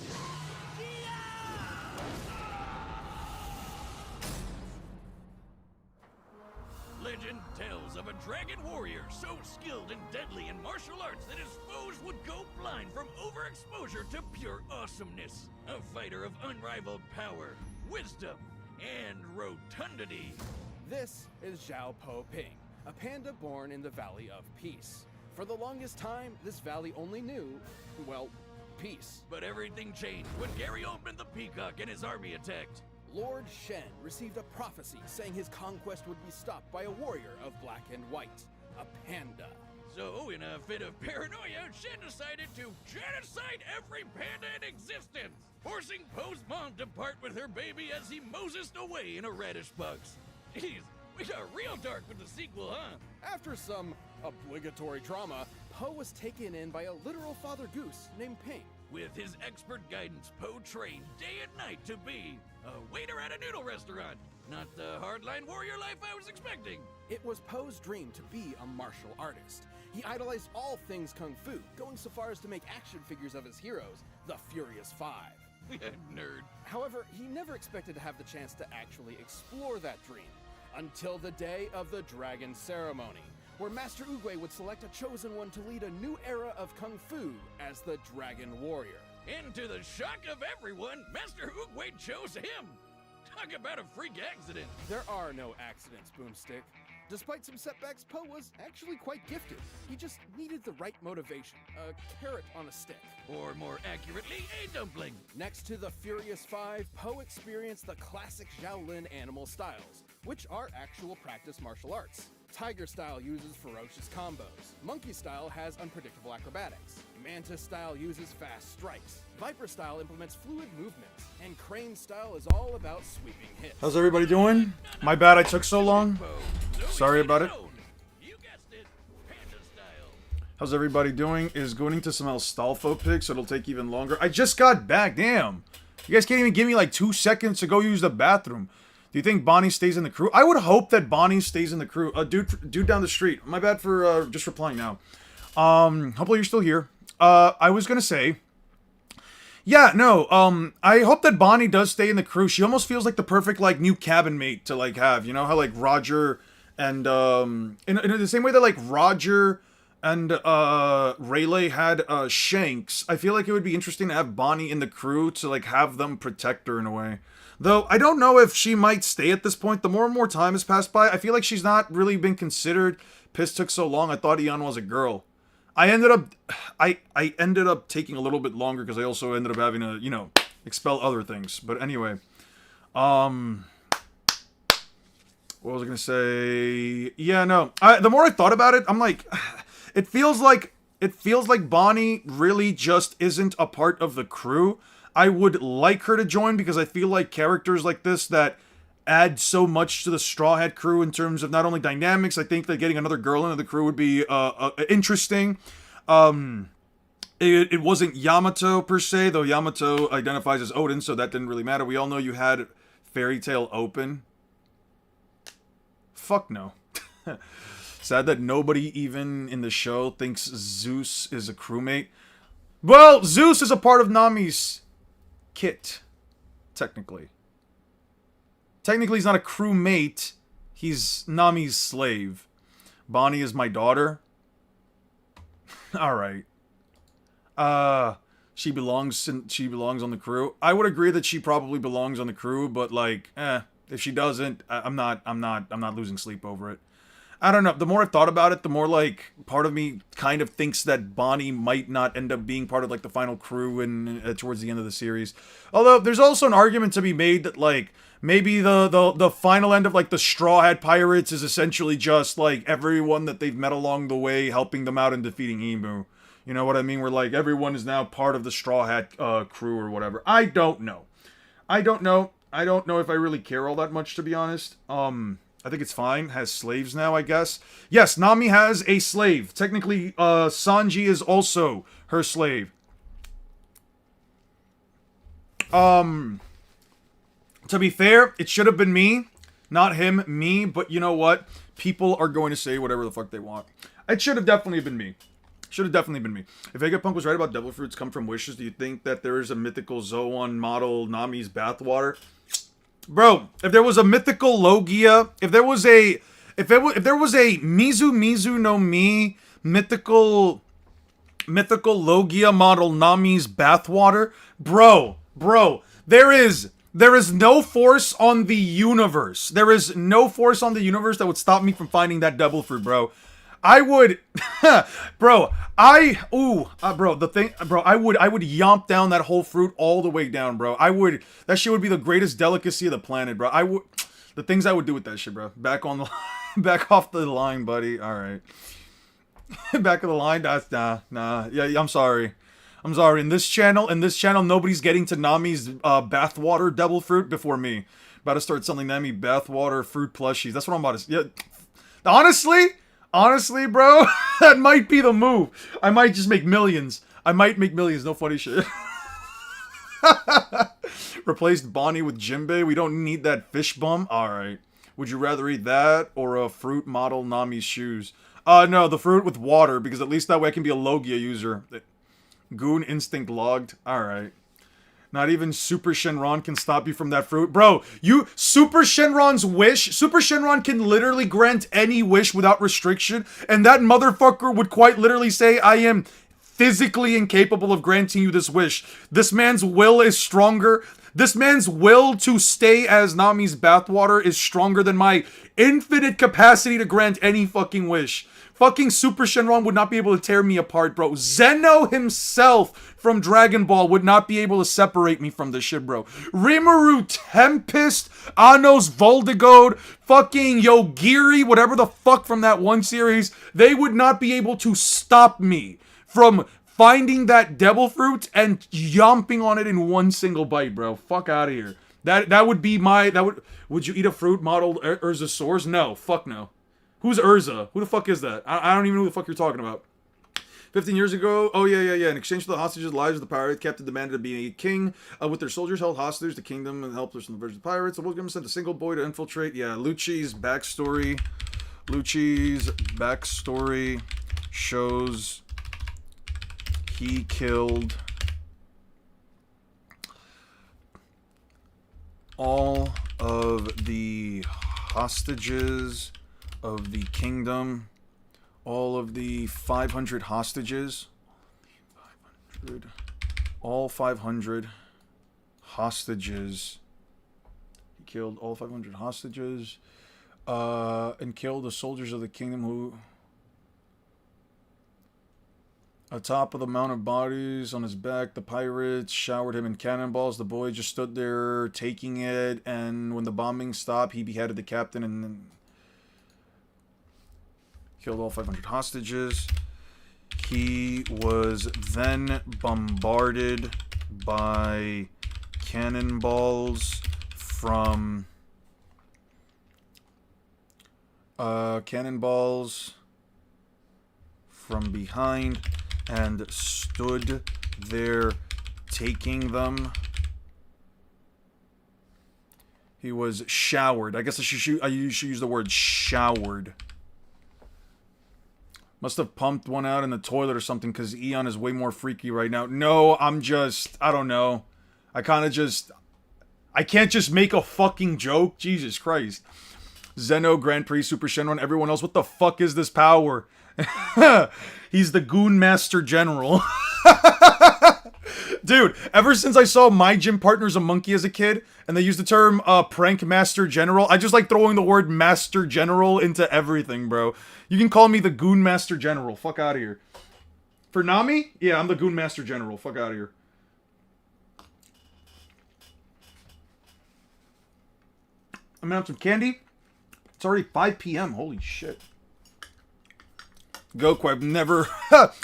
Legend tells of a dragon warrior so skilled and deadly in martial arts that his foes would go blind from overexposure to pure awesomeness. A fighter of unrivaled power, wisdom, and rotundity. This is Zhao Po Ping, a panda born in the Valley of Peace. For the longest time, this valley only knew, well, peace. But everything changed when Gary opened the Peacock and his army attacked. Lord Shen received a prophecy saying his conquest would be stopped by a warrior of black and white, a panda. So, in a fit of paranoia, Shen decided to genocide every panda in existence, forcing Poe's mom to part with her baby as he Mosesed away in a radish box. Jeez, we got real dark with the sequel, huh? After some obligatory trauma, Poe was taken in by a literal Father Goose named Ping. With his expert guidance, Poe trained day and night to be a waiter at a noodle restaurant. Not the hardline warrior life I was expecting. It was Poe's dream to be a martial artist. He idolized all things kung fu, going so far as to make action figures of his heroes, the Furious Five. Nerd. However, he never expected to have the chance to actually explore that dream, until the day of the Dragon Ceremony, where Master Oogway would select a chosen one to lead a new era of kung fu as the Dragon Warrior. And to the shock of everyone, Master Oogway chose him. Talk about a freak accident. There are no accidents, Boomstick. Despite some setbacks, Poe was actually quite gifted. He just needed the right motivation, a carrot on a stick. Or more accurately, a dumpling. Next to the Furious Five, Poe experienced the classic Shaolin animal styles, which are actual practice martial arts. Tiger style uses ferocious combos. Monkey style has unpredictable acrobatics. Mantis style uses fast strikes. Viper style implements fluid movements. And Crane style is all about sweeping hits. How's everybody doing? My bad I took so long. Sorry about it. You guessed it, panda style. How's everybody doing? Is going to some Stalfo pick, so it'll take even longer. I just got back, damn. You guys can't even give me like 2 seconds to go use the bathroom. Do you think Bonnie stays in the crew? I would hope that Bonnie stays in the crew. Dude down the street. My bad for just replying now. Hopefully you're still here. I was gonna say, yeah, no. I hope that Bonnie does stay in the crew. She almost feels like the perfect like new cabin mate to like have. You know how like Roger And in the same way that like Roger and Rayleigh had Shanks, I feel like it would be interesting to have Bonnie in the crew to like have them protect her in a way. Though I don't know if she might stay at this point. The more and more time has passed by, I feel like she's not really been considered. Piss took so long. I thought Eon was a girl. I ended up taking a little bit longer because I also ended up having to, you know, expel other things. But anyway, what was I gonna say? Yeah, no. The more I thought about it, I'm like, it feels like Bonnie really just isn't a part of the crew. I would like her to join because I feel like characters like this that add so much to the Straw Hat crew in terms of not only dynamics. I think that getting another girl into the crew would be interesting. It wasn't Yamato per se, though Yamato identifies as Odin, so that didn't really matter. We all know you had Fairy Tail open. Fuck no. Sad that nobody even in the show thinks Zeus is a crewmate. Well, Zeus is a part of Nami's kit, technically. Technically, he's not a crewmate. He's Nami's slave. Bonnie is my daughter. Alright. She belongs on the crew. I would agree that she probably belongs on the crew, but like, if she doesn't, I'm not losing sleep over it. I don't know. The more I've thought about it, the more like part of me kind of thinks that Bonnie might not end up being part of like the final crew and towards the end of the series. Although there's also an argument to be made that like maybe the final end of like the Straw Hat Pirates is essentially just like everyone that they've met along the way helping them out in defeating Emu. You know what I mean? Where like everyone is now part of the Straw Hat crew or whatever. I don't know if I really care all that much, to be honest. I think it's fine. Has slaves now, I guess. Yes, Nami has a slave. Technically, Sanji is also her slave. To be fair, it should have been me. Not him, me. But you know what? People are going to say whatever the fuck they want. It should have definitely been me. Should have definitely been me. If Vegapunk was right about devil fruits come from wishes, do you think that there is a mythical Zoan model Nami's bathwater? Bro, if there was a mythical Logia, if there was a Mizu no Mi mythical Logia model Nami's bathwater, bro, there is no force on the universe. There is no force on the universe that would stop me from finding that devil fruit, bro. I would, I would yomp down that whole fruit all the way down, bro. That shit would be the greatest delicacy of the planet, bro. The things I would do with that shit, bro. Back off the line, buddy. All right. Back of the line, that's nah. Yeah, I'm sorry. In this channel, nobody's getting to Nami's bathwater devil fruit before me. About to start selling Nami bathwater fruit plushies. That's what I'm about to. Yeah. Honestly, bro, that might be the move. I might just make millions. No funny shit. Replaced Bonnie with Jinbei. We don't need that fish bum. Alright. Would you rather eat that or a fruit model Nami's shoes? No, the fruit with water, because at least that way I can be a Logia user. Goon instinct logged. Alright. Not even Super Shenron can stop you from that fruit. Bro, Super Shenron's wish, Super Shenron can literally grant any wish without restriction, and that motherfucker would quite literally say, I am physically incapable of granting you this wish. This man's will is stronger. This man's will to stay as Nami's bathwater is stronger than my infinite capacity to grant any fucking wish. Fucking Super Shenron would not be able to tear me apart, bro. Zeno himself from Dragon Ball would not be able to separate me from this shit, bro. Rimuru Tempest, Anos Voldigode, fucking Yogiri, whatever the fuck from that one series, they would not be able to stop me from finding that devil fruit and yomping on it in one single bite, bro. Fuck out of here. That would be my... Would you eat a fruit modeled Urzasaurus? No. Fuck no. Who's Urza? Who the fuck is that? I don't even know who the fuck you're talking about. 15 years ago, oh yeah. In exchange for the hostages, the lives of the pirates, Captain demanded to be a king. With their soldiers held hostage, the kingdom and helped us from the version of the pirates. The Wilgrim sent a single boy to infiltrate. Yeah, Lucci's backstory shows he killed all of the hostages of the kingdom, all of the 500 hostages, all 500 hostages. He killed all 500 hostages, and killed the soldiers of the kingdom who... Atop of the mount of bodies on his back, the pirates showered him in cannonballs. The boy just stood there taking it, and when the bombing stopped, he beheaded the captain and killed all 500 hostages. He was then bombarded by cannonballs from behind, and stood there taking them. He was showered. I guess I should use the word showered. Must have pumped one out in the toilet or something, because Eon is way more freaky right now. No, I don't know. I can't just make a fucking joke. Jesus Christ. Zeno, Grand Prix, Super Shenron, everyone else. What the fuck is this power? He's the Goon Master General. Dude, ever since I saw My Gym Partner's a Monkey as a kid, and they used the term Prank Master General, I just like throwing the word Master General into everything, bro. You can call me the Goon Master General. Fuck out of here. For Nami? Yeah, I'm the Goon Master General. Fuck out of here. I'm gonna have some candy. It's already 5 p.m. Holy shit. Goku,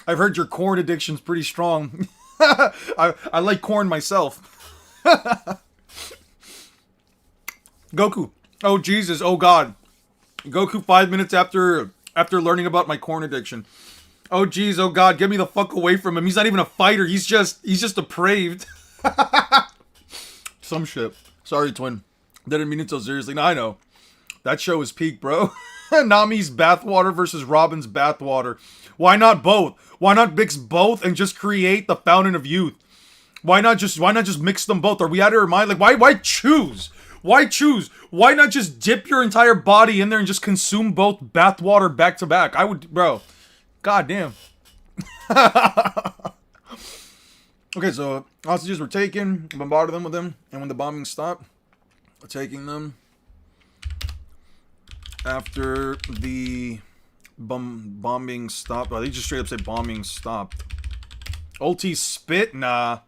I've heard your corn addiction's pretty strong. I like corn myself. Goku. Oh, Jesus. Oh, God. Goku 5 minutes after learning about my corn addiction. Oh, jeez. Oh, God. Get me the fuck away from him. He's not even a fighter. He's just depraved. Some shit. Sorry, twin. Didn't mean it so seriously. No, I know. That show is peak, bro. Nami's bathwater versus Robin's bathwater. Why not both? Why not mix both and just create the fountain of youth? Why not just mix them both? Are we out of our mind? Like, why choose? Why choose? Why not just dip your entire body in there and just consume both bathwater back to back? I would, bro. God damn. Okay, so hostages were taken, bombarded them with them, and when the bombing stopped, taking them. After the bombing stopped, they just straight up said bombing stopped. Ulti spit? Nah.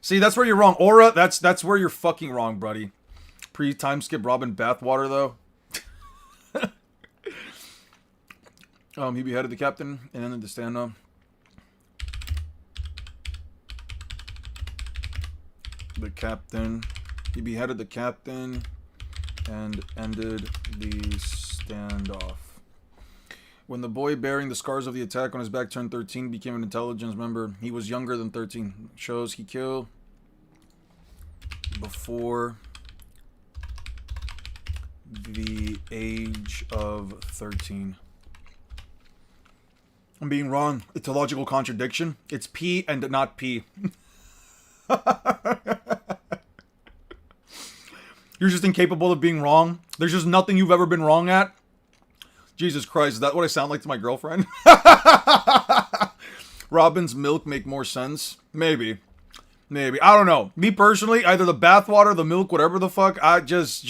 See, that's where you're wrong. Aura, that's where you're fucking wrong, buddy. Pre-time skip Robin bathwater, though. He beheaded the captain and ended the stand-up. He beheaded the captain and ended the standoff. When the boy bearing the scars of the attack on his back turned 13, became an intelligence member. He was younger than 13. Shows he killed before the age of 13. I'm being wrong. It's a logical contradiction. It's P and not P. You're just incapable of being wrong. There's just nothing you've ever been wrong at. Jesus Christ, is that what I sound like to my girlfriend? Robin's milk make more sense? Maybe. I don't know. Me personally, either the bathwater, the milk, whatever the fuck, I just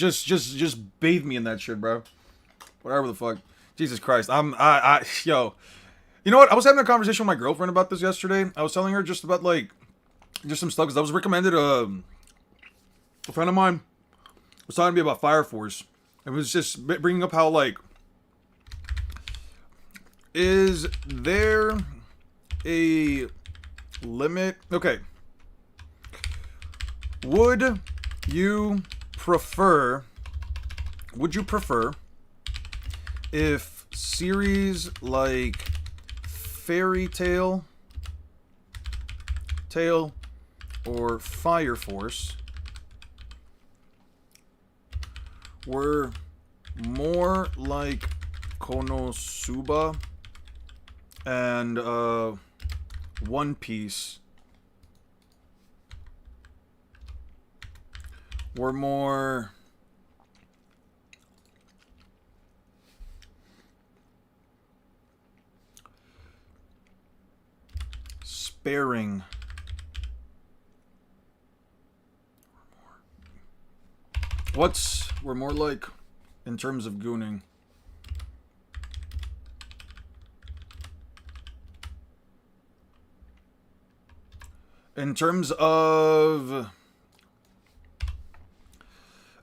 bathe me in that shit, bro. Whatever the fuck. Jesus Christ. Yo. You know what? I was having a conversation with my girlfriend about this yesterday. I was telling her just about, like, just some stuff, because I was recommended, a friend of mine was talking to me about Fire Force. It was just bringing up how, like, is there a limit? Okay. Would you prefer if series like Fairy Tail, or Fire Force were more like Konosuba and One Piece, were more sparing. We're more like in terms of gooning. In terms of...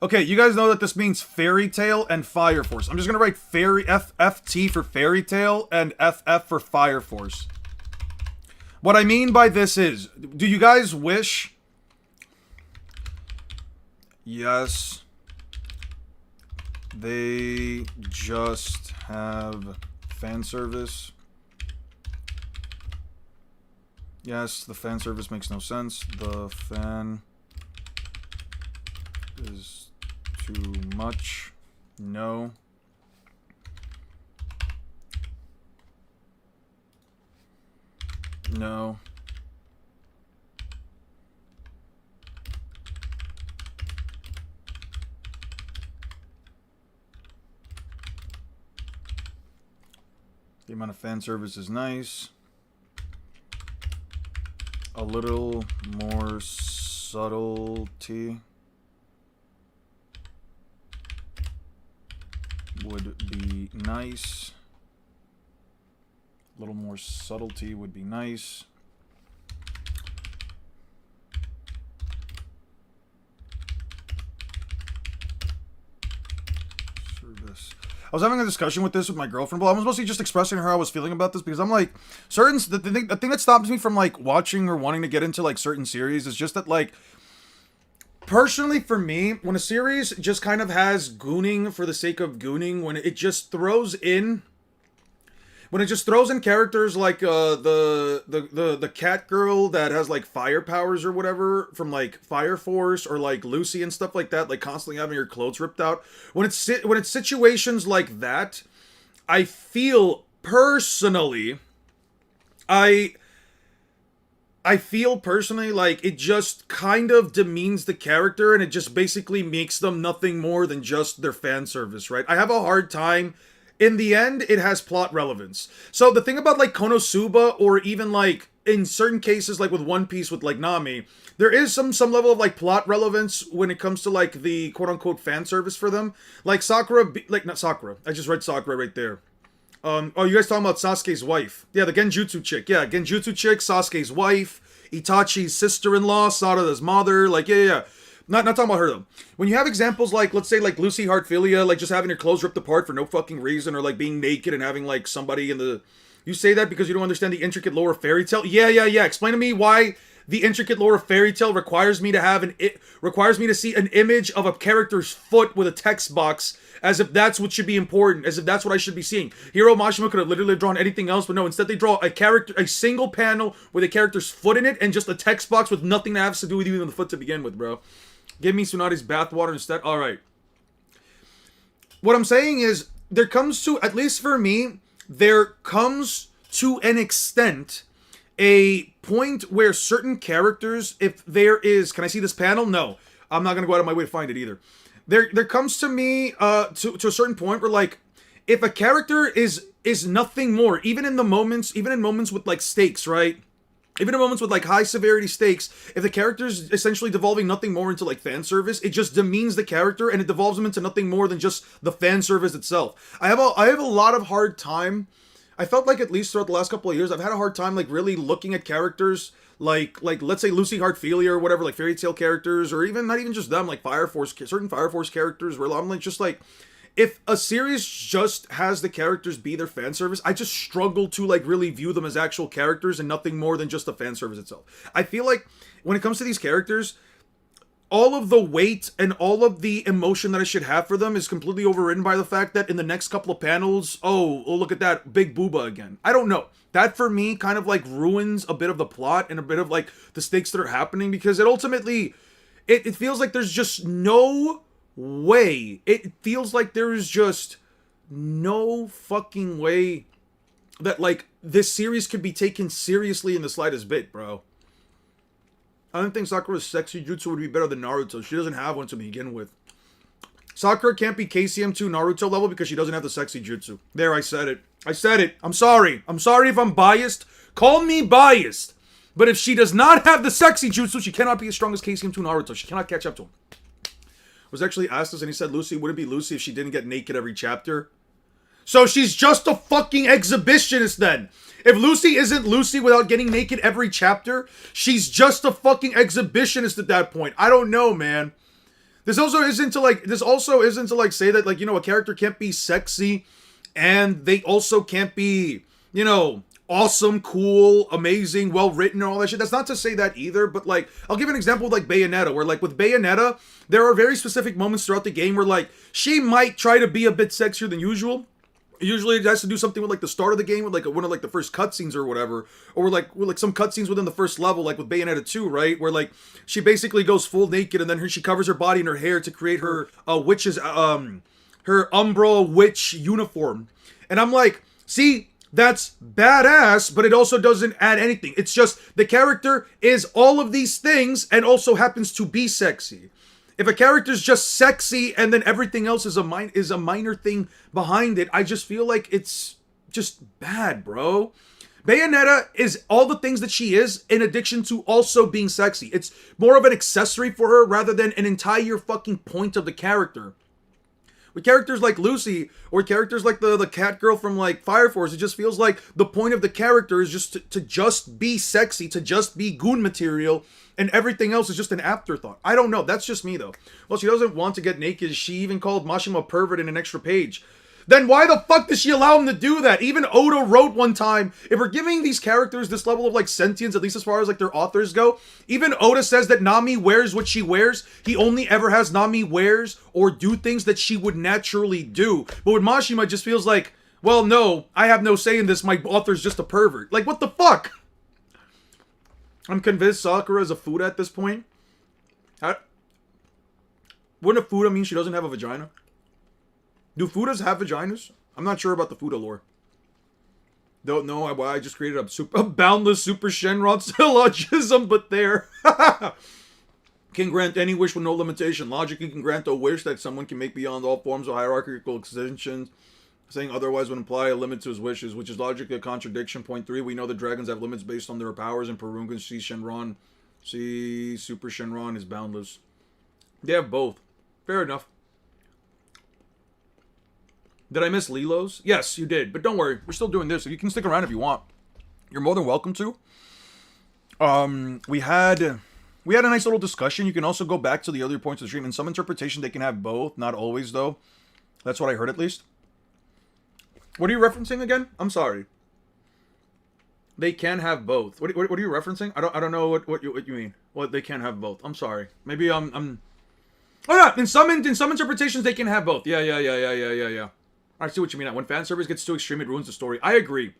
Okay, you guys know that this means Fairy Tail and Fire Force. I'm just gonna write FFT for Fairy Tail and FF for Fire Force. What I mean by this is, do you guys wish... Yes. They just have fan service. Yes, the fan service makes no sense. The fan is too much. No. No. The amount of fan service is nice. A little more subtlety would be nice. A little more subtlety would be nice. Service. I was having a discussion with my girlfriend, but I was mostly just expressing how I was feeling about this because I'm like, the thing that stops me from like watching or wanting to get into like certain series is just that like, personally for me, when a series just kind of has gooning for the sake of gooning, when it just throws in characters like the cat girl that has like fire powers or whatever from like Fire Force, or like Lucy and stuff like that, like constantly having her clothes ripped out. When it's situations like that, I feel personally, I feel personally like it just kind of demeans the character, and it just basically makes them nothing more than just their fan service, right? I have a hard time. In the end, it has plot relevance. So the thing about like Konosuba, or even like in certain cases like with One Piece with like Nami, there is some level of like plot relevance when it comes to like the quote unquote fan service for them. Like Sakura, not Sakura. I just read Sakura right there. Oh, you guys talking about Sasuke's wife? Yeah, the Genjutsu chick. Yeah, Genjutsu chick, Sasuke's wife, Itachi's sister-in-law, Sarada's mother. Like, yeah. Not talking about her though. When you have examples like, let's say like Lucy Heartfilia, like just having her clothes ripped apart for no fucking reason, or like being naked and having like somebody in the... You say that because you don't understand the intricate lore of Fairy Tail? Yeah. Explain to me why the intricate lore of Fairy Tail requires me to see an image of a character's foot with a text box, as if that's what should be important, as if that's what I should be seeing. Hiro Mashima could have literally drawn anything else, but no, instead they draw a single panel with a character's foot in it and just a text box with nothing that has to do with even the foot to begin with, bro. Give me Tsunade's bathwater instead. Alright. What I'm saying is, there comes to, at least for me, there comes to an extent a point where certain characters, if there is... Can I see this panel? No. I'm not going to go out of my way to find it either. There comes to me, to a certain point where, like, if a character is nothing more, even in moments with, like, stakes, right? Even in moments with, like, high severity stakes, if the character's essentially devolving nothing more into, like, fan service, it just demeans the character, and it devolves them into nothing more than just the fan service itself. I have a lot of hard time. I felt like, at least throughout the last couple of years, I've had a hard time, like, really looking at characters like let's say Lucy Heartfilia or whatever, like Fairy Tail characters, or even, not even just them, like certain Fire Force characters, where I'm like, just like, if a series just has the characters be their fan service, I just struggle to like really view them as actual characters and nothing more than just the fan service itself. I feel like when it comes to these characters, all of the weight and all of the emotion that I should have for them is completely overridden by the fact that in the next couple of panels, oh look at that, big booba again. I don't know. That for me kind of like ruins a bit of the plot and a bit of like the stakes that are happening, because it ultimately, it feels like there's just no way. It feels like there is just no fucking way that like this series could be taken seriously in the slightest bit, bro. I don't think Sakura's sexy jutsu would be better than Naruto. She doesn't have one to begin with. Sakura can't be KCM2 Naruto level because she doesn't have the sexy jutsu. There, I said it. I'm sorry. I'm sorry if I'm biased. Call me biased. But if she does not have the sexy jutsu, she cannot be as strong as KCM2 Naruto. She cannot catch up to him. Was actually asked us, and he said, Lucy, would it be Lucy if she didn't get naked every chapter? So she's just a fucking exhibitionist then. If Lucy isn't Lucy without getting naked every chapter, she's just a fucking exhibitionist at that point. I don't know, man. This also isn't to say that, like, you know, a character can't be sexy and they also can't be, you know, awesome, cool, amazing, well-written, and all that shit. That's not to say that either, but, like, I'll give an example with, like, Bayonetta, where, like, with Bayonetta, there are very specific moments throughout the game where, like, she might try to be a bit sexier than usual. Usually it has to do something with, like, the start of the game, with, like, one of, like, the first cutscenes or whatever, or, like, some cutscenes within the first level, like, with Bayonetta 2, right, where, like, she basically goes full naked, and then she covers her body and her hair to create her, her Umbra witch uniform. And I'm like, see, that's badass, but it also doesn't add anything. It's just the character is all of these things and also happens to be sexy. If a character's just sexy and then everything else is a minor thing behind it, I just feel like it's just bad, bro. Bayonetta is all the things that she is in addition to also being sexy. It's more of an accessory for her rather than an entire fucking point of the character. With characters like Lucy, or characters like the cat girl from, like, Fire Force, it just feels like the point of the character is just to just be sexy, to just be goon material, and everything else is just an afterthought. I don't know. That's just me, though. Well, she doesn't want to get naked. She even called Mashima a pervert in an extra page. Then why the fuck does she allow him to do that? Even Oda wrote one time, if we're giving these characters this level of, like, sentience, at least as far as, like, their authors go, even Oda says that Nami wears what she wears. He only ever has Nami wears or do things that she would naturally do. But with Mashima, it just feels like, well, no, I have no say in this. My author's just a pervert. Like, what the fuck? I'm convinced Sakura is a Fuda at this point. Wouldn't a Fuda mean she doesn't have a vagina? Do Fudas have vaginas? I'm not sure about the Fuda lore. Don't know why I just created a boundless super Shenron syllogism, but there. Can grant any wish with no limitation. Logically can grant a wish that someone can make beyond all forms of hierarchical extensions. Saying otherwise would imply a limit to his wishes, which is logically a contradiction. Point 3, we know that dragons have limits based on their powers, and Perungan see Shenron. See Super Shenron is boundless. They have both. Fair enough. Did I miss Lilo's? Yes, you did. But don't worry. We're still doing this. So you can stick around if you want. You're more than welcome to. We had a nice little discussion. You can also go back to the earlier points of the stream. In some interpretation, they can have both. Not always, though. That's what I heard, at least. What are you referencing again? I'm sorry. They can have both. What are you referencing? I don't know what you mean. What they can have both. I'm sorry. Maybe I'm. Oh yeah, in some interpretations they can have both. Yeah. I see what you mean. When fan service gets too extreme, it ruins the story. I agree.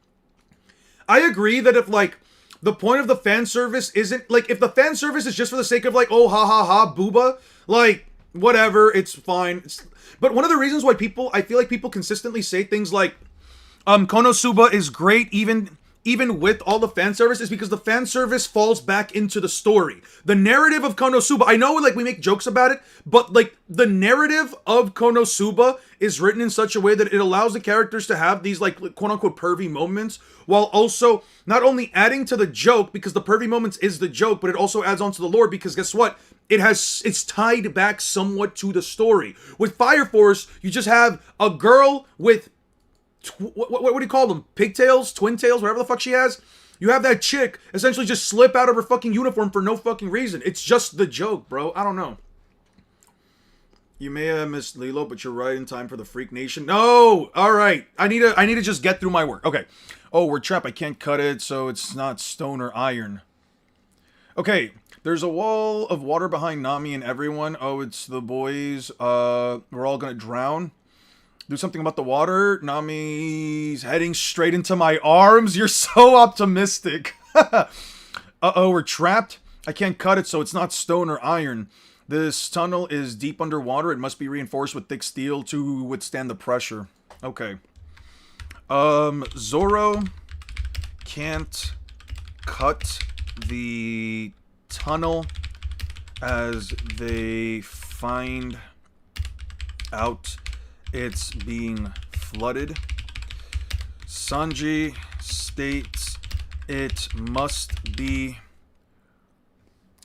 I agree that if, like, the point of the fan service isn't, like, if the fan service is just for the sake of, like, oh, ha, ha, ha, booba, like, whatever, it's fine. But one of the reasons why I feel like people consistently say things like, Konosuba is great even with all the fan service is because the fan service falls back into the story. The narrative of Konosuba, I know, like, we make jokes about it, but, like, the narrative of Konosuba is written in such a way that it allows the characters to have these, like, quote-unquote pervy moments, while also not only adding to the joke, because the pervy moments is the joke, but it also adds on to the lore, because guess what? It's tied back somewhat to the story. With Fire Force, you just have a girl with what do you call them? Pigtails? Twin tails? Whatever the fuck she has. You have that chick essentially just slip out of her fucking uniform for no fucking reason. It's just the joke, bro. I don't know. You may have missed Lilo, but you're right in time for the Freak Nation. No! Alright. I need to just get through my work. Okay. Oh, we're trapped. I can't cut it, so it's not stone or iron. Okay. There's a wall of water behind Nami and everyone. Oh, it's the boys. We're all gonna drown. Do something about the water. Nami's heading straight into my arms. You're so optimistic. Uh-oh, we're trapped. I can't cut it, so it's not stone or iron. This tunnel is deep underwater. It must be reinforced with thick steel to withstand the pressure. Okay. Zoro can't cut the tunnel as they find out it's being flooded. Sanji states it must be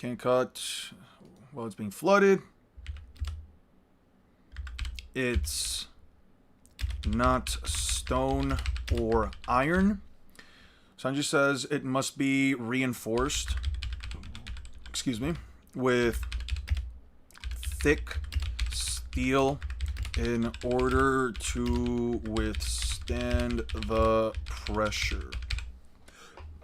Can't cut while it's being flooded. It's not stone or iron. Sanji says it must be reinforced, excuse me, with thick steel in order to withstand the pressure.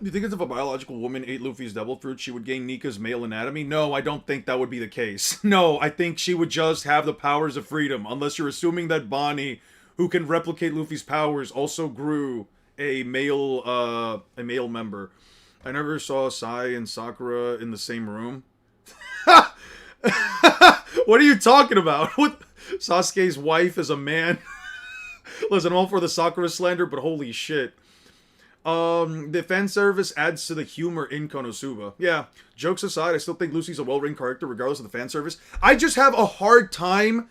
You think if a biological woman ate Luffy's devil fruit, she would gain Nika's male anatomy? No, I don't think that would be the case. No, I think she would just have the powers of freedom, unless you're assuming that Bonnie, who can replicate Luffy's powers, also grew a male member. I never saw Sai and Sakura in the same room. What are you talking about? What? Sasuke's wife is a man. Listen, I'm all for the Sakura slander, but holy shit. The fan service adds to the humor in Konosuba. Yeah, jokes aside, I still think Lucy's a well-written character regardless of the fan service. I just have a hard time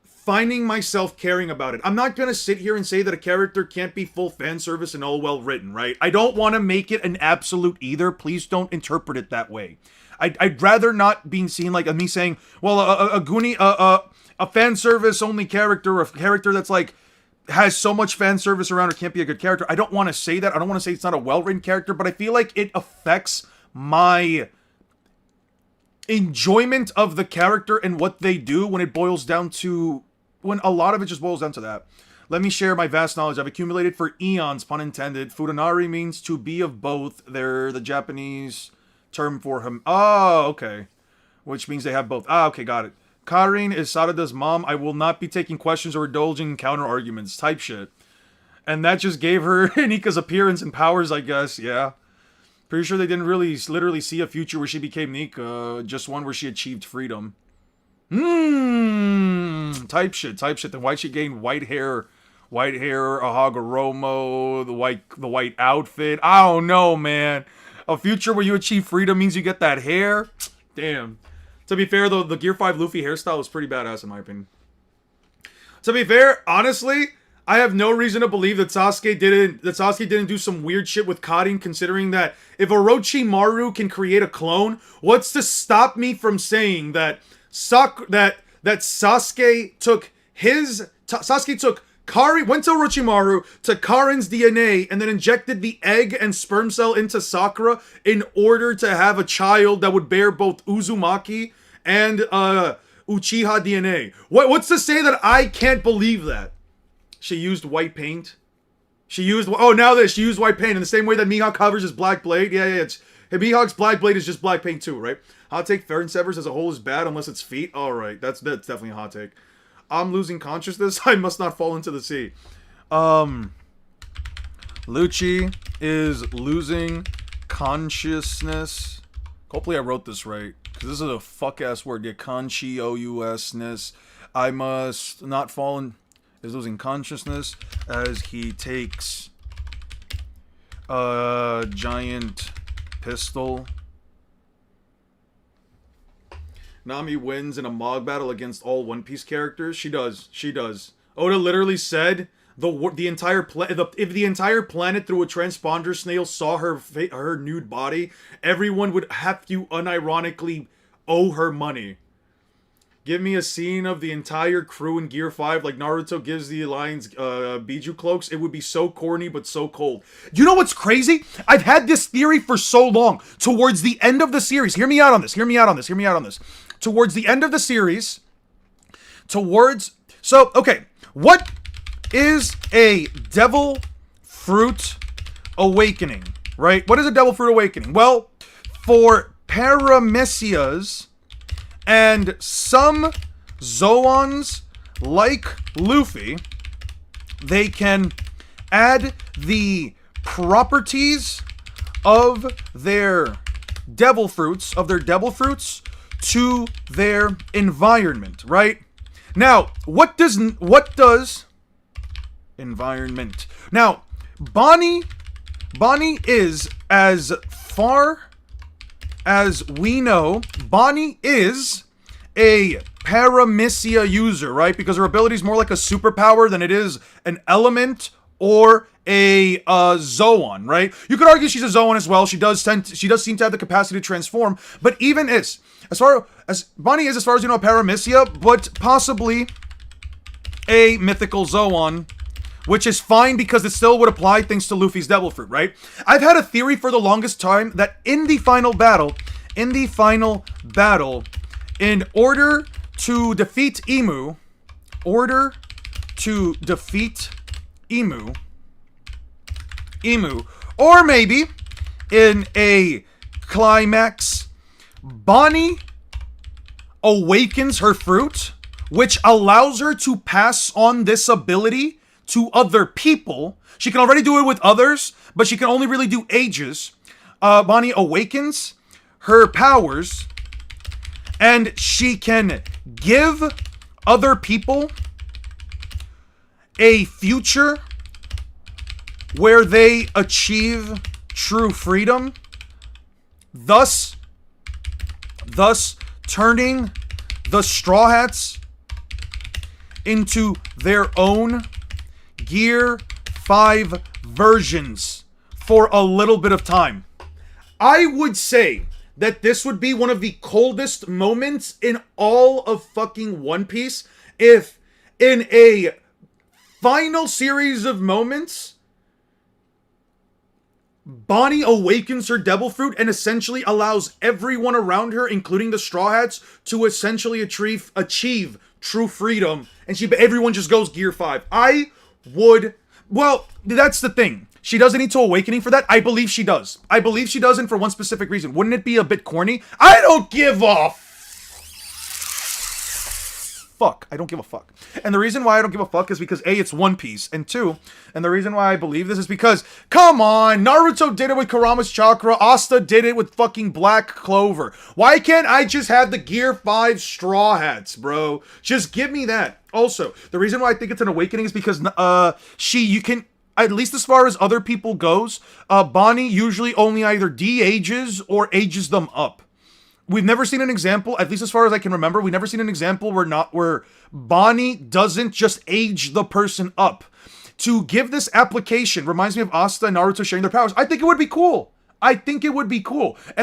finding myself caring about it. I'm not gonna sit here and say that a character can't be full fan service and all well-written, right? I don't want to make it an absolute either. Please don't interpret it that way. I'd rather not being seen like me saying, well, a fan service only character, or a character that's like has so much fan service around her can't be a good character. I don't want to say that. I don't want to say it's not a well-written character, but I feel like it affects my enjoyment of the character and what they do when it boils down to, when a lot of it just boils down to that. Let me share my vast knowledge I've accumulated for eons, pun intended. Futanari means to be of both. They're the Japanese term for him. Oh, okay. Which means they have both. Ah, okay, got it. Karin is Sarada's mom. I will not be taking questions or indulging in counter arguments. Type shit. And that just gave her Nika's appearance and powers, I guess. Yeah. Pretty sure they didn't really literally see a future where she became Nika. Just one where she achieved freedom. Type shit. Then why'd she gain white hair, a Hagoromo, the white outfit? I don't know, man. A future where you achieve freedom means you get that hair? Damn. To be fair, though, the Gear 5 Luffy hairstyle is pretty badass in my opinion. To be fair, honestly, I have no reason to believe that Sasuke didn't do some weird shit with Karin, considering that if Orochimaru can create a clone, what's to stop me from saying that Sasuke took Karin, went to Orochimaru, to Karin's DNA, and then injected the egg and sperm cell into Sakura in order to have a child that would bear both Uzumaki and Uchiha DNA. What's to say that I can't believe that? She used white paint. She used white paint in the same way that Mihawk covers his black blade. Yeah. Mihawk's black blade is just black paint too, right? Hot take: Farron Severs as a whole is bad unless it's feet. All right, that's definitely a hot take. I'm losing consciousness. I must not fall into the sea. Lucci is losing consciousness. Hopefully I wrote this right, because this is a fuck-ass word. Yeah, conscious-ness. I must not fall in... is losing consciousness as he takes a giant pistol. Nami wins in a Mog battle against all One Piece characters. She does. Oda literally said if the entire planet through a transponder snail saw her nude body, everyone would have to unironically owe her money. Give me a scene of the entire crew in Gear 5 like Naruto gives the Alliance Biju cloaks. It would be so corny but so cold. You know what's crazy? I've had this theory for so long. Towards the end of the series, hear me out on this. Towards the end of the series, what is a Devil Fruit Awakening, right? What is a Devil Fruit Awakening? Well, for Paramecias and some Zoans like Luffy, they can add the properties of their devil fruits, to their environment, right? Now, what does environment? Now, Bonnie is, as far as we know, Bonnie is a Paramecia user, right? Because her ability is more like a superpower than it is an element or a Zoan, right? You could argue she's a Zoan as well. She does seem to have the capacity to transform, but even as far as Bonnie is, as far as you know, a Paramecia, but possibly a mythical Zoan, which is fine because it still would apply things to Luffy's Devil Fruit, right? I've had a theory for the longest time that in the final battle, in order to defeat Emu, or maybe in a climax, Bonnie awakens her fruit, which allows her to pass on this ability to other people. She can already do it with others, but she can only really do ages. Bonnie awakens her powers, and she can give other people a future where they achieve true freedom, thus turning the Straw Hats into their own Gear 5 versions for a little bit of time. I would say that this would be one of the coldest moments in all of fucking One Piece if in a final series of moments Bonnie awakens her Devil Fruit and essentially allows everyone around her, including the Straw Hats, to essentially achieve true freedom, and everyone just goes Gear 5. Well, that's the thing. She doesn't need to awakening for that. I believe she does. And for one specific reason. Wouldn't it be a bit corny? I don't give a fuck. I don't give a fuck. And the reason why I don't give a fuck is because A, it's One Piece, and two, and the reason why I believe this is because, come on, Naruto did it with Kurama's Chakra, Asta did it with fucking Black Clover. Why can't I just have the Gear 5 Straw Hats, bro? Just give me that. Also, the reason why I think it's an awakening is because you can, at least as far as other people goes, Bonnie usually only either de-ages or ages them up. We've never seen an example, at least as far as I can remember, we've never seen an example where Bonnie doesn't just age the person up. To give this application reminds me of Asta and Naruto sharing their powers. I think it would be cool. And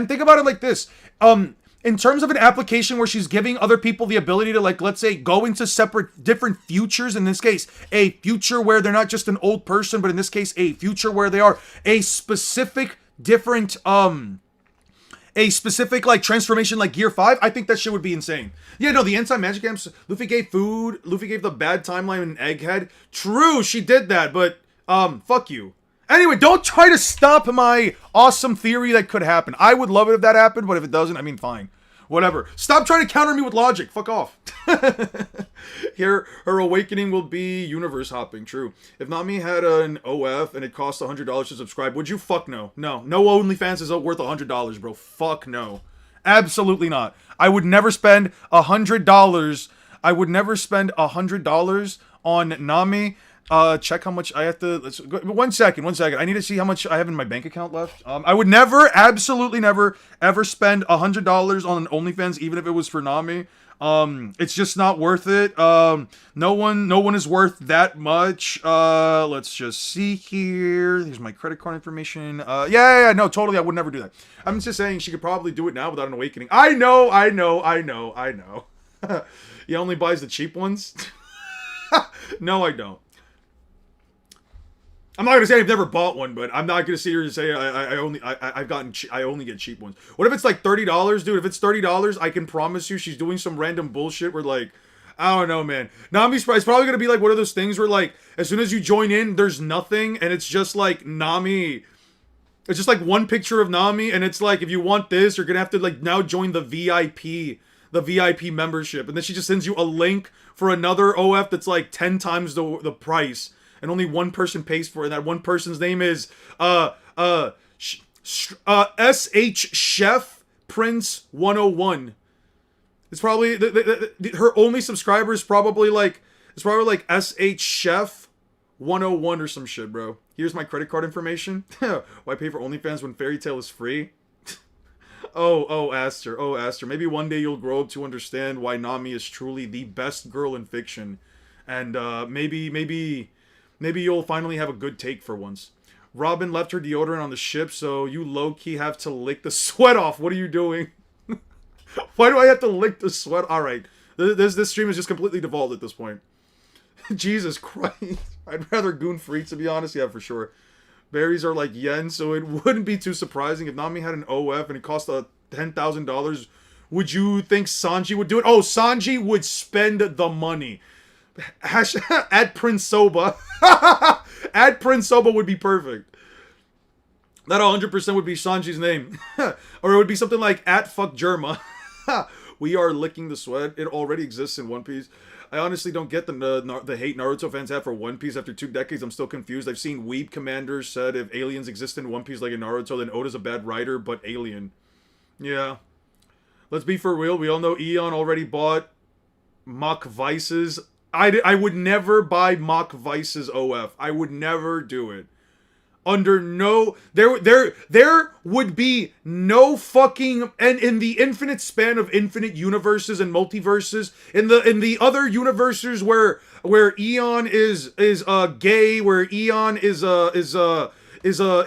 think about it like this. In terms of an application where she's giving other people the ability to, like, let's say, go into different futures, in this case, a future where they're not just an old person, but in this case, a future where they are a specific different, like transformation like Gear 5, I think that shit would be insane. Yeah, no, the anti-magic amps, Luffy gave food, Luffy gave the bad timeline an egghead. True, she did that, but fuck you. Anyway, don't try to stop my awesome theory that could happen. I would love it if that happened, but if it doesn't, I mean, fine. Whatever. Stop trying to counter me with logic. Fuck off. Here, her awakening will be universe hopping. True. If Nami had an OF and it cost $100 to subscribe, would you? Fuck no. No OnlyFans is worth $100, bro. Fuck no. Absolutely not. I would never spend $100. I would never spend $100 on Nami. Check how much I have to. Let's go, one second. I need to see how much I have in my bank account left. I would never, absolutely never, ever spend $100 on an OnlyFans, even if it was for Nami. It's just not worth it. No one is worth that much. Let's just see here. Here's my credit card information. Yeah, no, totally. I would never do that. I'm just saying she could probably do it now without an awakening. I know. He only buys the cheap ones. No, I don't. I'm not gonna say I've never bought one, but I'm not gonna sit here and say I only get cheap ones. What if it's like $30, dude? If it's $30, I can promise you she's doing some random bullshit where, like, I don't know, man. Nami's it's probably gonna be like one of those things where, like, as soon as you join in, there's nothing, and it's just like Nami. It's just like one picture of Nami, and it's like, if you want this, you're gonna have to, like, now join the VIP membership, and then she just sends you a link for another OF that's like 10 times the price. And only one person pays for it, and that one person's name is SH Chef Prince 101. It's probably her only subscriber is probably like SH Chef 101 or some shit, bro. Here's my credit card information. Why pay for OnlyFans when Fairy Tail is free? Oh, Aster. Maybe one day you'll grow up to understand why Nami is truly the best girl in fiction, and maybe Maybe you'll finally have a good take for once. Robin left her deodorant on the ship, so you low-key have to lick the sweat off. What are you doing? Why do I have to lick the sweat? Alright. This stream is just completely devolved at this point. Jesus Christ. I'd rather goon free, to be honest. Yeah, for sure. Berries are like yen, so it wouldn't be too surprising if Nami had an OF and it cost $10,000. Would you think Sanji would do it? Oh, Sanji would spend the money. Add Prince Soba. Add Prince Soba would be perfect. That 100% would be Sanji's name. Or it would be something like @fuckgerma. We are licking the sweat. It already exists in One Piece. I honestly don't get the hate Naruto fans have for One Piece after 2 decades. I'm still confused. I've seen weeb commanders said if aliens exist in One Piece like in Naruto, then Oda's a bad writer, but alien. Yeah. Let's be for real. We all know Eon already bought Mock Vice's. I would never buy Mock Vice's OF. I would never do it. Under no... There would be no fucking... And in the infinite span of infinite universes and multiverses, in the other universes where Eon is gay, where Eon is a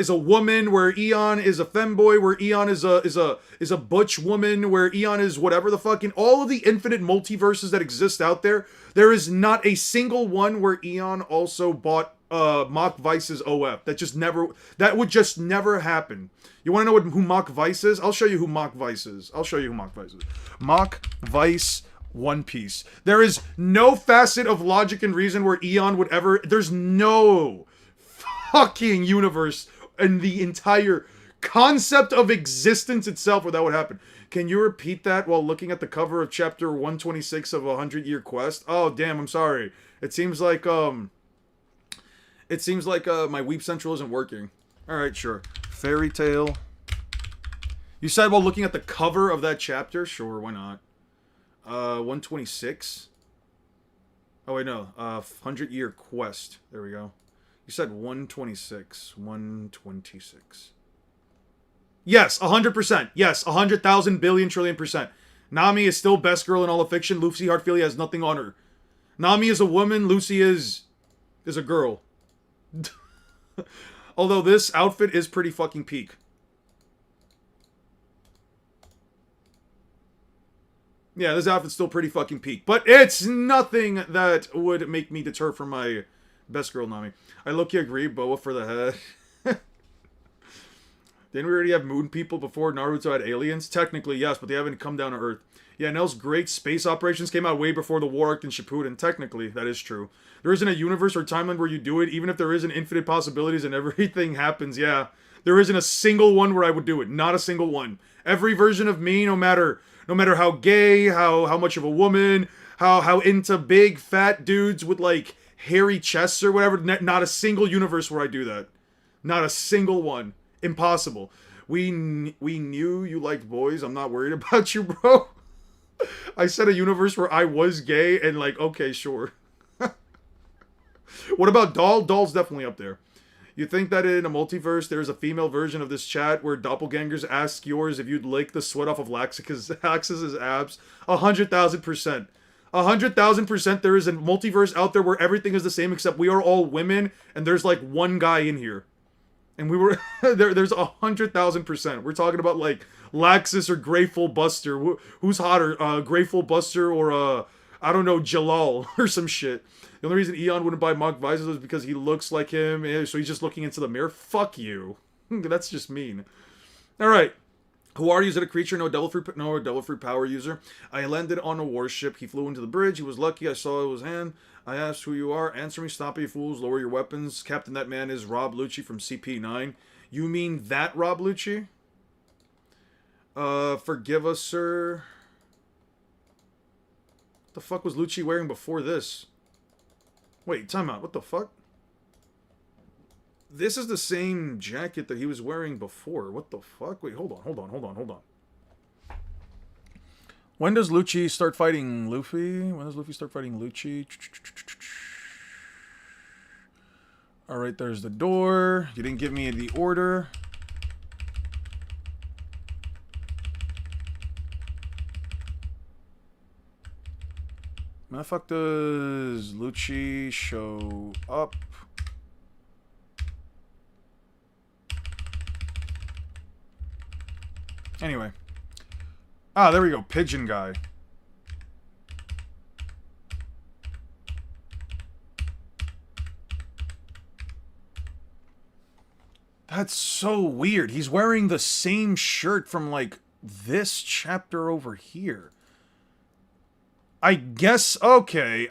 woman, where Eon is a femboy, where Eon is a butch woman, where Eon is whatever the fucking... All of the infinite multiverses that exist out there, there is not a single one where Eon also bought Mock Vice's OF. That would just never happen. You want to know who Mock Vice is? I'll show you who Mock Vice is. Mock Vice One Piece. There is no facet of logic and reason where Eon would ever... There's no fucking universe and the entire concept of existence itself where that would happen. Can you repeat that while looking at the cover of chapter 126 of 100-Year Quest? Oh, damn, I'm sorry. It seems like my Weep Central isn't working. Alright, sure. Fairy Tale. You said while looking at the cover of that chapter? Sure, why not? 126. Oh, wait, no. 100-Year Quest. There we go. You said 126. 126. Yes, 100%. Yes, 100,000 billion trillion %. Nami is still best girl in all of fiction. Lucy Hartfield has nothing on her. Nami is a woman. Lucy is a girl. Although this outfit is pretty fucking peak. Yeah, this outfit's still pretty fucking peak. But it's nothing that would make me deter from my best girl Nami. I low-key agree, Boa for the head. Didn't we already have moon people before Naruto had aliens? Technically, yes, but they haven't come down to Earth. Yeah, Nell's great space operations came out way before the war arc in Shippuden. Technically, that is true. There isn't a universe or timeline where you do it, even if there isn't infinite possibilities and everything happens, yeah. There isn't a single one where I would do it. Not a single one. Every version of me, no matter how gay, how much of a woman, how into big, fat dudes with, like, hairy chests or whatever, not a single universe where I do that. Not a single one. Impossible. We knew you liked boys. I'm not worried about you, bro. I said a universe where I was gay and like, okay, sure. What about Doll? Doll's definitely up there. You think that in a multiverse there's a female version of this chat where doppelgangers ask yours if you'd lick the sweat off of Laxus's abs? 100,000%. 100,000% there is a multiverse out there where everything is the same except we are all women and there's like one guy in here. And we were there's 100,000%. We're talking about like Laxus or Grateful Buster. Who's hotter, Grateful Buster or I don't know, Jalal or some shit. The only reason Eon wouldn't buy Mock Vices was because he looks like him, so he's just looking into the mirror. Fuck you. That's just mean. All right. Who are you? Is it a creature? No, devil fruit power user. I landed on a warship. He flew into the bridge. He was lucky. I saw his hand. I asked who you are. Answer me. Stop you fools. Lower your weapons. Captain, that man is Rob Lucci from CP9. You mean that Rob Lucci? Forgive us, sir. What the fuck was Lucci wearing before this? Wait, time out. What the fuck? This is the same jacket that he was wearing before. What the fuck? Wait, hold on. When does Lucci start fighting Luffy? When does Luffy start fighting Lucci? Alright, there's the door. You didn't give me the order. When the fuck does Lucci show up? Anyway. Ah, there we go. Pigeon guy. That's so weird. He's wearing the same shirt from, like, this chapter over here. I guess, okay,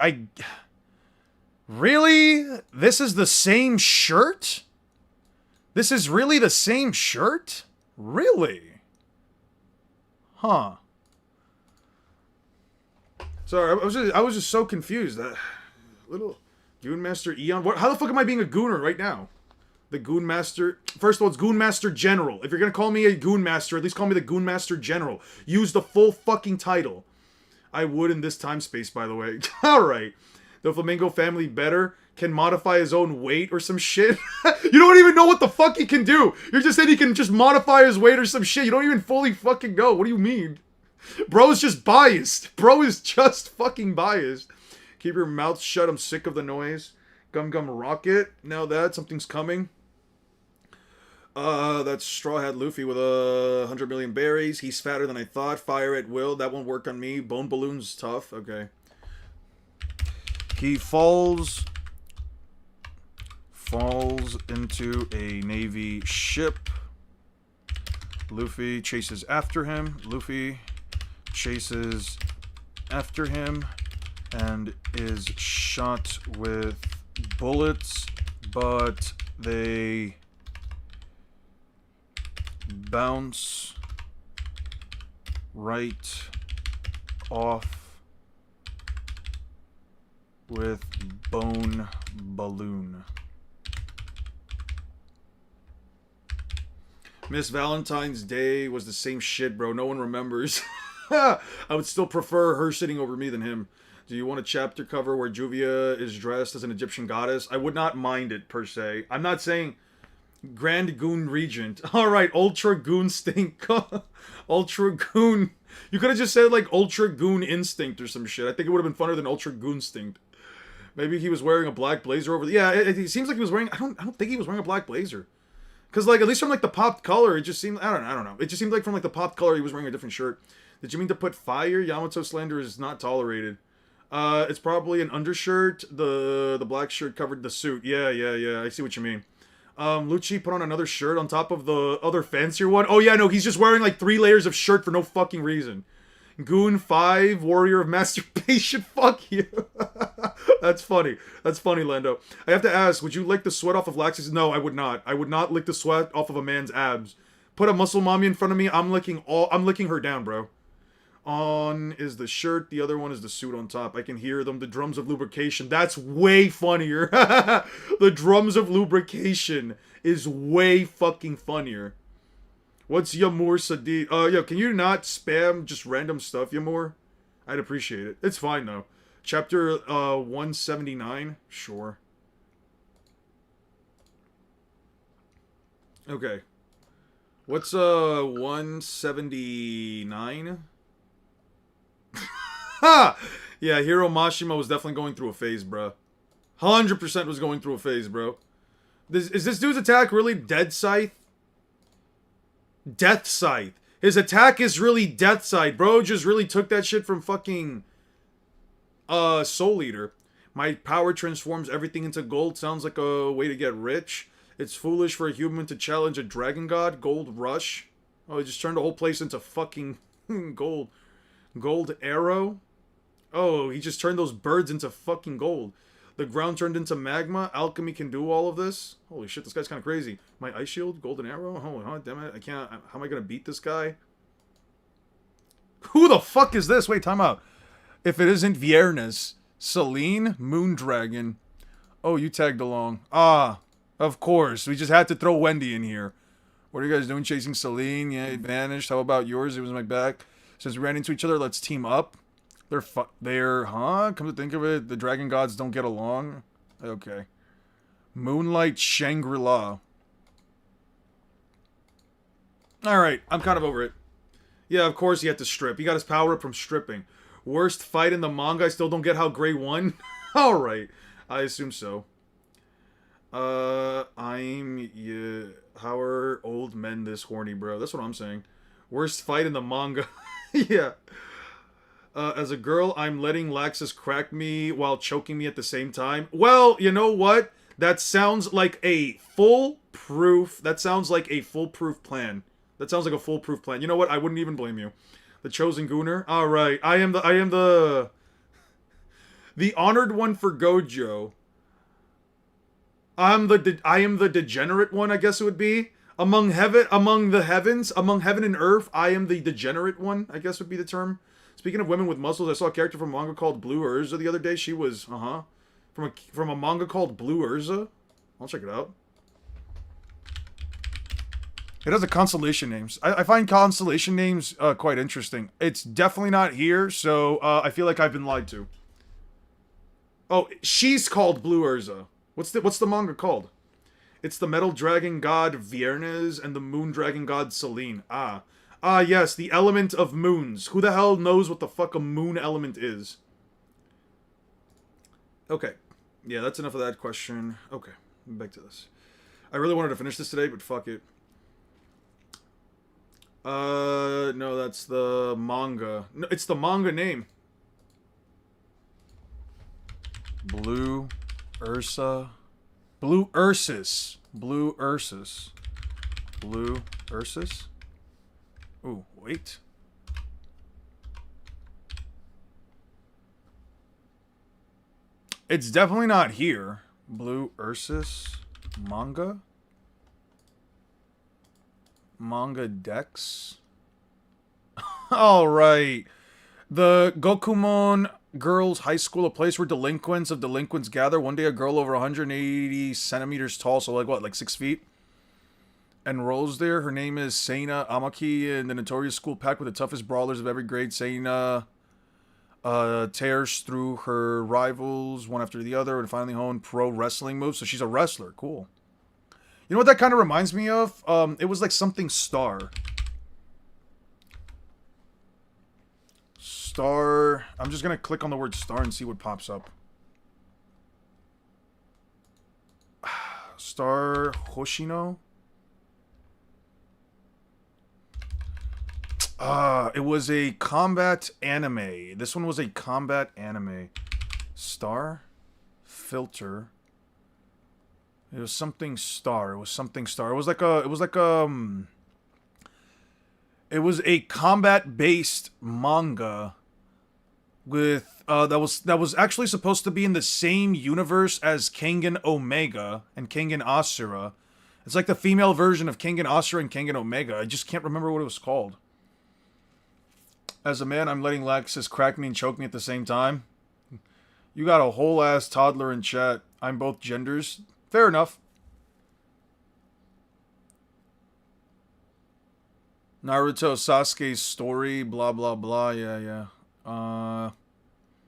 Really? This is the same shirt? This is really the same shirt? Really? Huh. Sorry, I was just so confused. Little Goon Master Eon. How the fuck am I being a gooner right now? The Goon Master. First of all, it's Goon Master General. If you're gonna call me a Goon Master, at least call me the Goon Master General. Use the full fucking title. I would in this time space, by the way. Alright. The Flamingo family better can modify his own weight or some shit. You don't even know what the fuck he can do. You're just saying he can just modify his weight or some shit. You don't even fully fucking know. What do you mean? Bro is just biased. Bro is just fucking biased. Keep your mouth shut. I'm sick of the noise. Gum Gum Rocket. Now that something's coming. That's Straw Hat Luffy with 100 million berries. He's fatter than I thought. Fire at will. That won't work on me. Bone Balloon's tough. Okay. He falls into a Navy ship. Luffy chases after him. Luffy chases after him and is shot with bullets, but they bounce right off with Bone Balloon. Miss Valentine's Day was the same shit, bro. No one remembers. I would still prefer her sitting over me than him. Do you want a chapter cover where Juvia is dressed as an Egyptian goddess? I would not mind it, per se. I'm not saying Grand Goon Regent. Alright, Ultra Goon Stink. Ultra Goon. You could have just said, like, Ultra Goon Instinct or some shit. I think it would have been funner than Ultra Goon Stink. Maybe he was wearing a black blazer over the... Yeah, it seems like he was wearing... I don't think he was wearing a black blazer. Because, like, at least from, like, the popped color, it just seemed... I don't know. It just seemed like from, like, the popped color, he was wearing a different shirt. Did you mean to put fire? Yamato slander is not tolerated. It's probably an undershirt. The black shirt covered the suit. Yeah. I see what you mean. Lucci put on another shirt on top of the other fancier one. Oh, yeah, no, he's just wearing, like, 3 layers of shirt for no fucking reason. Goon 5, Warrior of Masturbation. Fuck you. That's funny. That's funny, Lando. I have to ask, would you lick the sweat off of Lax's? No, I would not. I would not lick the sweat off of a man's abs. Put a muscle mommy in front of me, I'm licking her down, bro. On is the shirt, the other one is the suit on top. I can hear them. The drums of lubrication. That's way funnier. The drums of lubrication is way fucking funnier. What's Yamur Sadid? Yo, can you not spam just random stuff, Yamur? I'd appreciate it. It's fine, though. Chapter, 179? Sure. Okay. What's, 179? Ha! Yeah, Hiro Mashima was definitely going through a phase, bro. 100% was going through a phase, bro. Is this dude's attack really Dead Scythe? Death Scythe. His attack is really Death Scythe. Bro just really took that shit from fucking Soul Eater. My power transforms everything into gold. Sounds like a way to get rich. It's foolish for a human to challenge a dragon god. Gold Rush. Oh, he just turned the whole place into fucking gold. Gold Arrow. Oh, he just turned those birds into fucking gold. The ground turned into magma. Alchemy can do all of this. Holy shit, this guy's kind of crazy. My ice shield, golden arrow. Oh, damn it. I can't. How am I going to beat this guy? Who the fuck is this? Wait, time out. If it isn't Viernes. Celine, Moondragon. Oh, you tagged along. Ah, of course. We just had to throw Wendy in here. What are you guys doing chasing Celine? Yeah, it vanished. How about yours? It was my back. Since we ran into each other, let's team up. Huh? Come to think of it, the dragon gods don't get along. Okay. Moonlight Shangri-La. Alright, I'm kind of over it. Yeah, of course he had to strip. He got his power up from stripping. Worst fight in the manga, I still don't get how Gray won. Alright, I assume so. How are old men this horny, bro? That's what I'm saying. Worst fight in the manga. Yeah. As a girl, I'm letting Laxus crack me while choking me at the same time. Well, you know what? That sounds like a foolproof. That sounds like a foolproof plan. That sounds like a foolproof plan. You know what? I wouldn't even blame you. The chosen gooner. All right. I am the honored one for Gojo. I am the degenerate one, I guess it would be. Among the heavens, among heaven and earth, I am the degenerate one, I guess would be the term. Speaking of women with muscles, I saw a character from a manga called Blue Urza the other day. She was, from a manga called Blue Urza. I'll check it out. It has a constellation names. I find constellation names quite interesting. It's definitely not here, so I feel like I've been lied to. Oh, she's called Blue Urza. What's the manga called? It's the metal dragon god Viernes and the moon dragon god Selene. Yes, the element of moons. Who the hell knows what the fuck a moon element is? Okay. Yeah, that's enough of that question. Okay, back to this. I really wanted to finish this today, but fuck it. No, that's the manga. No, it's the manga name. Blue Ursa. Blue Ursus. Blue Ursus. Blue Ursus? Ooh, wait. It's definitely not here. Blue Ursus manga? Manga Dex? Alright. The Gokumon Girls High School, a place where delinquents gather. One day a girl over 180 centimeters tall, so like 6 feet, enrolls there. Her name is Seina Amaki, in the notorious school packed with the toughest brawlers of every grade. Seina tears through her rivals one after the other and finally honed pro wrestling moves. So she's a wrestler. Cool. You know what that kind of reminds me of? It was like something Star. Star. I'm just going to click on the word star and see what pops up. Star Hoshino? It was a combat anime. This one was a combat anime. Star? Filter. It was something Star. It was something Star. It was a combat-based manga with that was actually supposed to be in the same universe as Kengan Omega and Kengan Asura. It's like the female version of Kengan Asura and Kengan Omega. I just can't remember what it was called. As a man, I'm letting Laxus crack me and choke me at the same time. You got a whole ass toddler in chat. I'm both genders. Fair enough. Naruto Sasuke's story, blah blah blah. Yeah.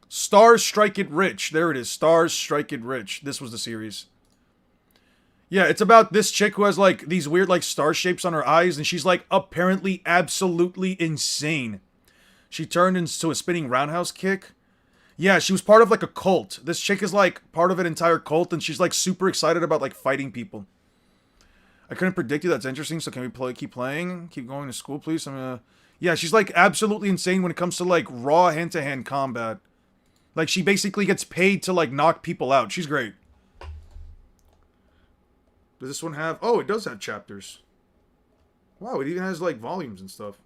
Stars Strike It Rich. There it is. Stars Strike It Rich. This was the series. Yeah, it's about this chick who has like these weird like star shapes on her eyes, and she's like apparently absolutely insane. She turned into a spinning roundhouse kick. Yeah, she was part of like a cult. This chick is like part of an entire cult, and she's like super excited about like fighting people. I couldn't predict you. That's interesting. So can we keep playing? Keep going to school, please? Yeah, she's like absolutely insane when it comes to like raw hand-to-hand combat. Like she basically gets paid to like knock people out. She's great. Does this one have... Oh, it does have chapters. Wow, it even has like volumes and stuff.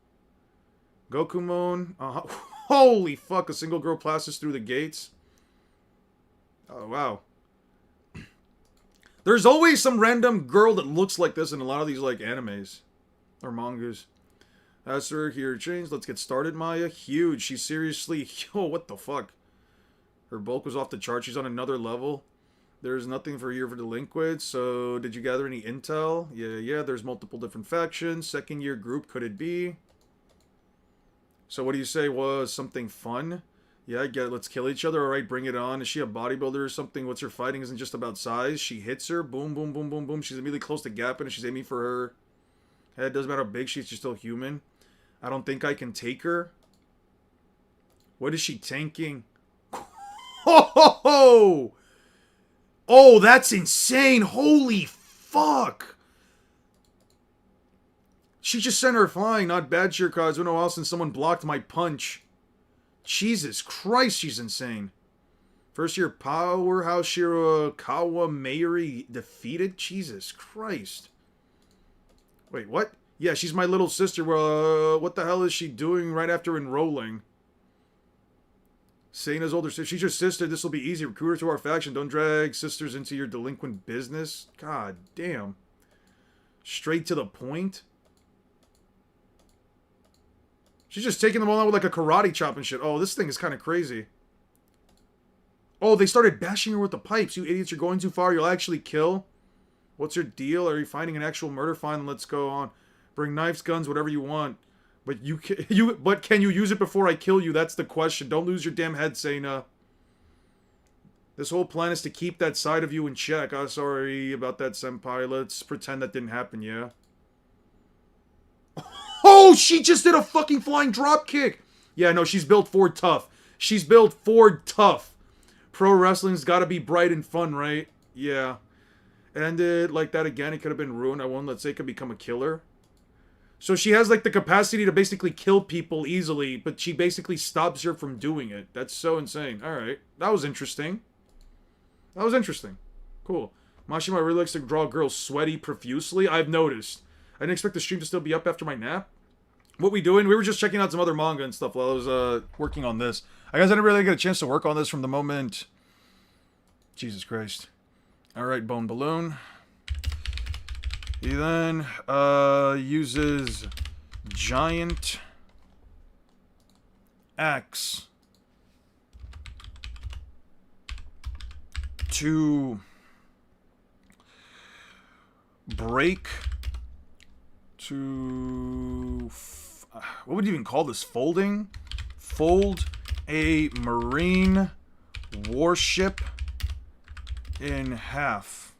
Gokumon. Holy fuck, a single girl passes through the gates. Oh, wow. There's always some random girl that looks like this in a lot of these, like, animes. Or mangas. That's her here changed. Let's get started, Maya. Huge. She's seriously... Yo, what the fuck? Her bulk was off the chart. She's on another level. There's nothing for here for delinquents. So, did you gather any intel? Yeah. There's multiple different factions. Second year group, could it be? So what do you say was something fun? Yeah, I get it. Let's kill each other. All right, bring it on. Is she a bodybuilder or something? What's her fighting? Isn't just about size. She hits her. Boom, boom, boom, boom, boom. She's immediately close to gapping and she's aiming for her head. Doesn't matter how big she is. She's still human. I don't think I can take her. What is she tanking? Oh, that's insane. Holy fuck. She just sent her flying, not bad cheer cards. It's been a while since someone blocked my punch. Jesus Christ, she's insane. First year powerhouse Shirakawa Mayuri defeated? Jesus Christ. Wait, what? Yeah, she's my little sister. Well, what the hell is she doing right after enrolling? Seina's older sister. She's your sister. This will be easy. Recruit her to our faction. Don't drag sisters into your delinquent business. God damn. Straight to the point. She's just taking them all out with like a karate chop and shit. Oh, this thing is kind of crazy. Oh, they started bashing her with the pipes. You idiots, you're going too far. You'll actually kill. What's your deal? Are you finding an actual murder? Fine, let's go on. Bring knives, guns, whatever you want. But but can you use it before I kill you? That's the question. Don't lose your damn head, Seina. This whole plan is to keep that side of you in check. I'm sorry about that, senpai. Let's pretend that didn't happen, yeah? Oh, she just did a fucking flying drop kick. Yeah, no, she's built Ford tough. She's built Ford tough. Pro wrestling's gotta be bright and fun, right? Yeah. It ended like that again. It could have been ruined. I won't let Seika become a killer. So she has like the capacity to basically kill people easily, but she basically stops her from doing it. That's so insane. Alright. That was interesting. That was interesting. Cool. Mashima really likes to draw girls sweaty profusely. I've noticed. I didn't expect the stream to still be up after my nap. What we doing? We were just checking out some other manga and stuff while I was working on this. I guess I didn't really get a chance to work on this from the moment... Jesus Christ. Alright, Bone Balloon. He then uses Giant Axe to break to... what would you even call this? Folding? Fold a marine warship in half.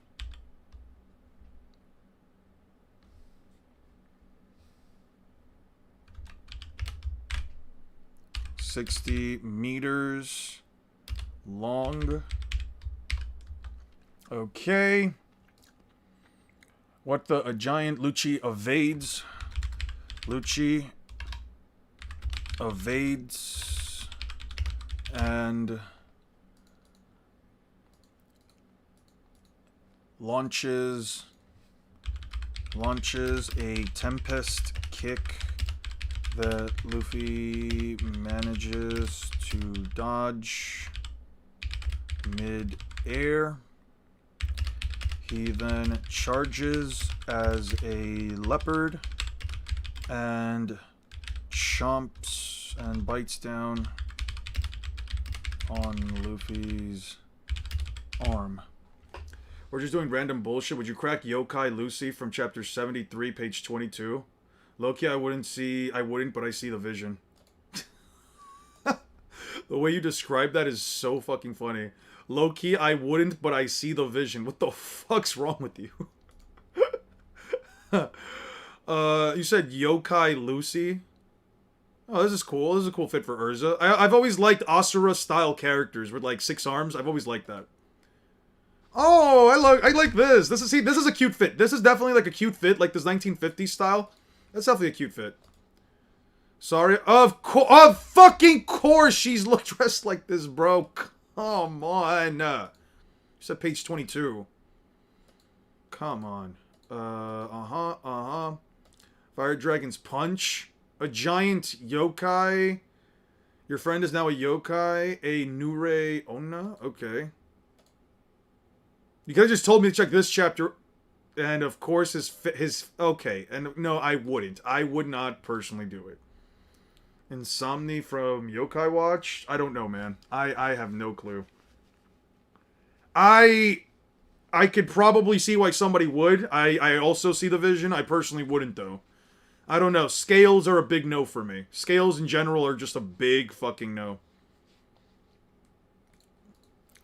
$60 meters long. Okay. What a giant Lucci evades. Lucci evades and launches a Tempest kick that Luffy manages to dodge mid-air. He then charges as a leopard and chomps and bites down on Luffy's arm. We're just doing random bullshit. Would you crack Yokai Lucy from chapter 73, page 22? Loki, I wouldn't, but I see the vision. The way you describe that is so fucking funny. Low-key, I wouldn't, but I see the vision. What the fuck's wrong with you? You said Yokai Lucy? Oh, this is cool. This is a cool fit for Urza. I've always liked Asura-style characters with, like, 6 arms. I've always liked that. Oh, I like this. This is a cute fit. This is definitely, like, a cute fit, like this 1950s style. That's definitely a cute fit. Sorry. Of fucking course she's dressed like this, bro. Come on. You said page 22. Come on. Fire Dragon's Punch. A giant yokai. Your friend is now a yokai. A Nure Onna. Okay. You could have just told me to check this chapter. And of course his okay. And no, I wouldn't. I would not personally do it. Insomni from Yokai Watch? I don't know, man. I have no clue. I could probably see why somebody would. I also see the vision. I personally wouldn't, though. I don't know. Scales are a big no for me. Scales in general are just a big fucking no.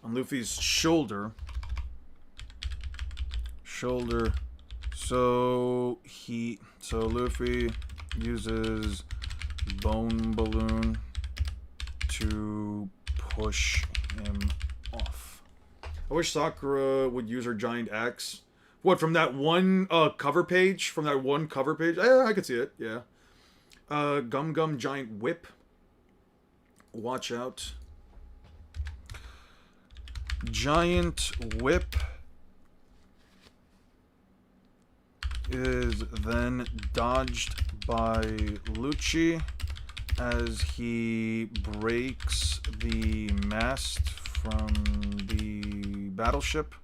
On Luffy's shoulder. So Luffy uses Bone Balloon to push him off. I wish Sakura would use her giant axe What, from that one cover page? From that one cover page? Yeah, I could see it, yeah. Gum Gum Giant Whip. Watch out. Giant Whip is then dodged by Lucci as he breaks the mast from the battleship.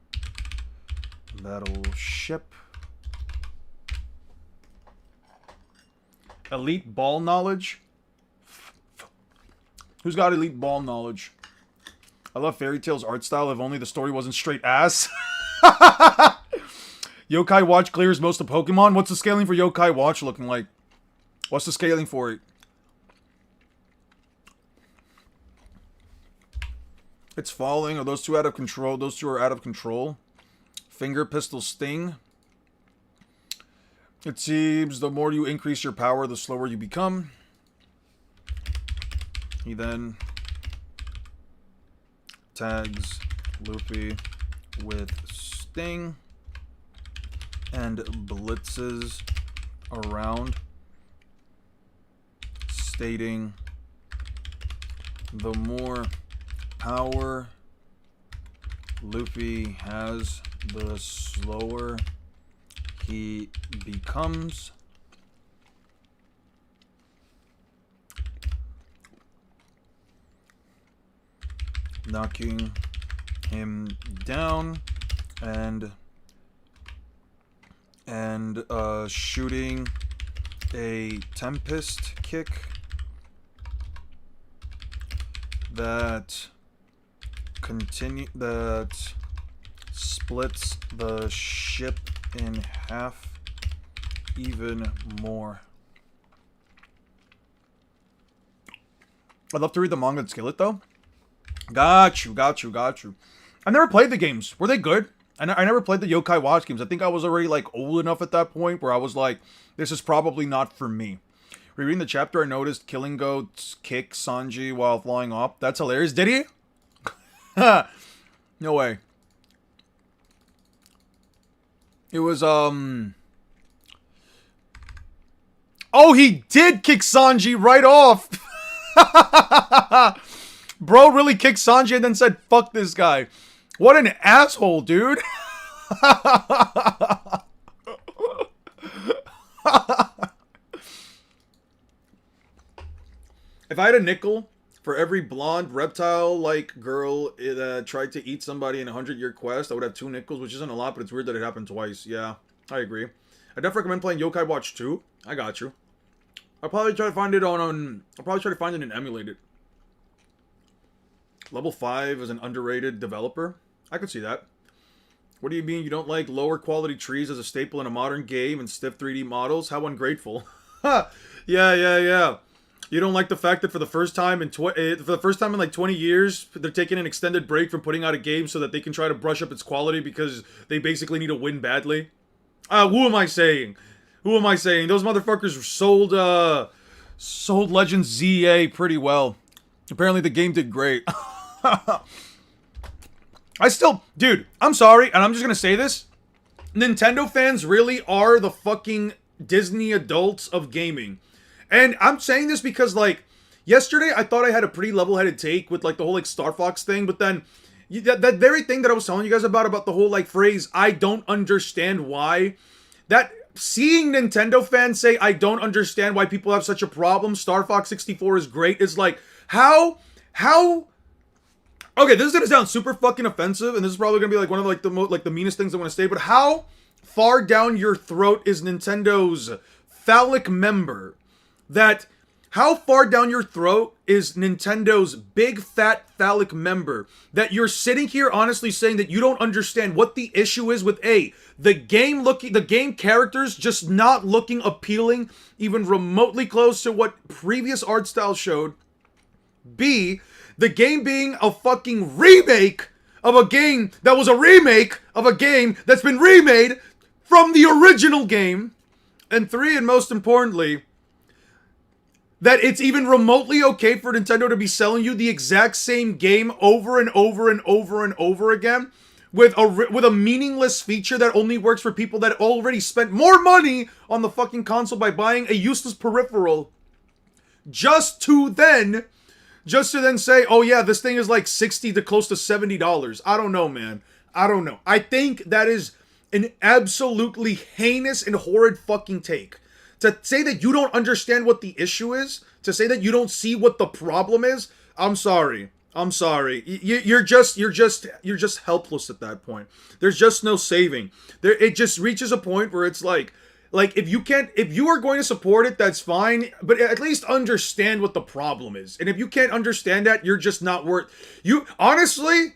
Elite ball knowledge? Who's got elite ball knowledge? I love Fairy Tail's art style, if only the story wasn't straight ass. Yokai Watch clears most of Pokemon. What's the scaling for Yokai Watch looking like? What's the scaling for it? It's falling. Are those two out of control? Those two are out of control. Finger Pistol Sting. It seems the more you increase your power, the slower you become. He then tags Luffy with Sting and blitzes around, stating the more power Luffy has, the slower he becomes. Knocking him down and shooting a Tempest kick that splits the ship in half even more. I'd love to read the manga and scale it though. Got you. I never played the games. Were they good? I never played the Yokai Watch games. I think I was already like old enough at that point where I was like, this is probably not for me. Rereading the chapter, I noticed Killing Goats kick Sanji while flying off. That's hilarious. Did he? No way. It was, Oh, he did kick Sanji right off! Bro really kicked Sanji and then said, fuck this guy. What an asshole, dude! If I had a nickel for every blonde reptile-like girl that tried to eat somebody in a 100-year quest, I would have 2 nickels, which isn't a lot, but it's weird that it happened twice. Yeah, I agree. I definitely recommend playing Yokai Watch 2. I got you. I'll probably try to find it I'll probably try to find it and emulate it. Level 5 is an underrated developer. I could see that. What do you mean you don't like lower quality trees as a staple in a modern game and stiff 3D models? How ungrateful. Yeah. You don't like the fact that for the first time in like 20 years, they're taking an extended break from putting out a game so that they can try to brush up its quality because they basically need to win badly? Who am I saying? Those motherfuckers sold Legends ZA pretty well. Apparently the game did great. Dude, I'm sorry, and I'm just gonna say this. Nintendo fans really are the fucking Disney adults of gaming. And I'm saying this because, like, yesterday I thought I had a pretty level-headed take with, like, the whole, like, Star Fox thing, but then that very thing that I was telling you guys about the whole, like, phrase, I don't understand why, that seeing Nintendo fans say, I don't understand why people have such a problem, Star Fox 64 is great, is like, how, okay, this is gonna sound super fucking offensive, and this is probably gonna be, like, one of, like, the meanest things I want to say, but how far down your throat is Nintendo's phallic member? How far down your throat is Nintendo's big fat phallic member that you're sitting here honestly saying that you don't understand what the issue is with the game characters just not looking appealing even remotely close to what previous art style showed. B, the game being a fucking remake of a game that was a remake of a game that's been remade from the original game. And 3, and most importantly, that it's even remotely okay for Nintendo to be selling you the exact same game over and over and over and over again with a meaningless feature that only works for people that already spent more money on the fucking console by buying a useless peripheral, just to then say, oh yeah, this thing is like $60 to close to $70. I don't know, man. I don't know. I think that is an absolutely heinous and horrid fucking take. To say that you don't understand what the issue is, to say that you don't see what the problem is, I'm sorry. I'm sorry. You're just helpless at that point. There's just no saving. It just reaches a point where it's like if you are going to support it, that's fine, but at least understand what the problem is. And if you can't understand that, you're just not worth. You honestly,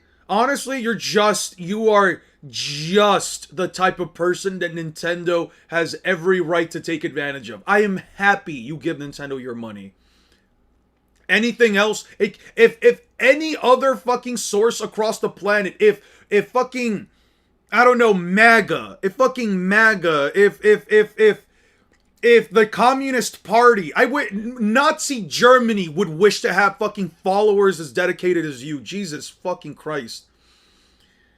you are just the type of person that Nintendo has every right to take advantage of. I am happy you give Nintendo your money. Anything else, if any other fucking source across the planet, if fucking, I don't know, MAGA, if the Communist Party, Nazi Germany would wish to have fucking followers as dedicated as you. Jesus fucking Christ.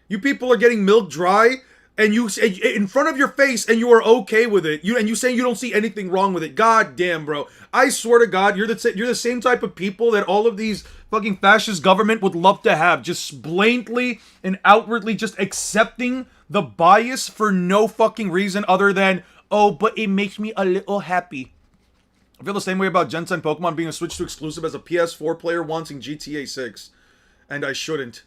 You people are getting milk dry, and you in front of your face, and you are okay with it. And you saying you don't see anything wrong with it. God damn, bro. I swear to God, you're the same type of people that all of these fucking fascist government would love to have. Just blatantly and outwardly just accepting the bias for no fucking reason other than, oh, but it makes me a little happy. I feel the same way about Gen 10 Pokemon being a Switch 2 exclusive as a PS4 player wanting GTA 6. And I shouldn't.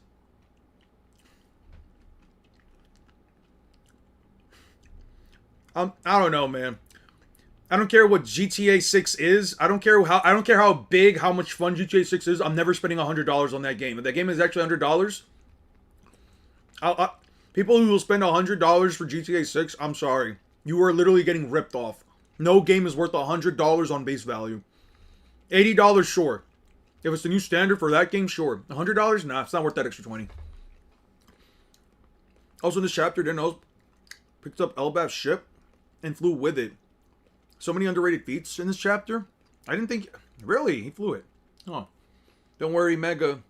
I don't know, man. I don't care what GTA 6 is. I don't care how big, how much fun GTA 6 is. I'm never spending $100 on that game. If that game is actually $100, people who will spend $100 for GTA 6, I'm sorry. You are literally getting ripped off. No game is worth $100 on base value. $80, sure. If it's the new standard for that game, sure. $100? Nah, it's not worth that extra $20. Also in this chapter, didn't know, picked up Elbaf's ship and flew with it. So many underrated feats in this chapter. I didn't think... Really? He flew it. Oh. Don't worry, Mega.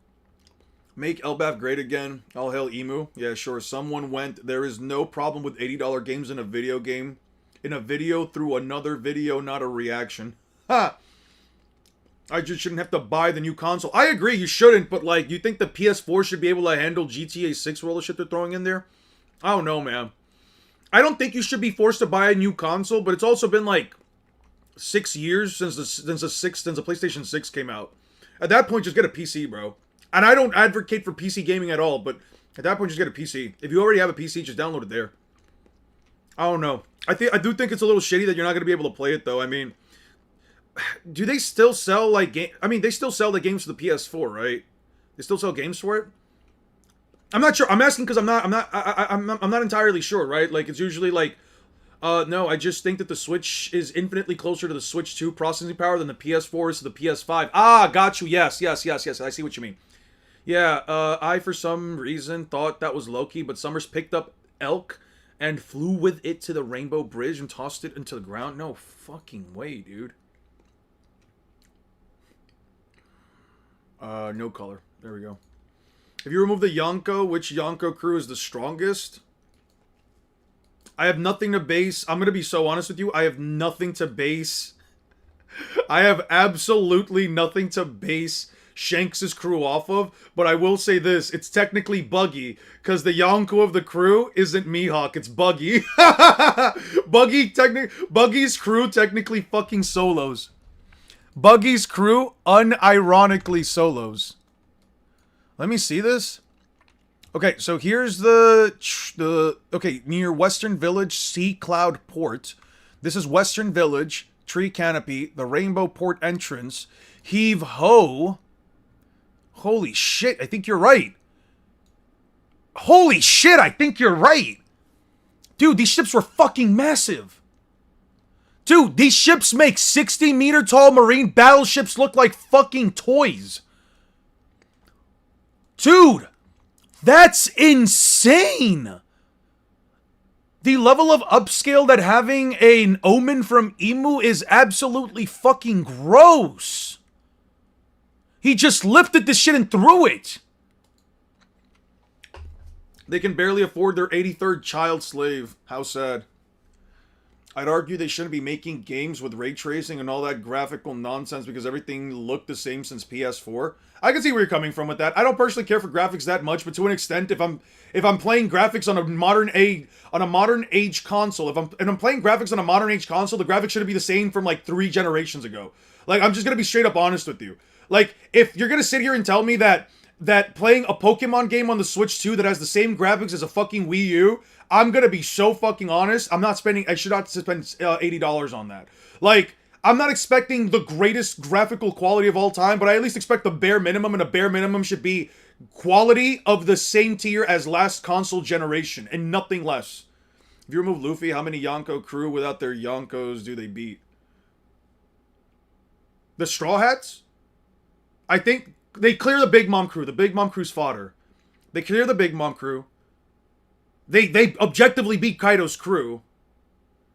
Make Elbaf great again. All hail Emu. Yeah, sure. Someone went. There is no problem with $80 games in a video game. In a video through another video, not a reaction. Ha! I just shouldn't have to buy the new console. I agree, you shouldn't, but like, you think the PS4 should be able to handle GTA 6 roller shit they're throwing in there? I don't know, man. I don't think you should be forced to buy a new console, but it's also been like 6 years since the PlayStation 6 came out. At that point, just get a PC, bro. And I don't advocate for PC gaming at all, but at that point, just get a PC. If you already have a PC, just download it there. I don't know. I do think it's a little shitty that you're not going to be able to play it, though. I mean, do they still sell, like, they still sell the games for the PS4, right? They still sell games for it? I'm not sure. I'm asking because I'm not entirely sure, right? Like, it's usually like, no, I just think that the Switch is infinitely closer to the Switch 2 processing power than the PS4 is to the PS5. Ah, got you. Yes. I see what you mean. Yeah, I, for some reason, thought that was Loki, but Summers picked up Elk and flew with it to the Rainbow Bridge and tossed it into the ground. No fucking way, dude. No color. There we go. If you remove the Yonko, which Yonko crew is the strongest? I have nothing to base. I'm going to be so honest with you. I have nothing to base. I have absolutely nothing to base Shanks' crew off of. But I will say this. It's technically Buggy. Because the Yonko of the crew isn't Mihawk. It's Buggy. Buggy's crew technically fucking solos. Buggy's crew unironically solos. Let me see this. Okay, so here's okay, near Western Village, Sea Cloud Port. This is Western Village, Tree Canopy, the Rainbow Port entrance. Heave ho. Holy shit, I think you're right. Holy shit, I think you're right. Dude, these ships were fucking massive. Dude, these ships make 60-meter tall marine battleships look like fucking toys. Dude, that's insane! The level of upscale that having an omen from Emu is absolutely fucking gross. He just lifted this shit and threw it. They can barely afford their 83rd child slave. How sad. I'd argue they shouldn't be making games with ray tracing and all that graphical nonsense because everything looked the same since PS4. I can see where you're coming from with that. I don't personally care for graphics that much, but to an extent, if I'm playing graphics on a modern age console, if I'm playing graphics on a modern age console, the graphics shouldn't be the same from like 3 generations ago. Like, I'm just gonna be straight up honest with you. Like, if you're gonna sit here and tell me that playing a Pokemon game on the Switch 2 that has the same graphics as a fucking Wii U, I'm gonna be so fucking honest. I should not spend $80 on that. Like, I'm not expecting the greatest graphical quality of all time, but I at least expect the bare minimum, and a bare minimum should be quality of the same tier as last console generation, and nothing less. If you remove Luffy, how many Yonko crew without their Yonkos do they beat? The Straw Hats? I think they clear the Big Mom crew. The Big Mom crew's fodder. They clear the Big Mom crew. They objectively beat Kaido's crew.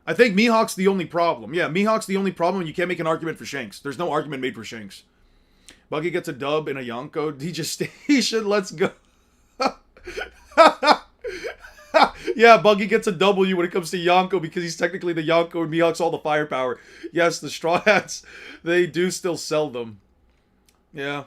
I think Mihawk's the only problem. Yeah, Mihawk's the only problem, and you can't make an argument for Shanks. There's no argument made for Shanks. Buggy gets a dub in a Yonko. He should let's go. Yeah, Buggy gets a W when it comes to Yonko because he's technically the Yonko and Mihawk's all the firepower. Yes, the Straw Hats, they do still sell them. Yeah.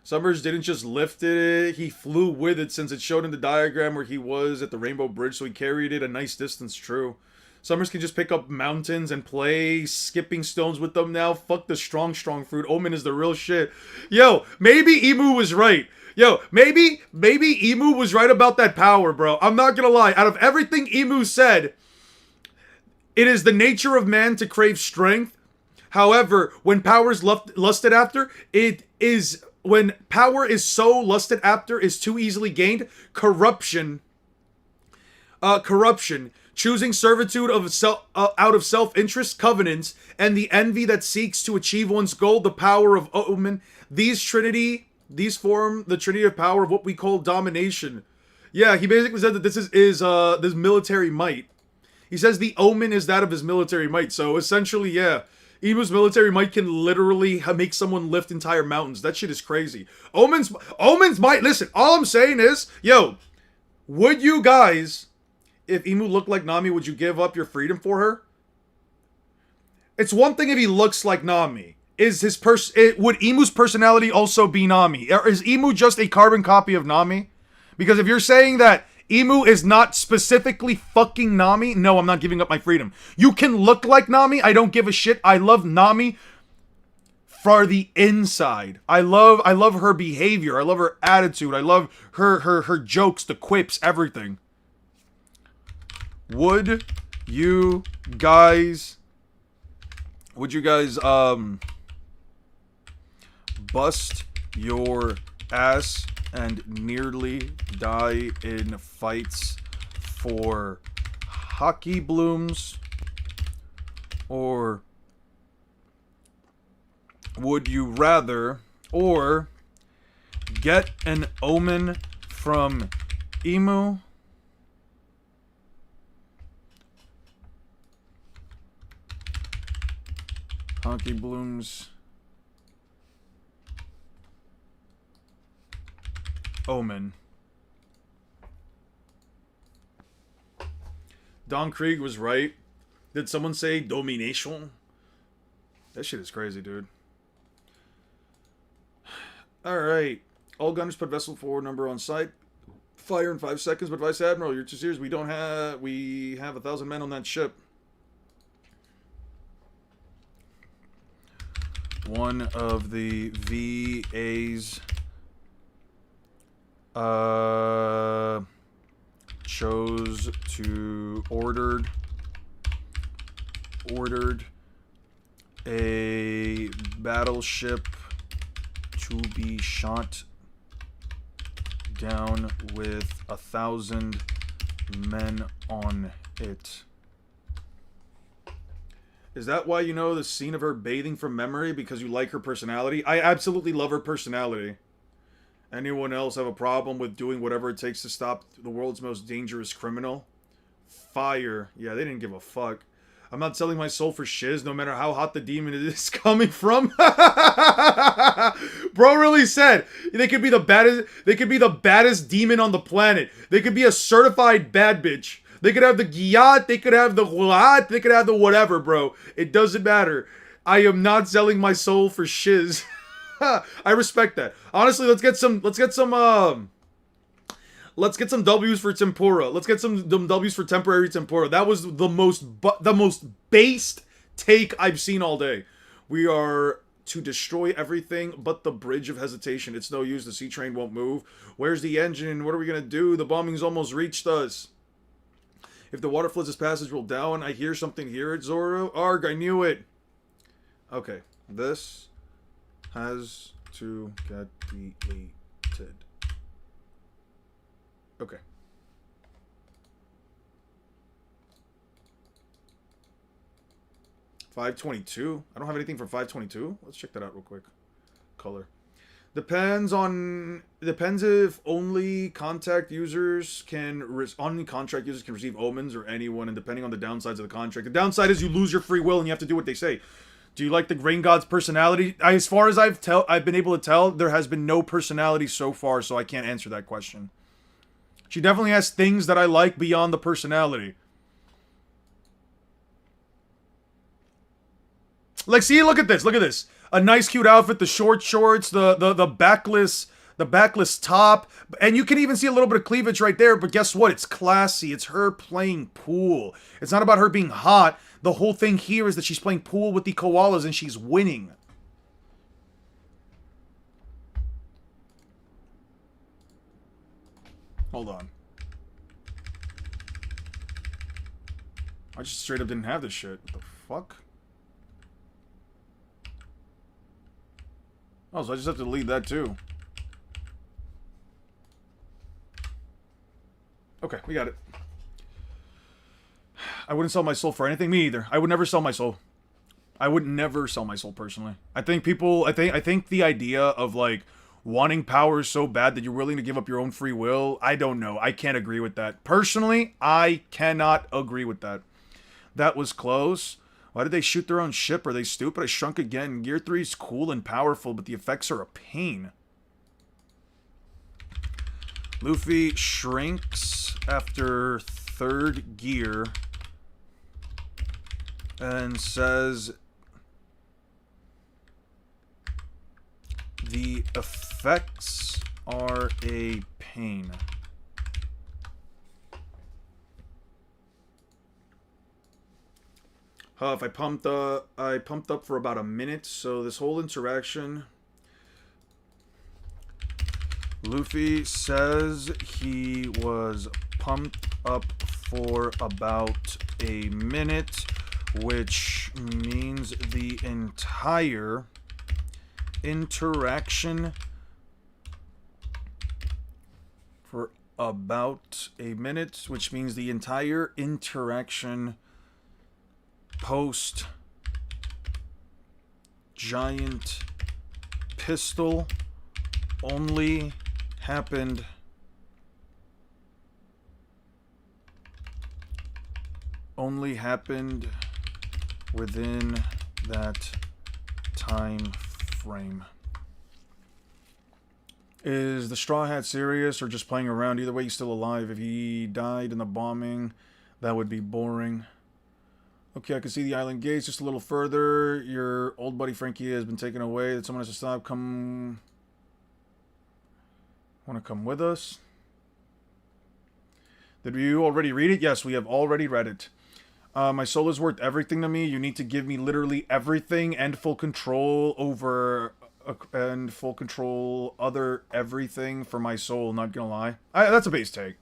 Summers didn't just lift it, he flew with it since it showed in the diagram where he was at the Rainbow Bridge, so he carried it a nice distance, true. Summers can just pick up mountains and play skipping stones with them now. Fuck the strong fruit. Omen is the real shit. Yo, maybe Emu was right. Yo, maybe Emu was right about that power, bro. I'm not gonna lie. Out of everything Emu said, it is the nature of man to crave strength. However, when power is lusted after, when power is so lusted after is too easily gained, corruption, choosing servitude out of self-interest, covenants, and the envy that seeks to achieve one's goal, the power of Omen, these form the trinity of power of what we call domination. Yeah, he basically said that this is this military might. He says the Omen is that of his military might, so essentially, yeah. Emu's military might can literally make someone lift entire mountains. That shit is crazy. Omen's might. Listen, all I'm saying is, yo, would you guys, if Emu looked like Nami, would you give up your freedom for her? It's one thing if he looks like Nami. Would Emu's personality also be Nami? Or is Emu just a carbon copy of Nami? Because if you're saying that Emu is not specifically fucking Nami, no, I'm not giving up my freedom. You can look like Nami, I don't give a shit. I love Nami for the inside. I love her behavior. I love her attitude. I love her jokes, the quips, everything. Would you guys bust your ass and nearly die in fights for hockey blooms? Or would you rather, or get an Omen from Emu? Hockey blooms. Omen. Don Krieg was right. Did someone say domination? That shit is crazy, dude. Alright. All gunners put vessel forward number on site. Fire in 5 seconds, but Vice Admiral, you're too serious. We have 1,000 men on that ship. One of the VAs chose to ordered a battleship to be shot down with 1,000 men on it. Is that why you know the scene of her bathing from memory? Because you like her personality? I absolutely love her personality. Anyone else have a problem with doing whatever it takes to stop the world's most dangerous criminal? Fire. Yeah, they didn't give a fuck. I'm not selling my soul for shiz, no matter how hot the demon is coming from. Bro really said they could be the baddest. They could be the baddest demon on the planet. They could be a certified bad bitch. They could have the Giyat. They could have the Huat. They could have the whatever, bro. It doesn't matter. I am not selling my soul for shiz. I respect that. Honestly, let's get some W's for tempura. Let's get some W's for temporary tempura. That was the most based take I've seen all day. We are to destroy everything but the bridge of hesitation. It's no use. The sea train won't move. Where's the engine? What are we gonna do? The bombing's almost reached us. If the water floods this passage, we'll down. I hear something here at Zoro. Arg, I knew it. Okay, this has to get deleted. Okay. $522. I don't have anything for $522. Let's check that out real quick. Color. Depends if only contract users can receive omens or anyone, and depending on the downsides of the contract. The downside is you lose your free will and you have to do what they say. Do you like the Grain God's personality? As far as I've been able to tell, there has been no personality so far, so I can't answer that question. She definitely has things that I like beyond the personality. Like, see, look at this. Look at this. A nice, cute outfit. The short shorts. The backless top. And you can even see a little bit of cleavage right there. But guess what? It's classy. It's her playing pool. It's not about her being hot. The whole thing here is that she's playing pool with the koalas and she's winning. Hold on. I just straight up didn't have this shit. What the fuck? Oh, so I just have to delete that too. Okay, we got it. I wouldn't sell my soul for anything. Me either. I would never sell my soul. I would never sell my soul personally. I think the idea of like wanting power so bad that you're willing to give up your own free will, I don't know. I can't agree with that. Personally, I cannot agree with that. That was close. Why did they shoot their own ship? Are they stupid? I shrunk again. Gear 3 is cool and powerful, but the effects are a pain. Luffy shrinks after 3rd gear and says the effects are a pain. If I pumped up for about a minute, so this whole interaction, Luffy says he was pumped up for about a minute, which means the entire interaction for about a minute, which means the entire interaction post giant pistol only happened within that time frame. Is the Straw Hat serious or just playing around? Either way, he's still alive. If he died in the bombing, that would be boring. Okay, I can see the island gates just a little further. Your old buddy Frankie has been taken away. That someone has to stop. Want to come with us? Did you already read it? Yes, we have already read it. My soul is worth everything to me. You need to give me literally everything and full control over other everything for my soul. Not gonna lie, that's a base take.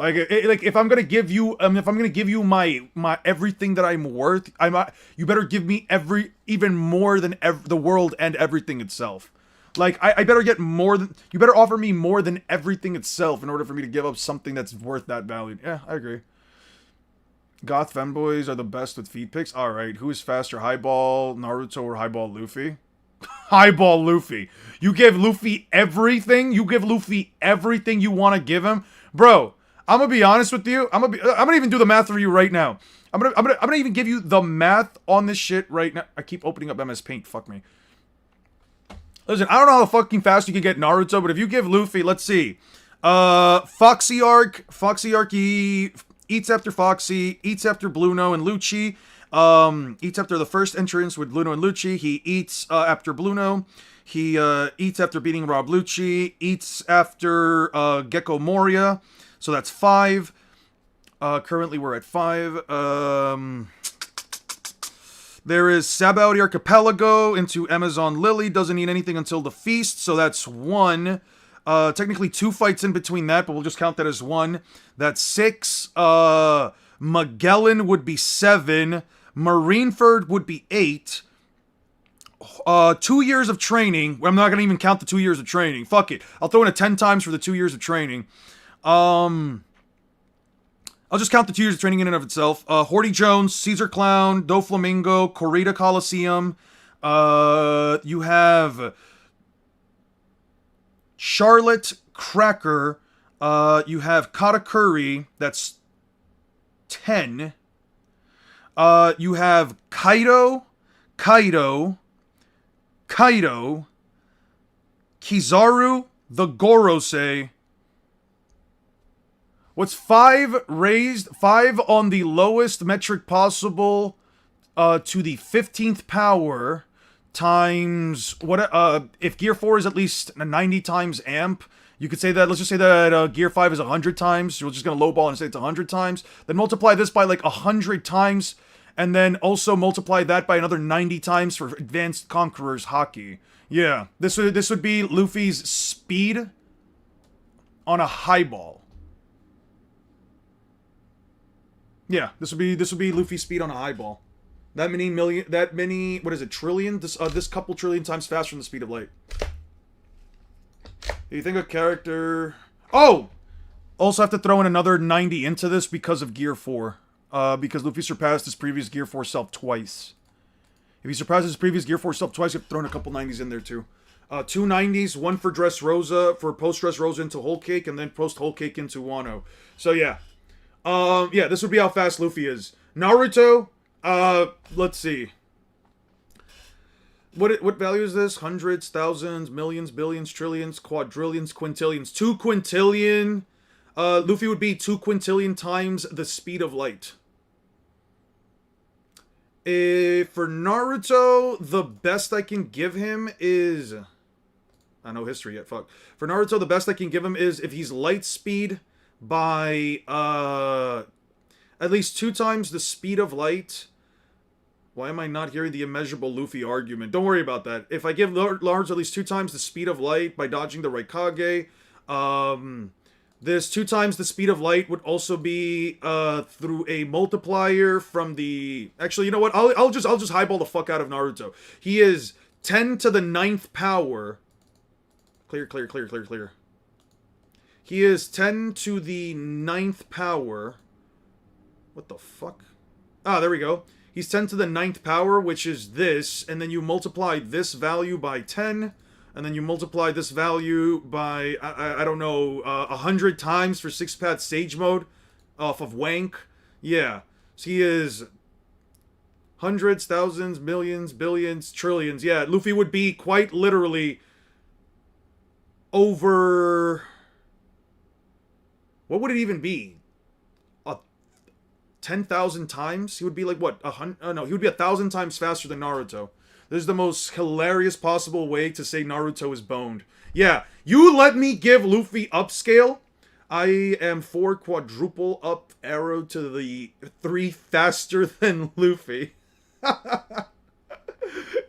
Like, if I'm gonna give you, my everything that I'm worth, you better give me even more than the world and everything itself. Like, I better get more than, you better offer me more than everything itself in order for me to give up something that's worth that value. Yeah, I agree. Goth femboys are the best with feed pics. All right, who is faster, Highball Naruto or Highball Luffy? Highball Luffy. You give Luffy everything. You give Luffy everything you want to give him, bro. I'm gonna be honest with you. I'm gonna even do the math for you right now. I'm gonna even give you the math on this shit right now. I keep opening up MS Paint. Fuck me. Listen, I don't know how fucking fast you can get Naruto, but if you give Luffy, let's see. Foxy Arc, he eats after Foxy, eats after Bluno and Lucci, eats after the first entrance with Bluno and Lucci, he eats after Bluno, he eats after beating Rob Lucci, eats after Gecko Moria, so that's 5. Currently we're at 5. There is Sabaody Archipelago into Amazon Lily, doesn't eat anything until the feast, so that's 1. Technically 2 fights in between that, but we'll just count that as 1. That's 6. Magellan would be 7. Marineford would be 8. 2 years of training. I'm not going to even count the 2 years of training. Fuck it. I'll throw in a 10 times for the 2 years of training. I'll just count the 2 years of training in and of itself. Horty Jones, Caesar Clown, Doflamingo, Corrida Coliseum. You have Charlotte Cracker. You have Katakuri. That's 10. You have Kaido, Kizaru, the Gorosei. What's 5 raised? 5 on the lowest metric possible to the 15th power times what? If Gear 4 is at least 90 times amp, you could say that. Let's just say that Gear 5 is 100 times. We're just gonna lowball and say it's 100 times. Then multiply this by like 100 times, and then also multiply that by another 90 times for Advanced Conqueror's Haki. Yeah, this would be Luffy's speed on a highball. Yeah, this would be Luffy's speed on a highball. What is it, trillion? This couple trillion times faster than the speed of light. You think a character... Oh! Also have to throw in another 90 into this because of Gear 4. Because Luffy surpassed his previous Gear 4 self twice. If he surpasses his previous Gear 4 self twice, you have to throw in a couple 90s in there too. 2 90s, one for post-Dress Rosa into Whole Cake, and then post-Whole Cake into Wano. So yeah. Yeah, this would be how fast Luffy is. Naruto, let's see. What value is this? Hundreds, thousands, millions, billions, trillions, quadrillions, quintillions. 2 quintillion. Luffy would be 2 quintillion times the speed of light. For Naruto, the best I can give him is... I know history yet, fuck. For Naruto, the best I can give him is if he's light speed by at least 2 times the speed of light. Why am I not hearing the immeasurable Luffy argument? Don't worry about that. If I give Naruto at least 2 times the speed of light by dodging the Raikage, this 2 times the speed of light would also be through a multiplier from the... Actually, you know what? I'll just highball the fuck out of Naruto. He is 10 to the 9th power. Clear. He is 10 to the 9th power. What the fuck? Ah, there we go. He's 10 to the 9th power, which is this, and then you multiply this value by 10, and then you multiply this value by, I don't know, 100 times for 6-path Sage Mode off of Wank. Yeah. So he is hundreds, thousands, millions, billions, trillions. Yeah, Luffy would be quite literally over... What would it even be? 10,000 times? He would be like, what? No, he would be 1,000 times faster than Naruto. This is the most hilarious possible way to say Naruto is boned. Yeah, you let me give Luffy upscale. I am 4 quadruple up arrow to the 3 faster than Luffy.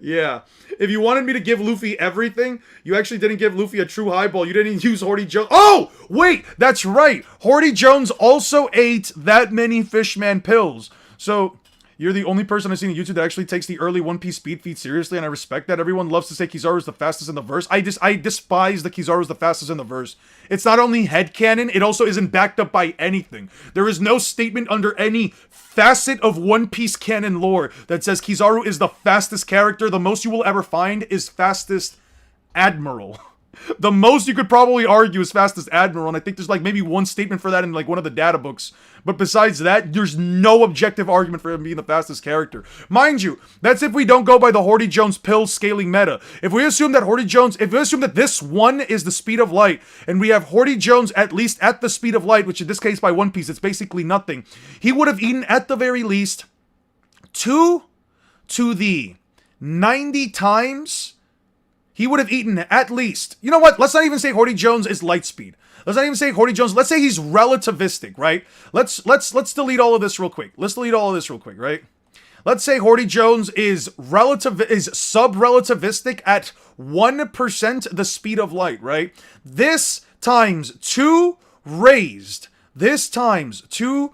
Yeah. If you wanted me to give Luffy everything, you actually didn't give Luffy a true highball. You didn't use Horty Jones. Oh! Wait! That's right! Horty Jones also ate that many Fishman pills. So, you're the only person I've seen on YouTube that actually takes the early One Piece speed feat seriously, and I respect that. Everyone loves to say Kizaru is the fastest in the verse. I despise the Kizaru is the fastest in the verse. It's not only headcanon, it also isn't backed up by anything. There is no statement under any facet of One Piece canon lore that says Kizaru is the fastest character. The most you will ever find is fastest admiral. The most you could probably argue is fastest admiral, and I think there's like maybe one statement for that in like one of the data books. But besides that, there's no objective argument for him being the fastest character. Mind you, that's if we don't go by the Horty Jones pill scaling meta. If we assume that this one is the speed of light, and we have Horty Jones at least at the speed of light, which in this case by One Piece, it's basically nothing. He would have eaten at the very least 2 to the 90 times. He would have eaten at least, you know what? Let's not even say Horty Jones is light speed. Let's not even say Horty Jones. Let's say he's relativistic, right? Let's delete all of this real quick. Right? Let's say Horty Jones is sub-relativistic at 1% the speed of light, right? This times 2 raised to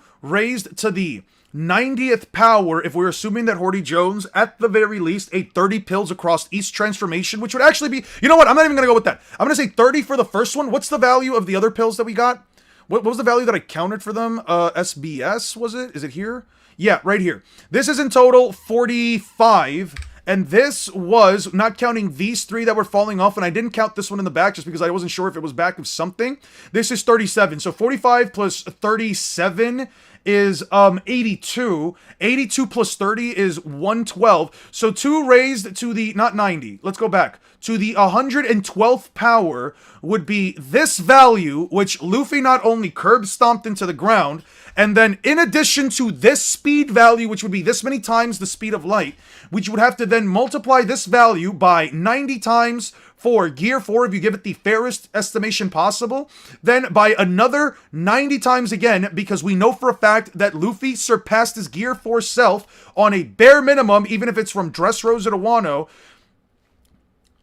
the 90th power, if we're assuming that Horty Jones, at the very least, ate 30 pills across each transformation, which would actually be, you know what, I'm not even going to go with that. I'm going to say 30 for the first one. What's the value of the other pills that we got? What was the value that I counted for them? SBS, was it? Is it here? Yeah, right here. This is in total 45, and this was, not counting these 3 that were falling off, and I didn't count this one in the back just because I wasn't sure if it was back of something. This is 37, so 45 plus 37 is 82. 82 plus 30 is 112. So 2 raised to the, not 90, let's go back, to the 112th power would be this value, which Luffy not only curb stomped into the ground, and then in addition to this speed value, which would be this many times the speed of light, which would have to then multiply this value by 90 times for Gear 4 if you give it the fairest estimation possible, then by another 90 times again, because we know for a fact that Luffy surpassed his Gear 4 self on a bare minimum, even if it's from Dressrosa to Wano.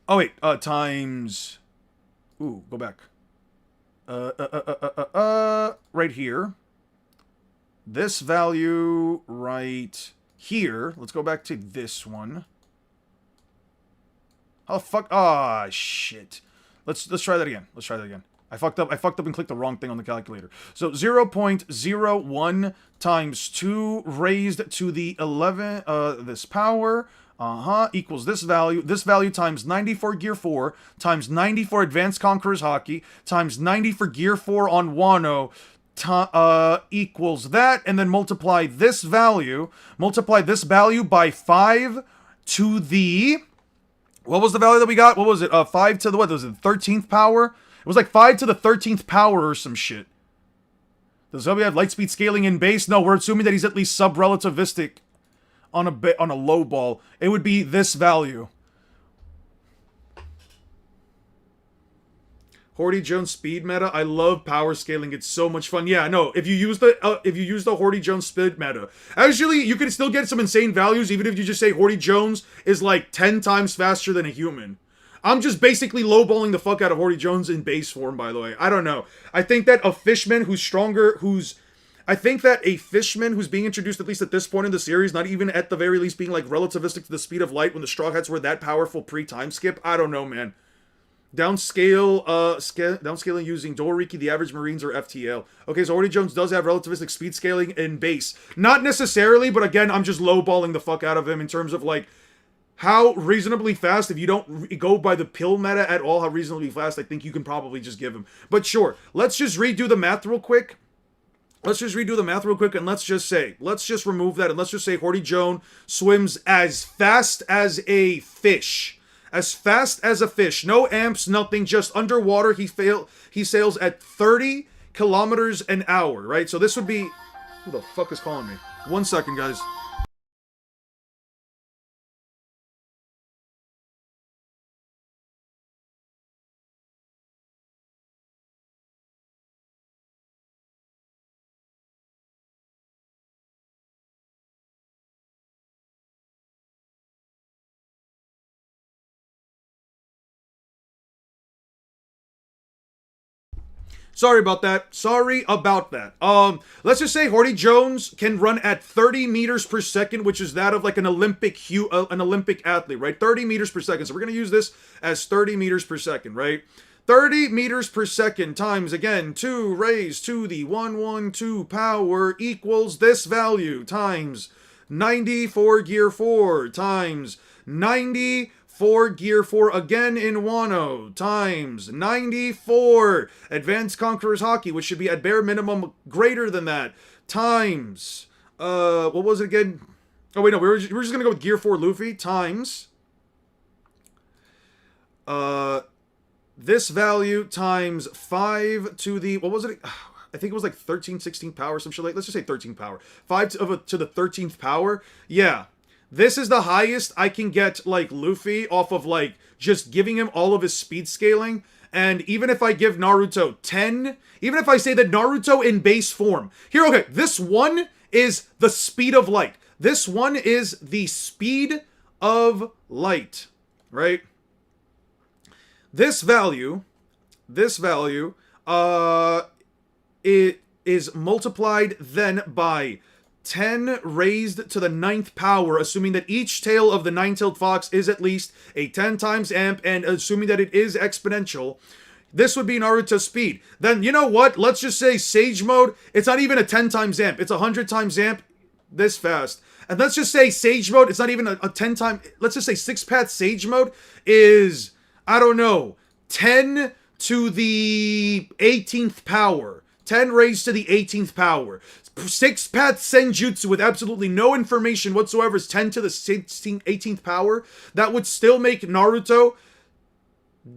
Oh wait, times... Ooh, go back. Right here. This value right here. Let's go back to this one. Oh fuck! Ah, shit. Let's try that again. I fucked up and clicked the wrong thing on the calculator. So 0.01 times 2 raised to the 11 this power equals this value. This value times 90 for Gear 4 times 90 for Advanced Conqueror's Haki times 90 for Gear 4 on Wano equals that, and then multiply this value by 5 to the... What was the value that we got? What was it? 5 to the, what was it, 13th power? It was like 5 to the 13th power or some shit. Does somebody have lightspeed scaling in base? No, we're assuming that he's at least sub-relativistic on a low ball. It would be this value. Horty Jones speed meta. I love power scaling. It's so much fun. Yeah, no. If you use the Horty Jones speed meta, actually, you can still get some insane values even if you just say Horty Jones is like 10 times faster than a human. I'm just basically lowballing the fuck out of Horty Jones in base form, by the way. I don't know. I think that a fishman who's stronger, I think that a fishman who's being introduced, at least at this point in the series, not even at the very least being like relativistic to the speed of light when the Straw Hats were that powerful pre-time skip. I don't know, man. Downscaling using Doriki, the average Marines, or FTL. Okay, so Horty Jones does have relativistic speed scaling in base. Not necessarily, but again, I'm just lowballing the fuck out of him in terms of like how reasonably fast, if you don't go by the pill meta at all, how reasonably fast I think you can probably just give him. But sure, let's just redo the math real quick. And let's just remove that, and let's just say Horty Jones swims as fast as a fish. As fast as a fish. No amps, nothing, just underwater. He sails at 30 kilometers an hour, right? So this would be... Who the fuck is calling me? 1 second, guys. Sorry about that. Let's just say Horty Jones can run at 30 meters per second, which is that of like an Olympic athlete, right? 30 meters per second. So we're going to use this as 30 meters per second, right? 30 meters per second times, again, 2 raised to the 112 power equals this value times 90 for Gear 4 times 90 for Gear 4 again in Wano times 94. Advanced Conqueror's Haki, which should be at bare minimum greater than that, times, what was it again? Oh, wait, no, we're just going to go with Gear 4 Luffy times, this value times 5 to the, what was it? I think it was like 13, 16 power, some shit like, let's just say 13 power. 5 to the 13th power. Yeah. This is the highest I can get, like, Luffy off of, like, just giving him all of his speed scaling. And even if I give Naruto 10, even if I say that Naruto in base form. Here, okay, this one is the speed of light. This one is the speed of light, right? This value, it is multiplied then by 10 raised to the 9th power, assuming that each tail of the 9-tailed fox is at least a 10 times amp, and assuming that it is exponential. This would be Naruto's speed. Then, you know what? Let's just say Sage Mode, it's not even a 10 times amp. It's a 100 times amp this fast. And let's just say Sage Mode, it's not even a 10 time, let's just say 6-path Sage Mode is, I don't know, 10 to the 18th power. 10 raised to the 18th power. 6-path Senjutsu with absolutely no information whatsoever is 10 to the 18th power. That would still make Naruto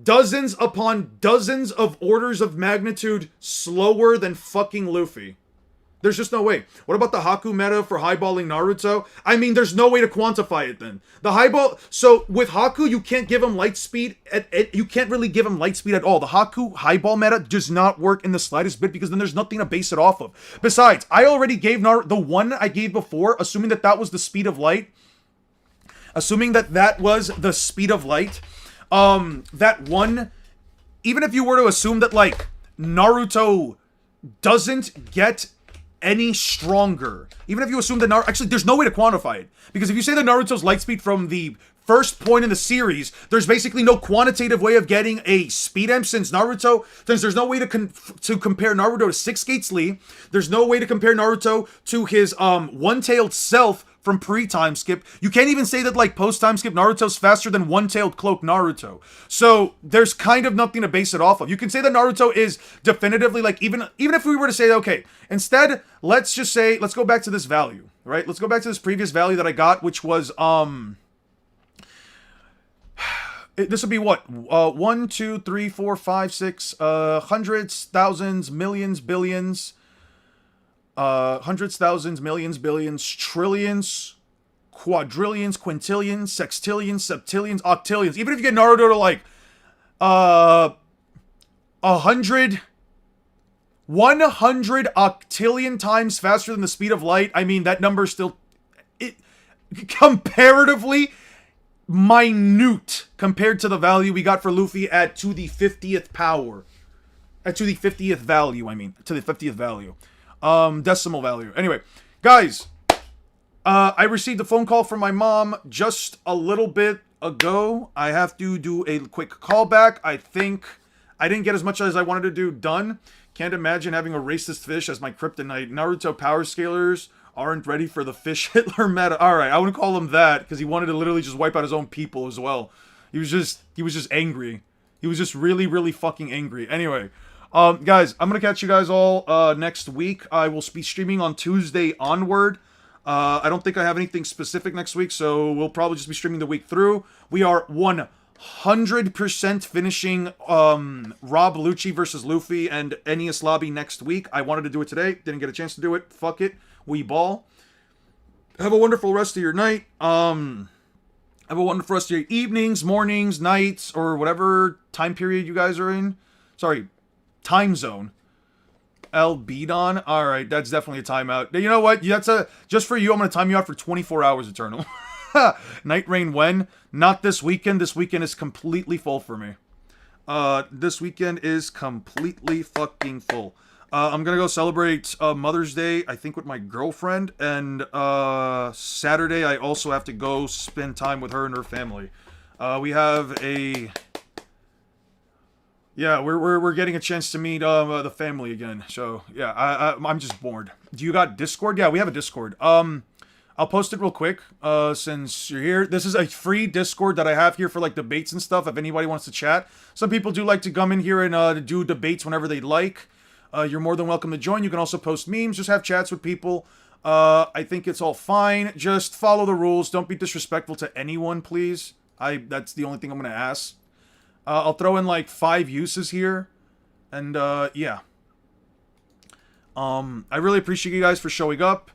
dozens upon dozens of orders of magnitude slower than fucking Luffy. There's just no way. What about the Haku meta for highballing Naruto? I mean, there's no way to quantify it then. The highball... So, with Haku, you can't give him light speed. You can't really give him light speed at all. The Haku highball meta does not work in the slightest bit because then there's nothing to base it off of. Besides, I already gave Naruto... The one I gave before, assuming that that was the speed of light... Assuming that that was the speed of light... that one... Even if you were to assume that, like, Naruto doesn't get any stronger. Even if you assume that Naruto... Actually, there's no way to quantify it. Because if you say that Naruto's light speed from the first point in the series, there's basically no quantitative way of getting a speed amp since there's no way to compare Naruto to Six Gates Lee. There's no way to compare Naruto to his one-tailed self from pre-time skip. You can't even say that, like, post-time skip Naruto's faster than one-tailed cloak Naruto. So there's kind of nothing to base it off of. You can say that Naruto is definitively, like, even if we were to say, okay, instead, let's just say, let's go back to this value, right? Let's go back to this previous value that I got, which was, this would be what? 1, 2, 3, 4, 5, 6, hundreds, thousands, millions, billions, hundreds, thousands, millions, billions, trillions, quadrillions, quintillions, sextillions, septillions, octillions. Even if you get Naruto to like 100 octillion times faster than the speed of light, I mean, that number is still comparatively minute compared to the value we got for Luffy at to the 50th power. To the 50th value, I mean. To the 50th value. Decimal value. Anyway, guys, I received a phone call from my mom just a little bit ago. I have to do a quick callback. I think I didn't get as much as I wanted to do done. Can't imagine having a racist fish as my kryptonite. Naruto power scalers aren't ready for the fish Hitler meta. Alright, I wouldn't call him that, because he wanted to literally just wipe out his own people as well. He was just angry. He was just really, really fucking angry. Anyway, guys, I'm gonna catch you guys all next week. I will be streaming on Tuesday onward. I don't think I have anything specific next week, so we'll probably just be streaming the week through. We are 100% finishing Rob Lucci versus Luffy and Enies Lobby next week. I wanted to do it today. Didn't get a chance to do it. Fuck it. We ball. Have a wonderful rest of your night. Have a wonderful rest of your evenings, mornings, nights, or whatever time period you guys are in. Sorry, time zone. El Bidon. Alright, that's definitely a timeout. You know what? Just for you, I'm going to time you out for 24 hours, Eternal. Night Rain when? Not this weekend. This weekend is completely full for me. This weekend is completely fucking full. I'm gonna go celebrate Mother's Day, I think, with my girlfriend, and Saturday I also have to go spend time with her and her family. We have a... Yeah, we're getting a chance to meet the family again, so yeah, I'm just bored. Do you got Discord? Yeah, we have a Discord. I'll post it real quick, since you're here. This is a free Discord that I have here for, like, debates and stuff, if anybody wants to chat. Some people do like to come in here and do debates whenever they like. You're more than welcome to join. You can also post memes, just have chats with people. I think it's all fine. Just follow the rules. Don't be disrespectful to anyone, please. That's the only thing I'm going to ask. I'll throw in, like, 5 uses here. And, yeah. I really appreciate you guys for showing up.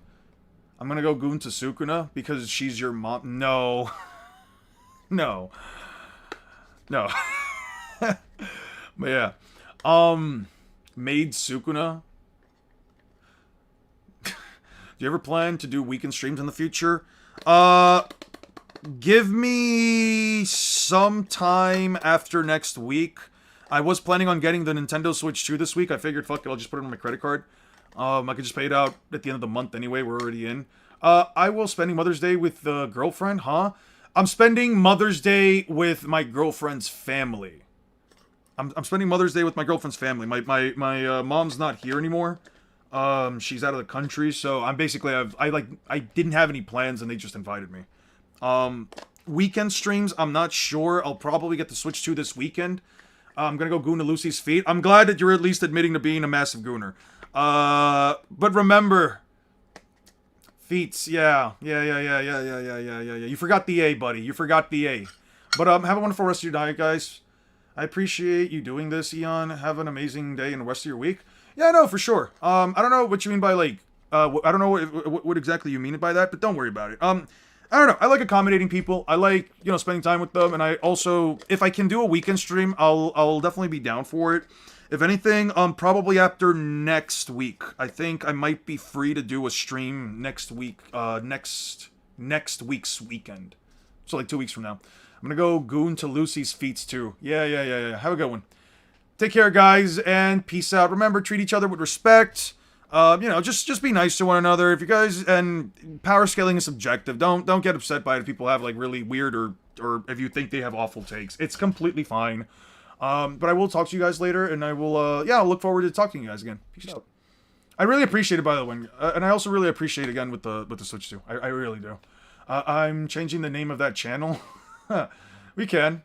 I'm gonna go goon to Sukuna because she's your mom. No. No. No. But yeah. Maid Sukuna. Do you ever plan to do weekend streams in the future? Give me some time after next week. I was planning on getting the Nintendo Switch 2 this week. I figured, fuck it, I'll just put it on my credit card. I could just pay it out at the end of the month anyway. We're already in. I will spending Mother's Day with the girlfriend, huh? I'm spending Mother's Day with my girlfriend's family. I'm spending Mother's Day with my girlfriend's family. My mom's not here anymore. She's out of the country, so I'm basically I didn't have any plans and they just invited me. Weekend streams, I'm not sure. I'll probably get the Switch 2 this weekend. I'm gonna go goon to Lucy's feet. I'm glad that you're at least admitting to being a massive gooner. But remember, feats, yeah. You forgot the A, buddy. You forgot the A. But have a wonderful rest of your night, guys. I appreciate you doing this, Eon. Have an amazing day and the rest of your week. Yeah, no, for sure. I don't know what you mean by, like, I don't know what exactly you mean by that, but don't worry about it. I don't know. I like accommodating people. I like, you know, spending time with them, and I also, if I can do a weekend stream, I'll definitely be down for it. If anything, probably after next week. I think I might be free to do a stream next week, next week's weekend. So, like, 2 weeks from now. I'm gonna go goon to Lucy's feats, too. Yeah. Have a good one. Take care, guys, and peace out. Remember, treat each other with respect. You know, just be nice to one another. If you guys, and power scaling is subjective. Don't get upset by it if people have, like, really weird or if you think they have awful takes. It's completely fine. But I will talk to you guys later, and I will, yeah, I'll look forward to talking to you guys again. Peace out. I really appreciate it, by the way, and I also really appreciate it again with the Switch 2. I really do. I'm changing the name of that channel. We can.